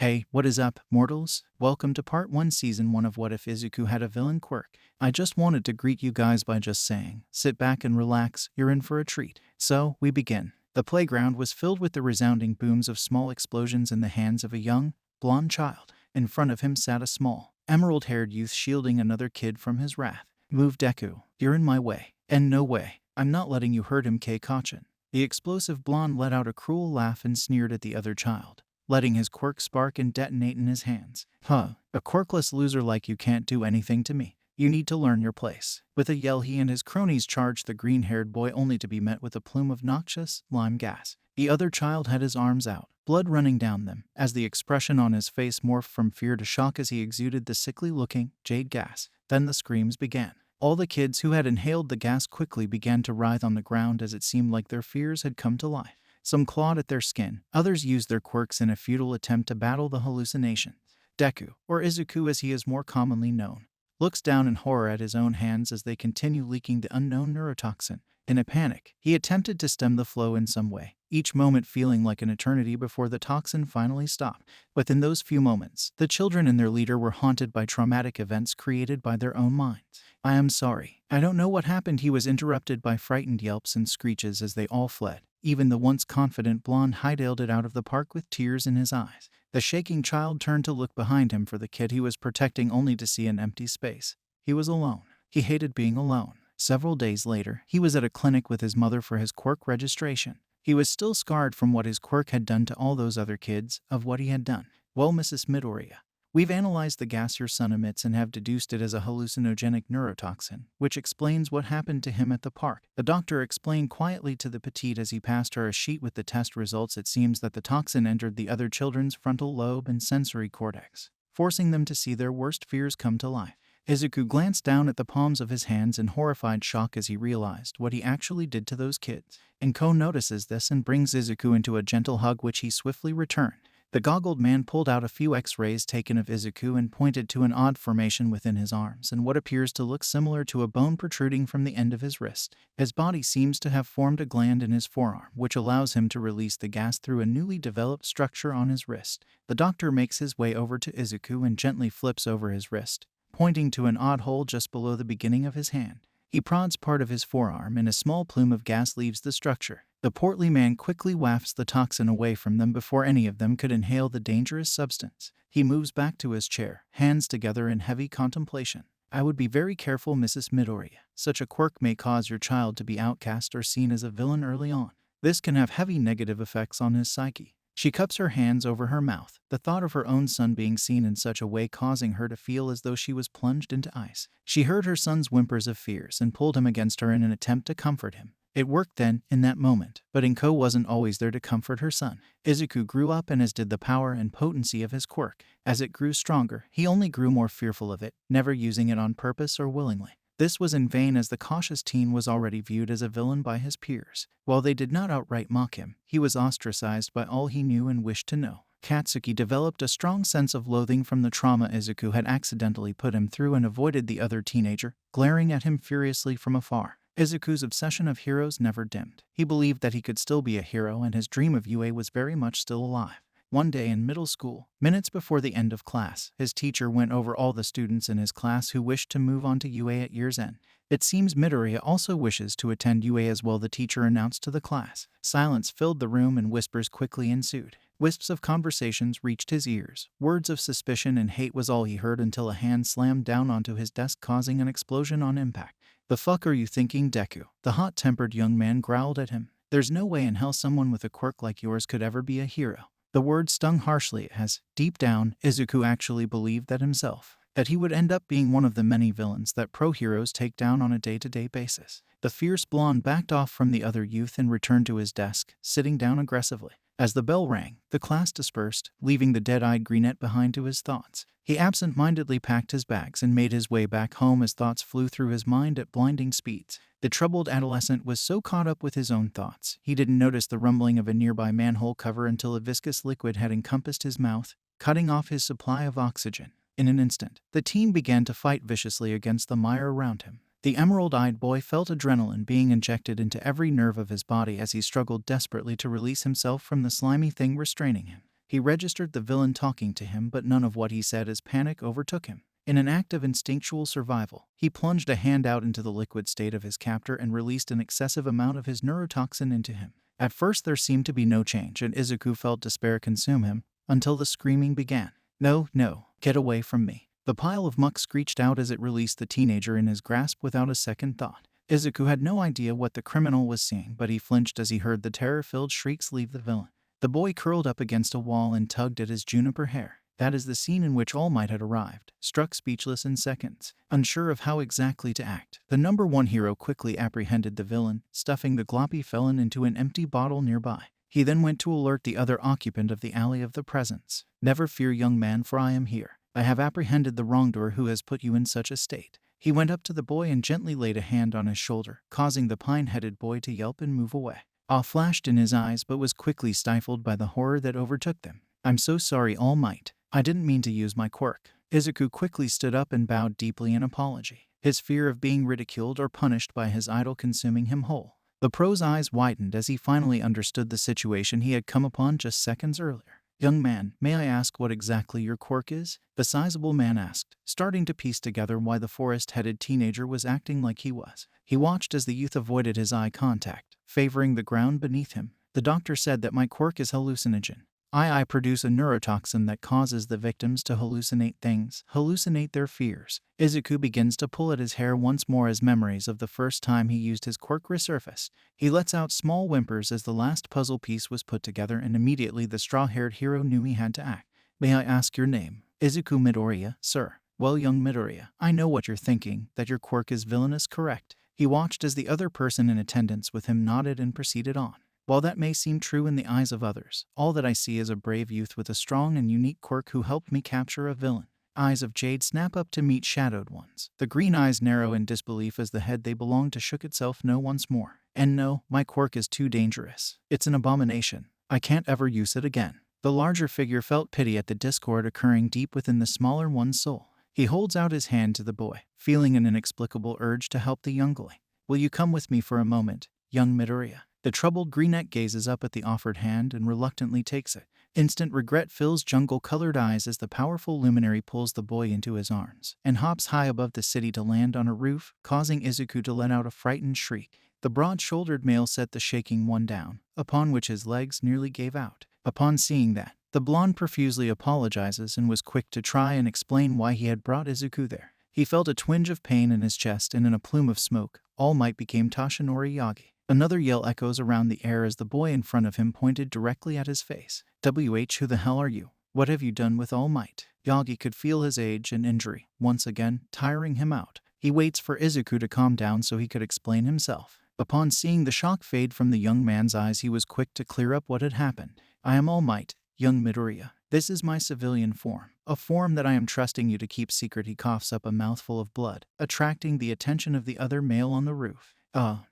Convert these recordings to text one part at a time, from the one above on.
Hey, what is up, mortals? Welcome to part 1 season 1 of What If Izuku Had a Villain Quirk. I just wanted to greet you guys by just saying, sit back and relax, you're in for a treat. So, we begin. The playground was filled with the resounding booms of small explosions in the hands of a young, blonde child. In front of him sat a small, emerald-haired youth shielding another kid from his wrath. Move, Deku, you're in my way. And no way, I'm not letting you hurt him, Kei-Kachin. The explosive blonde let out a cruel laugh and sneered at the other child, letting his quirk spark and detonate in his hands. A quirkless loser like you can't do anything to me. You need to learn your place. With a yell, he and his cronies charged the green-haired boy, only to be met with a plume of noxious, lime gas. The other child had his arms out, blood running down them, as the expression on his face morphed from fear to shock as he exuded the sickly-looking, jade gas. Then the screams began. All the kids who had inhaled the gas quickly began to writhe on the ground as it seemed like their fears had come to life. Some clawed at their skin, others used their quirks in a futile attempt to battle the hallucination. Deku, or Izuku as he is more commonly known, looks down in horror at his own hands as they continue leaking the unknown neurotoxin. In a panic, he attempted to stem the flow in some way, each moment feeling like an eternity before the toxin finally stopped. Within those few moments, the children and their leader were haunted by traumatic events created by their own minds. I am sorry. I don't know what happened. He was interrupted by frightened yelps and screeches as they all fled. Even the once confident blonde hightailed it out of the park with tears in his eyes. The shaking child turned to look behind him for the kid he was protecting, only to see an empty space. He was alone. He hated being alone. Several days later, he was at a clinic with his mother for his quirk registration. He was still scarred from what his quirk had done to all those other kids, of what he had done. Well, Mrs. Midoriya, we've analyzed the gas your son emits and have deduced it as a hallucinogenic neurotoxin, which explains what happened to him at the park. The doctor explained quietly to the petite as he passed her a sheet with the test results. It seems that the toxin entered the other children's frontal lobe and sensory cortex, forcing them to see their worst fears come to life. Izuku glanced down at the palms of his hands in horrified shock as he realized what he actually did to those kids. Ko notices this and brings Izuku into a gentle hug, which he swiftly returned. The goggled man pulled out a few X-rays taken of Izuku and pointed to an odd formation within his arms and what appears to look similar to a bone protruding from the end of his wrist. His body seems to have formed a gland in his forearm, which allows him to release the gas through a newly developed structure on his wrist. The doctor makes his way over to Izuku and gently flips over his wrist, pointing to an odd hole just below the beginning of his hand. He prods part of his forearm and a small plume of gas leaves the structure. The portly man quickly wafts the toxin away from them before any of them could inhale the dangerous substance. He moves back to his chair, hands together in heavy contemplation. I would be very careful, Mrs. Midoriya. Such a quirk may cause your child to be outcast or seen as a villain early on. This can have heavy negative effects on his psyche. She cups her hands over her mouth, the thought of her own son being seen in such a way causing her to feel as though she was plunged into ice. She heard her son's whimpers of fears and pulled him against her in an attempt to comfort him. It worked then, in that moment, but Ko wasn't always there to comfort her son. Izuku grew up, and as did the power and potency of his quirk. As it grew stronger, he only grew more fearful of it, never using it on purpose or willingly. This was in vain, as the cautious teen was already viewed as a villain by his peers. While they did not outright mock him, he was ostracized by all he knew and wished to know. Katsuki developed a strong sense of loathing from the trauma Izuku had accidentally put him through and avoided the other teenager, glaring at him furiously from afar. Izuku's obsession of heroes never dimmed. He believed that he could still be a hero, and his dream of UA was very much still alive. One day in middle school, minutes before the end of class, his teacher went over all the students in his class who wished to move on to UA at year's end. It seems Midoriya also wishes to attend UA as well, the teacher announced to the class. Silence filled the room and whispers quickly ensued. Wisps of conversations reached his ears. Words of suspicion and hate was all he heard until a hand slammed down onto his desk, causing an explosion on impact. The fuck are you thinking, Deku? The hot-tempered young man growled at him. There's no way in hell someone with a quirk like yours could ever be a hero. The word stung harshly as, deep down, Izuku actually believed that himself, that he would end up being one of the many villains that pro-heroes take down on a day-to-day basis. The fierce blonde backed off from the other youth and returned to his desk, sitting down aggressively. As the bell rang, the class dispersed, leaving the dead-eyed brunette behind to his thoughts. He absent-mindedly packed his bags and made his way back home as thoughts flew through his mind at blinding speeds. The troubled adolescent was so caught up with his own thoughts, he didn't notice the rumbling of a nearby manhole cover until a viscous liquid had encompassed his mouth, cutting off his supply of oxygen. In an instant, the team began to fight viciously against the mire around him. The emerald-eyed boy felt adrenaline being injected into every nerve of his body as he struggled desperately to release himself from the slimy thing restraining him. He registered the villain talking to him, but none of what he said as panic overtook him. In an act of instinctual survival, he plunged a hand out into the liquid state of his captor and released an excessive amount of his neurotoxin into him. At first there seemed to be no change, and Izuku felt despair consume him, until the screaming began. "No, no, get away from me." The pile of muck screeched out as it released the teenager in his grasp without a second thought. Izuku had no idea what the criminal was seeing, but he flinched as he heard the terror-filled shrieks leave the villain. The boy curled up against a wall and tugged at his juniper hair. That is the scene in which All Might had arrived, struck speechless in seconds, unsure of how exactly to act. The number one hero quickly apprehended the villain, stuffing the gloppy felon into an empty bottle nearby. He then went to alert the other occupant of the alley of the presence. "Never fear, young man, for I am here. I have apprehended the wrongdoer who has put you in such a state." He went up to the boy and gently laid a hand on his shoulder, causing the pine-headed boy to yelp and move away. Awe flashed in his eyes but was quickly stifled by the horror that overtook them. "I'm so sorry, All Might. I didn't mean to use my quirk." Izuku quickly stood up and bowed deeply in apology, his fear of being ridiculed or punished by his idol consuming him whole. The pro's eyes widened as he finally understood the situation he had come upon just seconds earlier. "Young man, may I ask what exactly your quirk is?" the sizable man asked, starting to piece together why the forest-headed teenager was acting like he was. He watched as the youth avoided his eye contact, favoring the ground beneath him. "The doctor said that my quirk is hallucinogen. I produce a neurotoxin that causes the victims to hallucinate things, hallucinate their fears." Izuku begins to pull at his hair once more as memories of the first time he used his quirk resurface. He lets out small whimpers as the last puzzle piece was put together, and immediately the straw-haired hero knew he had to act. "May I ask your name?" "Izuku Midoriya, sir." "Well, young Midoriya, I know what you're thinking, that your quirk is villainous, correct?" He watched as the other person in attendance with him nodded and proceeded on. "While that may seem true in the eyes of others, all that I see is a brave youth with a strong and unique quirk who helped me capture a villain." Eyes of jade snap up to meet shadowed ones. The green eyes narrow in disbelief as the head they belong to shook itself no once more. "And no, my quirk is too dangerous. It's an abomination. I can't ever use it again." The larger figure felt pity at the discord occurring deep within the smaller one's soul. He holds out his hand to the boy, feeling an inexplicable urge to help the youngling. "Will you come with me for a moment, young Midoriya?" The troubled greenette gazes up at the offered hand and reluctantly takes it. Instant regret fills jungle-colored eyes as the powerful luminary pulls the boy into his arms and hops high above the city to land on a roof, causing Izuku to let out a frightened shriek. The broad-shouldered male set the shaking one down, upon which his legs nearly gave out. Upon seeing that, the blonde profusely apologizes and was quick to try and explain why he had brought Izuku there. He felt a twinge of pain in his chest, and in a plume of smoke, All Might became Toshinori Yagi. Another yell echoes around the air as the boy in front of him pointed directly at his face. Who the hell are you? What have you done with All Might?" Yagi could feel his age and injury, once again, tiring him out. He waits for Izuku to calm down so he could explain himself. Upon seeing the shock fade from the young man's eyes, he was quick to clear up what had happened. "I am All Might, young Midoriya. This is my civilian form. A form that I am trusting you to keep secret." He coughs up a mouthful of blood, attracting the attention of the other male on the roof.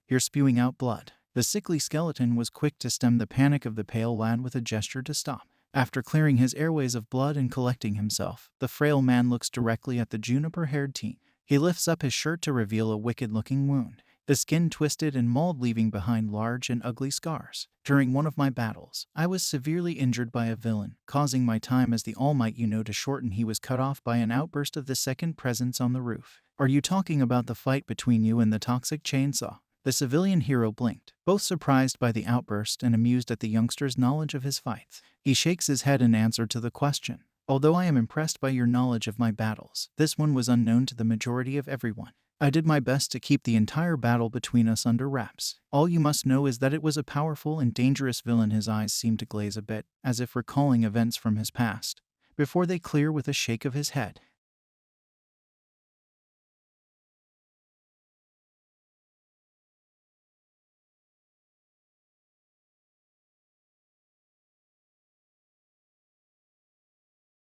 You're spewing out blood." The sickly skeleton was quick to stem the panic of the pale lad with a gesture to stop. After clearing his airways of blood and collecting himself, the frail man looks directly at the juniper-haired teen. He lifts up his shirt to reveal a wicked-looking wound, the skin twisted and mauled, leaving behind large and ugly scars. "During one of my battles, I was severely injured by a villain, causing my time as the All Might to shorten." He was cut off by an outburst of the second presence on the roof. "Are you talking about the fight between you and the toxic chainsaw?" The civilian hero blinked, both surprised by the outburst and amused at the youngster's knowledge of his fights. He shakes his head in answer to the question. "Although I am impressed by your knowledge of my battles, this one was unknown to the majority of everyone. I did my best to keep the entire battle between us under wraps. All you must know is that it was a powerful and dangerous villain." His eyes seem to glaze a bit, as if recalling events from his past, before they clear with a shake of his head.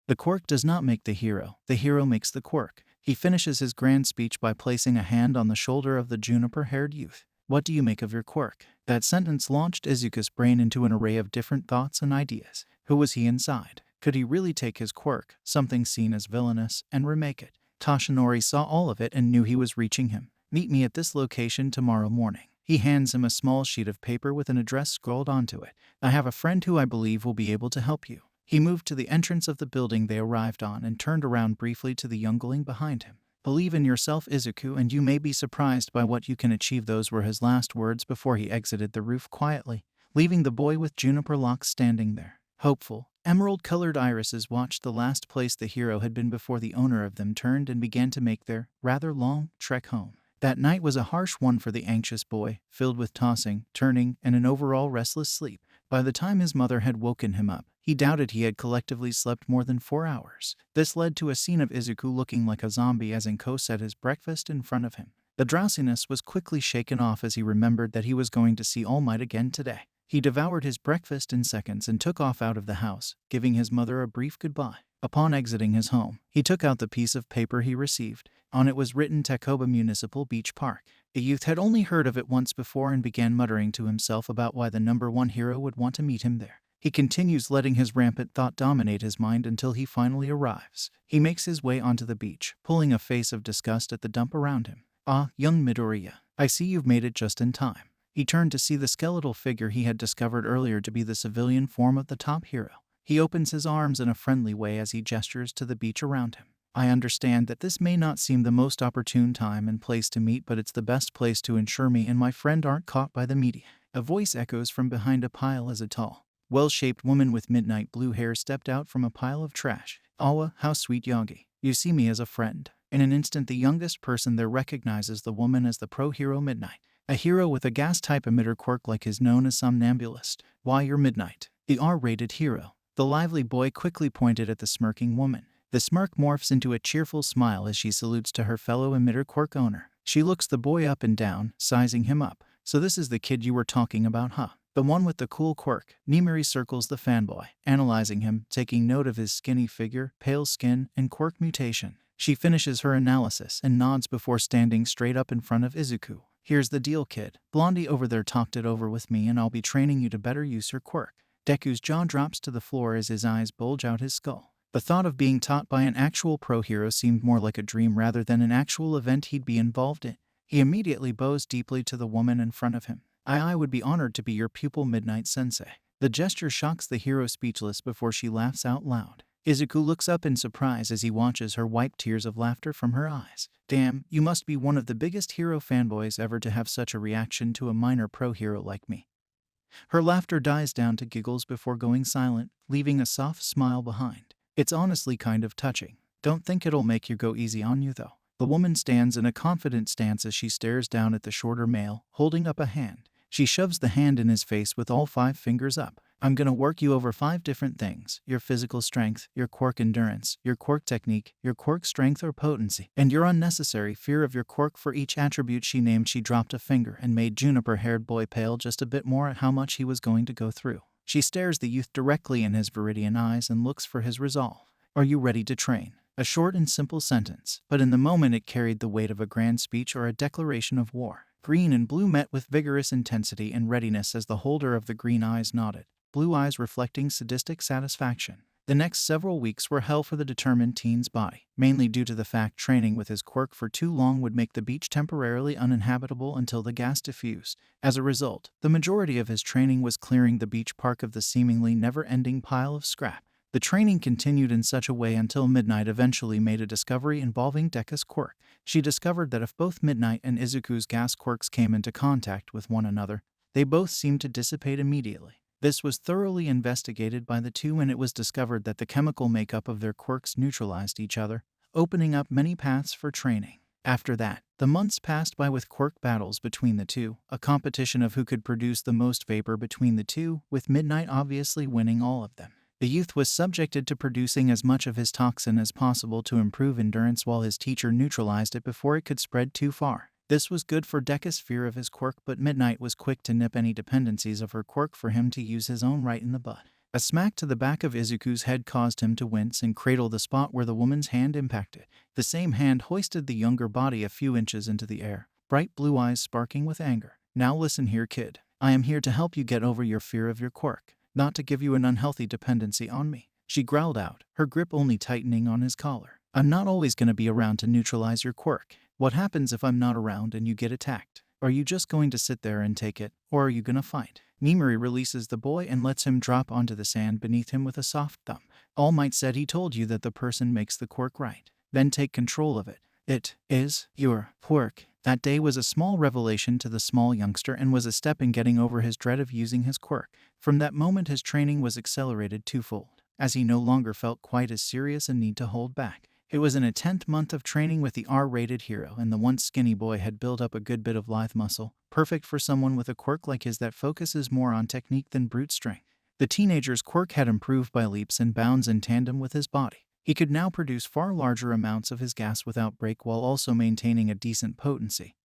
The quirk does not make the hero makes the quirk. He finishes his grand speech by placing a hand on the shoulder of the juniper-haired youth. "What do you make of your quirk?" That sentence launched Izuku's brain into an array of different thoughts and ideas. Who was he inside? Could he really take his quirk, something seen as villainous, and remake it? Toshinori saw all of it and knew he was reaching him. "Meet me at this location tomorrow morning." He hands him a small sheet of paper with an address scrawled onto it. "I have a friend who I believe will be able to help you." He moved to the entrance of the building they arrived on and turned around briefly to the youngling behind him. "Believe in yourself, Izuku, and you may be surprised by what you can achieve." Those were his last words before he exited the roof quietly, leaving the boy with juniper locks standing there. Hopeful, emerald-colored irises watched the last place the hero had been before the owner of them turned and began to make their rather long trek home. That night was a harsh one for the anxious boy, filled with tossing, turning, and an overall restless sleep. By the time his mother had woken him up, he doubted he had collectively slept more than 4 hours. This led to a scene of Izuku looking like a zombie as Inko set his breakfast in front of him. The drowsiness was quickly shaken off as he remembered that he was going to see All Might again today. He devoured his breakfast in seconds and took off out of the house, giving his mother a brief goodbye. Upon exiting his home, he took out the piece of paper he received. On it was written Takoba Municipal Beach Park. The youth had only heard of it once before and began muttering to himself about why the #1 hero would want to meet him there. He continues letting his rampant thought dominate his mind until he finally arrives. He makes his way onto the beach, pulling a face of disgust at the dump around him. "Ah, young Midoriya, I see you've made it just in time." He turned to see the skeletal figure he had discovered earlier to be the civilian form of the top hero. He opens his arms in a friendly way as he gestures to the beach around him. "I understand that this may not seem the most opportune time and place to meet, but it's the best place to ensure me and my friend aren't caught by the media." A voice echoes from behind a pile as a tall, well-shaped woman with midnight blue hair stepped out from a pile of trash. "Awa, how sweet, Yagi. You see me as a friend." In an instant, the youngest person there recognizes the woman as the pro-hero Midnight. A hero with a gas-type emitter quirk like his known as Somnambulist. "Why, you're Midnight, the R-rated hero." The lively boy quickly pointed at the smirking woman. The smirk morphs into a cheerful smile as she salutes to her fellow emitter quirk owner. She looks the boy up and down, sizing him up. "So this is the kid you were talking about, huh? The one with the cool quirk." Nimiri circles the fanboy, analyzing him, taking note of his skinny figure, pale skin, and quirk mutation. She finishes her analysis and nods before standing straight up in front of Izuku. "Here's the deal, kid. Blondie over there talked it over with me and I'll be training you to better use your quirk." Deku's jaw drops to the floor as his eyes bulge out his skull. The thought of being taught by an actual pro-hero seemed more like a dream rather than an actual event he'd be involved in. He immediately bows deeply to the woman in front of him. I would be honored to be your pupil, Midnight Sensei." The gesture shocks the hero speechless before she laughs out loud. Izuku looks up in surprise as he watches her wipe tears of laughter from her eyes. "Damn, you must be one of the biggest hero fanboys ever to have such a reaction to a minor pro-hero like me." Her laughter dies down to giggles before going silent, leaving a soft smile behind. "It's honestly kind of touching. Don't think it'll make you go easy on you, though." The woman stands in a confident stance as she stares down at the shorter male, holding up a hand. She shoves the hand in his face with all 5 fingers up. "I'm gonna work you over 5 different things: your physical strength, your quirk endurance, your quirk technique, your quirk strength or potency, and your unnecessary fear of your quirk." For each attribute she named, she dropped a finger and made juniper-haired boy pale just a bit more at how much he was going to go through. She stares the youth directly in his viridian eyes and looks for his resolve. "Are you ready to train?" A short and simple sentence, but in the moment it carried the weight of a grand speech or a declaration of war. Green and blue met with vigorous intensity and readiness as the holder of the green eyes nodded, blue eyes reflecting sadistic satisfaction. The next several weeks were hell for the determined teen's body, mainly due to the fact training with his quirk for too long would make the beach temporarily uninhabitable until the gas diffused. As a result, the majority of his training was clearing the beach park of the seemingly never-ending pile of scrap. The training continued in such a way until Midnight eventually made a discovery involving Deku's quirk. She discovered that if both Midnight and Izuku's gas quirks came into contact with one another, they both seemed to dissipate immediately. This was thoroughly investigated by the two, and it was discovered that the chemical makeup of their quirks neutralized each other, opening up many paths for training. After that, the months passed by with quirk battles between the two, a competition of who could produce the most vapor between the two, with Midnight obviously winning all of them. The youth was subjected to producing as much of his toxin as possible to improve endurance while his teacher neutralized it before it could spread too far. This was good for Deku's fear of his quirk, but Midnight was quick to nip any dependencies of her quirk for him to use his own right in the bud. A smack to the back of Izuku's head caused him to wince and cradle the spot where the woman's hand impacted. The same hand hoisted the younger body a few inches into the air, bright blue eyes sparking with anger. "Now listen here, kid. I am here to help you get over your fear of your quirk, not to give you an unhealthy dependency on me," she growled out, her grip only tightening on his collar. "I'm not always going to be around to neutralize your quirk. What happens if I'm not around and you get attacked? Are you just going to sit there and take it, or are you going to fight?" Nimiri releases the boy and lets him drop onto the sand beneath him with a soft thump. All Might said he told you that the person makes the quirk right. Then take control of it. It is your quirk. That day was a small revelation to the small youngster and was a step in getting over his dread of using his quirk. From that moment his training was accelerated twofold, as he no longer felt quite as serious a need to hold back. It was in a 10th month of training with the R-rated hero, and the once skinny boy had built up a good bit of lithe muscle, perfect for someone with a quirk like his that focuses more on technique than brute strength. The teenager's quirk had improved by leaps and bounds in tandem with his body. He could now produce far larger amounts of his gas without break while also maintaining a decent potency,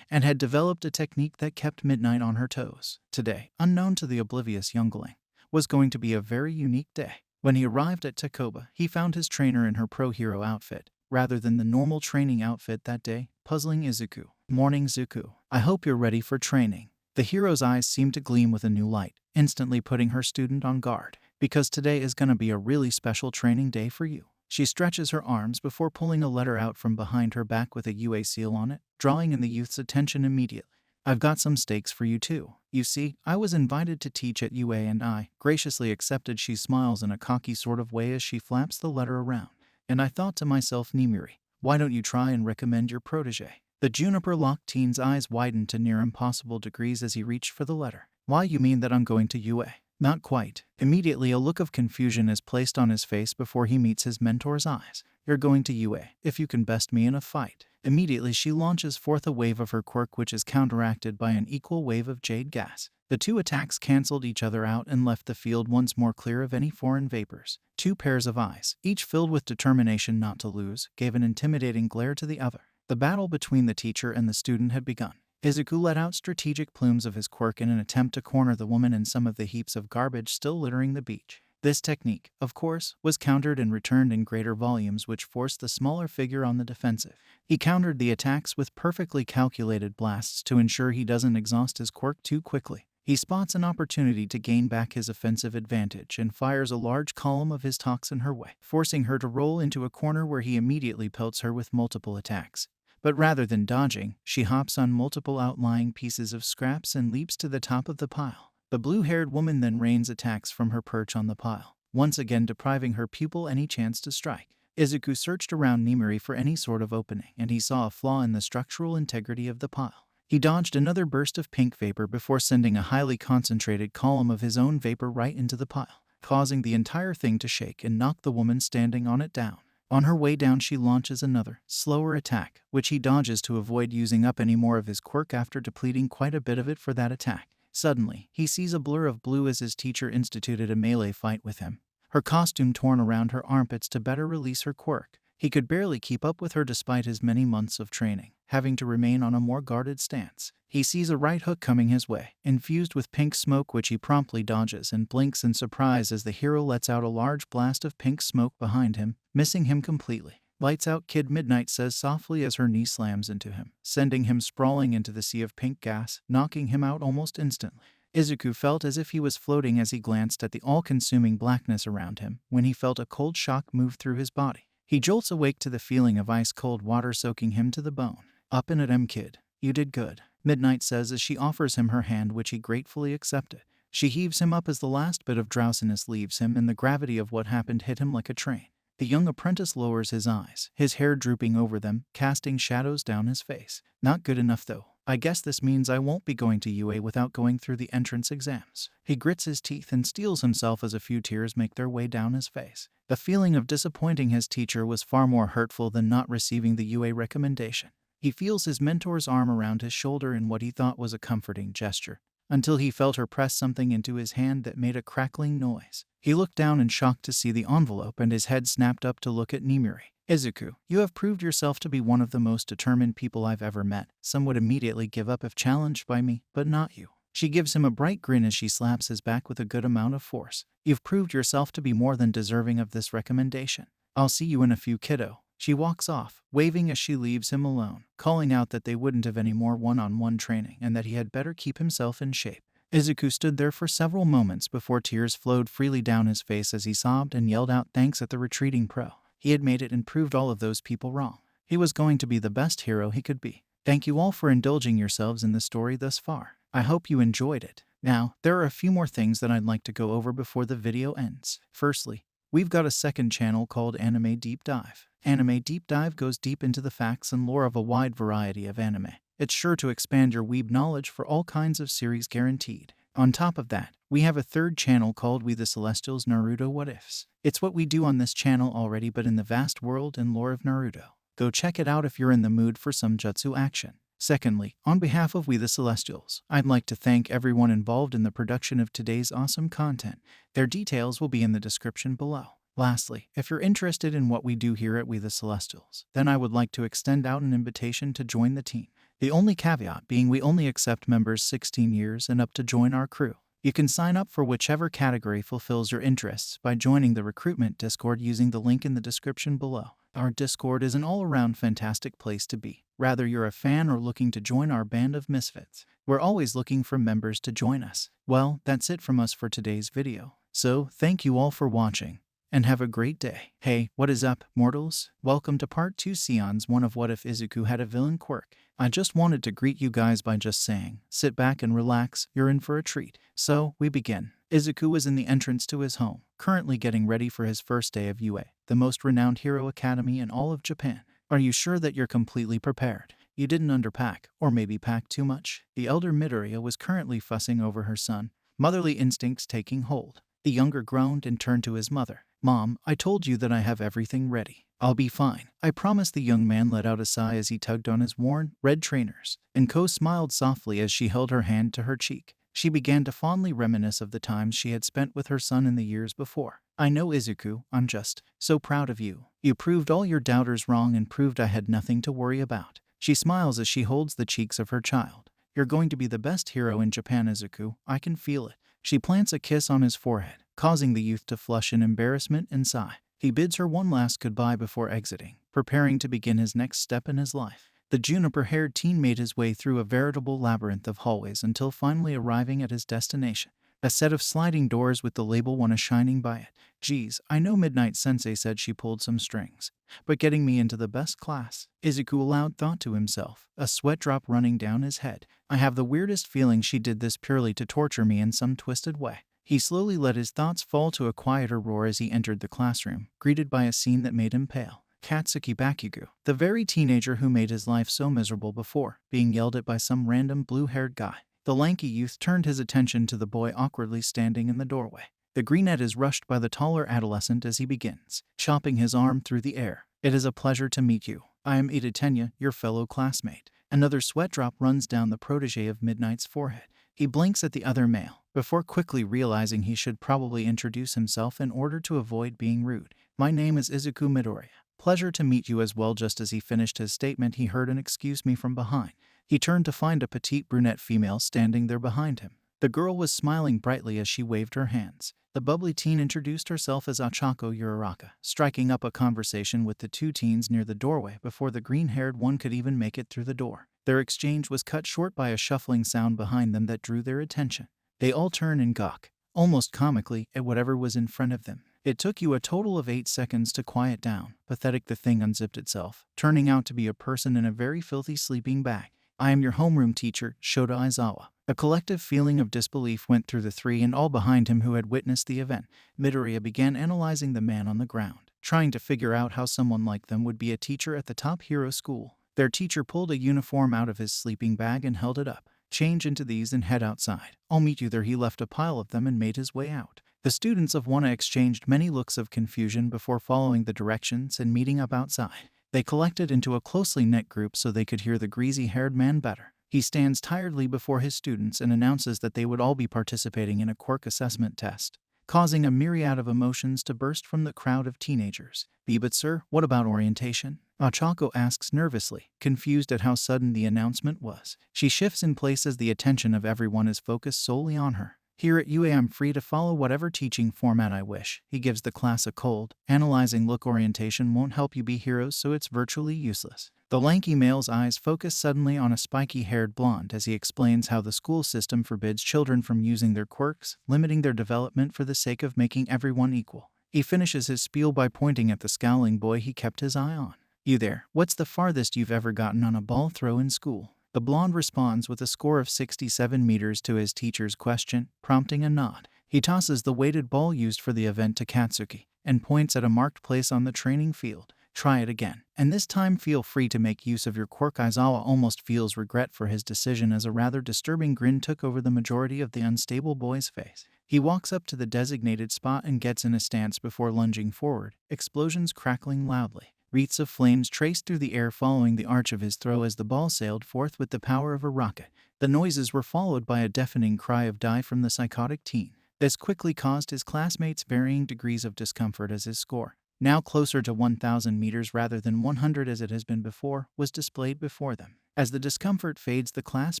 and had developed a technique that kept Midnight on her toes. Today, unknown to the oblivious youngling, was going to be a very unique day. When he arrived at Takoba, he found his trainer in her pro-hero outfit, rather than the normal training outfit that day, puzzling Izuku. Morning, Zuku. I hope you're ready for training. The hero's eyes seemed to gleam with a new light, instantly putting her student on guard. Because today is gonna be a really special training day for you. She stretches her arms before pulling a letter out from behind her back with a UA seal on it, drawing in the youth's attention immediately. I've got some stakes for you too. You see, I was invited to teach at UA and I graciously accepted. She smiles in a cocky sort of way as she flaps the letter around. And I thought to myself, Nimiri, why don't you try and recommend your protege? The juniper-locked teen's eyes widened to near impossible degrees as he reached for the letter. Why, you mean that I'm going to UA? Not quite. Immediately a look of confusion is placed on his face before he meets his mentor's eyes. You're going to UA, if you can best me in a fight. Immediately she launches forth a wave of her quirk which is counteracted by an equal wave of jade gas. The two attacks cancelled each other out and left the field once more clear of any foreign vapors. Two pairs of eyes, each filled with determination not to lose, gave an intimidating glare to the other. The battle between the teacher and the student had begun. Izuku let out strategic plumes of his quirk in an attempt to corner the woman in some of the heaps of garbage still littering the beach. This technique, of course, was countered and returned in greater volumes which forced the smaller figure on the defensive. He countered the attacks with perfectly calculated blasts to ensure he doesn't exhaust his quirk too quickly. He spots an opportunity to gain back his offensive advantage and fires a large column of his toxin her way, forcing her to roll into a corner where he immediately pelts her with multiple attacks. But rather than dodging, she hops on multiple outlying pieces of scraps and leaps to the top of the pile. The blue-haired woman then rains attacks from her perch on the pile, once again depriving her pupil any chance to strike. Izuku searched around Nimiri for any sort of opening, and he saw a flaw in the structural integrity of the pile. He dodged another burst of pink vapor before sending a highly concentrated column of his own vapor right into the pile, causing the entire thing to shake and knock the woman standing on it down. On her way down she launches another, slower attack, which he dodges to avoid using up any more of his quirk after depleting quite a bit of it for that attack. Suddenly, he sees a blur of blue as his teacher instituted a melee fight with him, her costume torn around her armpits to better release her quirk. He could barely keep up with her despite his many months of training, having to remain on a more guarded stance. He sees a right hook coming his way, infused with pink smoke which he promptly dodges and blinks in surprise as the hero lets out a large blast of pink smoke behind him, missing him completely. Lights out, Kid, Midnight says softly as her knee slams into him, sending him sprawling into the sea of pink gas, knocking him out almost instantly. Izuku felt as if he was floating as he glanced at the all-consuming blackness around him, when he felt a cold shock move through his body. He jolts awake to the feeling of ice-cold water soaking him to the bone. Up in it, Kid. You did good, Midnight says as she offers him her hand, which he gratefully accepted. She heaves him up as the last bit of drowsiness leaves him and the gravity of what happened hit him like a train. The young apprentice lowers his eyes, his hair drooping over them, casting shadows down his face. Not good enough though. I guess this means I won't be going to UA without going through the entrance exams. He grits his teeth and steels himself as a few tears make their way down his face. The feeling of disappointing his teacher was far more hurtful than not receiving the UA recommendation. He feels his mentor's arm around his shoulder in what he thought was a comforting gesture, until he felt her press something into his hand that made a crackling noise. He looked down in shock to see the envelope and his head snapped up to look at Nimiri. Izuku, you have proved yourself to be one of the most determined people I've ever met. Some would immediately give up if challenged by me, but not you. She gives him a bright grin as she slaps his back with a good amount of force. You've proved yourself to be more than deserving of this recommendation. I'll see you in a few, kiddo. She walks off, waving as she leaves him alone, calling out that they wouldn't have any more one-on-one training and that he had better keep himself in shape. Izuku stood there for several moments before tears flowed freely down his face as he sobbed and yelled out thanks at the retreating pro. He had made it and proved all of those people wrong. He was going to be the best hero he could be. Thank you all for indulging yourselves in the story thus far. I hope you enjoyed it. Now, there are a few more things that I'd like to go over before the video ends. Firstly, we've got a second channel called Anime Deep Dive. Anime Deep Dive goes deep into the facts and lore of a wide variety of anime. It's sure to expand your weeb knowledge for all kinds of series guaranteed. On top of that, we have a third channel called We The Celestials Naruto What Ifs. It's what we do on this channel already but in the vast world and lore of Naruto. Go check it out if you're in the mood for some jutsu action. Secondly, on behalf of We The Celestials, I'd like to thank everyone involved in the production of today's awesome content. Their details will be in the description below. Lastly, if you're interested in what we do here at We The Celestials, then I would like to extend out an invitation to join the team. The only caveat being we only accept members 16 years and up to join our crew. You can sign up for whichever category fulfills your interests by joining the recruitment Discord using the link in the description below. Our Discord is an all-around fantastic place to be. Whether you're a fan or looking to join our band of misfits, we're always looking for members to join us. Well, that's it from us for today's video. So, thank you all for watching, and have a great day. Hey, what is up, mortals? Welcome to part 2 Seon's One of What If Izuku Had a Villain Quirk. I just wanted to greet you guys by just saying, sit back and relax, you're in for a treat. So, we begin. Izuku was in the entrance to his home, currently getting ready for his first day of UA, the most renowned hero academy in all of Japan. Are you sure that you're completely prepared? You didn't underpack, or maybe pack too much? The elder Midoriya was currently fussing over her son, motherly instincts taking hold. The younger groaned and turned to his mother. Mom, I told you that I have everything ready. I'll be fine. I promise. The young man let out a sigh as he tugged on his worn, red trainers, and Ko smiled softly as she held her hand to her cheek. She began to fondly reminisce of the times she had spent with her son in the years before. I know, Izuku, I'm just so proud of you. You proved all your doubters wrong and proved I had nothing to worry about. She smiles as she holds the cheeks of her child. You're going to be the best hero in Japan, Izuku. I can feel it. She plants a kiss on his forehead, causing the youth to flush in embarrassment and sigh. He bids her one last goodbye before exiting, preparing to begin his next step in his life. The juniper-haired teen made his way through a veritable labyrinth of hallways until finally arriving at his destination. A set of sliding doors with the label "One" shining by it. Geez, I know Midnight Sensei said she pulled some strings, but getting me into the best class. Izuku aloud thought to himself, a sweat drop running down his head. I have the weirdest feeling she did this purely to torture me in some twisted way. He slowly let his thoughts fall to a quieter roar as he entered the classroom, greeted by a scene that made him pale. Katsuki Bakugo, the very teenager who made his life so miserable before, being yelled at by some random blue-haired guy. The lanky youth turned his attention to the boy awkwardly standing in the doorway. The greenette is rushed by the taller adolescent as he begins, chopping his arm through the air. It is a pleasure to meet you. I am Ida Tenya, your fellow classmate. Another sweat drop runs down the protege of Midnight's forehead. He blinks at the other male, before quickly realizing he should probably introduce himself in order to avoid being rude. My name is Izuku Midoriya. Pleasure to meet you as well. Just as he finished his statement, he heard an "excuse me" from behind. He turned to find a petite brunette female standing there behind him. The girl was smiling brightly as she waved her hands. The bubbly teen introduced herself as Ochako Uraraka, striking up a conversation with the two teens near the doorway before the green-haired one could even make it through the door. Their exchange was cut short by a shuffling sound behind them that drew their attention. They all turn and gawk, almost comically, at whatever was in front of them. It took you a total of 8 seconds to quiet down. Pathetic. The thing unzipped itself, turning out to be a person in a very filthy sleeping bag. I am your homeroom teacher, Shota Aizawa. A collective feeling of disbelief went through the three and all behind him who had witnessed the event. Midoriya began analyzing the man on the ground, trying to figure out how someone like them would be a teacher at the top hero school. Their teacher pulled a uniform out of his sleeping bag and held it up. Change into these and head outside. I'll meet you there. He left a pile of them and made his way out. The students of WANA exchanged many looks of confusion before following the directions and meeting up outside. They collected into a closely knit group so they could hear the greasy-haired man better. He stands tiredly before his students and announces that they would all be participating in a quirk assessment test, causing a myriad of emotions to burst from the crowd of teenagers. But sir, what about orientation? Ochako asks nervously, confused at how sudden the announcement was. She shifts in place as the attention of everyone is focused solely on her. Here at UA I'm free to follow whatever teaching format I wish. He gives the class a cold, analyzing look. Orientation won't help you be heroes, so it's virtually useless. The lanky male's eyes focus suddenly on a spiky-haired blonde as he explains how the school system forbids children from using their quirks, limiting their development for the sake of making everyone equal. He finishes his spiel by pointing at the scowling boy he kept his eye on. You there, what's the farthest you've ever gotten on a ball throw in school? The blonde responds with a score of 67 meters to his teacher's question, prompting a nod. He tosses the weighted ball used for the event to Katsuki and points at a marked place on the training field. Try it again. And this time feel free to make use of your quirk. Aizawa almost feels regret for his decision as a rather disturbing grin took over the majority of the unstable boy's face. He walks up to the designated spot and gets in a stance before lunging forward, explosions crackling loudly. Wreaths of flames traced through the air following the arch of his throw as the ball sailed forth with the power of a rocket. The noises were followed by a deafening cry of "die" from the psychotic teen. This quickly caused his classmates varying degrees of discomfort as his score, now closer to 1,000 meters rather than 100 as it has been before, was displayed before them. As the discomfort fades, the class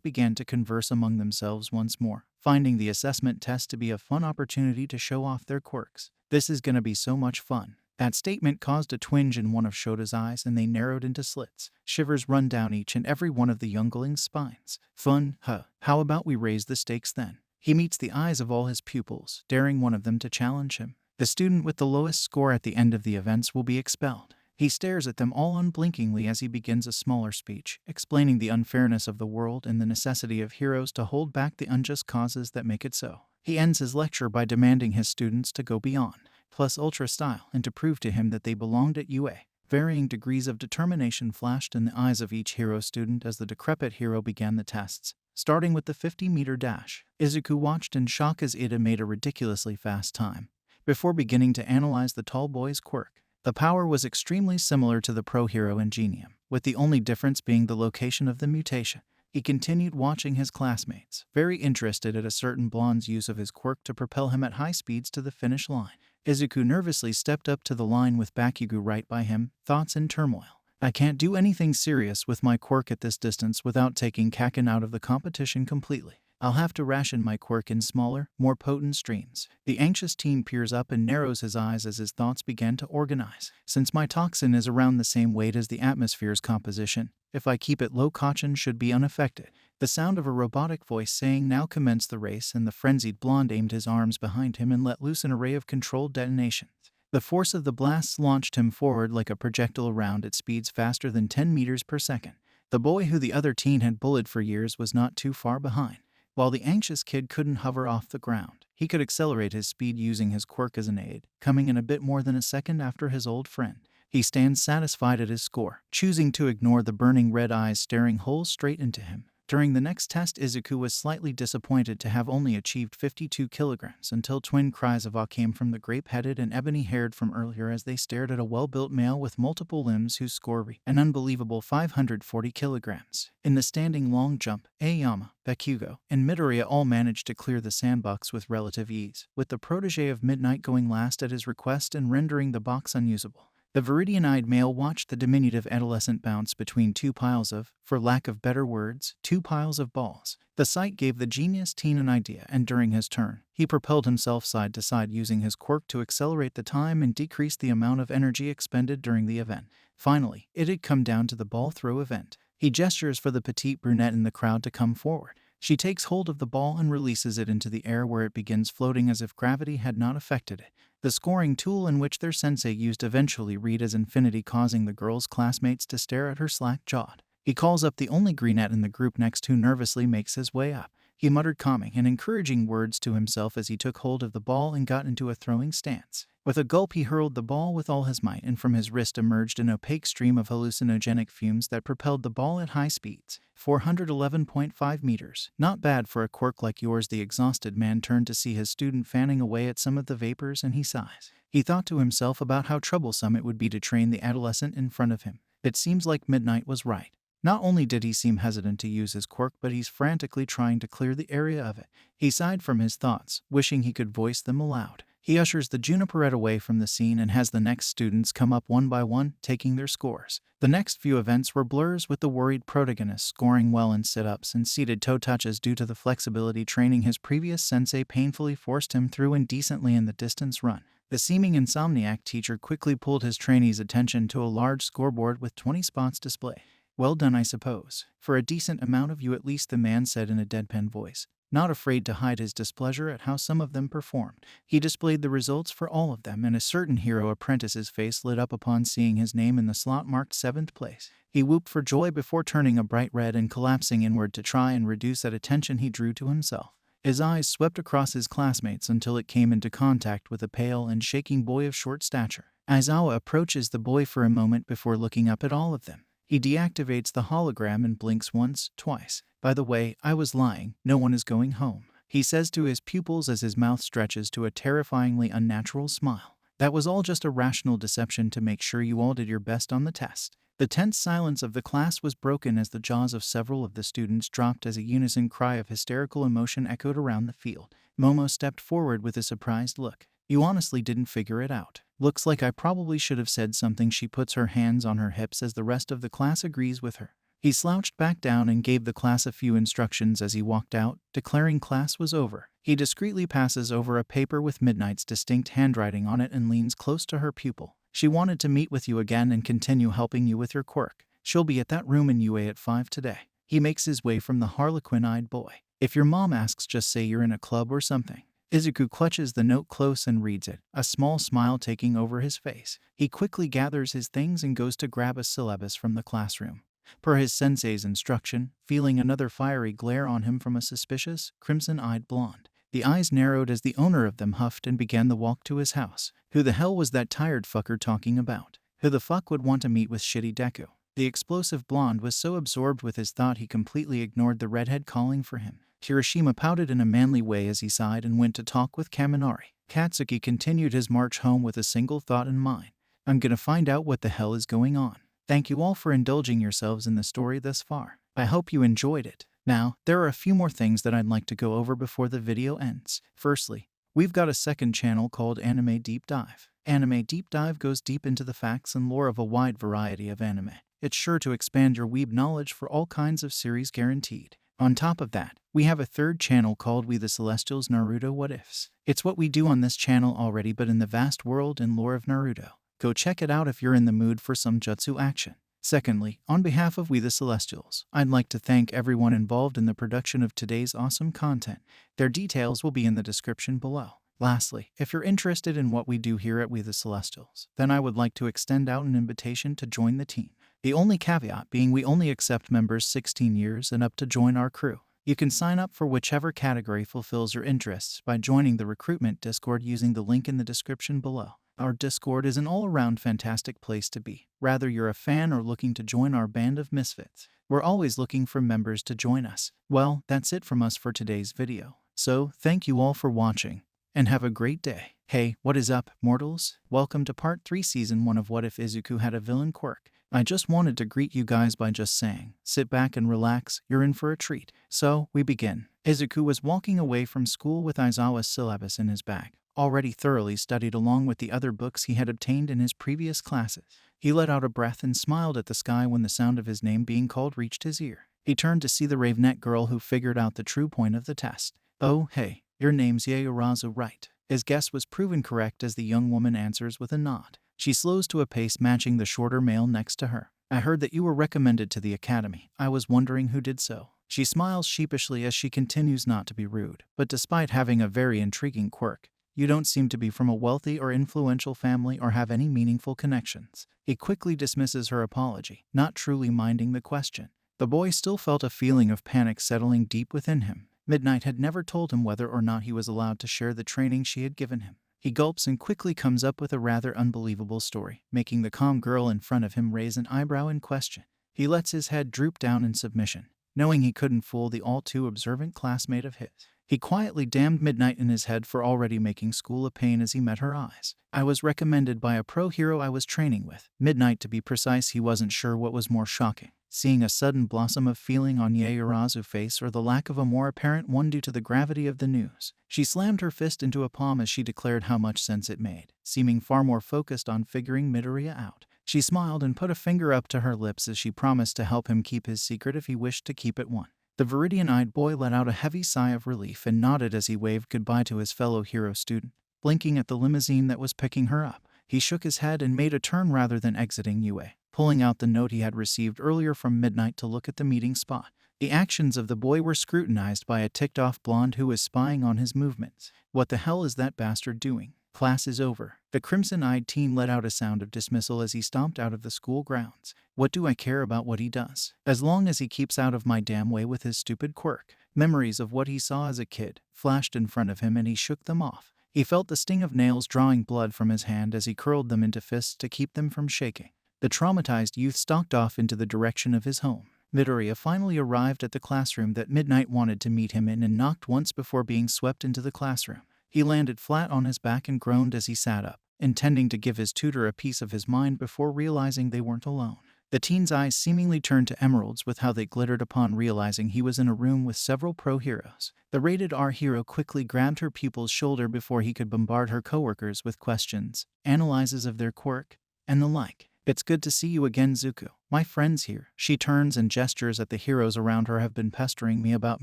began to converse among themselves once more, finding the assessment test to be a fun opportunity to show off their quirks. "This is gonna be so much fun." That statement caused a twinge in one of Shota's eyes and they narrowed into slits. Shivers run down each and every one of the youngling's spines. "Fun, huh? How about we raise the stakes then?" He meets the eyes of all his pupils, daring one of them to challenge him. The student with the lowest score at the end of the events will be expelled. He stares at them all unblinkingly as he begins a smaller speech, explaining the unfairness of the world and the necessity of heroes to hold back the unjust causes that make it so. He ends his lecture by demanding his students to go beyond, plus ultra style, and to prove to him that they belonged at UA. Varying degrees of determination flashed in the eyes of each hero student as the decrepit hero began the tests. Starting with the 50-meter dash, Izuku watched in shock as Ida made a ridiculously fast time, before beginning to analyze the tall boy's quirk. The power was extremely similar to the pro hero Ingenium, with the only difference being the location of the mutation. He continued watching his classmates, very interested at a certain blonde's use of his quirk to propel him at high speeds to the finish line. Izuku nervously stepped up to the line with Bakugo right by him, thoughts in turmoil. "I can't do anything serious with my quirk at this distance without taking Kaken out of the competition completely. I'll have to ration my quirk in smaller, more potent streams." The anxious teen peers up and narrows his eyes as his thoughts began to organize. "Since my toxin is around the same weight as the atmosphere's composition, if I keep it low, Kaken should be unaffected." The sound of a robotic voice saying "now commence the race," and the frenzied blonde aimed his arms behind him and let loose an array of controlled detonations. The force of the blasts launched him forward like a projectile round at speeds faster than 10 meters per second. The boy who the other teen had bullied for years was not too far behind. While the anxious kid couldn't hover off the ground, he could accelerate his speed using his quirk as an aid, coming in a bit more than a second after his old friend. He stands satisfied at his score, choosing to ignore the burning red eyes staring holes straight into him. During the next test, Izuku was slightly disappointed to have only achieved 52 kilograms until twin cries of "ah" came from the grape-headed and ebony-haired from earlier as they stared at a well-built male with multiple limbs whose score reached an unbelievable 540 kilograms. In the standing long jump, Aoyama, Bakugo, and Midoriya all managed to clear the sandbox with relative ease, with the protege of Midnight going last at his request and rendering the box unusable. The Viridian-eyed male watched the diminutive adolescent bounce between two piles of, for lack of better words, two piles of balls. The sight gave the genius teen an idea, and during his turn, he propelled himself side to side using his quirk to accelerate the time and decrease the amount of energy expended during the event. Finally, it had come down to the ball throw event. He gestures for the petite brunette in the crowd to come forward. She takes hold of the ball and releases it into the air, where it begins floating as if gravity had not affected it. The scoring tool in which their sensei used eventually read as infinity, causing the girl's classmates to stare at her slack-jawed. He calls up the only greenette in the group next, who nervously makes his way up. He muttered calming and encouraging words to himself as he took hold of the ball and got into a throwing stance. With a gulp, he hurled the ball with all his might, and from his wrist emerged an opaque stream of hallucinogenic fumes that propelled the ball at high speeds. 411.5 meters. "Not bad for a quirk like yours." The exhausted man turned to see his student fanning away at some of the vapors, and he sighs. He thought to himself about how troublesome it would be to train the adolescent in front of him. It seems like Midnight was right. Not only did he seem hesitant to use his quirk, but he's frantically trying to clear the area of it. He sighed from his thoughts, wishing he could voice them aloud. He ushers the Juniperette away from the scene and has the next students come up one by one, taking their scores. The next few events were blurs, with the worried protagonist scoring well in sit-ups and seated toe touches due to the flexibility training his previous sensei painfully forced him through indecently in the distance run. The seeming insomniac teacher quickly pulled his trainee's attention to a large scoreboard with 20 spots displayed. "Well done, I suppose. For a decent amount of you at least," the man said in a deadpan voice. not afraid to hide his displeasure at how some of them performed. He displayed the results for all of them, and a certain hero apprentice's face lit up upon seeing his name in the slot marked 7th place. He whooped for joy before turning a bright red and collapsing inward to try and reduce that attention he drew to himself. His eyes swept across his classmates until it came into contact with a pale and shaking boy of short stature. Aizawa approaches the boy for a moment before looking up at all of them. He deactivates the hologram and blinks once, twice. By the way, I was lying. No one is going home, he says to his pupils as his mouth stretches to a terrifyingly unnatural smile. That was all just a rational deception to make sure you all did your best on the test. The tense silence of the class was broken as the jaws of several of the students dropped as a unison cry of hysterical emotion echoed around the field. Momo stepped forward with a surprised look. You honestly didn't figure it out. Looks like I probably should have said something. She puts her hands on her hips as the rest of the class agrees with her. He slouched back down and gave the class a few instructions as he walked out, declaring class was over. He discreetly passes over a paper with Midnight's distinct handwriting on it and leans close to her pupil. She wanted to meet with you again and continue helping you with your quirk. She'll be at that room in UA at 5 today. He makes his way from the harlequin-eyed boy. If your mom asks, just say you're in a club or something. Izuku clutches the note close and reads it, a small smile taking over his face. He quickly gathers his things and goes to grab a syllabus from the classroom. Per his sensei's instruction, feeling another fiery glare on him from a suspicious, crimson-eyed blonde. The eyes narrowed as the owner of them huffed and began the walk to his house. Who the hell was that tired fucker talking about? Who the fuck would want to meet with shitty Deku? The explosive blonde was so absorbed with his thought he completely ignored the redhead calling for him. Hiroshima pouted in a manly way as he sighed and went to talk with Kaminari. Katsuki continued his march home with a single thought in mind. I'm gonna find out what the hell is going on. Thank you all for indulging yourselves in the story thus far. I hope you enjoyed it. Now, there are a few more things that I'd like to go over before the video ends. Firstly, we've got a second channel called Anime Deep Dive. Anime Deep Dive goes deep into the facts and lore of a wide variety of anime. It's sure to expand your weeb knowledge for all kinds of series guaranteed. On top of that, we have a third channel called We The Celestials Naruto What Ifs. It's what we do on this channel already but in the vast world and lore of Naruto. Go check it out if you're in the mood for some jutsu action. Secondly, on behalf of We The Celestials, I'd like to thank everyone involved in the production of today's awesome content. Their details will be in the description below. Lastly, if you're interested in what we do here at We The Celestials, then I would like to extend out an invitation to join the team. The only caveat being we only accept members 16 years and up to join our crew. You can sign up for whichever category fulfills your interests by joining the recruitment Discord using the link in the description below. Our Discord is an all-around fantastic place to be, whether you're a fan or looking to join our band of misfits. We're always looking for members to join us. Well, that's it from us for today's video. So, thank you all for watching, and have a great day. Hey, what is up, mortals? Welcome to part 3 season 1 of What If Izuku Had a Villain Quirk. I just wanted to greet you guys by just saying, sit back and relax, you're in for a treat. So, we begin. Izuku was walking away from school with Aizawa's syllabus in his bag, already thoroughly studied along with the other books he had obtained in his previous classes. He let out a breath and smiled at the sky when the sound of his name being called reached his ear. He turned to see the Ravenet girl who figured out the true point of the test. Oh, hey, your name's Yaoyorozu, right? His guess was proven correct as the young woman answers with a nod. She slows to a pace matching the shorter male next to her. I heard that you were recommended to the academy. I was wondering who did so. She smiles sheepishly as she continues not to be rude, but despite having a very intriguing quirk, you don't seem to be from a wealthy or influential family or have any meaningful connections. He quickly dismisses her apology, not truly minding the question. The boy still felt a feeling of panic settling deep within him. Midnight had never told him whether or not he was allowed to share the training she had given him. He gulps and quickly comes up with a rather unbelievable story, making the calm girl in front of him raise an eyebrow in question. He lets his head droop down in submission, knowing he couldn't fool the all-too observant classmate of his. He quietly damned Midnight in his head for already making school a pain as he met her eyes. I was recommended by a pro hero I was training with. Midnight, to be precise. He wasn't sure what was more shocking, seeing a sudden blossom of feeling on Yaoyorozu's face or the lack of a more apparent one due to the gravity of the news. She slammed her fist into a palm as she declared how much sense it made, seeming far more focused on figuring Midoriya out. She smiled and put a finger up to her lips as she promised to help him keep his secret if he wished to keep it one. The Viridian-eyed boy let out a heavy sigh of relief and nodded as he waved goodbye to his fellow hero student, blinking at the limousine that was picking her up. He shook his head and made a turn rather than exiting UA, pulling out the note he had received earlier from Midnight to look at the meeting spot. The actions of the boy were scrutinized by a ticked-off blonde who was spying on his movements. What the hell is that bastard doing? Class is over. The crimson-eyed teen let out a sound of dismissal as he stomped out of the school grounds. What do I care about what he does? As long as he keeps out of my damn way with his stupid quirk. Memories of what he saw as a kid flashed in front of him and he shook them off. He felt the sting of nails drawing blood from his hand as he curled them into fists to keep them from shaking. The traumatized youth stalked off into the direction of his home. Midoriya finally arrived at the classroom that Midnight wanted to meet him in and knocked once before being swept into the classroom. He landed flat on his back and groaned as he sat up, intending to give his tutor a piece of his mind before realizing they weren't alone. The teen's eyes seemingly turned to emeralds with how they glittered upon realizing he was in a room with several pro heroes. The rated R hero quickly grabbed her pupil's shoulder before he could bombard her coworkers with questions, analyses of their quirk, and the like. It's good to see you again, Zuko. My friends here. She turns and gestures at the heroes around her. Have been pestering me about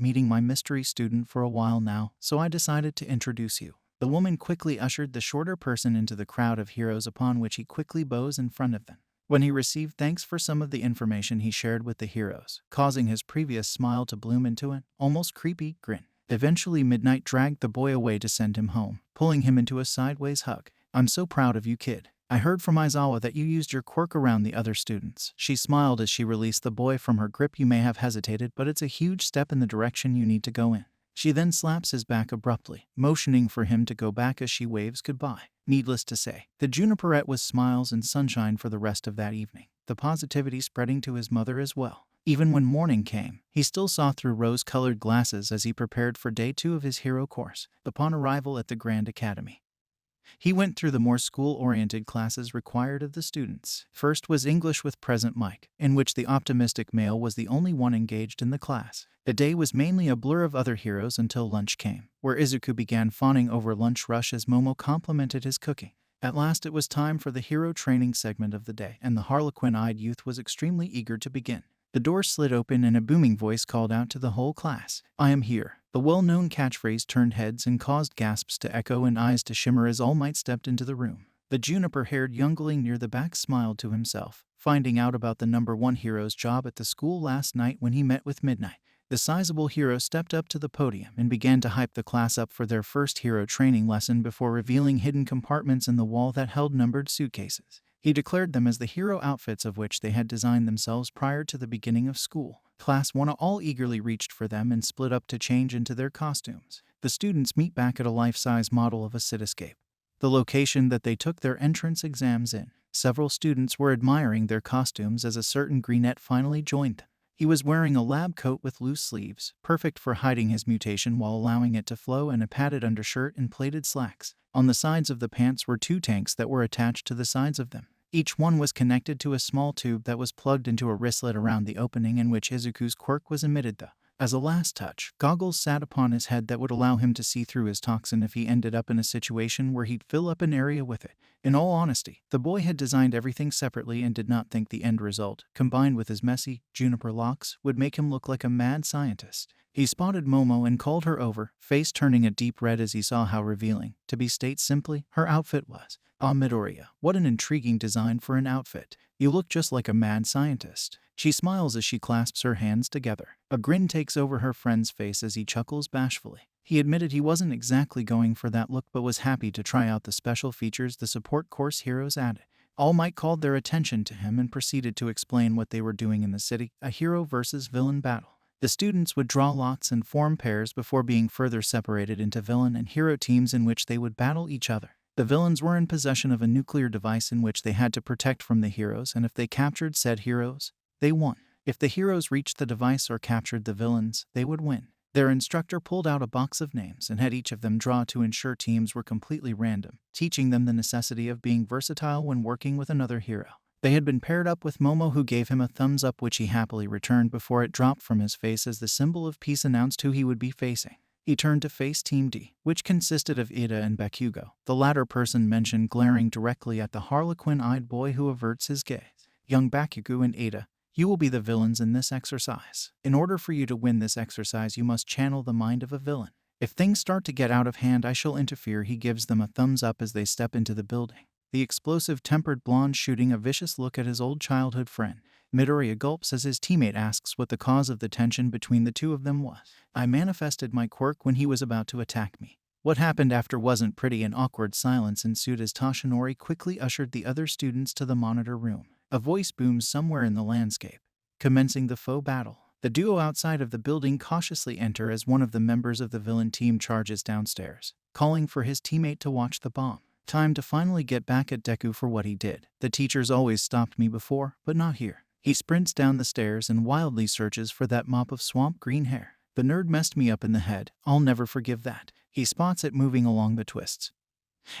meeting my mystery student for a while now, so I decided to introduce you. The woman quickly ushered the shorter person into the crowd of heroes, upon which he quickly bows in front of them. When he received thanks for some of the information he shared with the heroes, causing his previous smile to bloom into an almost creepy grin. Eventually Midnight dragged the boy away to send him home, pulling him into a sideways hug. I'm so proud of you, kid. I heard from Aizawa that you used your quirk around the other students. She smiled as she released the boy from her grip. You may have hesitated, but it's a huge step in the direction you need to go in. She then slaps his back abruptly, motioning for him to go back as she waves goodbye. Needless to say, the Juniperette was smiles and sunshine for the rest of that evening, the positivity spreading to his mother as well. Even when morning came, he still saw through rose-colored glasses as he prepared for day 2 of his hero course. Upon arrival at the Grand Academy, he went through the more school-oriented classes required of the students. First was English with Present Mike, in which the optimistic male was the only one engaged in the class. The day was mainly a blur of other heroes until lunch came, where Izuku began fawning over lunch rush as Momo complimented his cooking. At last it was time for the hero training segment of the day, and the harlequin-eyed youth was extremely eager to begin. The door slid open and a booming voice called out to the whole class, "I am here." The well-known catchphrase turned heads and caused gasps to echo and eyes to shimmer as All Might stepped into the room. The juniper-haired youngling near the back smiled to himself, finding out about the number 1 hero's job at the school last night when he met with Midnight. The sizable hero stepped up to the podium and began to hype the class up for their first hero training lesson before revealing hidden compartments in the wall that held numbered suitcases. He declared them as the hero outfits of which they had designed themselves prior to the beginning of school. Class 1 all eagerly reached for them and split up to change into their costumes. The students meet back at a life-size model of a cityscape, the location that they took their entrance exams in. Several students were admiring their costumes as a certain Greenette finally joined them. He was wearing a lab coat with loose sleeves, perfect for hiding his mutation while allowing it to flow, and a padded undershirt and plated slacks. On the sides of the pants were 2 tanks that were attached to the sides of them. Each one was connected to a small tube that was plugged into a wristlet around the opening in which Izuku's quirk was emitted though. As a last touch, goggles sat upon his head that would allow him to see through his toxin if he ended up in a situation where he'd fill up an area with it. In all honesty, the boy had designed everything separately and did not think the end result, combined with his messy, juniper locks, would make him look like a mad scientist. He spotted Momo and called her over, face turning a deep red as he saw how revealing, to be state simply, her outfit was. Ah, Midoriya, what an intriguing design for an outfit. You look just like a mad scientist. She smiles as she clasps her hands together. A grin takes over her friend's face as he chuckles bashfully. He admitted he wasn't exactly going for that look but was happy to try out the special features the support course heroes added. All Might called their attention to him and proceeded to explain what they were doing in the city, a hero versus villain battle. The students would draw lots and form pairs before being further separated into villain and hero teams in which they would battle each other. The villains were in possession of a nuclear device in which they had to protect from the heroes, and if they captured said heroes, they won. If the heroes reached the device or captured the villains, they would win. Their instructor pulled out a box of names and had each of them draw to ensure teams were completely random, teaching them the necessity of being versatile when working with another hero. They had been paired up with Momo, who gave him a thumbs up which he happily returned before it dropped from his face as the symbol of peace announced who he would be facing. He turned to face Team D, which consisted of Ida and Bakugo, the latter person mentioned glaring directly at the harlequin-eyed boy who averts his gaze. Young Bakugo and Ida, you will be the villains in this exercise. In order for you to win this exercise, you must channel the mind of a villain. If things start to get out of hand, I shall interfere. He gives them a thumbs up as they step into the building. the explosive tempered blonde shooting a vicious look at his old childhood friend. Midoriya gulps as his teammate asks what the cause of the tension between the two of them was. I manifested my quirk when he was about to attack me. What happened after wasn't pretty, and awkward silence ensued as Toshinori quickly ushered the other students to the monitor room. A voice booms somewhere in the landscape, commencing the faux battle. The duo outside of the building cautiously enter as one of the members of the villain team charges downstairs, calling for his teammate to watch the bomb. Time to finally get back at Deku for what he did. The teacher's always stopped me before, but not here. He sprints down the stairs and wildly searches for that mop of swamp green hair. The nerd messed me up in the head. I'll never forgive that. He spots it moving along the twists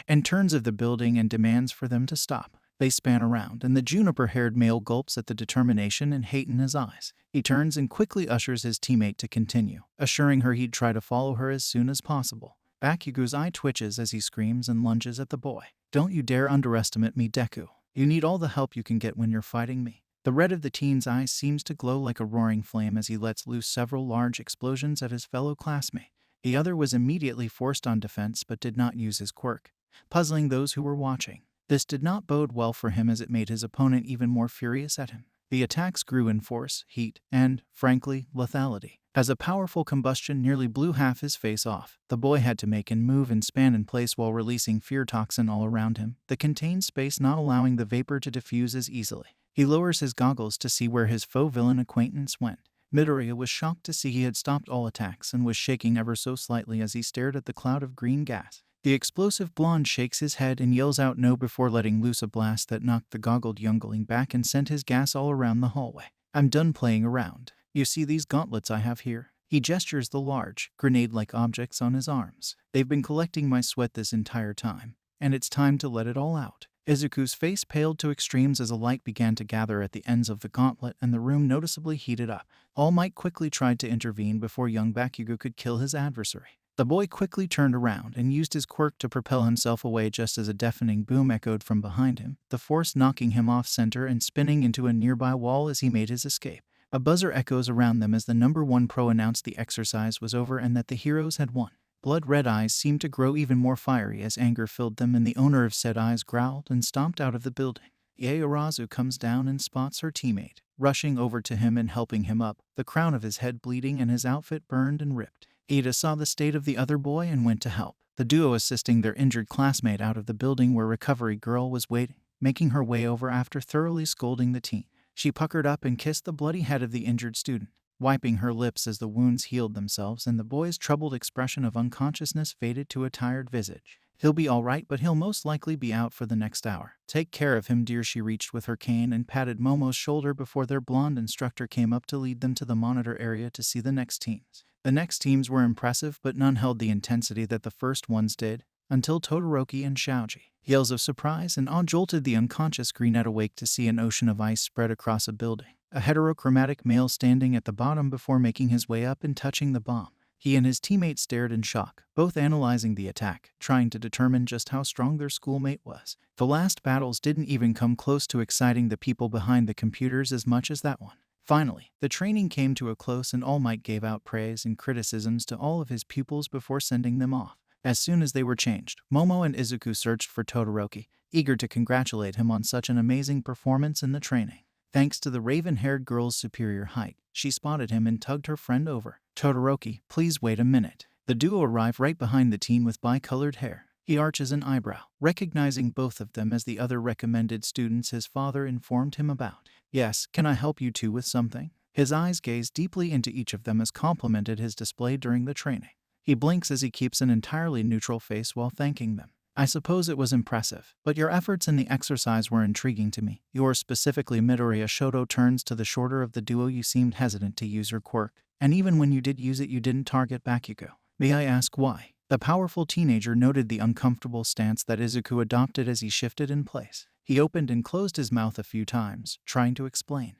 and turns of the building and demands for them to stop. They span around, and the juniper-haired male gulps at the determination and hate in his eyes. He turns and quickly ushers his teammate to continue, assuring her he'd try to follow her as soon as possible. Bakugo's eye twitches as he screams and lunges at the boy. Don't you dare underestimate me, Deku. You need all the help you can get when you're fighting me. The red of the teen's eyes seems to glow like a roaring flame as he lets loose several large explosions at his fellow classmate. The other was immediately forced on defense but did not use his quirk, puzzling those who were watching. This did not bode well for him as it made his opponent even more furious at him. The attacks grew in force, heat, and, frankly, lethality. As a powerful combustion nearly blew half his face off, the boy had to make and move and span in place while releasing fear toxin all around him, the contained space not allowing the vapor to diffuse as easily. He lowers his goggles to see where his faux villain acquaintance went. Midoriya was shocked to see he had stopped all attacks and was shaking ever so slightly as he stared at the cloud of green gas. The explosive blonde shakes his head and yells out no before letting loose a blast that knocked the goggled youngling back and sent his gas all around the hallway. I'm done playing around. You see these gauntlets I have here? He gestures the large, grenade-like objects on his arms. They've been collecting my sweat this entire time, and it's time to let it all out. Izuku's face paled to extremes as a light began to gather at the ends of the gauntlet and the room noticeably heated up. All Might quickly tried to intervene before young Bakugo could kill his adversary. The boy quickly turned around and used his quirk to propel himself away just as a deafening boom echoed from behind him, the force knocking him off center and spinning into a nearby wall as he made his escape. A buzzer echoes around them as the number 1 pro announced the exercise was over and that the heroes had won. Blood-red eyes seemed to grow even more fiery as anger filled them, and the owner of said eyes growled and stomped out of the building. Yaorazu comes down and spots her teammate, rushing over to him and helping him up, the crown of his head bleeding and his outfit burned and ripped. Ida saw the state of the other boy and went to help, the duo assisting their injured classmate out of the building where Recovery Girl was waiting, making her way over after thoroughly scolding the teen. She puckered up and kissed the bloody head of the injured student, wiping her lips as the wounds healed themselves and the boy's troubled expression of unconsciousness faded to a tired visage. He'll be all right, but he'll most likely be out for the next hour. Take care of him, dear. She reached with her cane and patted Momo's shoulder before their blonde instructor came up to lead them to the monitor area to see the next teams. The next teams were impressive, but none held the intensity that the first ones did, until Todoroki and Shaoji. Yells of surprise and awe jolted the unconscious Greenette awake to see an ocean of ice spread across a building. A heterochromatic male standing at the bottom before making his way up and touching the bomb. He and his teammate stared in shock, both analyzing the attack, trying to determine just how strong their schoolmate was. The last battles didn't even come close to exciting the people behind the computers as much as that one. Finally, the training came to a close and All Might gave out praise and criticisms to all of his pupils before sending them off. As soon as they were changed, Momo and Izuku searched for Todoroki, eager to congratulate him on such an amazing performance in the training. Thanks to the raven-haired girl's superior height, she spotted him and tugged her friend over. Todoroki, please wait a minute. The duo arrive right behind the teen with bi-colored hair. He arches an eyebrow, recognizing both of them as the other recommended students his father informed him about. Yes, can I help you two with something? His eyes gaze deeply into each of them as complimented his display during the training. He blinks as he keeps an entirely neutral face while thanking them. I suppose it was impressive, but your efforts in the exercise were intriguing to me. Yours specifically, Midoriya. Shoto turns to the shorter of the duo. You seemed hesitant to use your quirk, and even when you did use it you didn't target Bakugo. May I ask why? The powerful teenager noted the uncomfortable stance that Izuku adopted as he shifted in place. He opened and closed his mouth a few times, trying to explain.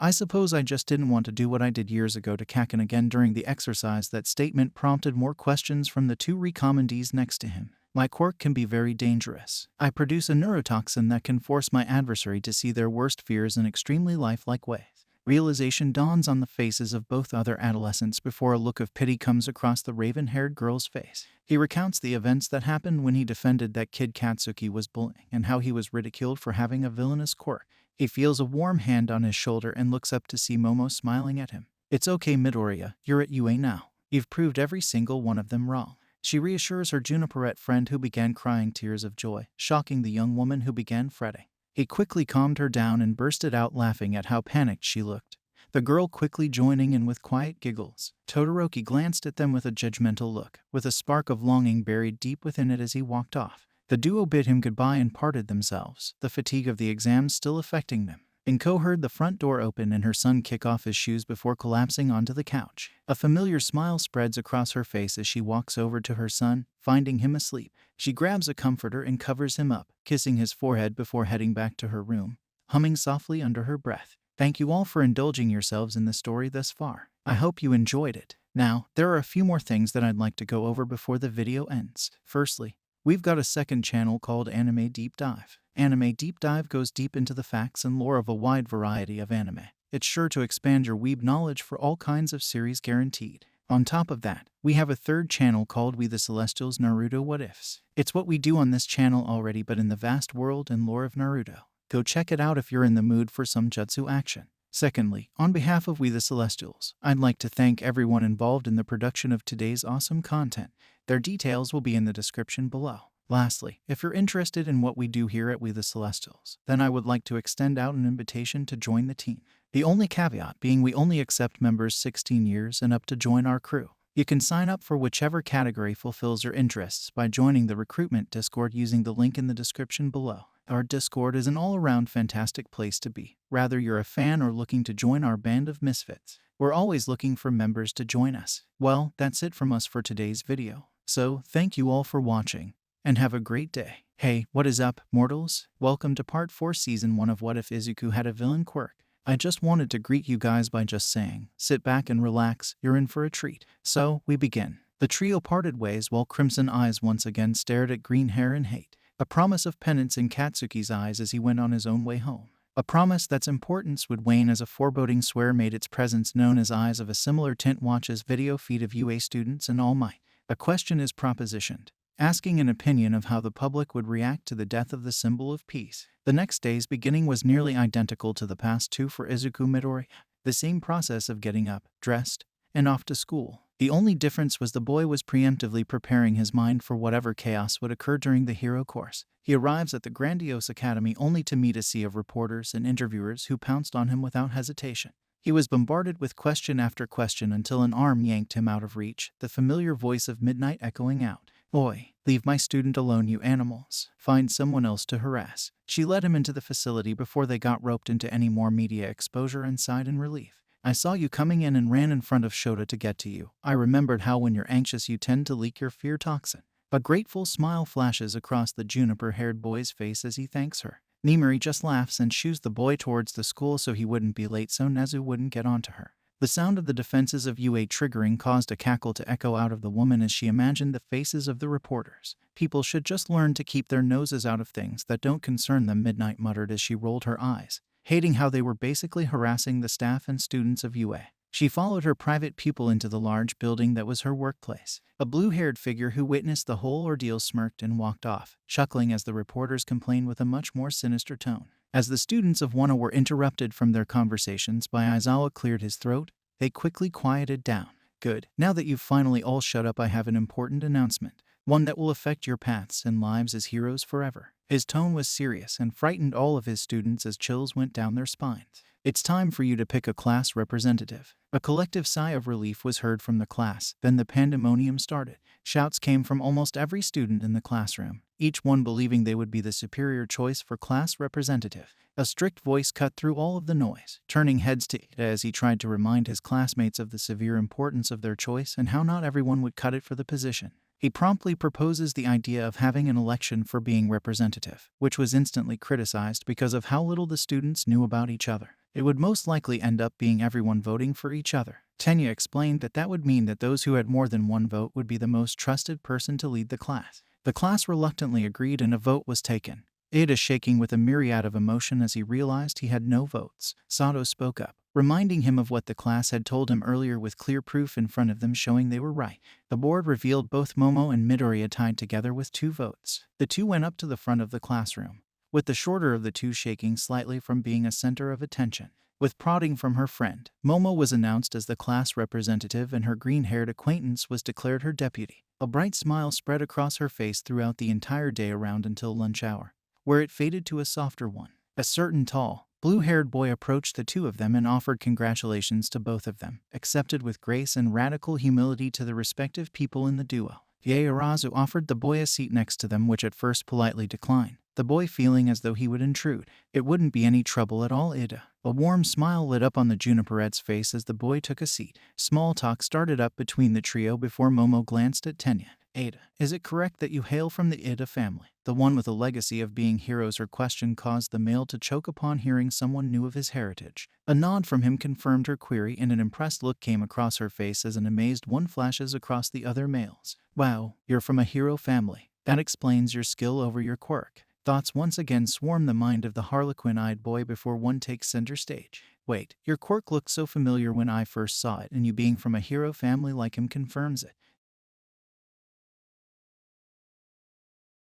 I suppose I just didn't want to do what I did years ago to Kaken again during the exercise. That statement prompted more questions from the two recommendees next to him. My quirk can be very dangerous. I produce a neurotoxin that can force my adversary to see their worst fears in extremely lifelike ways. Realization dawns on the faces of both other adolescents before a look of pity comes across the raven-haired girl's face. He recounts the events that happened when he defended that kid Katsuki was bullying and how he was ridiculed for having a villainous quirk. He feels a warm hand on his shoulder and looks up to see Momo smiling at him. "It's okay, Midoriya, you're at UA now. You've proved every single one of them wrong." She reassures her Juniperette friend who began crying tears of joy, shocking the young woman who began fretting. He quickly calmed her down and bursted out laughing at how panicked she looked, the girl quickly joining in with quiet giggles. Todoroki glanced at them with a judgmental look, with a spark of longing buried deep within it as he walked off. The duo bid him goodbye and parted themselves, the fatigue of the exams still affecting them. Inko heard the front door open and her son kick off his shoes before collapsing onto the couch. A familiar smile spreads across her face as she walks over to her son, finding him asleep. She grabs a comforter and covers him up, kissing his forehead before heading back to her room, humming softly under her breath. Thank you all for indulging yourselves in the story thus far. I hope you enjoyed it. Now, there are a few more things that I'd like to go over before the video ends. Firstly, we've got a second channel called Anime Deep Dive. Anime Deep Dive goes deep into the facts and lore of a wide variety of anime. It's sure to expand your weeb knowledge for all kinds of series guaranteed. On top of that, we have a third channel called We The Celestials Naruto What Ifs. It's what we do on this channel already but in the vast world and lore of Naruto. Go check it out if you're in the mood for some jutsu action. Secondly, on behalf of We The Celestials, I'd like to thank everyone involved in the production of today's awesome content. Their details will be in the description below. Lastly, if you're interested in what we do here at We The Celestials, then I would like to extend out an invitation to join the team. The only caveat being we only accept members 16 years and up to join our crew. You can sign up for whichever category fulfills your interests by joining the recruitment Discord using the link in the description below. Our Discord is an all-around fantastic place to be, whether you're a fan or looking to join our band of misfits. We're always looking for members to join us. Well, that's it from us for today's video. So, thank you all for watching, and have a great day. Hey, what is up, mortals? Welcome to part 4 season 1 of What If Izuku Had a Villain Quirk. I just wanted to greet you guys by just saying, sit back and relax, you're in for a treat. So, we begin. The trio parted ways while Crimson Eyes once again stared at Green Hair in hate. A promise of penance in Katsuki's eyes as he went on his own way home. A promise that's importance would wane as a foreboding swear made its presence known as Eyes of a Similar Tint watches video feed of UA students in All Might. A question is propositioned, asking an opinion of how the public would react to the death of the symbol of peace. The next day's beginning was nearly identical to the past two for Izuku Midoriya. The same process of getting up, dressed, and off to school. The only difference was the boy was preemptively preparing his mind for whatever chaos would occur during the hero course. He arrives at the grandiose academy only to meet a sea of reporters and interviewers who pounced on him without hesitation. He was bombarded with question after question until an arm yanked him out of reach, the familiar voice of Midnight echoing out. "Oi, leave my student alone, you animals. Find someone else to harass." She led him into the facility before they got roped into any more media exposure and sighed in relief. "I saw you coming in and ran in front of Shota to get to you. I remembered how when you're anxious you tend to leak your fear toxin." A grateful smile flashes across the juniper-haired boy's face as he thanks her. Nimari just laughs and shoos the boy towards the school so he wouldn't be late so Nezu wouldn't get onto her. The sound of the defenses of UA triggering caused a cackle to echo out of the woman as she imagined the faces of the reporters. "People should just learn to keep their noses out of things that don't concern them," Midnight muttered as she rolled her eyes, hating how they were basically harassing the staff and students of UA. She followed her private pupil into the large building that was her workplace. A blue-haired figure who witnessed the whole ordeal smirked and walked off, chuckling as the reporters complained with a much more sinister tone. As the students of Wano were interrupted from their conversations by Aizawa cleared his throat, they quickly quieted down. "Good. Now that you've finally all shut up, I have an important announcement. One that will affect your paths and lives as heroes forever." His tone was serious and frightened all of his students as chills went down their spines. "It's time for you to pick a class representative." A collective sigh of relief was heard from the class, then the pandemonium started. Shouts came from almost every student in the classroom, each one believing they would be the superior choice for class representative. A strict voice cut through all of the noise, turning heads to Ida as he tried to remind his classmates of the severe importance of their choice and how not everyone would cut it for the position. He promptly proposes the idea of having an election for being representative, which was instantly criticized because of how little the students knew about each other. It would most likely end up being everyone voting for each other. Tenya explained that that would mean that those who had more than one vote would be the most trusted person to lead the class. The class reluctantly agreed and a vote was taken. Ida shaking with a myriad of emotion as he realized he had no votes. Sato spoke up. reminding him of what the class had told him earlier with clear proof in front of them showing they were right. The board revealed both Momo and Midoriya tied together with 2 votes. The two went up to the front of the classroom, with the shorter of the two shaking slightly from being a center of attention. With prodding from her friend, Momo was announced as the class representative and her green-haired acquaintance was declared her deputy. A bright smile spread across her face throughout the entire day around until lunch hour, where it faded to a softer one. A certain tall, blue-haired boy approached the two of them and offered congratulations to both of them, accepted with grace and radical humility to the respective people in the duo. Yaoyorozu offered the boy a seat next to them, which at first politely declined, the boy feeling as though he would intrude. It wouldn't be any trouble at all, Ida. A warm smile lit up on the Juniperette's face as the boy took a seat. Small talk started up between the trio before Momo glanced at Tenya. Ada, is it correct that you hail from the Ida family? The one with a legacy of being heroes? Her question caused the male to choke upon hearing someone knew of his heritage. A nod from him confirmed her query and an impressed look came across her face as an amazed one flashes across the other males. Wow, you're from a hero family. That explains your skill over your quirk. Thoughts once again swarm the mind of the harlequin-eyed boy before one takes center stage. Wait, your quirk looked so familiar when I first saw it, and you being from a hero family like him confirms it.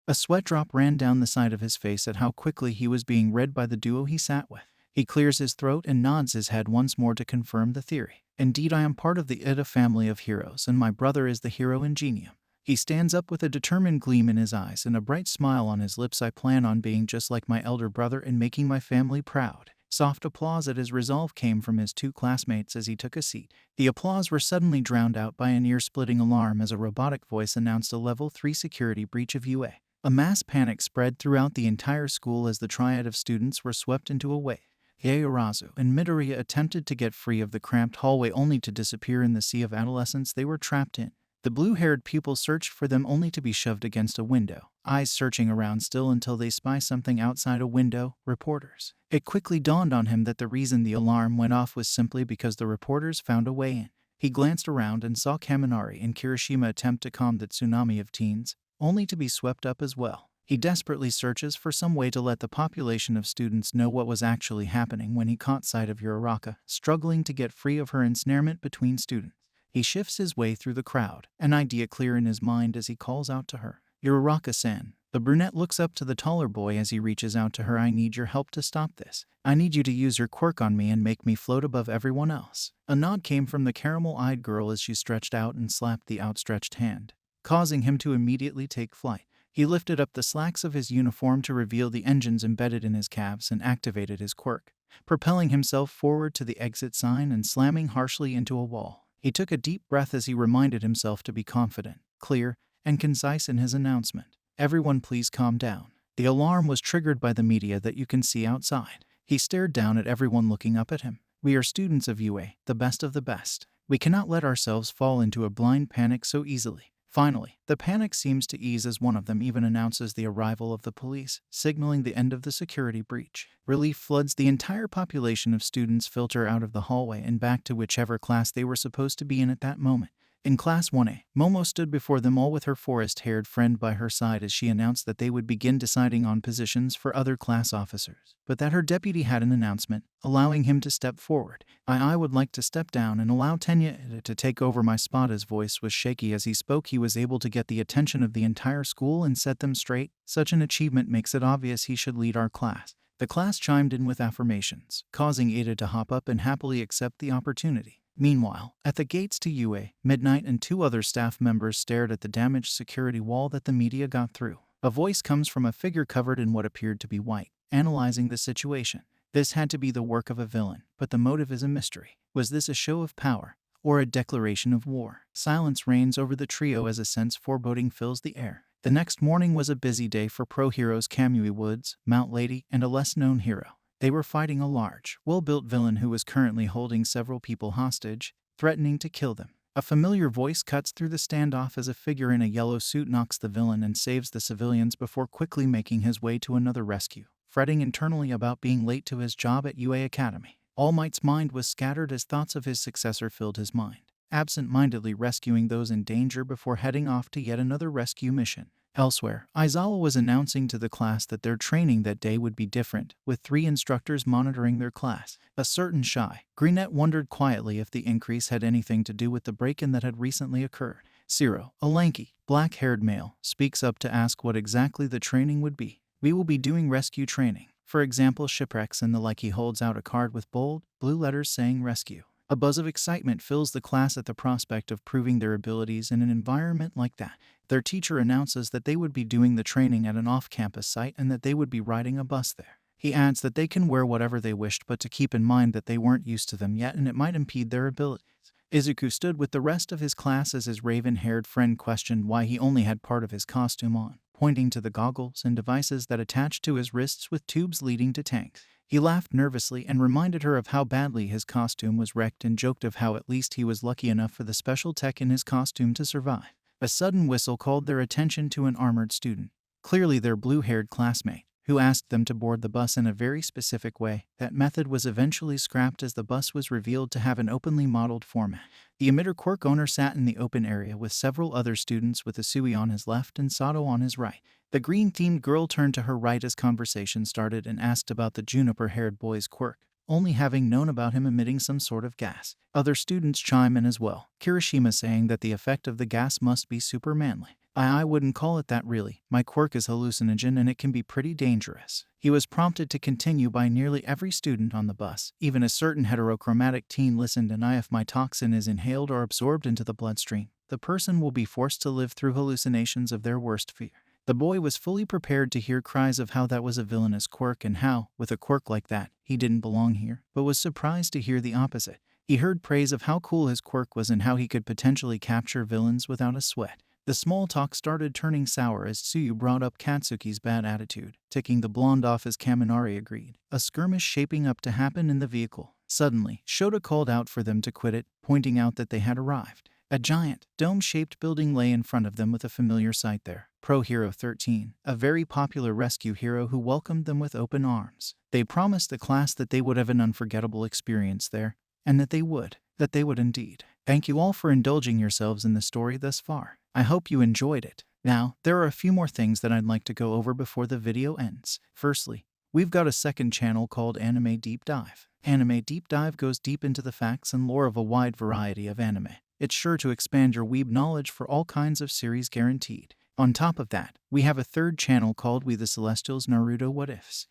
A sweat drop ran down the side of his face at how quickly he was being read by the duo he sat with. He clears his throat and nods his head once more to confirm the theory. Indeed, I am part of the Ida family of heroes, and my brother is the hero Ingenium. He stands up with a determined gleam in his eyes and a bright smile on his lips. I plan on being just like my elder brother and making my family proud. Soft applause at his resolve came from his two classmates as he took a seat. The applause were suddenly drowned out by an ear-splitting alarm as a robotic voice announced a level 3 security breach of UA. A mass panic spread throughout the entire school as the triad of students were swept into a wave. Yaoyorozu and Midoriya attempted to get free of the cramped hallway only to disappear in the sea of adolescence they were trapped in. The blue-haired pupil searched for them only to be shoved against a window, eyes searching around still until they spy something outside a window, reporters. It quickly dawned on him that the reason the alarm went off was simply because the reporters found a way in. He glanced around and saw Kaminari and Kirishima attempt to calm the tsunami of teens, only to be swept up as well. He desperately searches for some way to let the population of students know what was actually happening when he caught sight of Uraraka, struggling to get free of her ensnarement between students. He shifts his way through the crowd, an idea clear in his mind as he calls out to her. Uraraka-san. The brunette looks up to the taller boy as he reaches out to her. I need your help to stop this. I need you to use your quirk on me and make me float above everyone else. A nod came from the caramel-eyed girl as she stretched out and slapped the outstretched hand, causing him to immediately take flight. He lifted up the slacks of his uniform to reveal the engines embedded in his calves and activated his quirk, propelling himself forward to the exit sign and slamming harshly into a wall. He took a deep breath as he reminded himself to be confident, clear, and concise in his announcement. Everyone please calm down. The alarm was triggered by the media that you can see outside. He stared down at everyone looking up at him. We are students of UA, the best of the best. We cannot let ourselves fall into a blind panic so easily. Finally, the panic seems to ease as one of them even announces the arrival of the police, signaling the end of the security breach. Relief floods the entire population of students filter out of the hallway and back to whichever class they were supposed to be in at that moment. In Class 1A, Momo stood before them all with her forest-haired friend by her side as she announced that they would begin deciding on positions for other class officers, but that her deputy had an announcement, allowing him to step forward. I would like to step down and allow Tenya to take over my spot. His voice was shaky as he spoke. He was able to get the attention of the entire school and set them straight. Such an achievement makes it obvious he should lead our class. The class chimed in with affirmations, causing Ada to hop up and happily accept the opportunity. Meanwhile, at the gates to UA, Midnight and two other staff members stared at the damaged security wall that the media got through. A voice comes from a figure covered in what appeared to be white, analyzing the situation. This had to be the work of a villain, but the motive is a mystery. Was this a show of power, or a declaration of war? Silence reigns over the trio as a sense foreboding fills the air. The next morning was a busy day for pro-heroes Kamui Woods, Mount Lady, and a less-known hero. They were fighting a large, well-built villain who was currently holding several people hostage, threatening to kill them. A familiar voice cuts through the standoff as a figure in a yellow suit knocks the villain and saves the civilians before quickly making his way to another rescue, fretting internally about being late to his job at UA Academy. All Might's mind was scattered as thoughts of his successor filled his mind, absent-mindedly rescuing those in danger before heading off to yet another rescue mission. Elsewhere, Aizawa was announcing to the class that their training that day would be different, with 3 instructors monitoring their class. A certain shy Greenette wondered quietly if the increase had anything to do with the break-in that had recently occurred. Zero, a lanky, black-haired male, speaks up to ask what exactly the training would be. We will be doing rescue training. For example, shipwrecks and the like. He holds out a card with bold, blue letters saying rescue. A buzz of excitement fills the class at the prospect of proving their abilities in an environment like that. Their teacher announces that they would be doing the training at an off-campus site and that they would be riding a bus there. He adds that they can wear whatever they wished, but to keep in mind that they weren't used to them yet and it might impede their abilities. Izuku stood with the rest of his class as his raven-haired friend questioned why he only had part of his costume on, pointing to the goggles and devices that attached to his wrists with tubes leading to tanks. He laughed nervously and reminded her of how badly his costume was wrecked and joked of how at least he was lucky enough for the special tech in his costume to survive. A sudden whistle called their attention to an armored student, clearly their blue-haired classmate, who asked them to board the bus in a very specific way. That method was eventually scrapped as the bus was revealed to have an openly modeled format. The emitter Quirk owner sat in the open area with several other students, with Asui on his left and Sato on his right. The green-themed girl turned to her right as conversation started and asked about the juniper-haired boy's quirk, only having known about him emitting some sort of gas. Other students chime in as well, Kirishima saying that the effect of the gas must be super manly. I wouldn't call it that really. My quirk is hallucinogen and it can be pretty dangerous. He was prompted to continue by nearly every student on the bus. Even a certain heterochromatic teen listened, and if my toxin is inhaled or absorbed into the bloodstream, the person will be forced to live through hallucinations of their worst fear. The boy was fully prepared to hear cries of how that was a villainous quirk and how, with a quirk like that, he didn't belong here, but was surprised to hear the opposite. He heard praise of how cool his quirk was and how he could potentially capture villains without a sweat. The small talk started turning sour as Tsuyu brought up Katsuki's bad attitude, ticking the blonde off as Kaminari agreed, a skirmish shaping up to happen in the vehicle. Suddenly, Shota called out for them to quit it, pointing out that they had arrived. A giant, dome-shaped building lay in front of them with a familiar sight there. Pro Hero 13, a very popular rescue hero who welcomed them with open arms. They promised the class that they would have an unforgettable experience there, and that they would indeed. Thank you all for indulging yourselves in the story thus far. I hope you enjoyed it. Now, there are a few more things that I'd like to go over before the video ends. Firstly, we've got a second channel called Anime Deep Dive. Anime Deep Dive goes deep into the facts and lore of a wide variety of anime. It's sure to expand your weeb knowledge for all kinds of series guaranteed. On top of that, we have a third channel called We The Celestials Naruto What Ifs.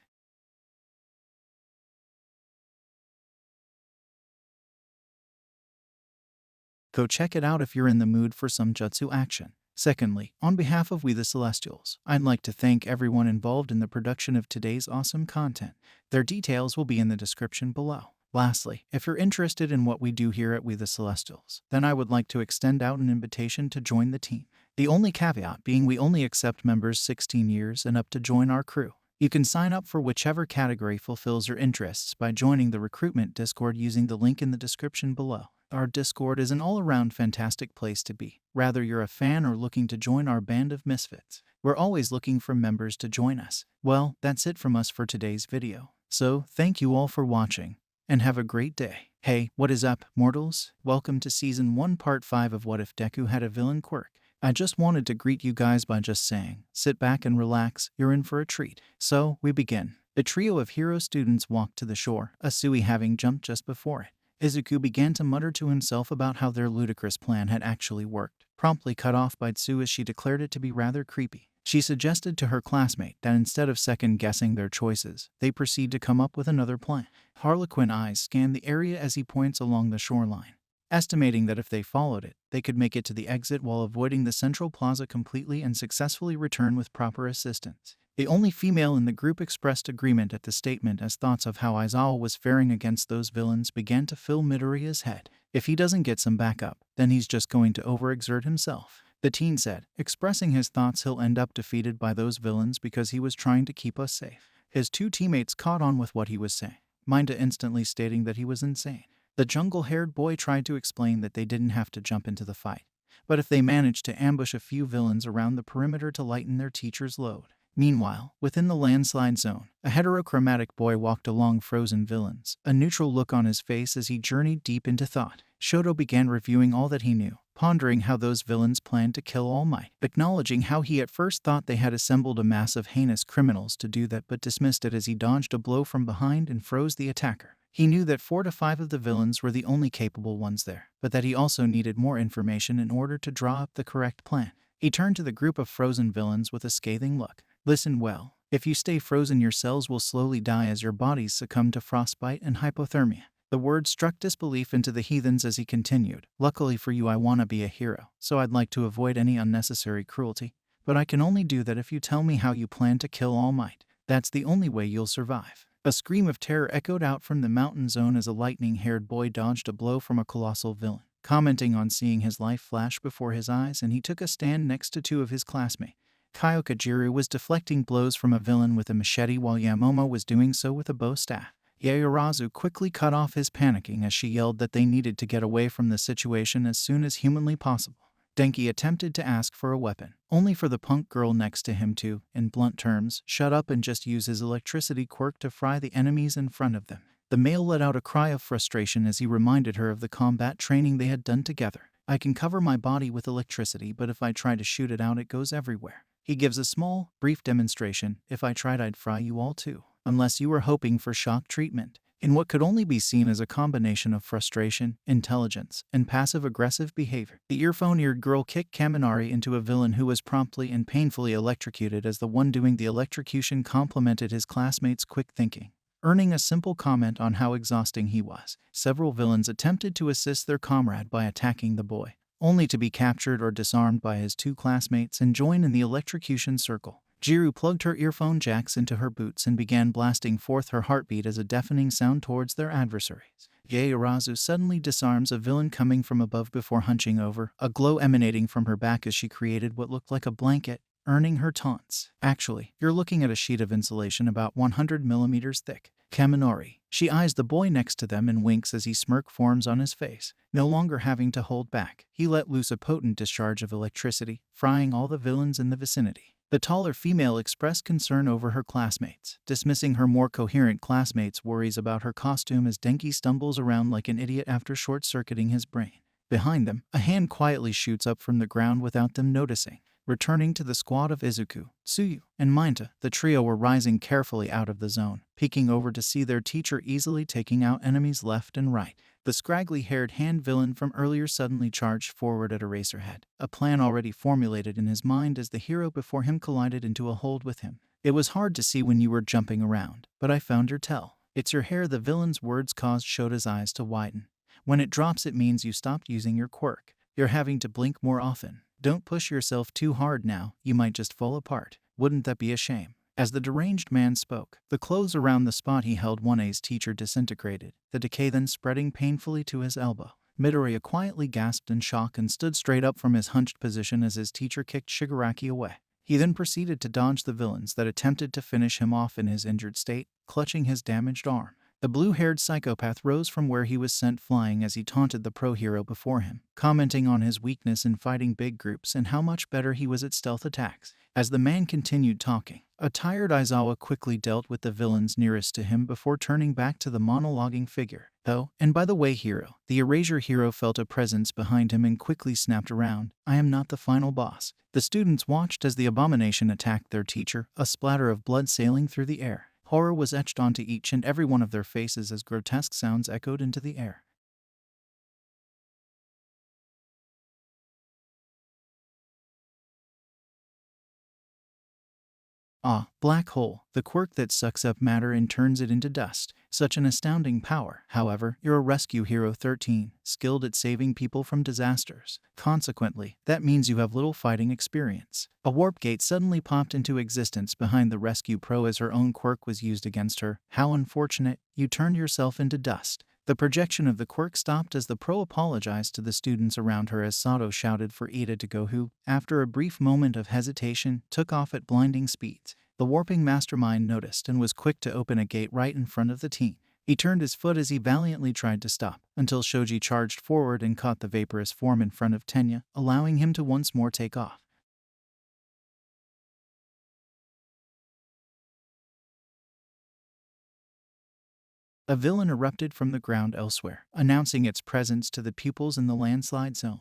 Go check it out if you're in the mood for some jutsu action. Secondly, on behalf of We The Celestials, I'd like to thank everyone involved in the production of today's awesome content. Their details will be in the description below. Lastly, if you're interested in what we do here at We The Celestials, then I would like to extend out an invitation to join the team. The only caveat being we only accept members 16 years and up to join our crew. You can sign up for whichever category fulfills your interests by joining the recruitment Discord using the link in the description below. Our Discord is an all-around fantastic place to be, whether you're a fan or looking to join our band of misfits. We're always looking for members to join us. Well, that's it from us for today's video. So, thank you all for watching, and have a great day. Hey, what is up, mortals? Welcome to Season 1 Part 5 of What If Deku Had a Villain Quirk. I just wanted to greet you guys by just saying, sit back and relax, you're in for a treat. So, we begin. The trio of hero students walked to the shore, Asui having jumped just before it. Izuku began to mutter to himself about how their ludicrous plan had actually worked, promptly cut off by Tsu as she declared it to be rather creepy. She suggested to her classmate that instead of second-guessing their choices, they proceed to come up with another plan. Harlequin eyes scan the area as he points along the shoreline, estimating that if they followed it, they could make it to the exit while avoiding the central plaza completely and successfully return with proper assistance. The only female in the group expressed agreement at the statement as thoughts of how Aizawa was faring against those villains began to fill Midoriya's head. If he doesn't get some backup, then he's just going to overexert himself. The teen said, expressing his thoughts he'll end up defeated by those villains because he was trying to keep us safe. His two teammates caught on with what he was saying, Minda instantly stating that he was insane. The jungle-haired boy tried to explain that they didn't have to jump into the fight, but if they managed to ambush a few villains around the perimeter to lighten their teacher's load, Meanwhile, within the landslide zone, a heterochromatic boy walked along frozen villains, a neutral look on his face as he journeyed deep into thought. Shoto began reviewing all that he knew, pondering how those villains planned to kill All Might, acknowledging how he at first thought they had assembled a mass of heinous criminals to do that but dismissed it as he dodged a blow from behind and froze the attacker. He knew that 4 to 5 of the villains were the only capable ones there, but that he also needed more information in order to draw up the correct plan. He turned to the group of frozen villains with a scathing look. Listen well. If you stay frozen, your cells will slowly die as your bodies succumb to frostbite and hypothermia. The words struck disbelief into the heathens as he continued. Luckily for you, I want to be a hero, so I'd like to avoid any unnecessary cruelty. But I can only do that if you tell me how you plan to kill All Might. That's the only way you'll survive. A scream of terror echoed out from the mountain zone as a lightning-haired boy dodged a blow from a colossal villain. Commenting on seeing his life flash before his eyes, and he took a stand next to 2 of his classmates. Kyokajiru was deflecting blows from a villain with a machete while Yamomo was doing so with a bow staff. Yaoyorozu quickly cut off his panicking as she yelled that they needed to get away from the situation as soon as humanly possible. Denki attempted to ask for a weapon, only for the punk girl next to him to, in blunt terms, shut up and just use his electricity quirk to fry the enemies in front of them. The male let out a cry of frustration as he reminded her of the combat training they had done together. I can cover my body with electricity, but if I try to shoot it out, it goes everywhere. He gives a small, brief demonstration. If I tried, I'd fry you all too. Unless you were hoping for shock treatment. In what could only be seen as a combination of frustration, intelligence, and passive-aggressive behavior, the earphone-eared girl kicked Kaminari into a villain who was promptly and painfully electrocuted as the one doing the electrocution complimented his classmates' quick thinking, earning a simple comment on how exhausting he was. Several villains attempted to assist their comrade by attacking the boy, only to be captured or disarmed by his 2 classmates and join in the electrocution circle. Jiru plugged her earphone jacks into her boots and began blasting forth her heartbeat as a deafening sound towards their adversaries. Yaoyorozu suddenly disarms a villain coming from above before hunching over, a glow emanating from her back as she created what looked like a blanket, earning her taunts. Actually, you're looking at a sheet of insulation about 100 millimeters thick. Kaminari. She eyes the boy next to them and winks as he smirk forms on his face. No longer having to hold back, he let loose a potent discharge of electricity, frying all the villains in the vicinity. The taller female expressed concern over her classmates, dismissing her more coherent classmates' worries about her costume as Denki stumbles around like an idiot after short-circuiting his brain. Behind them, a hand quietly shoots up from the ground without them noticing. Returning to the squad of Izuku, Tsuyu, and Mainta, the trio were rising carefully out of the zone, peeking over to see their teacher easily taking out enemies left and right. The scraggly-haired hand villain from earlier suddenly charged forward at Eraserhead, a plan already formulated in his mind as the hero before him collided into a hold with him. It was hard to see when you were jumping around, but I found your tell. It's your hair. The villain's words caused Shota's eyes to widen. When it drops, it means you stopped using your quirk. You're having to blink more often. Don't push yourself too hard now, you might just fall apart. Wouldn't that be a shame? As the deranged man spoke, the clothes around the spot he held 1A's teacher disintegrated, the decay then spreading painfully to his elbow. Midoriya quietly gasped in shock and stood straight up from his hunched position as his teacher kicked Shigaraki away. He then proceeded to dodge the villains that attempted to finish him off in his injured state, clutching his damaged arm. The blue-haired psychopath rose from where he was sent flying as he taunted the pro-hero before him, commenting on his weakness in fighting big groups and how much better he was at stealth attacks. As the man continued talking, a tired Aizawa quickly dealt with the villains nearest to him before turning back to the monologuing figure. Oh, and by the way, hero, the Erasure hero felt a presence behind him and quickly snapped around. I am not the final boss. The students watched as the abomination attacked their teacher, a splatter of blood sailing through the air. Horror was etched onto each and every one of their faces as grotesque sounds echoed into the air. Ah, black hole, the quirk that sucks up matter and turns it into dust. Such an astounding power. However, you're a rescue hero 13, skilled at saving people from disasters. Consequently, that means you have little fighting experience. A warp gate suddenly popped into existence behind the rescue pro as her own quirk was used against her. How unfortunate, you turned yourself into dust. The projection of the quirk stopped as the pro apologized to the students around her as Sato shouted for Ida to go, who, after a brief moment of hesitation, took off at blinding speeds. The warping mastermind noticed and was quick to open a gate right in front of the teen. He turned his foot as he valiantly tried to stop, until Shoji charged forward and caught the vaporous form in front of Tenya, allowing him to once more take off. A villain erupted from the ground elsewhere, announcing its presence to the pupils in the landslide zone.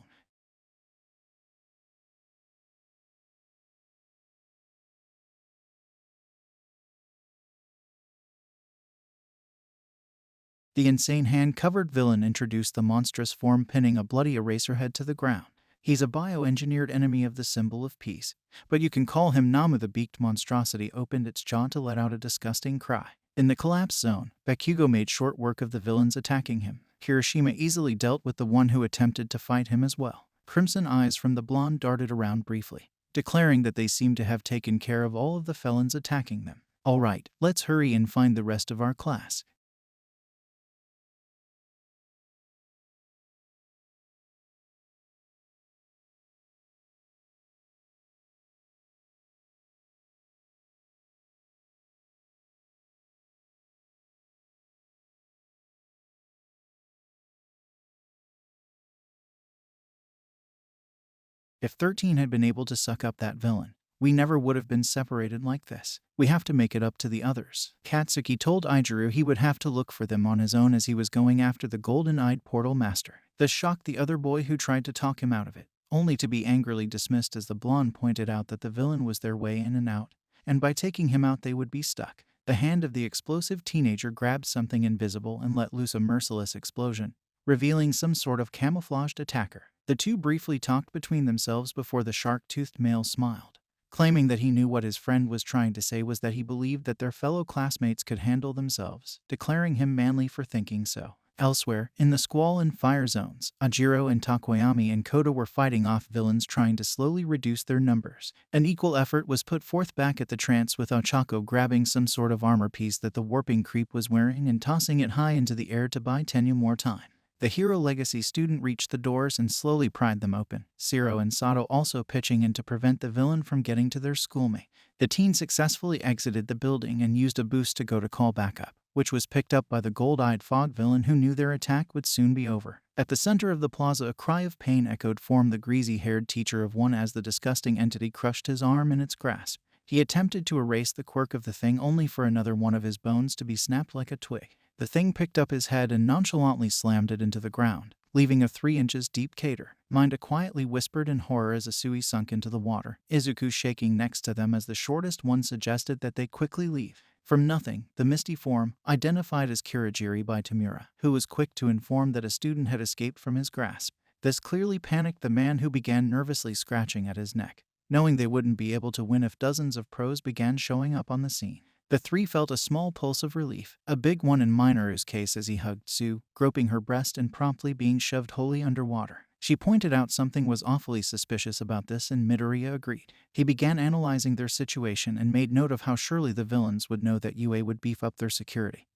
The insane hand-covered villain introduced the monstrous form, pinning a bloody Eraserhead to the ground. He's a bioengineered enemy of the symbol of peace, but you can call him Namu. The beaked monstrosity opened its jaw to let out a disgusting cry. In the collapse zone, Bakugo made short work of the villains attacking him. Kirishima easily dealt with the one who attempted to fight him as well. Crimson eyes from the blonde darted around briefly, declaring that they seemed to have taken care of all of the felons attacking them. All right, let's hurry and find the rest of our class. If 13 had been able to suck up that villain, we never would have been separated like this. We have to make it up to the others. Katsuki told Ijuru he would have to look for them on his own as he was going after the golden-eyed portal master. This shocked the other boy, who tried to talk him out of it, only to be angrily dismissed as the blonde pointed out that the villain was their way in and out, and by taking him out they would be stuck. The hand of the explosive teenager grabbed something invisible and let loose a merciless explosion, revealing some sort of camouflaged attacker. The two briefly talked between themselves before the shark-toothed male smiled, claiming that he knew what his friend was trying to say was that he believed that their fellow classmates could handle themselves, declaring him manly for thinking so. Elsewhere, in the squall and fire zones, Ajiro and Takoyami and Koda were fighting off villains trying to slowly reduce their numbers. An equal effort was put forth back at the trance, with Ochako grabbing some sort of armor piece that the warping creep was wearing and tossing it high into the air to buy Tenyu more time. The Hero Legacy student reached the doors and slowly pried them open, Shiro and Sato also pitching in to prevent the villain from getting to their schoolmate. The teen successfully exited the building and used a boost to go to call backup, which was picked up by the gold-eyed fog villain, who knew their attack would soon be over. At the center of the plaza, a cry of pain echoed from the greasy-haired teacher of one as the disgusting entity crushed his arm in its grasp. He attempted to erase the quirk of the thing, only for another one of his bones to be snapped like a twig. The thing picked up his head and nonchalantly slammed it into the ground, leaving a 3 inches deep crater. Minda quietly whispered in horror as Asui sunk into the water, Izuku shaking next to them as the shortest one suggested that they quickly leave. From nothing, the misty form, identified as Kirigiri by Tamura, who was quick to inform that a student had escaped from his grasp. This clearly panicked the man, who began nervously scratching at his neck, knowing they wouldn't be able to win if dozens of pros began showing up on the scene. The three felt a small pulse of relief, a big one in Minoru's case as he hugged Sue, groping her breast and promptly being shoved wholly underwater. She pointed out something was awfully suspicious about this, and Midoriya agreed. He began analyzing their situation and made note of how surely the villains would know that UA would beef up their security,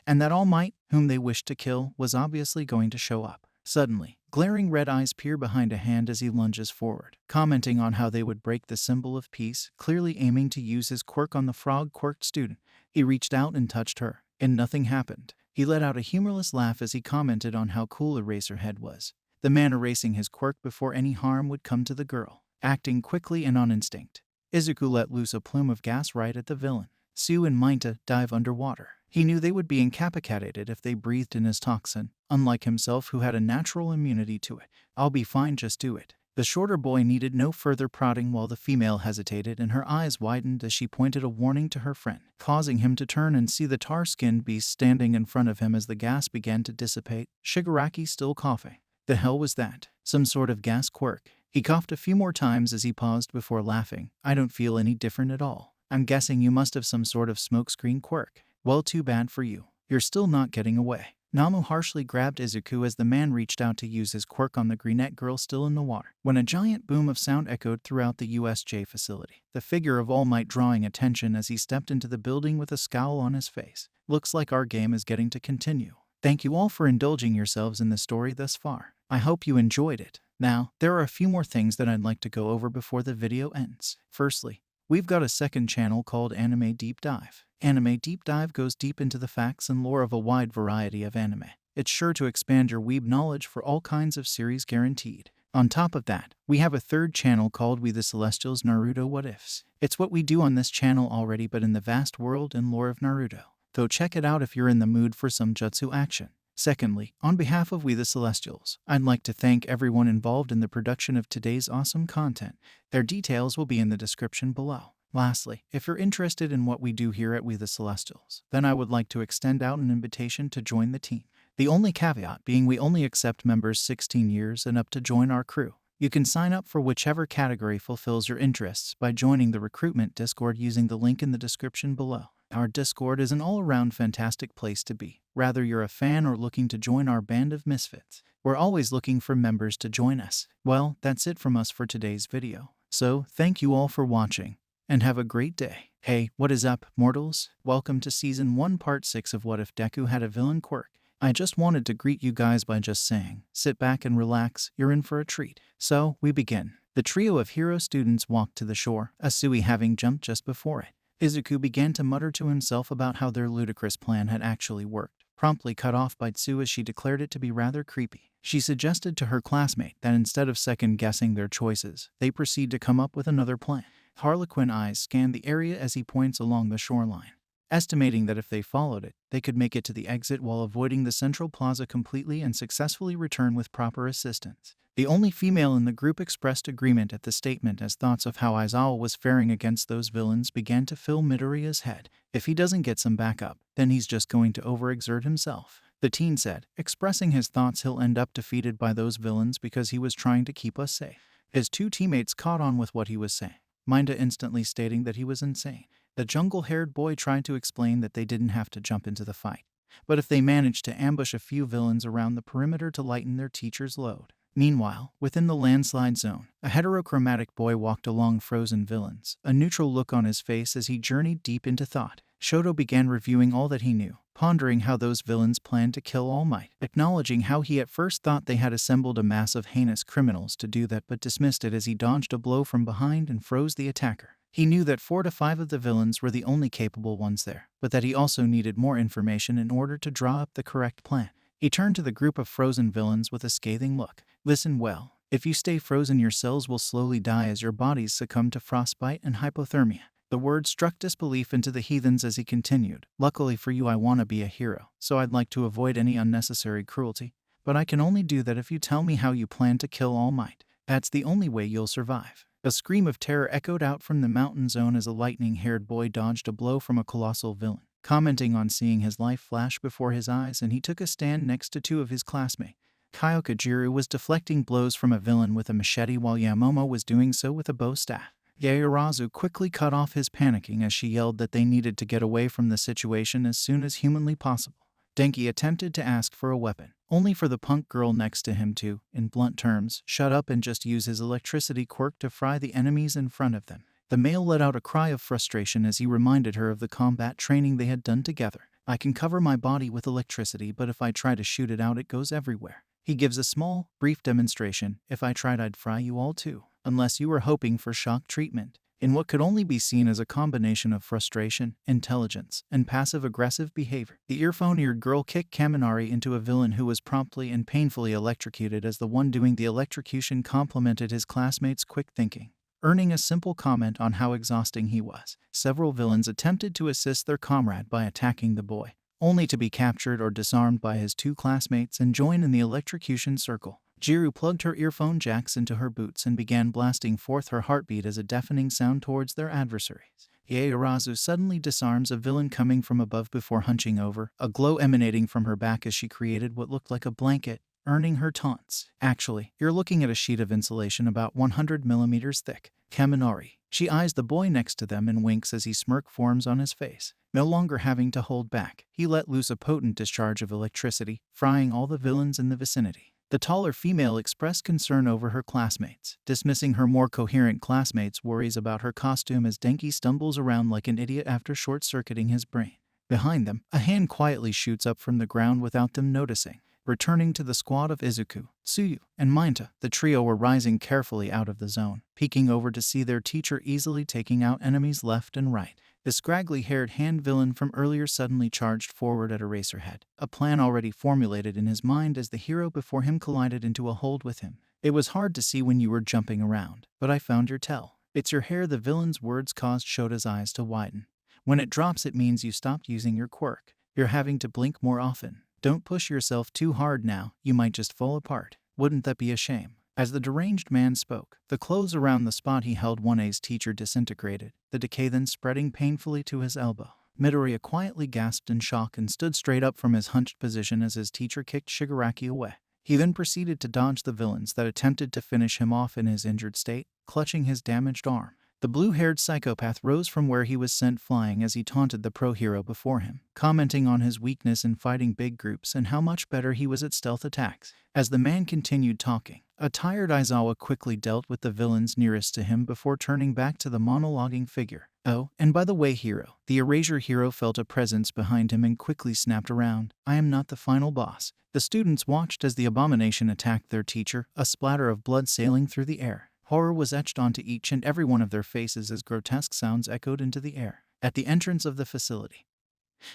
and that All Might, whom they wished to kill, was obviously going to show up. Suddenly, glaring red eyes peer behind a hand as he lunges forward, commenting on how they would break the symbol of peace, clearly aiming to use his quirk on the frog-quirked student. He reached out and touched her, and nothing happened. He let out a humorless laugh as he commented on how cool Eraserhead was, the man erasing his quirk before any harm would come to the girl, acting quickly and on instinct. Izuku let loose a plume of gas right at the villain. Sue and Minta dive underwater. He knew they would be incapacitated if they breathed in his toxin, unlike himself, who had a natural immunity to it. "I'll be fine, just do it." The shorter boy needed no further prodding, while the female hesitated and her eyes widened as she pointed a warning to her friend, causing him to turn and see the tar-skinned beast standing in front of him as the gas began to dissipate, Shigaraki still coughing. The hell was that? Some sort of gas quirk? He coughed a few more times as he paused before laughing. "I don't feel any different at all. I'm guessing you must have some sort of smokescreen quirk. Well, too bad for you. You're still not getting away." Namu harshly grabbed Izuku as the man reached out to use his quirk on the brunette girl still in the water, when a giant boom of sound echoed throughout the USJ facility, the figure of All Might drawing attention as he stepped into the building with a scowl on his face. "Looks like our game is getting to continue. Thank you all for indulging yourselves in the story thus far. I hope you enjoyed it. Now, there are a few more things that I'd like to go over before the video ends. Firstly, we've got a second channel called Anime Deep Dive. Anime Deep Dive goes deep into the facts and lore of a wide variety of anime. It's sure to expand your weeb knowledge for all kinds of series, guaranteed. On top of that, we have a third channel called We The Celestials Naruto What Ifs. It's what we do on this channel already, but in the vast world and lore of Naruto. though check it out if you're in the mood for some jutsu action. Secondly, on behalf of We the Celestials, I'd like to thank everyone involved in the production of today's awesome content. Their details will be in the description below. Lastly, if you're interested in what we do here at We the Celestials, then I would like to extend out an invitation to join the team. The only caveat being we only accept members 16 years and up to join our crew. You can sign up for whichever category fulfills your interests by joining the recruitment Discord using the link in the description below. Our Discord is an all-around fantastic place to be, whether you're a fan or looking to join our band of misfits. We're always looking for members to join us. Well, that's it from us for today's video. So, thank you all for watching, and have a great day. Hey, what is up, mortals? Welcome to Season 1 Part 6 of What If Deku Had a Villain Quirk. I just wanted to greet you guys by just saying, sit back and relax, you're in for a treat. So, we begin. The trio of hero students walked to the shore, Asui having jumped just before it. Izuku began to mutter to himself about how their ludicrous plan had actually worked, promptly cut off by Tsu as she declared it to be rather creepy. She suggested to her classmate that instead of second-guessing their choices, they proceed to come up with another plan. Harlequin eyes scan the area as he points along the shoreline, estimating that if they followed it, they could make it to the exit while avoiding the central plaza completely and successfully return with proper assistance. The only female in the group expressed agreement at the statement as thoughts of how Aizawa was faring against those villains began to fill Midoriya's head. If he doesn't get some backup, then he's just going to overexert himself. The teen said, expressing his thoughts he'll end up defeated by those villains because he was trying to keep us safe. His two teammates caught on with what he was saying, Minda instantly stating that he was insane. The jungle-haired boy tried to explain that they didn't have to jump into the fight, but if they managed to ambush a few villains around the perimeter to lighten their teacher's load. Meanwhile, within the landslide zone, a heterochromatic boy walked along frozen villains, a neutral look on his face as he journeyed deep into thought. Shoto began reviewing all that he knew, pondering how those villains planned to kill All Might, acknowledging how he at first thought they had assembled a mass of heinous criminals to do that but dismissed it as he dodged a blow from behind and froze the attacker. He knew that 4 to 5 of the villains were the only capable ones there, but that he also needed more information in order to draw up the correct plan. He turned to the group of frozen villains with a scathing look. Listen well. If you stay frozen, your cells will slowly die as your bodies succumb to frostbite and hypothermia. The word struck disbelief into the heathens as he continued. Luckily for you, I want to be a hero, so I'd like to avoid any unnecessary cruelty. But I can only do that if you tell me how you plan to kill All Might. That's the only way you'll survive. A scream of terror echoed out from the mountain zone as a lightning-haired boy dodged a blow from a colossal villain, commenting on seeing his life flash before his eyes, and he took a stand next to 2 of his classmates. Kyokajiru was deflecting blows from a villain with a machete while Yamomo was doing so with a bow staff. Yaoyorozu quickly cut off his panicking as she yelled that they needed to get away from the situation as soon as humanly possible. Denki attempted to ask for a weapon, only for the punk girl next to him to, in blunt terms, shut up and just use his electricity quirk to fry the enemies in front of them. The male let out a cry of frustration as he reminded her of the combat training they had done together. I can cover my body with electricity, but if I try to shoot it out, it goes everywhere. He gives a small, brief demonstration. If I tried, I'd fry you all too, unless you were hoping for shock treatment. In what could only be seen as a combination of frustration, intelligence, and passive-aggressive behavior, the earphone-eared girl kicked Kaminari into a villain who was promptly and painfully electrocuted as the one doing the electrocution complimented his classmates' quick thinking, earning a simple comment on how exhausting he was. Several villains attempted to assist their comrade by attacking the boy, only to be captured or disarmed by his 2 classmates and join in the electrocution circle. Jiru plugged her earphone jacks into her boots and began blasting forth her heartbeat as a deafening sound towards their adversaries. Yaoyorozu suddenly disarms a villain coming from above before hunching over, a glow emanating from her back as she created what looked like a blanket, earning her taunts. Actually, you're looking at a sheet of insulation about 100 millimeters thick. Kaminari. She eyes the boy next to them and winks as he smirk forms on his face. No longer having to hold back, he let loose a potent discharge of electricity, frying all the villains in the vicinity. The taller female expressed concern over her classmates, dismissing her more coherent classmates' worries about her costume as Denki stumbles around like an idiot after short-circuiting his brain. Behind them, a hand quietly shoots up from the ground without them noticing. Returning to the squad of Izuku, Tsuyu, and Minta, the trio were rising carefully out of the zone, peeking over to see their teacher easily taking out enemies left and right. The scraggly-haired hand villain from earlier suddenly charged forward at Eraserhead, a plan already formulated in his mind as the hero before him collided into a hold with him. It was hard to see when you were jumping around, but I found your tell. It's your hair. The villain's words caused Shota's eyes to widen. When it drops, it means you stopped using your quirk. You're having to blink more often. Don't push yourself too hard now, you might just fall apart. Wouldn't that be a shame? As the deranged man spoke, the clothes around the spot he held 1A's teacher disintegrated, the decay then spreading painfully to his elbow. Midoriya quietly gasped in shock and stood straight up from his hunched position as his teacher kicked Shigaraki away. He then proceeded to dodge the villains that attempted to finish him off in his injured state, clutching his damaged arm. The blue-haired psychopath rose from where he was sent flying as he taunted the pro-hero before him, commenting on his weakness in fighting big groups and how much better he was at stealth attacks. As the man continued talking, a tired Aizawa quickly dealt with the villains nearest to him before turning back to the monologuing figure. Oh, and by the way, hero. The Erasure hero felt a presence behind him and quickly snapped around. I am not the final boss. The students watched as the abomination attacked their teacher, a splatter of blood sailing through the air. Horror was etched onto each and every one of their faces as grotesque sounds echoed into the air. At the entrance of the facility,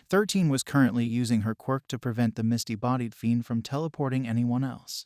13 was currently using her quirk to prevent the misty-bodied fiend from teleporting anyone else.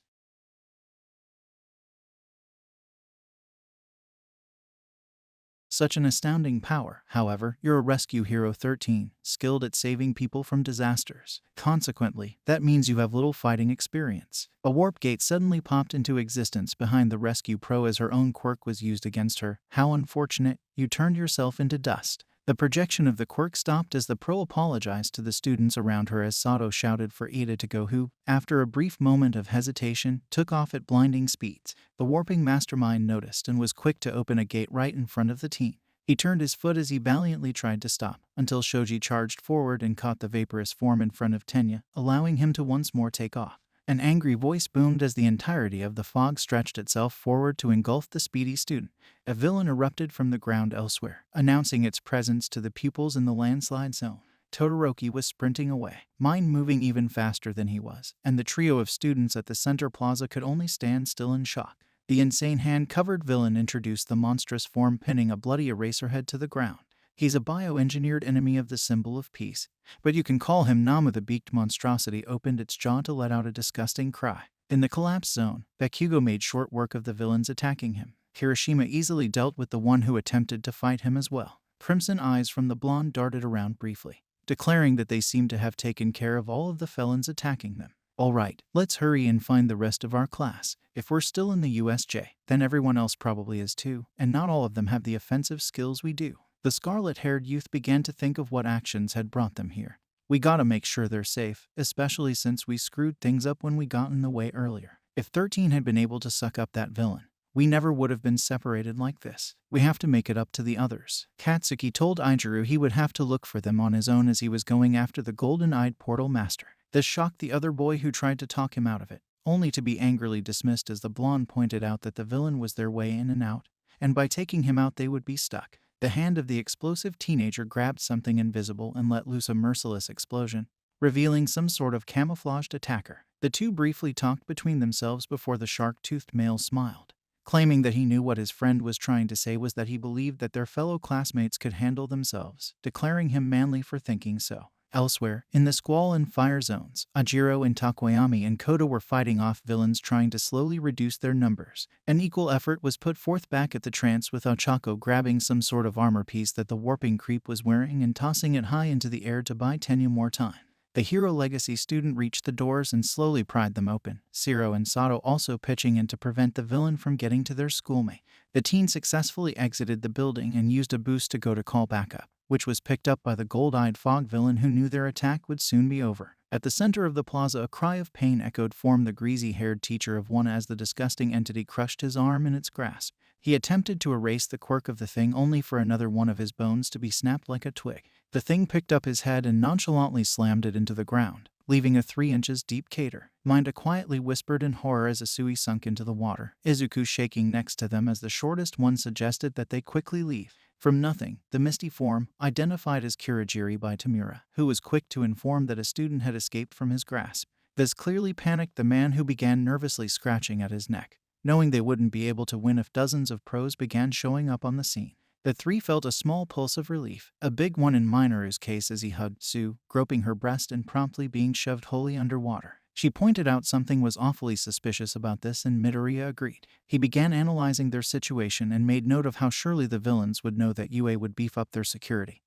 Such an astounding power. However, you're a rescue hero 13, skilled at saving people from disasters. Consequently, that means you have little fighting experience. A warp gate suddenly popped into existence behind the rescue pro as her own quirk was used against her. How unfortunate, you turned yourself into dust. The projection of the quirk stopped as the pro apologized to the students around her as Sato shouted for Ida to go, who, after a brief moment of hesitation, took off at blinding speeds. The warping mastermind noticed and was quick to open a gate right in front of the teen. He turned his foot as he valiantly tried to stop, until Shoji charged forward and caught the vaporous form in front of Tenya, allowing him to once more take off. An angry voice boomed as the entirety of the fog stretched itself forward to engulf the speedy student. A villain erupted from the ground elsewhere, announcing its presence to the pupils in the landslide zone. Todoroki was sprinting away, mind moving even faster than he was, and the trio of students at the center plaza could only stand still in shock. The insane hand-covered villain introduced the monstrous form, pinning a bloody Eraserhead to the ground. He's a bioengineered enemy of the symbol of peace, but you can call him Nama. The beaked monstrosity opened its jaw to let out a disgusting cry. In the collapse zone, Bakugo made short work of the villains attacking him. Hiroshima easily dealt with the one who attempted to fight him as well. Crimson eyes from the blonde darted around briefly, declaring that they seemed to have taken care of all of the felons attacking them. All right, let's hurry and find the rest of our class. If we're still in the USJ, then everyone else probably is too, and not all of them have the offensive skills we do. The scarlet-haired youth began to think of what actions had brought them here. We gotta make sure they're safe, especially since we screwed things up when we got in the way earlier. If 13 had been able to suck up that villain, we never would have been separated like this. We have to make it up to the others. Katsuki told Aijuru he would have to look for them on his own as he was going after the golden-eyed portal master. This shocked the other boy who tried to talk him out of it, only to be angrily dismissed as the blonde pointed out that the villain was their way in and out, and by taking him out they would be stuck. The hand of the explosive teenager grabbed something invisible and let loose a merciless explosion, revealing some sort of camouflaged attacker. The two briefly talked between themselves before the shark-toothed male smiled, claiming that he knew what his friend was trying to say was that he believed that their fellow classmates could handle themselves, declaring him manly for thinking so. Elsewhere, in the squall and fire zones, Ajiro and Takoyami and Kodo were fighting off villains trying to slowly reduce their numbers. An equal effort was put forth back at the trance with Ochako grabbing some sort of armor piece that the warping creep was wearing and tossing it high into the air to buy Tenya more time. The Hero Legacy student reached the doors and slowly pried them open, Siro and Sato also pitching in to prevent the villain from getting to their schoolmate. The teen successfully exited the building and used a boost to go to call backup, which was picked up by the gold-eyed fog villain who knew their attack would soon be over. At the center of the plaza, a cry of pain echoed from the greasy-haired teacher of one as the disgusting entity crushed his arm in its grasp. He attempted to erase the quirk of the thing only for another one of his bones to be snapped like a twig. The thing picked up his head and nonchalantly slammed it into the ground, leaving a 3 inches deep crater. Minda quietly whispered in horror as Asui sunk into the water, Izuku shaking next to them as the shortest one suggested that they quickly leave. From nothing, the misty form, identified as Kurogiri by Tamura, who was quick to inform that a student had escaped from his grasp. This clearly panicked the man who began nervously scratching at his neck, knowing they wouldn't be able to win if dozens of pros began showing up on the scene. The three felt a small pulse of relief, a big one in Minoru's case as he hugged Sue, groping her breast and promptly being shoved wholly underwater. She pointed out something was awfully suspicious about this and Midoriya agreed. He began analyzing their situation and made note of how surely the villains would know that UA would beef up their security.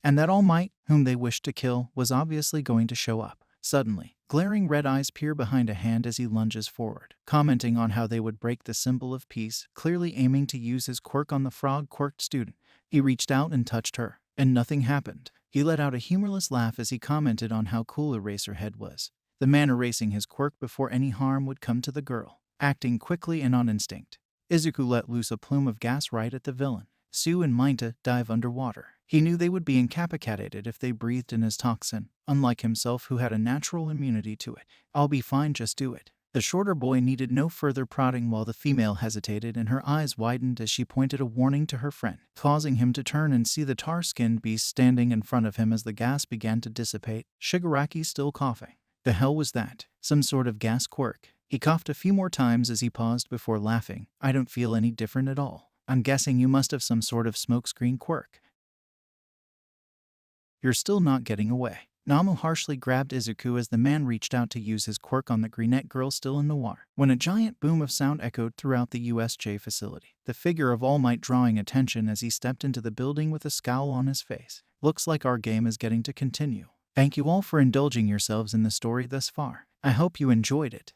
and that All Might, whom they wished to kill, was obviously going to show up. Suddenly, glaring red eyes peer behind a hand as he lunges forward, commenting on how they would break the symbol of peace, clearly aiming to use his quirk on the frog-quirked student. He reached out and touched her, and nothing happened. He let out a humorless laugh as he commented on how cool Eraserhead was, the man erasing his quirk before any harm would come to the girl, acting quickly and on instinct. Izuku let loose a plume of gas right at the villain. Sue and Minta dive underwater. He knew they would be incapacitated if they breathed in his toxin, unlike himself who had a natural immunity to it. "I'll be fine, just do it." The shorter boy needed no further prodding while the female hesitated and her eyes widened as she pointed a warning to her friend, causing him to turn and see the tar-skinned beast standing in front of him as the gas began to dissipate, Shigaraki still coughing. The hell was that? Some sort of gas quirk? He coughed a few more times as he paused before laughing. "I don't feel any different at all. I'm guessing you must have some sort of smokescreen quirk. You're still not getting away." Namu harshly grabbed Izuku as the man reached out to use his quirk on the brunette girl still in the water. When a giant boom of sound echoed throughout the USJ facility, the figure of All Might drawing attention as he stepped into the building with a scowl on his face. "Looks like our game is getting to continue. Thank you all for indulging yourselves in the story thus far. I hope you enjoyed it."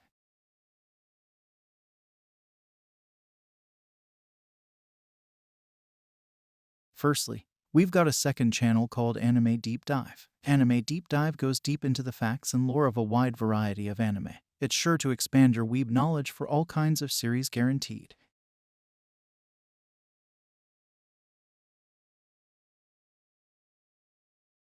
Firstly, we've got a second channel called Anime Deep Dive. Anime Deep Dive goes deep into the facts and lore of a wide variety of anime. It's sure to expand your weeb knowledge for all kinds of series guaranteed.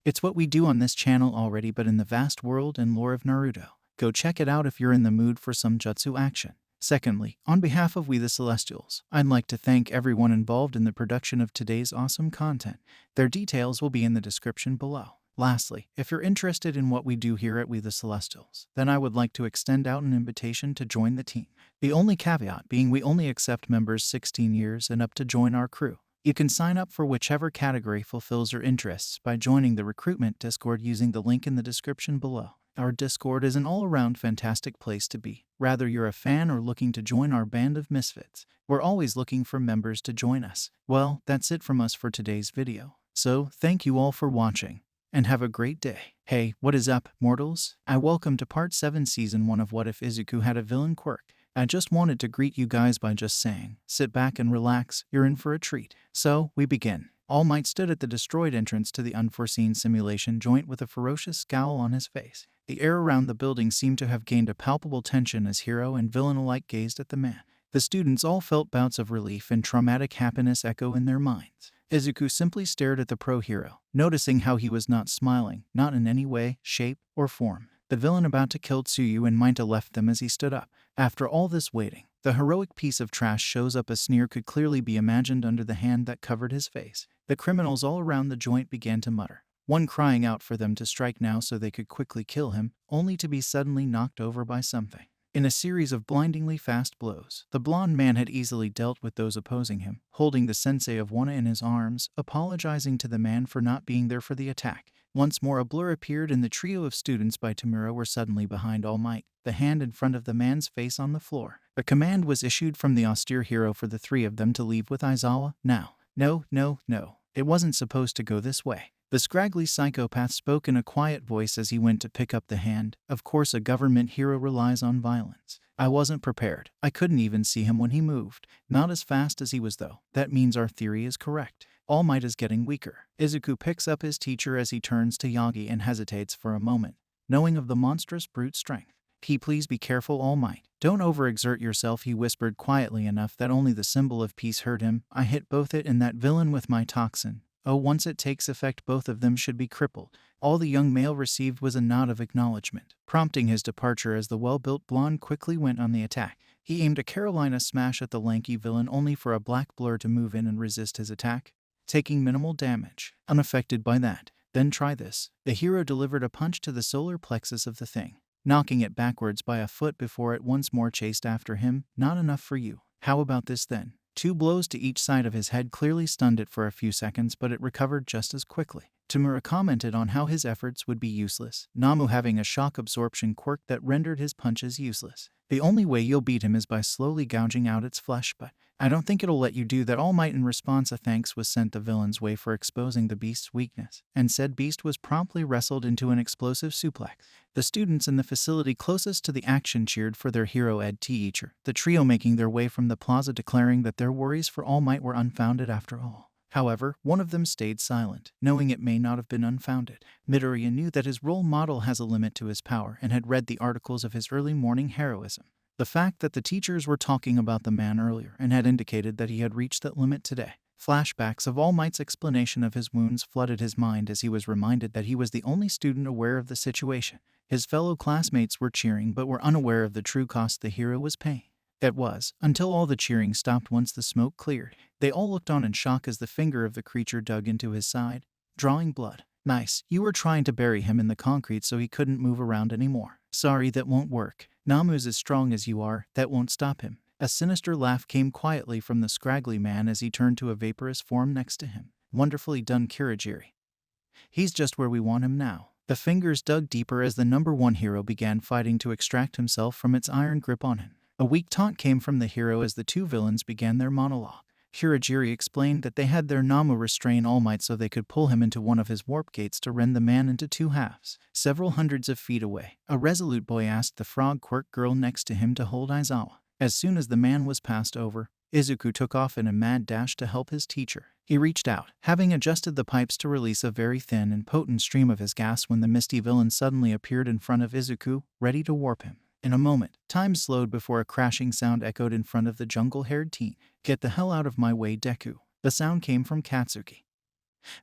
It's what we do on this channel already, but in the vast world and lore of Naruto. Go check it out if you're in the mood for some jutsu action. Secondly, on behalf of We the Celestials, I'd like to thank everyone involved in the production of today's awesome content. Their details will be in the description below. Lastly, if you're interested in what we do here at We the Celestials, then I would like to extend out an invitation to join the team. The only caveat being we only accept members 16 years and up to join our crew. You can sign up for whichever category fulfills your interests by joining the recruitment Discord using the link in the description below. Our Discord is an all-around fantastic place to be. Whether you're a fan or looking to join our band of misfits, we're always looking for members to join us. Well, that's it from us for today's video. So, thank you all for watching, and have a great day. Hey, what is up, mortals? Welcome to Part 7 Season 1 of What If Izuku Had a Villain Quirk. I just wanted to greet you guys by just saying, sit back and relax, you're in for a treat. So, we begin. All Might stood at the destroyed entrance to the unforeseen simulation joint with a ferocious scowl on his face. The air around the building seemed to have gained a palpable tension as hero and villain alike gazed at the man. The students all felt bouts of relief and traumatic happiness echo in their minds. Izuku simply stared at the pro-hero, noticing how he was not smiling, not in any way, shape, or form. The villain about to kill Tsuyu and Minta left them as he stood up. After all this waiting, the heroic piece of trash shows up. A sneer could clearly be imagined under the hand that covered his face. The criminals all around the joint began to mutter, one crying out for them to strike now so they could quickly kill him, only to be suddenly knocked over by something. In a series of blindingly fast blows, the blonde man had easily dealt with those opposing him, holding the sensei of Wana in his arms, apologizing to the man for not being there for the attack. Once more a blur appeared and the trio of students by Tamura were suddenly behind All Might, the hand in front of the man's face on the floor. A command was issued from the austere hero for the three of them to leave with Aizawa now. No. It wasn't supposed to go this way. The scraggly psychopath spoke in a quiet voice as he went to pick up the hand. Of course a government hero relies on violence. I wasn't prepared. I couldn't even see him when he moved. Not as fast as he was though. That means our theory is correct. All Might is getting weaker. Izuku picks up his teacher as he turns to Yagi and hesitates for a moment, knowing of the monstrous brute strength. Please be careful, All Might. Don't overexert yourself, he whispered quietly enough that only the symbol of peace heard him. I hit both it and that villain with my toxin. Oh, once it takes effect both of them should be crippled. All the young male received was a nod of acknowledgement, prompting his departure as the well-built blonde quickly went on the attack. He aimed a Carolina smash at the lanky villain only for a black blur to move in and resist his attack, taking minimal damage. Unaffected by that. Then try this. The hero delivered a punch to the solar plexus of the thing, knocking it backwards by a foot before it once more chased after him. Not enough for you. How about this then? 2 blows to each side of his head clearly stunned it for a few seconds, but it recovered just as quickly. Tamura commented on how his efforts would be useless, Namu having a shock absorption quirk that rendered his punches useless. The only way you'll beat him is by slowly gouging out its flesh, but I don't think it'll let you do that. All Might in response a thanks was sent the villain's way for exposing the beast's weakness, and said beast was promptly wrestled into an explosive suplex. The students in the facility closest to the action cheered for their hero Ed teacher, the trio making their way from the plaza declaring that their worries for All Might were unfounded after all. However, one of them stayed silent, knowing it may not have been unfounded. Midoriya knew that his role model has a limit to his power and had read the articles of his early morning heroism. The fact that the teachers were talking about the man earlier and had indicated that he had reached that limit today. Flashbacks of All Might's explanation of his wounds flooded his mind as he was reminded that he was the only student aware of the situation. His fellow classmates were cheering but were unaware of the true cost the hero was paying. It was, until all the cheering stopped once the smoke cleared. They all looked on in shock as the finger of the creature dug into his side, drawing blood. Nice, you were trying to bury him in the concrete so he couldn't move around anymore. Sorry, that won't work. Namu's as strong as you are, that won't stop him. A sinister laugh came quietly from the scraggly man as he turned to a vaporous form next to him. Wonderfully done, Kirigiri. He's just where we want him now. The fingers dug deeper as the number one hero began fighting to extract himself from its iron grip on him. A weak taunt came from the hero as the two villains began their monologue. Kirigiri explained that they had their Namu restrain All Might so they could pull him into one of his warp gates to rend the man into two halves. Several hundreds of feet away, a resolute boy asked the frog Quirk girl next to him to hold Aizawa. As soon as the man was passed over, Izuku took off in a mad dash to help his teacher. He reached out, having adjusted the pipes to release a very thin and potent stream of his gas when the misty villain suddenly appeared in front of Izuku, ready to warp him. In a moment, time slowed before a crashing sound echoed in front of the jungle-haired teen. Get the hell out of my way, Deku. The sound came from Katsuki,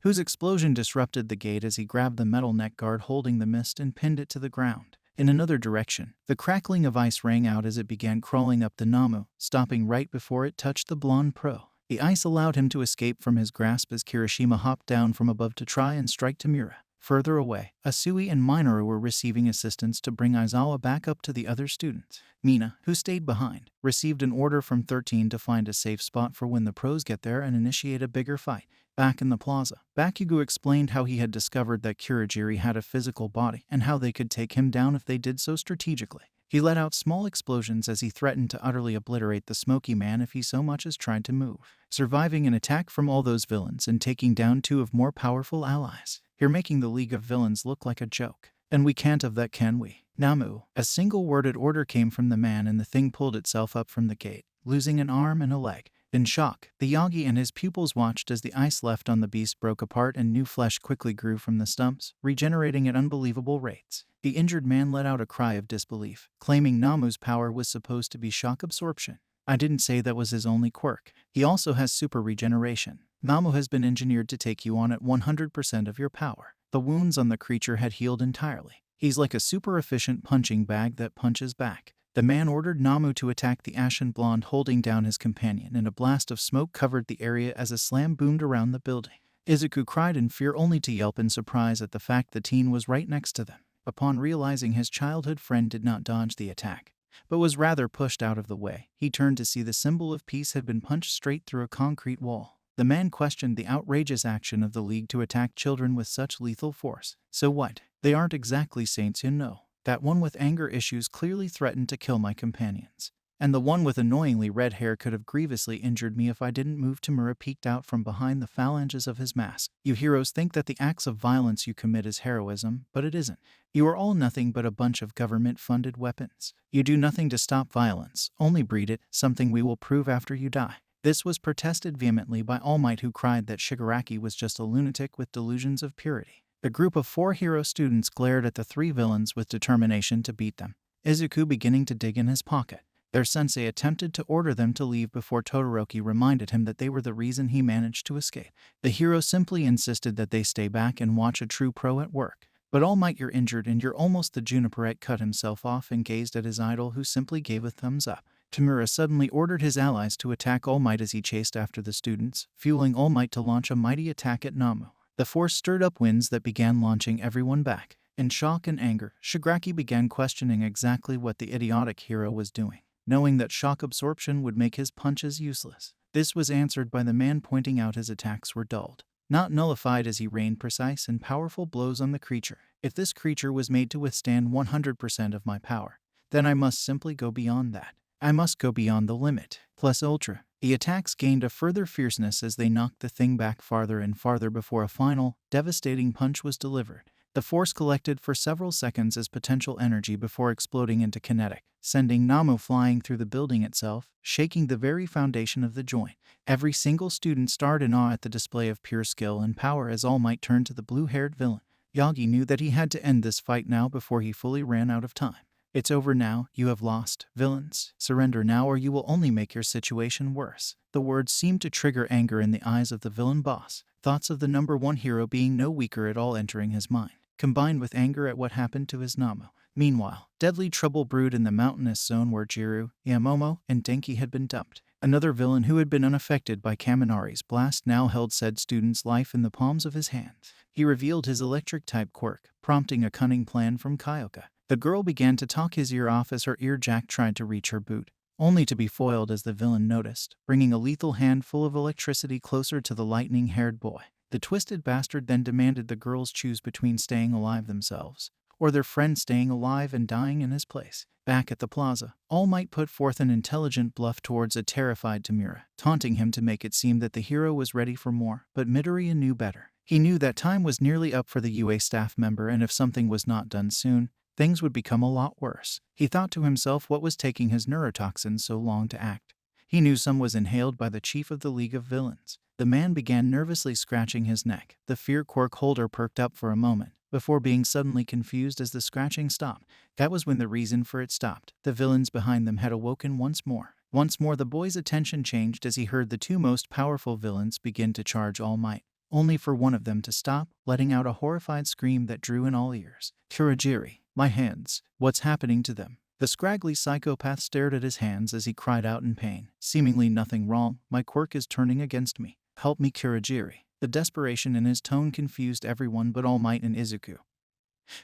whose explosion disrupted the gate as he grabbed the metal neck guard holding the mist and pinned it to the ground. In another direction, the crackling of ice rang out as it began crawling up the Namu, stopping right before it touched the blonde pro. The ice allowed him to escape from his grasp as Kirishima hopped down from above to try and strike Tamura. Further away, Asui and Minoru were receiving assistance to bring Aizawa back up to the other students. Mina, who stayed behind, received an order from 13 to find a safe spot for when the pros get there and initiate a bigger fight. Back in the plaza, Bakugo explained how he had discovered that Kirigiri had a physical body and how they could take him down if they did so strategically. He let out small explosions as he threatened to utterly obliterate the smoky man if he so much as tried to move, surviving an attack from all those villains and taking down two of more powerful allies. You're making the League of Villains look like a joke. And we can't have that, can we? Namu. A single worded order came from the man and the thing pulled itself up from the gate, losing an arm and a leg. In shock, the Yagi and his pupils watched as the ice left on the beast broke apart and new flesh quickly grew from the stumps, regenerating at unbelievable rates. The injured man let out a cry of disbelief, claiming Namu's power was supposed to be shock absorption. I didn't say that was his only quirk. He also has super regeneration. Namu has been engineered to take you on at 100% of your power. The wounds on the creature had healed entirely. He's like a super efficient punching bag that punches back. The man ordered Namu to attack the ashen blonde holding down his companion, and a blast of smoke covered the area as a slam boomed around the building. Izuku cried in fear only to yelp in surprise at the fact the teen was right next to them. Upon realizing his childhood friend did not dodge the attack, but was rather pushed out of the way, he turned to see the symbol of peace had been punched straight through a concrete wall. The man questioned the outrageous action of the League to attack children with such lethal force. So what? They aren't exactly saints, you know. That one with anger issues clearly threatened to kill my companions. And the one with annoyingly red hair could have grievously injured me if I didn't move. Tamura peeked out from behind the phalanges of his mask. You heroes think that the acts of violence you commit is heroism, but it isn't. You are all nothing but a bunch of government-funded weapons. You do nothing to stop violence, only breed it, something we will prove after you die. This was protested vehemently by All Might, who cried that Shigaraki was just a lunatic with delusions of purity. The group of 4 hero students glared at the 3 villains with determination to beat them, Izuku beginning to dig in his pocket. Their sensei attempted to order them to leave before Todoroki reminded him that they were the reason he managed to escape. The hero simply insisted that they stay back and watch a true pro at work. But All Might, you're injured and you're almost. The Juniperette cut himself off and gazed at his idol, who simply gave a thumbs up. Tamura suddenly ordered his allies to attack All Might as he chased after the students, fueling All Might to launch a mighty attack at Namu. The force stirred up winds that began launching everyone back. In shock and anger, Shigaraki began questioning exactly what the idiotic hero was doing, knowing that shock absorption would make his punches useless. This was answered by the man pointing out his attacks were dulled, not nullified, as he rained precise and powerful blows on the creature. If this creature was made to withstand 100% of my power, then I must simply go beyond that. I must go beyond the limit. Plus ultra. The attacks gained a further fierceness as they knocked the thing back farther and farther before a final, devastating punch was delivered. The force collected for several seconds as potential energy before exploding into kinetic, sending Namu flying through the building itself, shaking the very foundation of the joint. Every single student stared in awe at the display of pure skill and power as All Might turned to the blue-haired villain. Yagi knew that he had to end this fight now before he fully ran out of time. It's over now, you have lost, villains. Surrender now or you will only make your situation worse. The words seemed to trigger anger in the eyes of the villain boss, thoughts of the number one hero being no weaker at all entering his mind, combined with anger at what happened to his Namu. Meanwhile, deadly trouble brewed in the mountainous zone where Jiru, Yamomo, and Denki had been dumped. Another villain who had been unaffected by Kaminari's blast now held said student's life in the palms of his hands. He revealed his electric-type quirk, prompting a cunning plan from Kyoka. The girl began to talk his ear off as her ear jack tried to reach her boot, only to be foiled as the villain noticed, bringing a lethal handful of electricity closer to the lightning-haired boy. The twisted bastard then demanded the girls choose between staying alive themselves, or their friend staying alive and dying in his place. Back at the plaza, All Might put forth an intelligent bluff towards a terrified Tamura, taunting him to make it seem that the hero was ready for more, but Midoriya knew better. He knew that time was nearly up for the UA staff member and if something was not done soon, things would become a lot worse. He thought to himself what was taking his neurotoxin so long to act. He knew some was inhaled by the chief of the League of Villains. The man began nervously scratching his neck. The fear quirk holder perked up for a moment, before being suddenly confused as the scratching stopped. That was when the reason for it stopped. The villains behind them had awoken once more. Once more the boy's attention changed as he heard the two most powerful villains begin to charge All Might, only for one of them to stop, letting out a horrified scream that drew in all ears. Kurogiri. My hands. What's happening to them? The scraggly psychopath stared at his hands as he cried out in pain. Seemingly nothing wrong. My quirk is turning against me. Help me, Kurogiri. The desperation in his tone confused everyone but All Might and Izuku,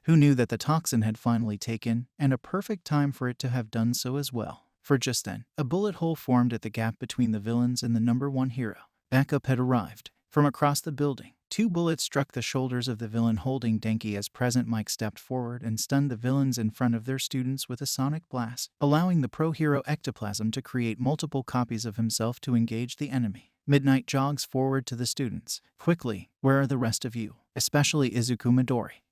who knew that the toxin had finally taken, and a perfect time for it to have done so as well. For just then, a bullet hole formed at the gap between the villains and the number one hero. Backup had arrived. From across the building, 2 bullets struck the shoulders of the villain holding Denki as Present Mike stepped forward and stunned the villains in front of their students with a sonic blast, allowing the pro-hero ectoplasm to create multiple copies of himself to engage the enemy. Midnight jogs forward to the students. Quickly, where are the rest of you? Especially Izuku Midori.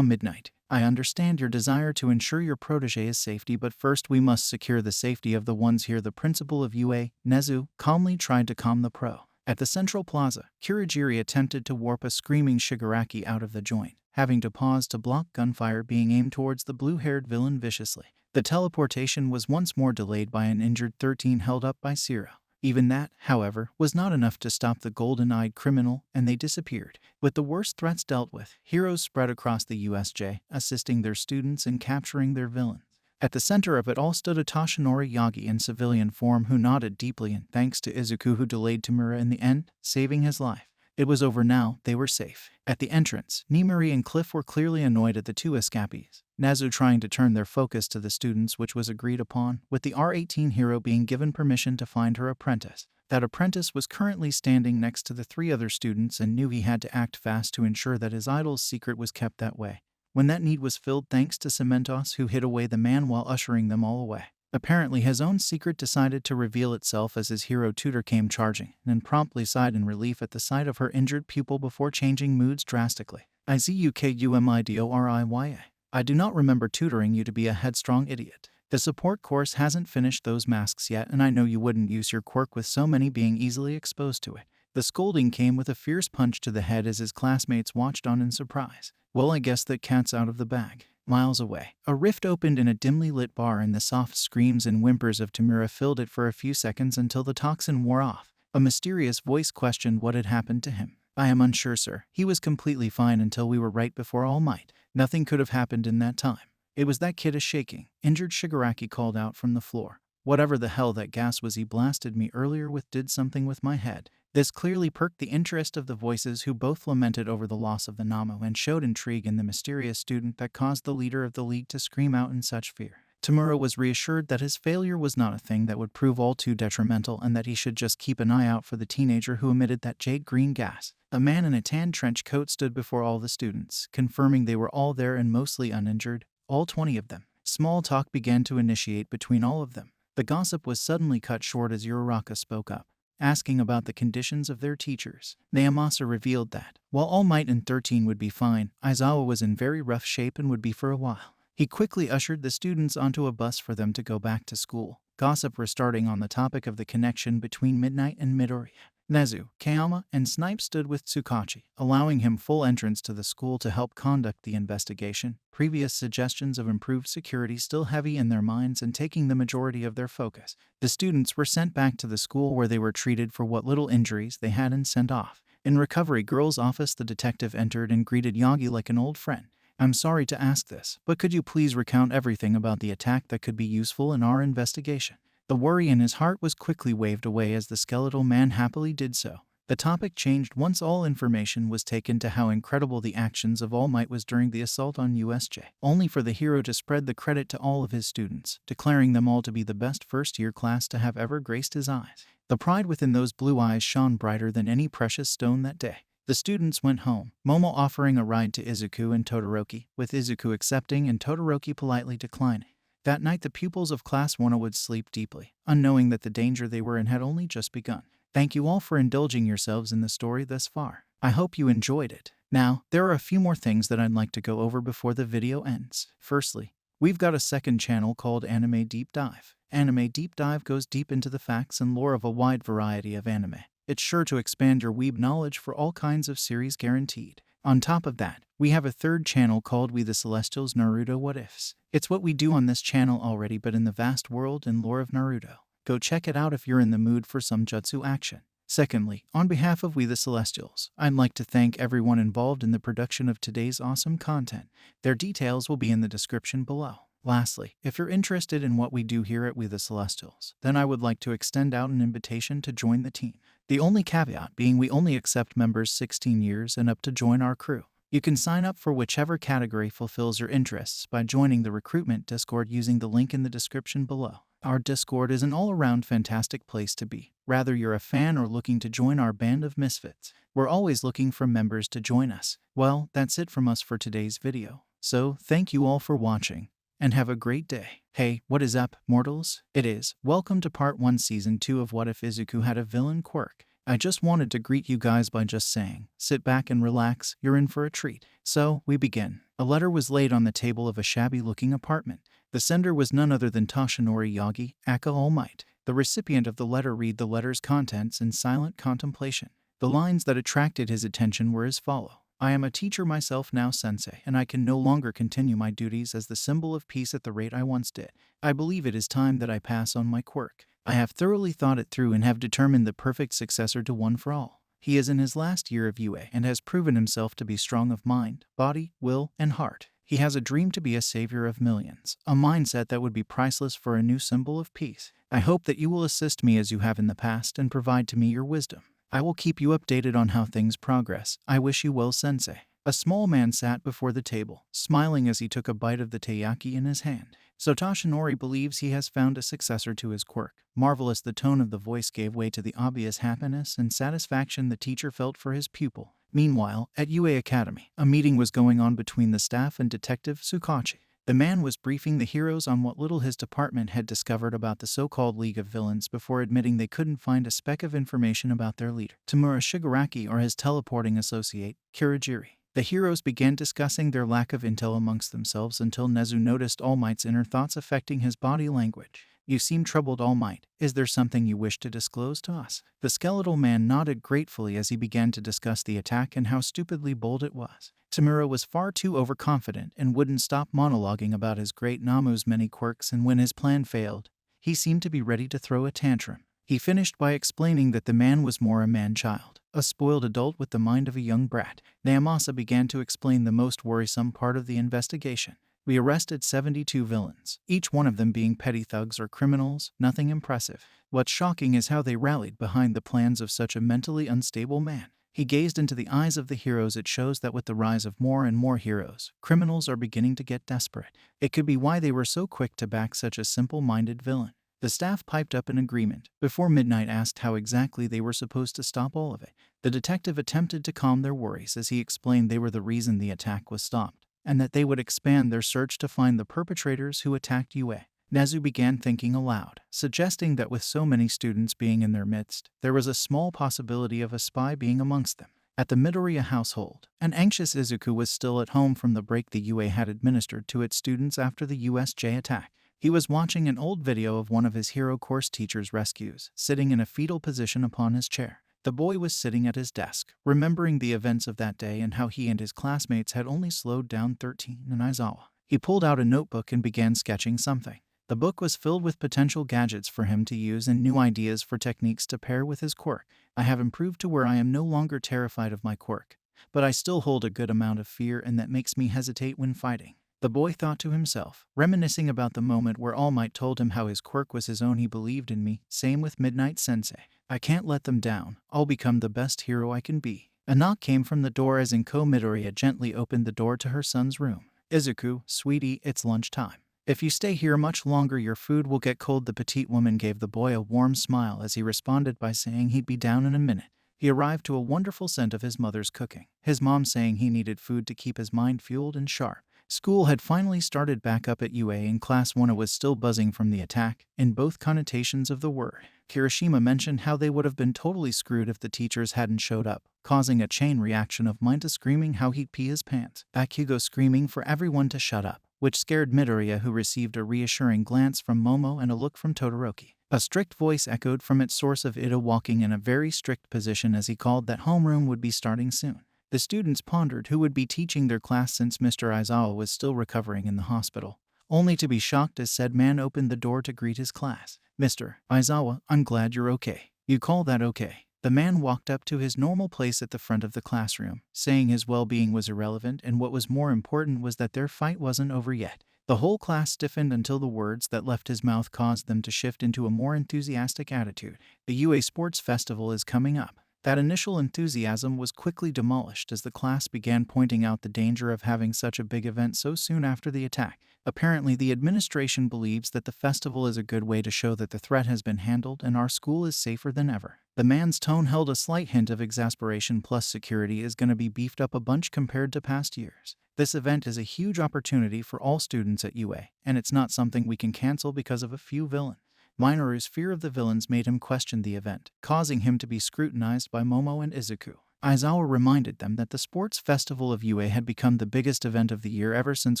Midnight. I understand your desire to ensure your protege's safety, but first we must secure the safety of the ones here. The principal of UA, Nezu, calmly tried to calm the pro. At the central plaza, Kurogiri attempted to warp a screaming Shigaraki out of the joint, having to pause to block gunfire being aimed towards the blue-haired villain viciously. The teleportation was once more delayed by an injured 13 held up by Zero. Even that, however, was not enough to stop the golden-eyed criminal, and they disappeared. With the worst threats dealt with, heroes spread across the USJ, assisting their students in capturing their villains. At the center of it all stood a Toshinori Yagi in civilian form who nodded deeply in thanks to Izuku, who delayed Tamura in the end, saving his life. It was over now, they were safe. At the entrance, Nimari and Cliff were clearly annoyed at the two escapees, Nezu trying to turn their focus to the students, which was agreed upon, with the R18 hero being given permission to find her apprentice. That apprentice was currently standing next to the 3 other students and knew he had to act fast to ensure that his idol's secret was kept that way. When that need was filled thanks to Cementos, who hid away the man while ushering them all away. Apparently his own secret decided to reveal itself as his hero tutor came charging, and promptly sighed in relief at the sight of her injured pupil before changing moods drastically. Izukumidoriya. I do not remember tutoring you to be a headstrong idiot. The support course hasn't finished those masks yet, and I know you wouldn't use your quirk with so many being easily exposed to it. The scolding came with a fierce punch to the head as his classmates watched on in surprise. Well, I guess that cat's out of the bag. Miles away, a rift opened in a dimly lit bar and the soft screams and whimpers of Tamura filled it for a few seconds until the toxin wore off. A mysterious voice questioned what had happened to him. I am unsure, sir. He was completely fine until we were right before All Might. Nothing could have happened in that time. It was that kid is shaking. Injured Shigaraki called out from the floor. Whatever the hell that gas was he blasted me earlier with did something with my head. This clearly perked the interest of the voices, who both lamented over the loss of the Namu and showed intrigue in the mysterious student that caused the leader of the league to scream out in such fear. Tamura was reassured that his failure was not a thing that would prove all too detrimental and that he should just keep an eye out for the teenager who emitted that jade-green gas. A man in a tan trench coat stood before all the students, confirming they were all there and mostly uninjured, all 20 of them. Small talk began to initiate between all of them. The gossip was suddenly cut short as Uraraka spoke up, asking about the conditions of their teachers. Naomasa revealed that, while All Might and 13 would be fine, Aizawa was in very rough shape and would be for a while. He quickly ushered the students onto a bus for them to go back to school. Gossip restarting on the topic of the connection between Midnight and Midoriya. Nezu, Kayama, and Snipe stood with Tsukachi, allowing him full entrance to the school to help conduct the investigation. Previous suggestions of improved security still heavy in their minds and taking the majority of their focus. The students were sent back to the school where they were treated for what little injuries they had and sent off. In Recovery Girl's office, the detective entered and greeted Yagi like an old friend. "I'm sorry to ask this, but could you please recount everything about the attack that could be useful in our investigation?" The worry in his heart was quickly waved away as the skeletal man happily did so. The topic changed once all information was taken to how incredible the actions of All Might was during the assault on USJ, only for the hero to spread the credit to all of his students, declaring them all to be the best first-year class to have ever graced his eyes. The pride within those blue eyes shone brighter than any precious stone that day. The students went home, Momo offering a ride to Izuku and Todoroki, with Izuku accepting and Todoroki politely declining. That night the pupils of Class 1 would sleep deeply, unknowing that the danger they were in had only just begun. Thank you all for indulging yourselves in the story thus far. I hope you enjoyed it. Now, there are a few more things that I'd like to go over before the video ends. Firstly, we've got a second channel called Anime Deep Dive. Anime Deep Dive goes deep into the facts and lore of a wide variety of anime. It's sure to expand your weeb knowledge for all kinds of series guaranteed. On top of that, we have a third channel called We The Celestials Naruto What Ifs. It's what we do on this channel already but in the vast world and lore of Naruto. Go check it out if you're in the mood for some jutsu action. Secondly, on behalf of We The Celestials, I'd like to thank everyone involved in the production of today's awesome content. Their details will be in the description below. Lastly, if you're interested in what we do here at We The Celestials, then I would like to extend out an invitation to join the team. The only caveat being we only accept members 16 years and up to join our crew. You can sign up for whichever category fulfills your interests by joining the recruitment Discord using the link in the description below. Our Discord is an all-around fantastic place to be, whether you're a fan or looking to join our band of misfits. We're always looking for members to join us. Well, that's it from us for today's video. So, thank you all for watching, and have a great day. Hey, what is up, mortals? It is. Welcome to Part 1 Season 2 of What If Izuku Had a Villain Quirk. I just wanted to greet you guys by just saying, sit back and relax, you're in for a treat. So, we begin. A letter was laid on the table of a shabby-looking apartment. The sender was none other than Toshinori Yagi, aka All Might. The recipient of the letter read the letter's contents in silent contemplation. The lines that attracted his attention were as follow. I am a teacher myself now, sensei, and I can no longer continue my duties as the symbol of peace at the rate I once did. I believe it is time that I pass on my quirk. I have thoroughly thought it through and have determined the perfect successor to One for All. He is in his last year of UA and has proven himself to be strong of mind, body, will, and heart. He has a dream to be a savior of millions, a mindset that would be priceless for a new symbol of peace. I hope that you will assist me as you have in the past and provide to me your wisdom. I will keep you updated on how things progress. I wish you well, sensei. A small man sat before the table, smiling as he took a bite of the taiyaki in his hand. So Toshinori believes he has found a successor to his quirk. Marvelous, the tone of the voice gave way to the obvious happiness and satisfaction the teacher felt for his pupil. Meanwhile, at UA Academy, a meeting was going on between the staff and Detective Tsukachi. The man was briefing the heroes on what little his department had discovered about the so-called League of Villains before admitting they couldn't find a speck of information about their leader, Tamura Shigaraki, or his teleporting associate, Kirigiri. The heroes began discussing their lack of intel amongst themselves until Nezu noticed All Might's inner thoughts affecting his body language. You seem troubled, All Might. Is there something you wish to disclose to us? The skeletal man nodded gratefully as he began to discuss the attack and how stupidly bold it was. Tamura was far too overconfident and wouldn't stop monologuing about his great Namu's many quirks, and when his plan failed, he seemed to be ready to throw a tantrum. He finished by explaining that the man was more a man-child, a spoiled adult with the mind of a young brat. Naomasa began to explain the most worrisome part of the investigation. We arrested 72 villains, each one of them being petty thugs or criminals, nothing impressive. What's shocking is how they rallied behind the plans of such a mentally unstable man. He gazed into the eyes of the heroes. It shows that with the rise of more and more heroes, criminals are beginning to get desperate. It could be why they were so quick to back such a simple-minded villain. The staff piped up in agreement. Before Midnight asked how exactly they were supposed to stop all of it. The detective attempted to calm their worries as he explained they were the reason the attack was stopped. and that they would expand their search to find the perpetrators who attacked UA. Nezu began thinking aloud, suggesting that with so many students being in their midst, there was a small possibility of a spy being amongst them. At the Midoriya household, an anxious Izuku was still at home from the break the UA had administered to its students after the USJ attack. He was watching an old video of one of his hero course teacher's rescues, sitting in a fetal position upon his chair. The boy was sitting at his desk, remembering the events of that day and how he and his classmates had only slowed down 13 in Aizawa. He pulled out a notebook and began sketching something. The book was filled with potential gadgets for him to use and new ideas for techniques to pair with his quirk. I have improved to where I am no longer terrified of my quirk, but I still hold a good amount of fear, and that makes me hesitate when fighting. The boy thought to himself, reminiscing about the moment where All Might told him how his quirk was his own. He believed in me, same with Midnight Sensei. I can't let them down. I'll become the best hero I can be. A knock came from the door as Inko Midoriya gently opened the door to her son's room. Izuku, sweetie, it's lunchtime. If you stay here much longer, your food will get cold. The petite woman gave the boy a warm smile as he responded by saying he'd be down in a minute. He arrived to a wonderful scent of his mother's cooking, his mom saying he needed food to keep his mind fueled and sharp. School had finally started back up at UA, and Class 1 was still buzzing from the attack, in both connotations of the word. Kirishima mentioned how they would have been totally screwed if the teachers hadn't showed up, causing a chain reaction of Minta screaming how he'd pee his pants, Bakugo screaming for everyone to shut up, which scared Midoriya, who received a reassuring glance from Momo and a look from Todoroki. A strict voice echoed from its source of Ida walking in a very strict position as he called that homeroom would be starting soon. The students pondered who would be teaching their class since Mr. Aizawa was still recovering in the hospital, only to be shocked as said man opened the door to greet his class. Mr. Aizawa, I'm glad you're okay. You call that okay? The man walked up to his normal place at the front of the classroom, saying his well-being was irrelevant and what was more important was that their fight wasn't over yet. The whole class stiffened until the words that left his mouth caused them to shift into a more enthusiastic attitude. The UA Sports Festival is coming up. That initial enthusiasm was quickly demolished as the class began pointing out the danger of having such a big event so soon after the attack. Apparently, the administration believes that the festival is a good way to show that the threat has been handled and our school is safer than ever. The man's tone held a slight hint of exasperation, plus security is going to be beefed up a bunch compared to past years. This event is a huge opportunity for all students at UA, and it's not something we can cancel because of a few villains. Minoru's fear of the villains made him question the event, causing him to be scrutinized by Momo and Izuku. Aizawa reminded them that the sports festival of UA had become the biggest event of the year ever since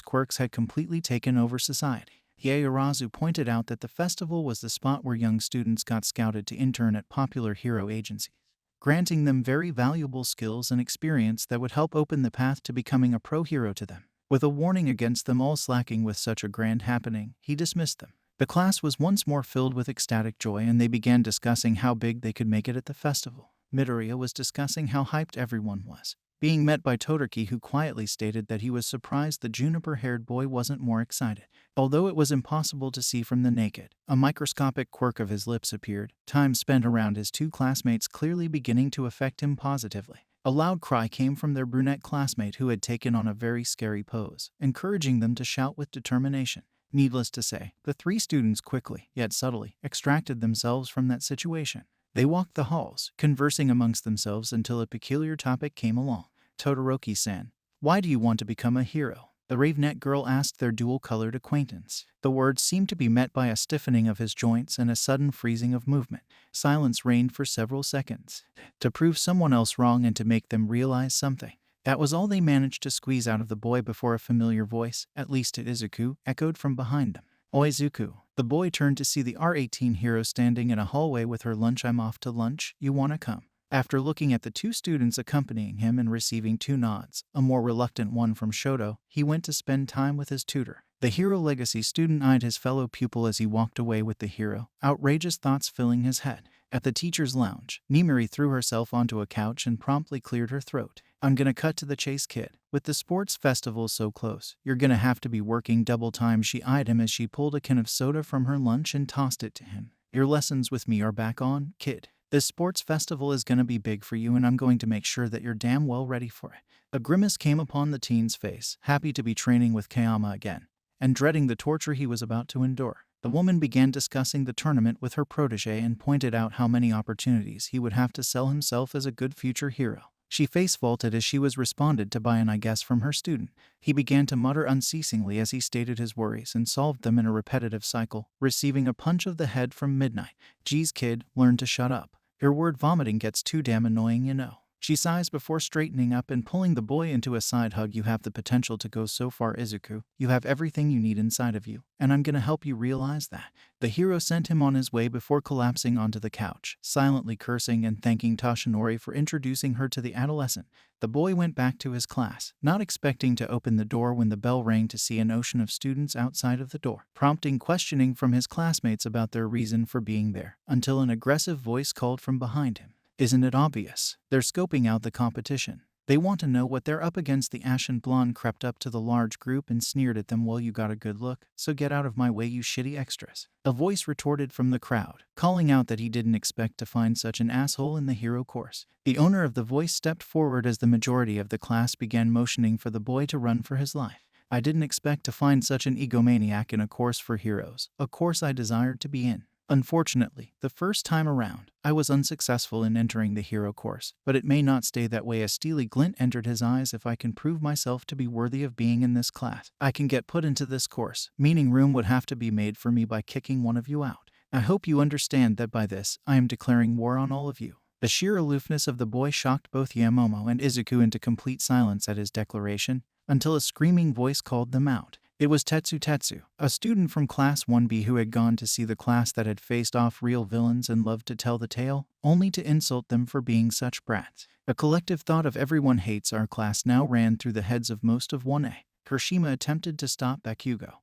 Quirks had completely taken over society. Yaoyorozu pointed out that the festival was the spot where young students got scouted to intern at popular hero agencies, granting them very valuable skills and experience that would help open the path to becoming a pro hero to them. With a warning against them all slacking with such a grand happening, he dismissed them. The class was once more filled with ecstatic joy, and they began discussing how big they could make it at the festival. Midoriya was discussing how hyped everyone was, being met by Todoroki, who quietly stated that he was surprised the juniper-haired boy wasn't more excited. Although it was impossible to see from the naked, a microscopic quirk of his lips appeared, time spent around his two classmates clearly beginning to affect him positively. A loud cry came from their brunette classmate who had taken on a very scary pose, encouraging them to shout with determination. Needless to say, the three students quickly, yet subtly, extracted themselves from that situation. They walked the halls, conversing amongst themselves until a peculiar topic came along. Todoroki-san, why do you want to become a hero? The Ravenet girl asked their dual-colored acquaintance. The words seemed to be met by a stiffening of his joints and a sudden freezing of movement. Silence reigned for several seconds, to prove someone else wrong and to make them realize something. That was all they managed to squeeze out of the boy before a familiar voice, at least to Izuku, echoed from behind them. Oizuku. The boy turned to see the R18 hero standing in a hallway with her lunch. I'm off to lunch, you wanna come? After looking at the two students accompanying him and receiving two nods, a more reluctant one from Shoto, he went to spend time with his tutor. The Hero Legacy student eyed his fellow pupil as he walked away with the hero, outrageous thoughts filling his head. At the teacher's lounge, Nimiri threw herself onto a couch and promptly cleared her throat. I'm gonna cut to the chase, kid. With the sports festival so close, you're gonna have to be working double time. She eyed him as she pulled a can of soda from her lunch and tossed it to him. Your lessons with me are back on, kid. This sports festival is gonna be big for you, and I'm going to make sure that you're damn well ready for it. A grimace came upon the teen's face, happy to be training with Kayama again, and dreading the torture he was about to endure. The woman began discussing the tournament with her protege and pointed out how many opportunities he would have to sell himself as a good future hero. She face-vaulted as she was responded to by an I guess from her student. He began to mutter unceasingly as he stated his worries and solved them in a repetitive cycle, receiving a punch of the head from Midnight. Geez kid, learn to shut up. Your word vomiting gets too damn annoying, you know. She sighs before straightening up and pulling the boy into a side hug. You have the potential to go so far, Izuku. You have everything you need inside of you, and I'm gonna help you realize that. The hero sent him on his way before collapsing onto the couch, silently cursing and thanking Toshinori for introducing her to the adolescent. The boy went back to his class, not expecting to open the door when the bell rang to see an ocean of students outside of the door, prompting questioning from his classmates about their reason for being there, until an aggressive voice called from behind him. Isn't it obvious? They're scoping out the competition. They want to know what they're up against. The ashen blonde crept up to the large group and sneered at them. Well, you got a good look, so get out of my way, you shitty extras. A voice retorted from the crowd, calling out that he didn't expect to find such an asshole in the hero course. The owner of the voice stepped forward as the majority of the class began motioning for the boy to run for his life. I didn't expect to find such an egomaniac in a course for heroes, a course I desired to be in. Unfortunately, the first time around, I was unsuccessful in entering the hero course, but it may not stay that way. A steely glint entered his eyes. If I can prove myself to be worthy of being in this class, I can get put into this course, meaning room would have to be made for me by kicking one of you out. I hope you understand that by this, I am declaring war on all of you. The sheer aloofness of the boy shocked both Yamomo and Izuku into complete silence at his declaration, until a screaming voice called them out. It was Tetsu, a student from Class 1B who had gone to see the class that had faced off real villains and loved to tell the tale, only to insult them for being such brats. A collective thought of everyone hates our class now ran through the heads of most of 1A. Kirishima attempted to stop Bakugo,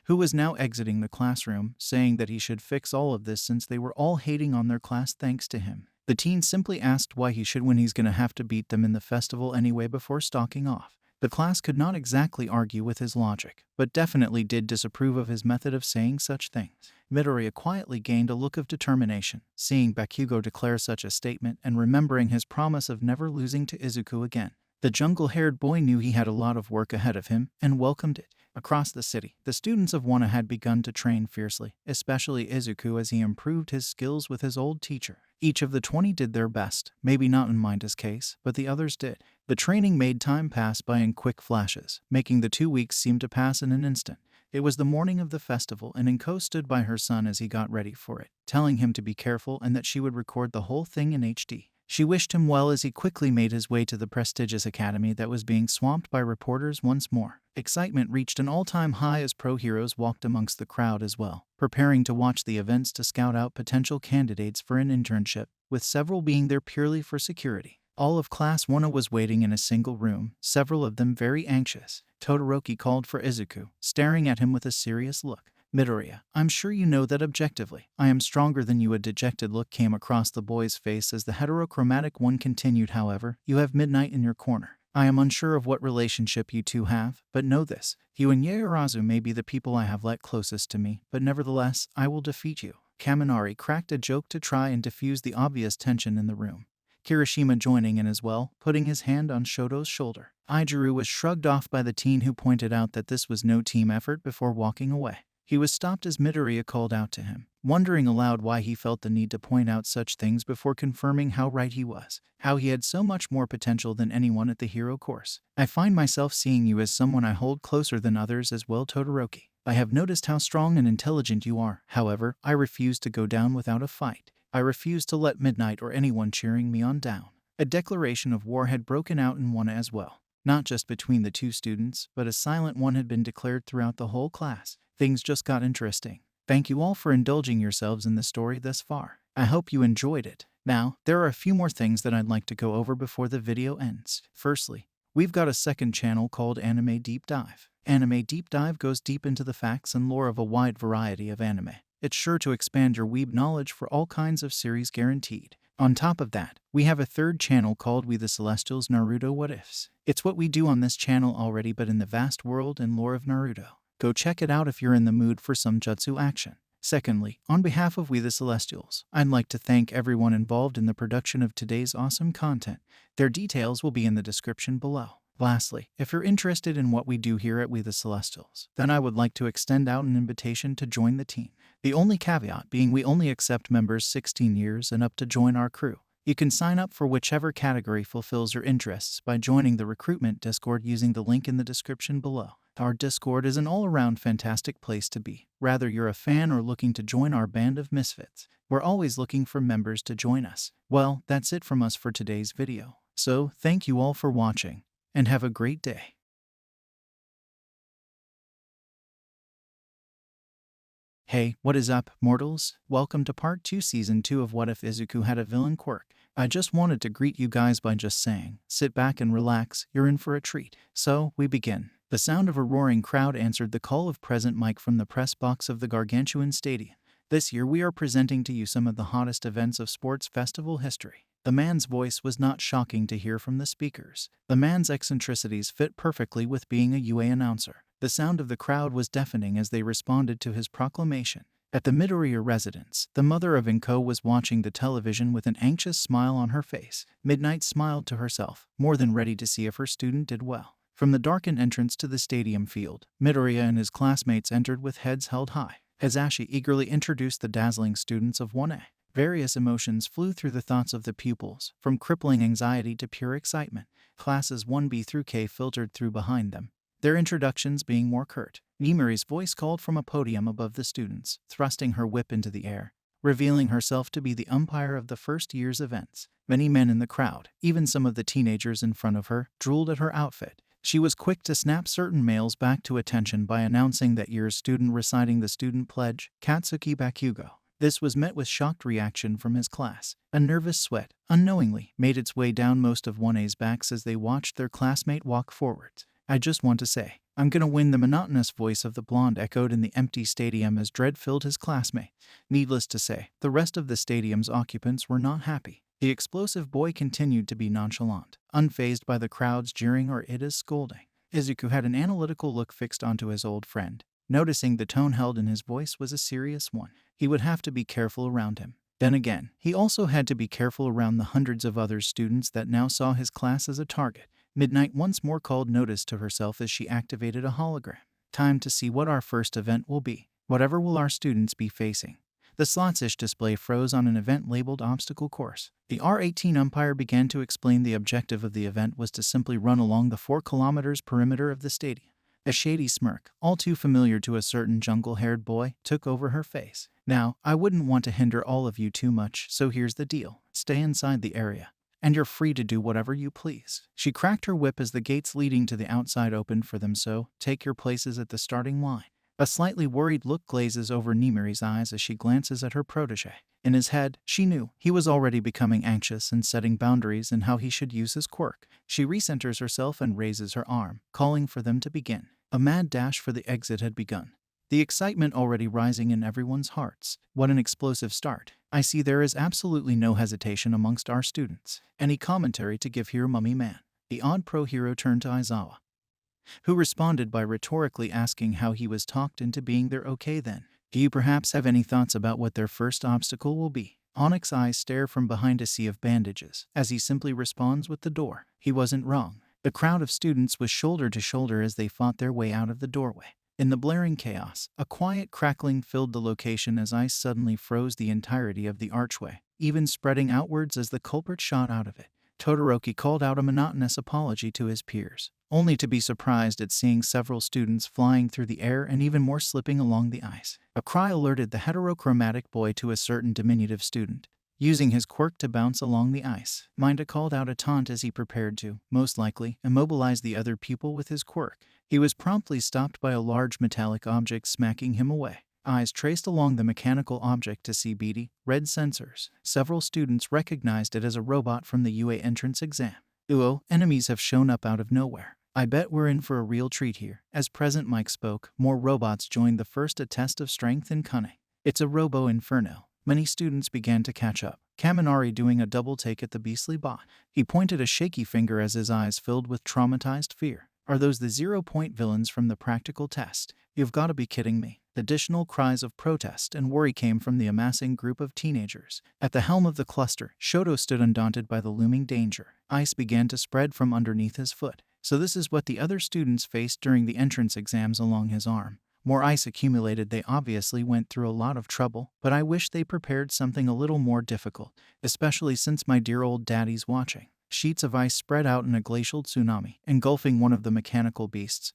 who was now exiting the classroom, saying that he should fix all of this since they were all hating on their class thanks to him. The teen simply asked why he should when he's gonna have to beat them in the festival anyway before stalking off. The class could not exactly argue with his logic, but definitely did disapprove of his method of saying such things. Midoriya quietly gained a look of determination, seeing Bakugo declare such a statement and remembering his promise of never losing to Izuku again. The jungle-haired boy knew he had a lot of work ahead of him and welcomed it. Across the city, the students of Wana had begun to train fiercely, especially Izuku as he improved his skills with his old teacher. Each of the 20 did their best, maybe not in Minda's case, but the others did. The training made time pass by in quick flashes, making the 2 weeks seem to pass in an instant. It was the morning of the festival, and Inko stood by her son as he got ready for it, telling him to be careful and that she would record the whole thing in HD. She wished him well as he quickly made his way to the prestigious academy that was being swamped by reporters once more. Excitement reached an all-time high as pro heroes walked amongst the crowd as well, preparing to watch the events to scout out potential candidates for an internship, with several being there purely for security. All of Class 1A was waiting in a single room, several of them very anxious. Todoroki called for Izuku, staring at him with a serious look. Midoriya, I'm sure you know that objectively, I am stronger than you. A dejected look came across the boy's face as the heterochromatic one continued. However, you have Midnight in your corner. I am unsure of what relationship you two have, but know this, you and Yaorazu may be the people I have let closest to me, but nevertheless, I will defeat you. Kaminari cracked a joke to try and diffuse the obvious tension in the room, Kirishima joining in as well, putting his hand on Shoto's shoulder. Ijuru was shrugged off by the teen who pointed out that this was no team effort before walking away. He was stopped as Midoriya called out to him, wondering aloud why he felt the need to point out such things before confirming how right he was, how he had so much more potential than anyone at the hero course. I find myself seeing you as someone I hold closer than others as well, Todoroki. I have noticed how strong and intelligent you are. However, I refuse to go down without a fight. I refuse to let Midnight or anyone cheering me on down. A declaration of war had broken out in Wana as well. Not just between the two students, but a silent one had been declared throughout the whole class. Things just got interesting. Thank you all for indulging yourselves in the story thus far. I hope you enjoyed it. Now, there are a few more things that I'd like to go over before the video ends. Firstly, we've got a second channel called Anime Deep Dive. Anime Deep Dive goes deep into the facts and lore of a wide variety of anime. It's sure to expand your weeb knowledge for all kinds of series guaranteed. On top of that, we have a third channel called We The Celestials Naruto What Ifs. It's what we do on this channel already but in the vast world and lore of Naruto. Go check it out if you're in the mood for some jutsu action. Secondly, on behalf of We The Celestials, I'd like to thank everyone involved in the production of today's awesome content. Their details will be in the description below. Lastly, if you're interested in what we do here at We The Celestials, then I would like to extend out an invitation to join the team. The only caveat being we only accept members 16 years and up to join our crew. You can sign up for whichever category fulfills your interests by joining the recruitment Discord using the link in the description below. Our Discord is an all-around fantastic place to be, whether you're a fan or looking to join our band of misfits. We're always looking for members to join us. Well, that's it from us for today's video. So, thank you all for watching, and have a great day. Hey, what is up, mortals? Welcome to part 2 season 2 of What If Izuku Had a Villain Quirk. I just wanted to greet you guys by just saying, sit back and relax, you're in for a treat. So, we begin. The sound of a roaring crowd answered the call of present mic from the press box of the gargantuan stadium. This year we are presenting to you some of the hottest events of sports festival history. The man's voice was not shocking to hear from the speakers. The man's eccentricities fit perfectly with being a UA announcer. The sound of the crowd was deafening as they responded to his proclamation. At the Midoriya residence, the mother of Inko was watching the television with an anxious smile on her face. Midnight smiled to herself, more than ready to see if her student did well. From the darkened entrance to the stadium field, Midoriya and his classmates entered with heads held high. Hazashi eagerly introduced the dazzling students of 1A. Various emotions flew through the thoughts of the pupils, from crippling anxiety to pure excitement. Classes 1B through K filtered through behind them, their introductions being more curt. Nimiri's voice called from a podium above the students, thrusting her whip into the air, revealing herself to be the umpire of the first year's events. Many men in the crowd, even some of the teenagers in front of her, drooled at her outfit. She was quick to snap certain males back to attention by announcing that year's student reciting the student pledge, Katsuki Bakugo. This was met with shocked reaction from his class. A nervous sweat, unknowingly, made its way down most of 1A's backs as they watched their classmate walk forwards. I just want to say, I'm gonna win, the monotonous voice of the blonde echoed in the empty stadium as dread filled his classmate. Needless to say, the rest of the stadium's occupants were not happy. The explosive boy continued to be nonchalant, unfazed by the crowd's jeering or Ida's scolding. Izuku had an analytical look fixed onto his old friend, noticing the tone held in his voice was a serious one. He would have to be careful around him. Then again, he also had to be careful around the hundreds of other students that now saw his class as a target. Midnight once more called notice to herself as she activated a hologram. Time to see what our first event will be. Whatever will our students be facing? The slots-ish display froze on an event labeled Obstacle Course. The R18 umpire began to explain the objective of the event was to simply run along the 4 kilometers perimeter of the stadium. A shady smirk, all too familiar to a certain jungle-haired boy, took over her face. Now, I wouldn't want to hinder all of you too much, so here's the deal. Stay inside the area, and you're free to do whatever you please. She cracked her whip as the gates leading to the outside opened for them, so take your places at the starting line. A slightly worried look glazes over Nimiri's eyes as she glances at her protege. In his head, she knew he was already becoming anxious and setting boundaries in how he should use his quirk. She recenters herself and raises her arm, calling for them to begin. A mad dash for the exit had begun, the excitement already rising in everyone's hearts. What an explosive start. I see there is absolutely no hesitation amongst our students. Any commentary to give here, mummy man? The odd pro hero turned to Aizawa, who responded by rhetorically asking how he was talked into being there. Okay then. Do you perhaps have any thoughts about what their first obstacle will be? Onyx's eyes stare from behind a sea of bandages, as he simply responds with the door. He wasn't wrong. The crowd of students was shoulder to shoulder as they fought their way out of the doorway. In the blaring chaos, a quiet crackling filled the location as ice suddenly froze the entirety of the archway, even spreading outwards as the culprit shot out of it. Todoroki called out a monotonous apology to his peers, only to be surprised at seeing several students flying through the air and even more slipping along the ice. A cry alerted the heterochromatic boy to a certain diminutive student, using his quirk to bounce along the ice. Minda called out a taunt as he prepared to, most likely, immobilize the other pupil with his quirk. He was promptly stopped by a large metallic object smacking him away. Eyes traced along the mechanical object to see beady, red sensors. Several students recognized it as a robot from the UA entrance exam. Enemies have shown up out of nowhere. I bet we're in for a real treat here. As Present Mike spoke, more robots joined the first, a test of strength and cunning. It's a robo inferno. Many students began to catch up, Kaminari doing a double take at the beastly bot. He pointed a shaky finger as his eyes filled with traumatized fear. Are those the 0-point villains from the practical test? You've got to be kidding me. Additional cries of protest and worry came from the amassing group of teenagers. At the helm of the cluster, Shoto stood undaunted by the looming danger. Ice began to spread from underneath his foot. So this is what the other students faced during the entrance exams along his arm. More ice accumulated. They obviously went through a lot of trouble, but I wish they prepared something a little more difficult, especially since my dear old daddy's watching. Sheets of ice spread out in a glacial tsunami, engulfing one of the mechanical beasts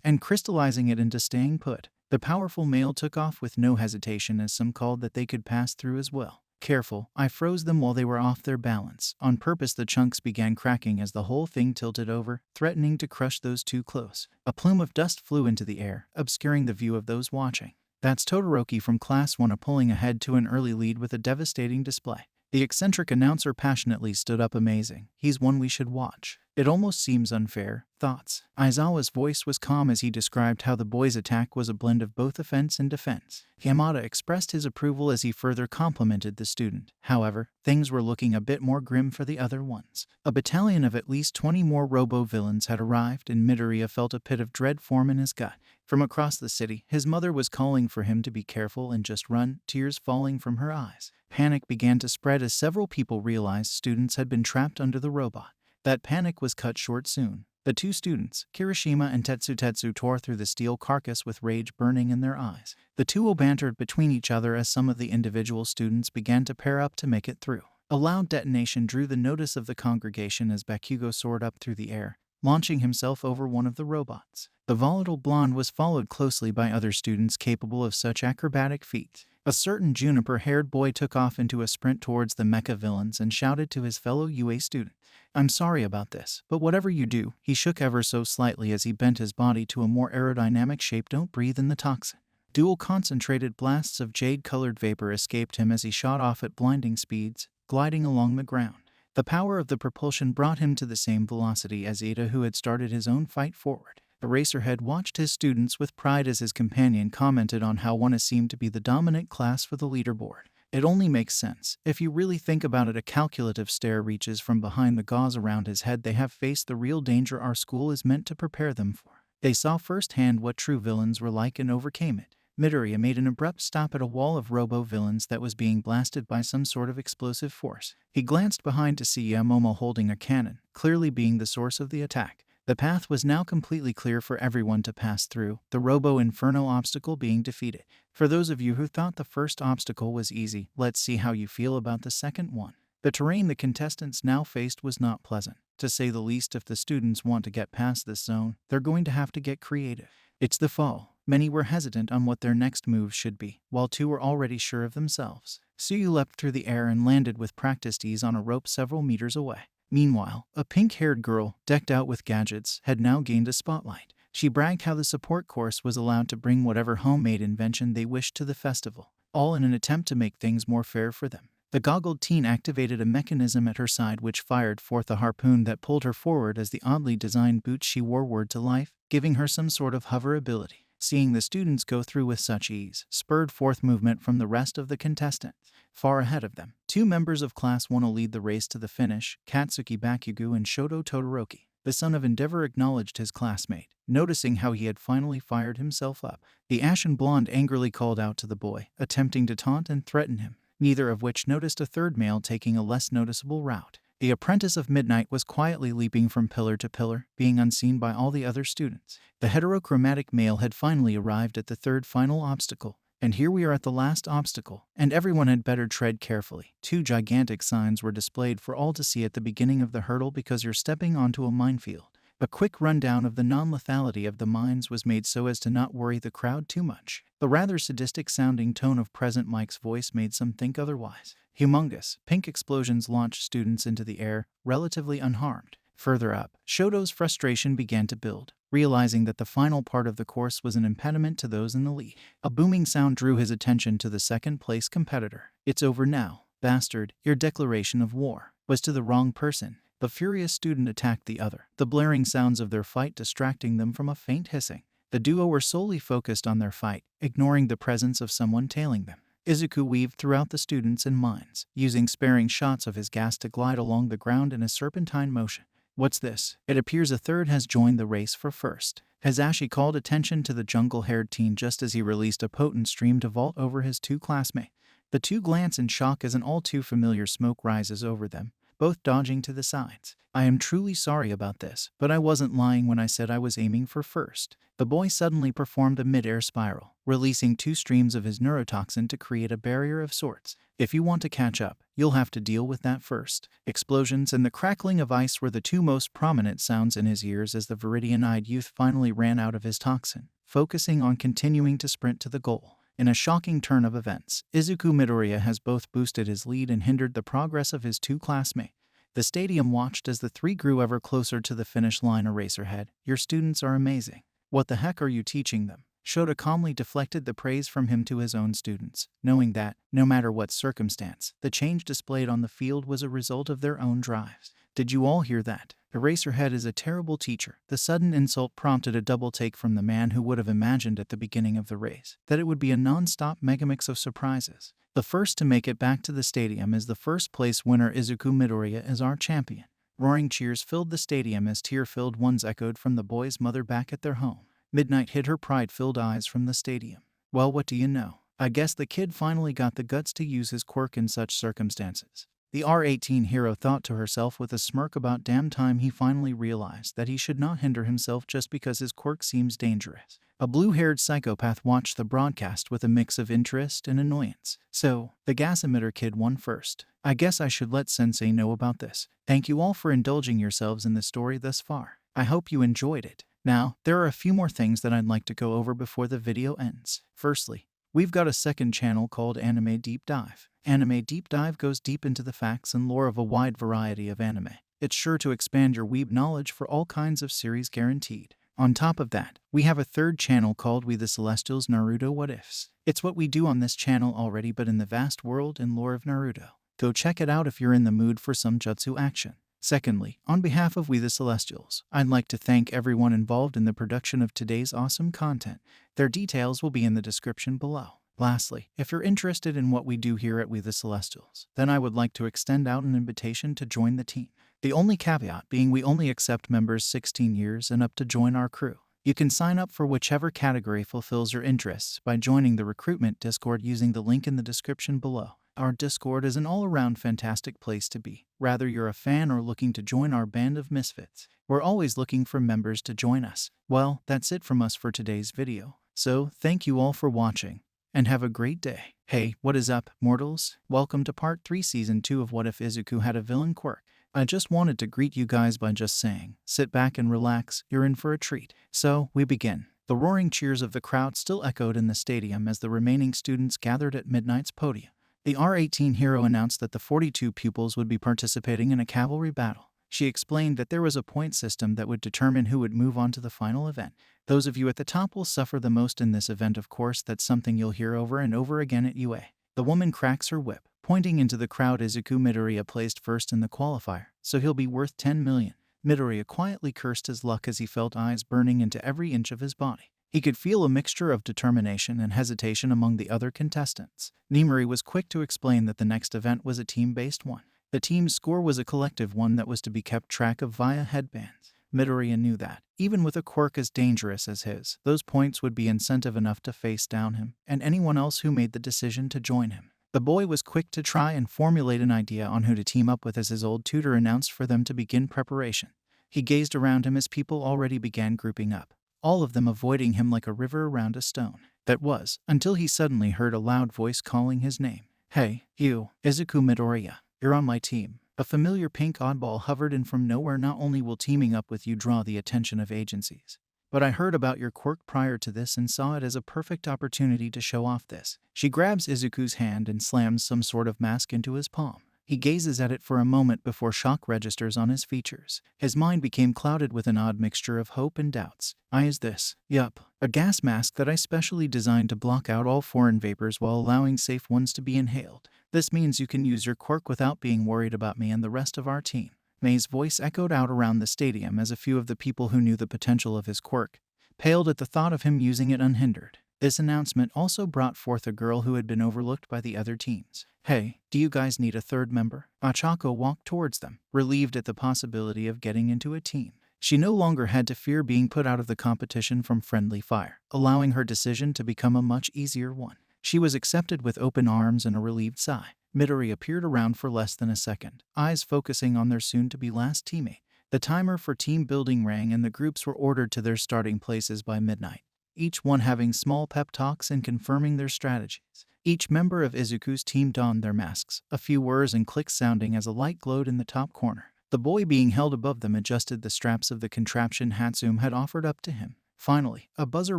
and crystallizing it into staying put. The powerful male took off with no hesitation as some called that they could pass through as well. Careful, I froze them while they were off their balance. On purpose, the chunks began cracking as the whole thing tilted over, threatening to crush those too close. A plume of dust flew into the air, obscuring the view of those watching. That's Todoroki from Class 1 pulling ahead to an early lead with a devastating display. The eccentric announcer passionately stood up, amazing. He's one we should watch. It almost seems unfair. Thoughts? Aizawa's voice was calm as he described how the boys' attack was a blend of both offense and defense. Yamada expressed his approval as he further complimented the student. However, things were looking a bit more grim for the other ones. A battalion of at least 20 more robo-villains had arrived, and Midoriya felt a pit of dread form in his gut. From across the city, his mother was calling for him to be careful and just run, tears falling from her eyes. Panic began to spread as several people realized students had been trapped under the robot. That panic was cut short soon. The two students, Kirishima and Tetsu, tore through the steel carcass with rage burning in their eyes. The two bantered between each other as some of the individual students began to pair up to make it through. A loud detonation drew the notice of the congregation as Bakugo soared up through the air, launching himself over one of the robots. The volatile blonde was followed closely by other students capable of such acrobatic feats. A certain juniper-haired boy took off into a sprint towards the mecha villains and shouted to his fellow UA student, "I'm sorry about this, but whatever you do," he shook ever so slightly as he bent his body to a more aerodynamic shape, "don't breathe in the toxin." Dual concentrated blasts of jade-colored vapor escaped him as he shot off at blinding speeds, gliding along the ground. The power of the propulsion brought him to the same velocity as Ida, who had started his own fight forward. Eraserhead watched his students with pride as his companion commented on how one seemed to be the dominant class for the leaderboard. It only makes sense. If you really think about it, a calculative stare reaches from behind the gauze around his head. They have faced the real danger our school is meant to prepare them for. They saw firsthand what true villains were like and overcame it. Midoriya made an abrupt stop at a wall of robo-villains that was being blasted by some sort of explosive force. He glanced behind to see Yamomo holding a cannon, clearly being the source of the attack. The path was now completely clear for everyone to pass through, the Robo-Inferno obstacle being defeated. For those of you who thought the first obstacle was easy, let's see how you feel about the second one. The terrain the contestants now faced was not pleasant. To say the least, if the students want to get past this zone, they're going to have to get creative. It's the fall. Many were hesitant on what their next moves should be, while two were already sure of themselves. Suyu leapt through the air and landed with practiced ease on a rope several meters away. Meanwhile, a pink-haired girl, decked out with gadgets, had now gained a spotlight. She bragged how the support course was allowed to bring whatever homemade invention they wished to the festival, all in an attempt to make things more fair for them. The goggled teen activated a mechanism at her side which fired forth a harpoon that pulled her forward as the oddly designed boots she wore whirred to life, giving her some sort of hover ability. Seeing the students go through with such ease spurred forth movement from the rest of the contestants. Far ahead of them, two members of Class 1 will lead the race to the finish, Katsuki Bakugo and Shoto Todoroki. The son of Endeavor acknowledged his classmate, noticing how he had finally fired himself up. The ashen blonde angrily called out to the boy, attempting to taunt and threaten him, neither of which noticed a third male taking a less noticeable route. The apprentice of Midnight was quietly leaping from pillar to pillar, being unseen by all the other students. The heterochromatic male had finally arrived at the third final obstacle. And here we are at the last obstacle, and everyone had better tread carefully. Two gigantic signs were displayed for all to see at the beginning of the hurdle because you're stepping onto a minefield. A quick rundown of the non-lethality of the mines was made so as to not worry the crowd too much. The rather sadistic-sounding tone of Present Mike's voice made some think otherwise. Humongous, pink explosions launched students into the air, relatively unharmed. Further up, Shoto's frustration began to build, realizing that the final part of the course was an impediment to those in the lead. A booming sound drew his attention to the second-place competitor. "It's over now, bastard, your declaration of war was to the wrong person." The furious student attacked the other, the blaring sounds of their fight distracting them from a faint hissing. The duo were solely focused on their fight, ignoring the presence of someone tailing them. Izuku weaved throughout the students and mines, using sparing shots of his gas to glide along the ground in a serpentine motion. "What's this? It appears a third has joined the race for first." Hazashi called attention to the jungle-haired teen just as he released a potent stream to vault over his two classmates. The two glance in shock as an all-too-familiar smoke rises over them, both dodging to the sides. I am truly sorry about this, but I wasn't lying when I said I was aiming for first. The boy suddenly performed a mid-air spiral, releasing 2 streams of his neurotoxin to create a barrier of sorts. If you want to catch up, you'll have to deal with that first. Explosions and the crackling of ice were the 2 most prominent sounds in his ears as the Viridian-eyed youth finally ran out of his toxin, focusing on continuing to sprint to the goal. In a shocking turn of events, Izuku Midoriya has both boosted his lead and hindered the progress of his 2 classmates. The stadium watched as the 3 grew ever closer to the finish line. Eraserhead, your students are amazing. What the heck are you teaching them? Shota calmly deflected the praise from him to his own students, knowing that, no matter what circumstance, the change displayed on the field was a result of their own drives. Did you all hear that? Eraserhead is a terrible teacher. The sudden insult prompted a double take from the man who would have imagined at the beginning of the race that it would be a non-stop megamix of surprises. The first to make it back to the stadium is the first-place winner. Izuku Midoriya is our champion. Roaring cheers filled the stadium as tear-filled ones echoed from the boy's mother back at their home. Midnight hid her pride-filled eyes from the stadium. Well, what do you know? I guess the kid finally got the guts to use his quirk in such circumstances. The R18 hero thought to herself with a smirk. About damn time he finally realized that he should not hinder himself just because his quirk seems dangerous. A blue-haired psychopath watched the broadcast with a mix of interest and annoyance. So, the gas emitter kid won first. I guess I should let Sensei know about this. Thank you all for indulging yourselves in the story thus far. I hope you enjoyed it. Now, there are a few more things that I'd like to go over before the video ends. Firstly, we've got a second channel called Anime Deep Dive. Anime Deep Dive goes deep into the facts and lore of a wide variety of anime. It's sure to expand your weeb knowledge for all kinds of series, guaranteed. On top of that, we have a third channel called We The Celestials Naruto What Ifs. It's what we do on this channel already, but in the vast world and lore of Naruto. Go check it out if you're in the mood for some jutsu action. Secondly, on behalf of We The Celestials, I'd like to thank everyone involved in the production of today's awesome content. Their details will be in the description below. Lastly, if you're interested in what we do here at We The Celestials, then I would like to extend out an invitation to join the team. The only caveat being we only accept members 16 years and up to join our crew. You can sign up for whichever category fulfills your interests by joining the recruitment Discord using the link in the description below. Our Discord is an all-around fantastic place to be, whether you're a fan or looking to join our band of misfits. We're always looking for members to join us. Well, that's it from us for today's video. So, thank you all for watching, and have a great day. Hey, what is up, mortals? Welcome to Part 3 Season 2 of What If Izuku Had a Villain Quirk. I just wanted to greet you guys by just saying, sit back and relax, you're in for a treat. So, we begin. The roaring cheers of the crowd still echoed in the stadium as the remaining students gathered at Midnight's podium. The R18 hero announced that the 42 pupils would be participating in a cavalry battle. She explained that there was a point system that would determine who would move on to the final event. Those of you at the top will suffer the most in this event. Of course, that's something you'll hear over and over again at UA. The woman cracks her whip, pointing into the crowd. Izuku Midoriya placed first in the qualifier, so he'll be worth 10 million. Midoriya quietly cursed his luck as he felt eyes burning into every inch of his body. He could feel a mixture of determination and hesitation among the other contestants. Nimari was quick to explain that the next event was a team-based one. The team's score was a collective one that was to be kept track of via headbands. Midoriya knew that, even with a quirk as dangerous as his, those points would be incentive enough to face down him and anyone else who made the decision to join him. The boy was quick to try and formulate an idea on who to team up with as his old tutor announced for them to begin preparation. He gazed around him as people already began grouping up, all of them avoiding him like a river around a stone. That was, until he suddenly heard a loud voice calling his name. Hey, you, Izuku Midoriya, you're on my team. A familiar pink oddball hovered in from nowhere. Not only will teaming up with you draw the attention of agencies, but I heard about your quirk prior to this and saw it as a perfect opportunity to show off this. She grabs Izuku's hand and slams some sort of mask into his palm. He gazes at it for a moment before shock registers on his features. His mind became clouded with an odd mixture of hope and doubts. Is this? Yup. A gas mask that I specially designed to block out all foreign vapors while allowing safe ones to be inhaled. This means you can use your quirk without being worried about me and the rest of our team. May's voice echoed out around the stadium as a few of the people who knew the potential of his quirk paled at the thought of him using it unhindered. This announcement also brought forth a girl who had been overlooked by the other teams. Hey, do you guys need a third member? Achako walked towards them, relieved at the possibility of getting into a team. She no longer had to fear being put out of the competition from friendly fire, allowing her decision to become a much easier one. She was accepted with open arms and a relieved sigh. Midori appeared around for less than a second, eyes focusing on their soon-to-be last teammate. The timer for team building rang and the groups were ordered to their starting places by midnight, each one having small pep talks and confirming their strategies. Each member of Izuku's team donned their masks, a few whirs and clicks sounding as a light glowed in the top corner. The boy being held above them adjusted the straps of the contraption Hatsum had offered up to him. Finally, a buzzer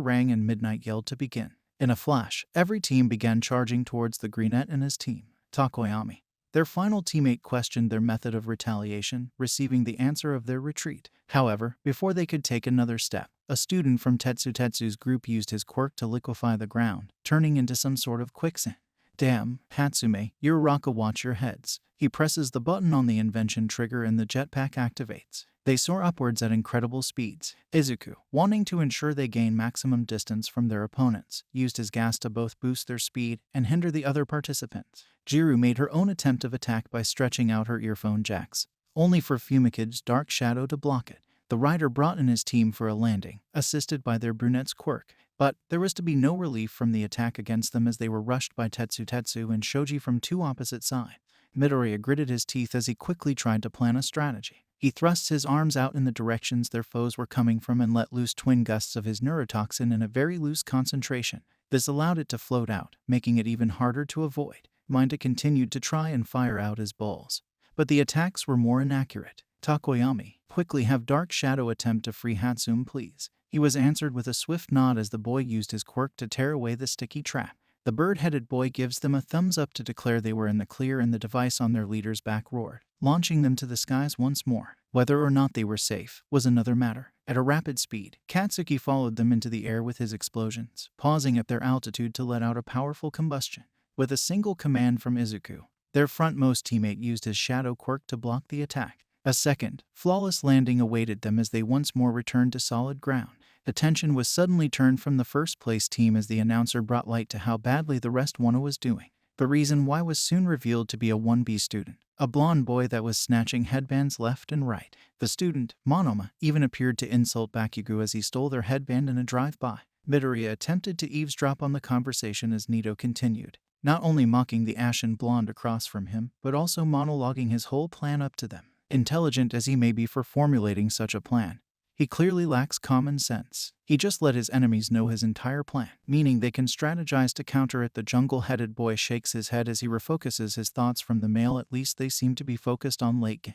rang and midnight yelled to begin. In a flash, every team began charging towards the Greenette and his team, Takoyami. Their final teammate questioned their method of retaliation, receiving the answer of their retreat. However, before they could take another step, a student from Tetsu's group used his quirk to liquefy the ground, turning into some sort of quicksand. Damn, Hatsume, Uraraka, watch your heads. He presses the button on the invention trigger and the jetpack activates. They soar upwards at incredible speeds. Izuku, wanting to ensure they gain maximum distance from their opponents, used his gas to both boost their speed and hinder the other participants. Jiru made her own attempt of attack by stretching out her earphone jacks, only for Fumicage's dark shadow to block it. The rider brought in his team for a landing, assisted by their brunette's Quirk. But there was to be no relief from the attack against them as they were rushed by Tetsu and Shoji from two opposite sides. Midoriya gritted his teeth as he quickly tried to plan a strategy. He thrust his arms out in the directions their foes were coming from and let loose twin gusts of his neurotoxin in a very loose concentration. This allowed it to float out, making it even harder to avoid. Minda continued to try and fire out his balls, but the attacks were more inaccurate. Takoyami, quickly have Dark Shadow attempt to free Hatsum, please. He was answered with a swift nod as the boy used his quirk to tear away the sticky trap. The bird-headed boy gives them a thumbs up to declare they were in the clear and the device on their leader's back roared, launching them to the skies once more. Whether or not they were safe was another matter. At a rapid speed, Katsuki followed them into the air with his explosions, pausing at their altitude to let out a powerful combustion. With a single command from Izuku, their frontmost teammate used his shadow quirk to block the attack. A second, flawless landing awaited them as they once more returned to solid ground. Attention was suddenly turned from the first-place team as the announcer brought light to how badly the rest one was doing. The reason why was soon revealed to be a 1B student, a blonde boy that was snatching headbands left and right. The student, Monoma, even appeared to insult Bakugo as he stole their headband in a drive-by. Midoriya attempted to eavesdrop on the conversation as Nito continued, not only mocking the ashen blonde across from him, but also monologuing his whole plan up to them. Intelligent as he may be for formulating such a plan, he clearly lacks common sense. He just let his enemies know his entire plan, meaning they can strategize to counter it. The jungle-headed boy shakes his head as he refocuses his thoughts from the male. At least they seem to be focused on late game,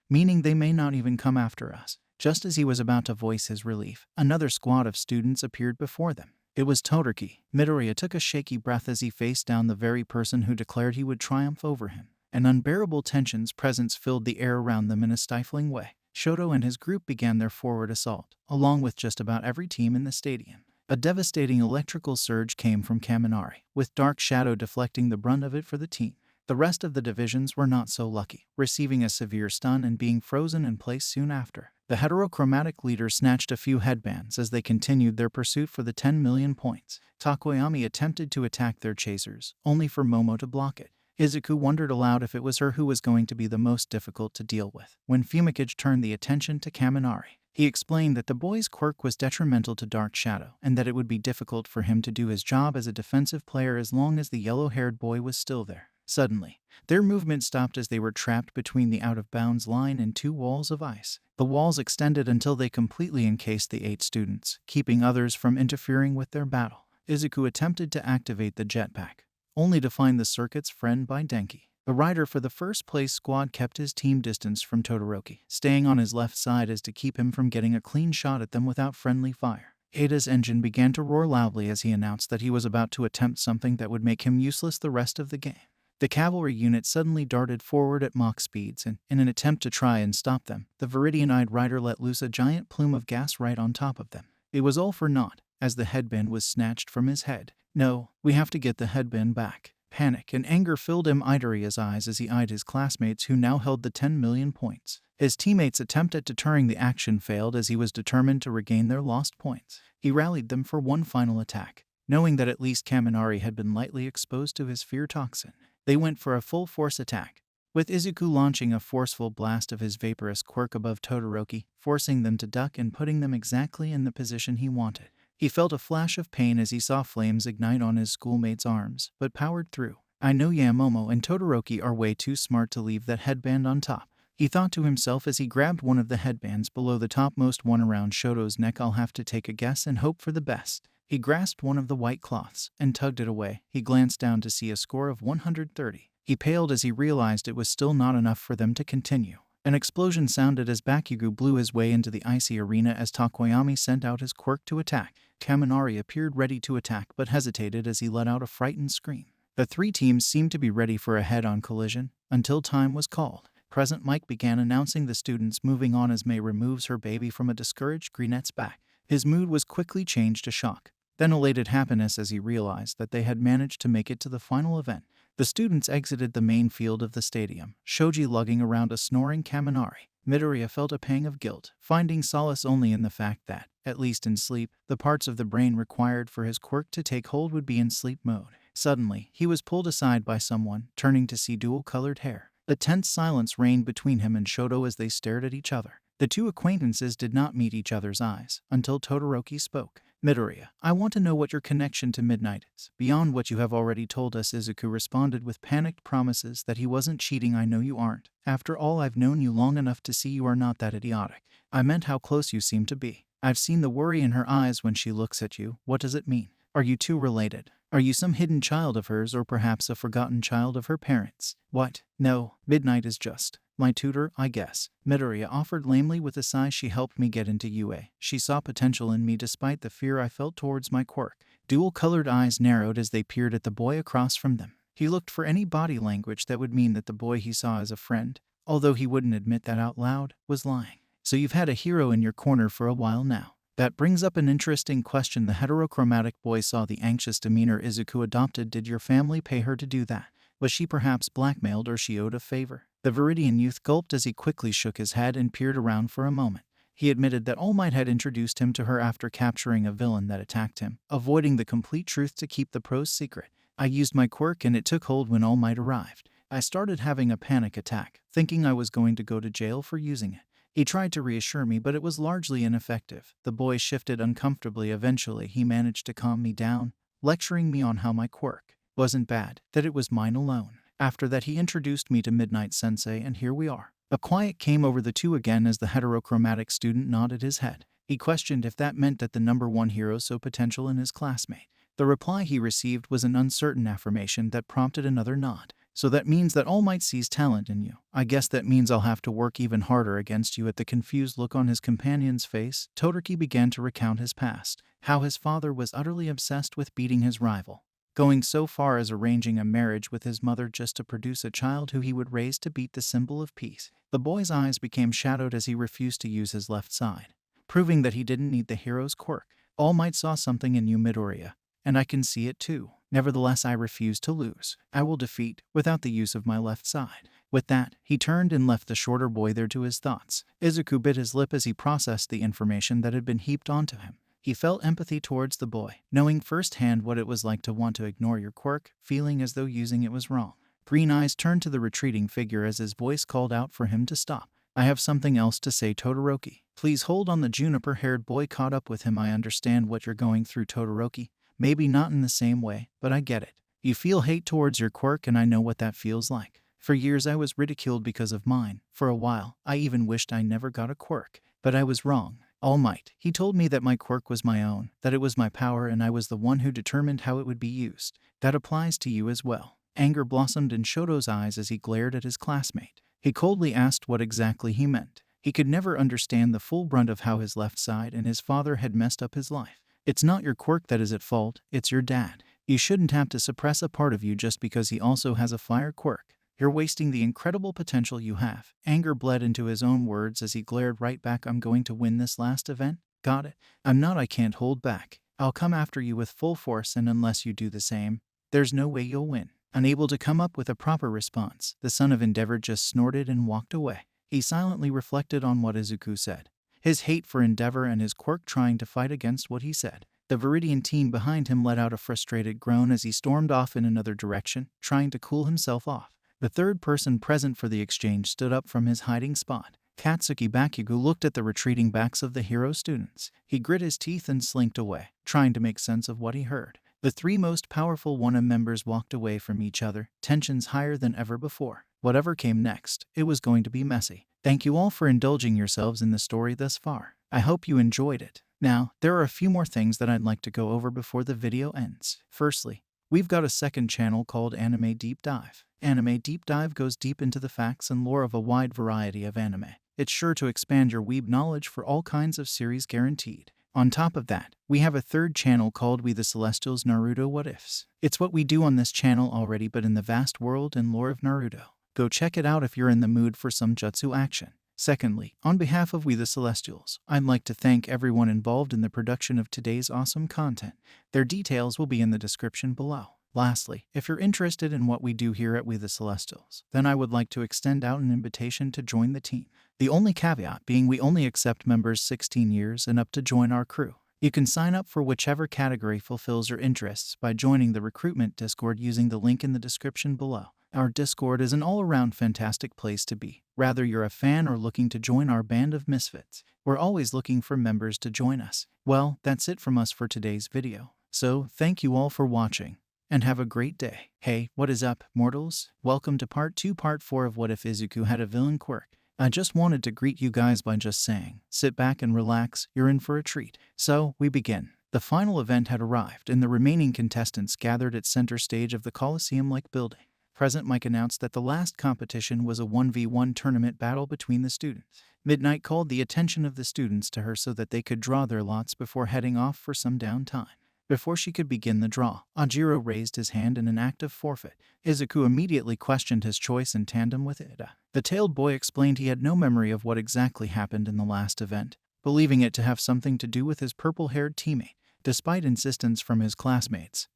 meaning they may not even come after us. Just as he was about to voice his relief, another squad of students appeared before them. It was Todoroki. Midoriya took a shaky breath as he faced down the very person who declared he would triumph over him. An unbearable tension's presence filled the air around them in a stifling way. Shoto and his group began their forward assault, along with just about every team in the stadium. A devastating electrical surge came from Kaminari, with Dark Shadow deflecting the brunt of it for the team. The rest of the divisions were not so lucky, receiving a severe stun and being frozen in place soon after. The heterochromatic leader snatched a few headbands as they continued their pursuit for the 10 million points. Takoyami attempted to attack their chasers, only for Momo to block it. Izuku wondered aloud if it was her who was going to be the most difficult to deal with. When Fumikage turned the attention to Kaminari, he explained that the boy's quirk was detrimental to Dark Shadow and that it would be difficult for him to do his job as a defensive player as long as the yellow-haired boy was still there. Suddenly, their movement stopped as they were trapped between the out-of-bounds line and two walls of ice. The walls extended until they completely encased the 8 students, keeping others from interfering with their battle. Izuku attempted to activate the jetpack, only to find the circuits friend by Denki. The rider for the first-place squad kept his team distance from Todoroki, staying on his left side as to keep him from getting a clean shot at them without friendly fire. Ada's engine began to roar loudly as he announced that he was about to attempt something that would make him useless the rest of the game. The cavalry unit suddenly darted forward at Mach speeds, and, in an attempt to try and stop them, the Viridian-eyed rider let loose a giant plume of gas right on top of them. It was all for naught, as the headband was snatched from his head. No, we have to get the headband back. Panic and anger filled Midoriya's eyes as he eyed his classmates who now held the 10 million points. His teammates' attempt at deterring the action failed as he was determined to regain their lost points. He rallied them for one final attack, knowing that at least Kaminari had been lightly exposed to his fear toxin. They went for a full-force attack, with Izuku launching a forceful blast of his vaporous quirk above Todoroki, forcing them to duck and putting them exactly in the position he wanted. He felt a flash of pain as he saw flames ignite on his schoolmate's arms, but powered through. I know Yamomo and Todoroki are way too smart to leave that headband on top. He thought to himself as he grabbed one of the headbands below the topmost one around Shoto's neck. I'll have to take a guess and hope for the best. He grasped one of the white cloths and tugged it away. He glanced down to see a score of 130. He paled as he realized it was still not enough for them to continue. An explosion sounded as Bakugo blew his way into the icy arena as Takoyami sent out his quirk to attack. Kaminari appeared ready to attack but hesitated as he let out a frightened scream. The three teams seemed to be ready for a head-on collision until time was called. Present Mike began announcing the students moving on as May removes her baby from a discouraged Greenette's back. His mood was quickly changed to shock, then elated happiness as he realized that they had managed to make it to the final event. The students exited the main field of the stadium, Shoji lugging around a snoring Kaminari. Midoriya felt a pang of guilt, finding solace only in the fact that, at least in sleep, the parts of the brain required for his quirk to take hold would be in sleep mode. Suddenly, he was pulled aside by someone, turning to see dual-colored hair. A tense silence reigned between him and Shoto as they stared at each other. The two acquaintances did not meet each other's eyes until Todoroki spoke. Midoriya, I want to know what your connection to Midnight is. Beyond what you have already told us, Izuku responded with panicked promises that he wasn't cheating. I know you aren't. After all, I've known you long enough to see you are not that idiotic. I meant how close you seem to be. I've seen the worry in her eyes when she looks at you. What does it mean? Are you two related? Are you some hidden child of hers or perhaps a forgotten child of her parents? What? No, Midnight is just my tutor, I guess. Midoriya offered lamely with a sigh. She helped me get into UA. She saw potential in me despite the fear I felt towards my quirk. Dual-colored eyes narrowed as they peered at the boy across from them. He looked for any body language that would mean that the boy he saw as a friend, although he wouldn't admit that out loud, was lying. So you've had a hero in your corner for a while now. That brings up an interesting question. The heterochromatic boy saw the anxious demeanor Izuku adopted. Did your family pay her to do that? Was she perhaps blackmailed or she owed a favor? The Viridian youth gulped as he quickly shook his head and peered around for a moment. He admitted that All Might had introduced him to her after capturing a villain that attacked him, avoiding the complete truth to keep the pro's secret. I used my quirk and it took hold when All Might arrived. I started having a panic attack, thinking I was going to go to jail for using it. He tried to reassure me, but it was largely ineffective. The boy shifted uncomfortably. Eventually, he managed to calm me down, lecturing me on how my quirk wasn't bad, that it was mine alone. After that, he introduced me to Midnight Sensei, and here we are. A quiet came over the two again as the heterochromatic student nodded his head. He questioned if that meant that the number one hero saw potential in his classmate. The reply he received was an uncertain affirmation that prompted another nod. So that means that All Might sees talent in you. I guess that means I'll have to work even harder against you. At the confused look on his companion's face, Todoroki began to recount his past, how his father was utterly obsessed with beating his rival, going so far as arranging a marriage with his mother just to produce a child who he would raise to beat the symbol of peace. The boy's eyes became shadowed as he refused to use his left side, proving that he didn't need the hero's quirk. All Might saw something in you, Midoriya, and I can see it too. Nevertheless, I refuse to lose. I will defeat without the use of my left side. With that, he turned and left the shorter boy there to his thoughts. Izuku bit his lip as he processed the information that had been heaped onto him. He felt empathy towards the boy, knowing firsthand what it was like to want to ignore your quirk, feeling as though using it was wrong. Green eyes turned to the retreating figure as his voice called out for him to stop. I have something else to say, Todoroki. Please hold on. The juniper-haired boy caught up with him. I understand what you're going through, Todoroki. Maybe not in the same way, but I get it. You feel hate towards your quirk, and I know what that feels like. For years I was ridiculed because of mine. For a while, I even wished I never got a quirk. But I was wrong. All Might, he told me that my quirk was my own, that it was my power and I was the one who determined how it would be used. That applies to you as well. Anger blossomed in Shoto's eyes as he glared at his classmate. He coldly asked what exactly he meant. He could never understand the full brunt of how his left side and his father had messed up his life. It's not your quirk that is at fault, it's your dad. You shouldn't have to suppress a part of you just because he also has a fire quirk. You're wasting the incredible potential you have. Anger bled into his own words as he glared right back. I'm going to win this last event? Got it? I'm not. I can't hold back. I'll come after you with full force, and unless you do the same, there's no way you'll win. Unable to come up with a proper response, the son of Endeavor just snorted and walked away. He silently reflected on what Izuku said. His hate for Endeavor and his quirk trying to fight against what he said. The Viridian team behind him let out a frustrated groan as he stormed off in another direction, trying to cool himself off. The third person present for the exchange stood up from his hiding spot. Katsuki Bakugo looked at the retreating backs of the hero students. He grit his teeth and slinked away, trying to make sense of what he heard. The three most powerful WANA members walked away from each other, tensions higher than ever before. Whatever came next, it was going to be messy. Thank you all for indulging yourselves in the story thus far. I hope you enjoyed it. Now, there are a few more things that I'd like to go over before the video ends. Firstly, we've got a second channel called Anime Deep Dive. Anime Deep Dive goes deep into the facts and lore of a wide variety of anime. It's sure to expand your weeb knowledge for all kinds of series guaranteed. On top of that, we have a third channel called We The Celestials Naruto What Ifs. It's what we do on this channel already but in the vast world and lore of Naruto. Go check it out if you're in the mood for some jutsu action. Secondly, on behalf of We The Celestials, I'd like to thank everyone involved in the production of today's awesome content. Their details will be in the description below. Lastly, if you're interested in what we do here at We The Celestials, then I would like to extend out an invitation to join the team. The only caveat being we only accept members 16 years and up to join our crew. You can sign up for whichever category fulfills your interests by joining the recruitment Discord using the link in the description below. Our Discord is an all-around fantastic place to be. Whether you're a fan or looking to join our band of misfits, we're always looking for members to join us. Well, that's it from us for today's video. So, thank you all for watching, and have a great day. Hey, what is up, mortals? Welcome to part 4 of What If Izuku Had a Villain Quirk. I just wanted to greet you guys by just saying, sit back and relax, you're in for a treat. So, we begin. The final event had arrived and the remaining contestants gathered at center stage of the Coliseum-like building. President Mike announced that the last competition was a 1v1 tournament battle between the students. Midnight called the attention of the students to her so that they could draw their lots before heading off for some downtime. Before she could begin the draw, Ajiro raised his hand in an act of forfeit. Izuku immediately questioned his choice in tandem with Ida. The tailed boy explained he had no memory of what exactly happened in the last event, believing it to have something to do with his purple-haired teammate, despite insistence from his classmates.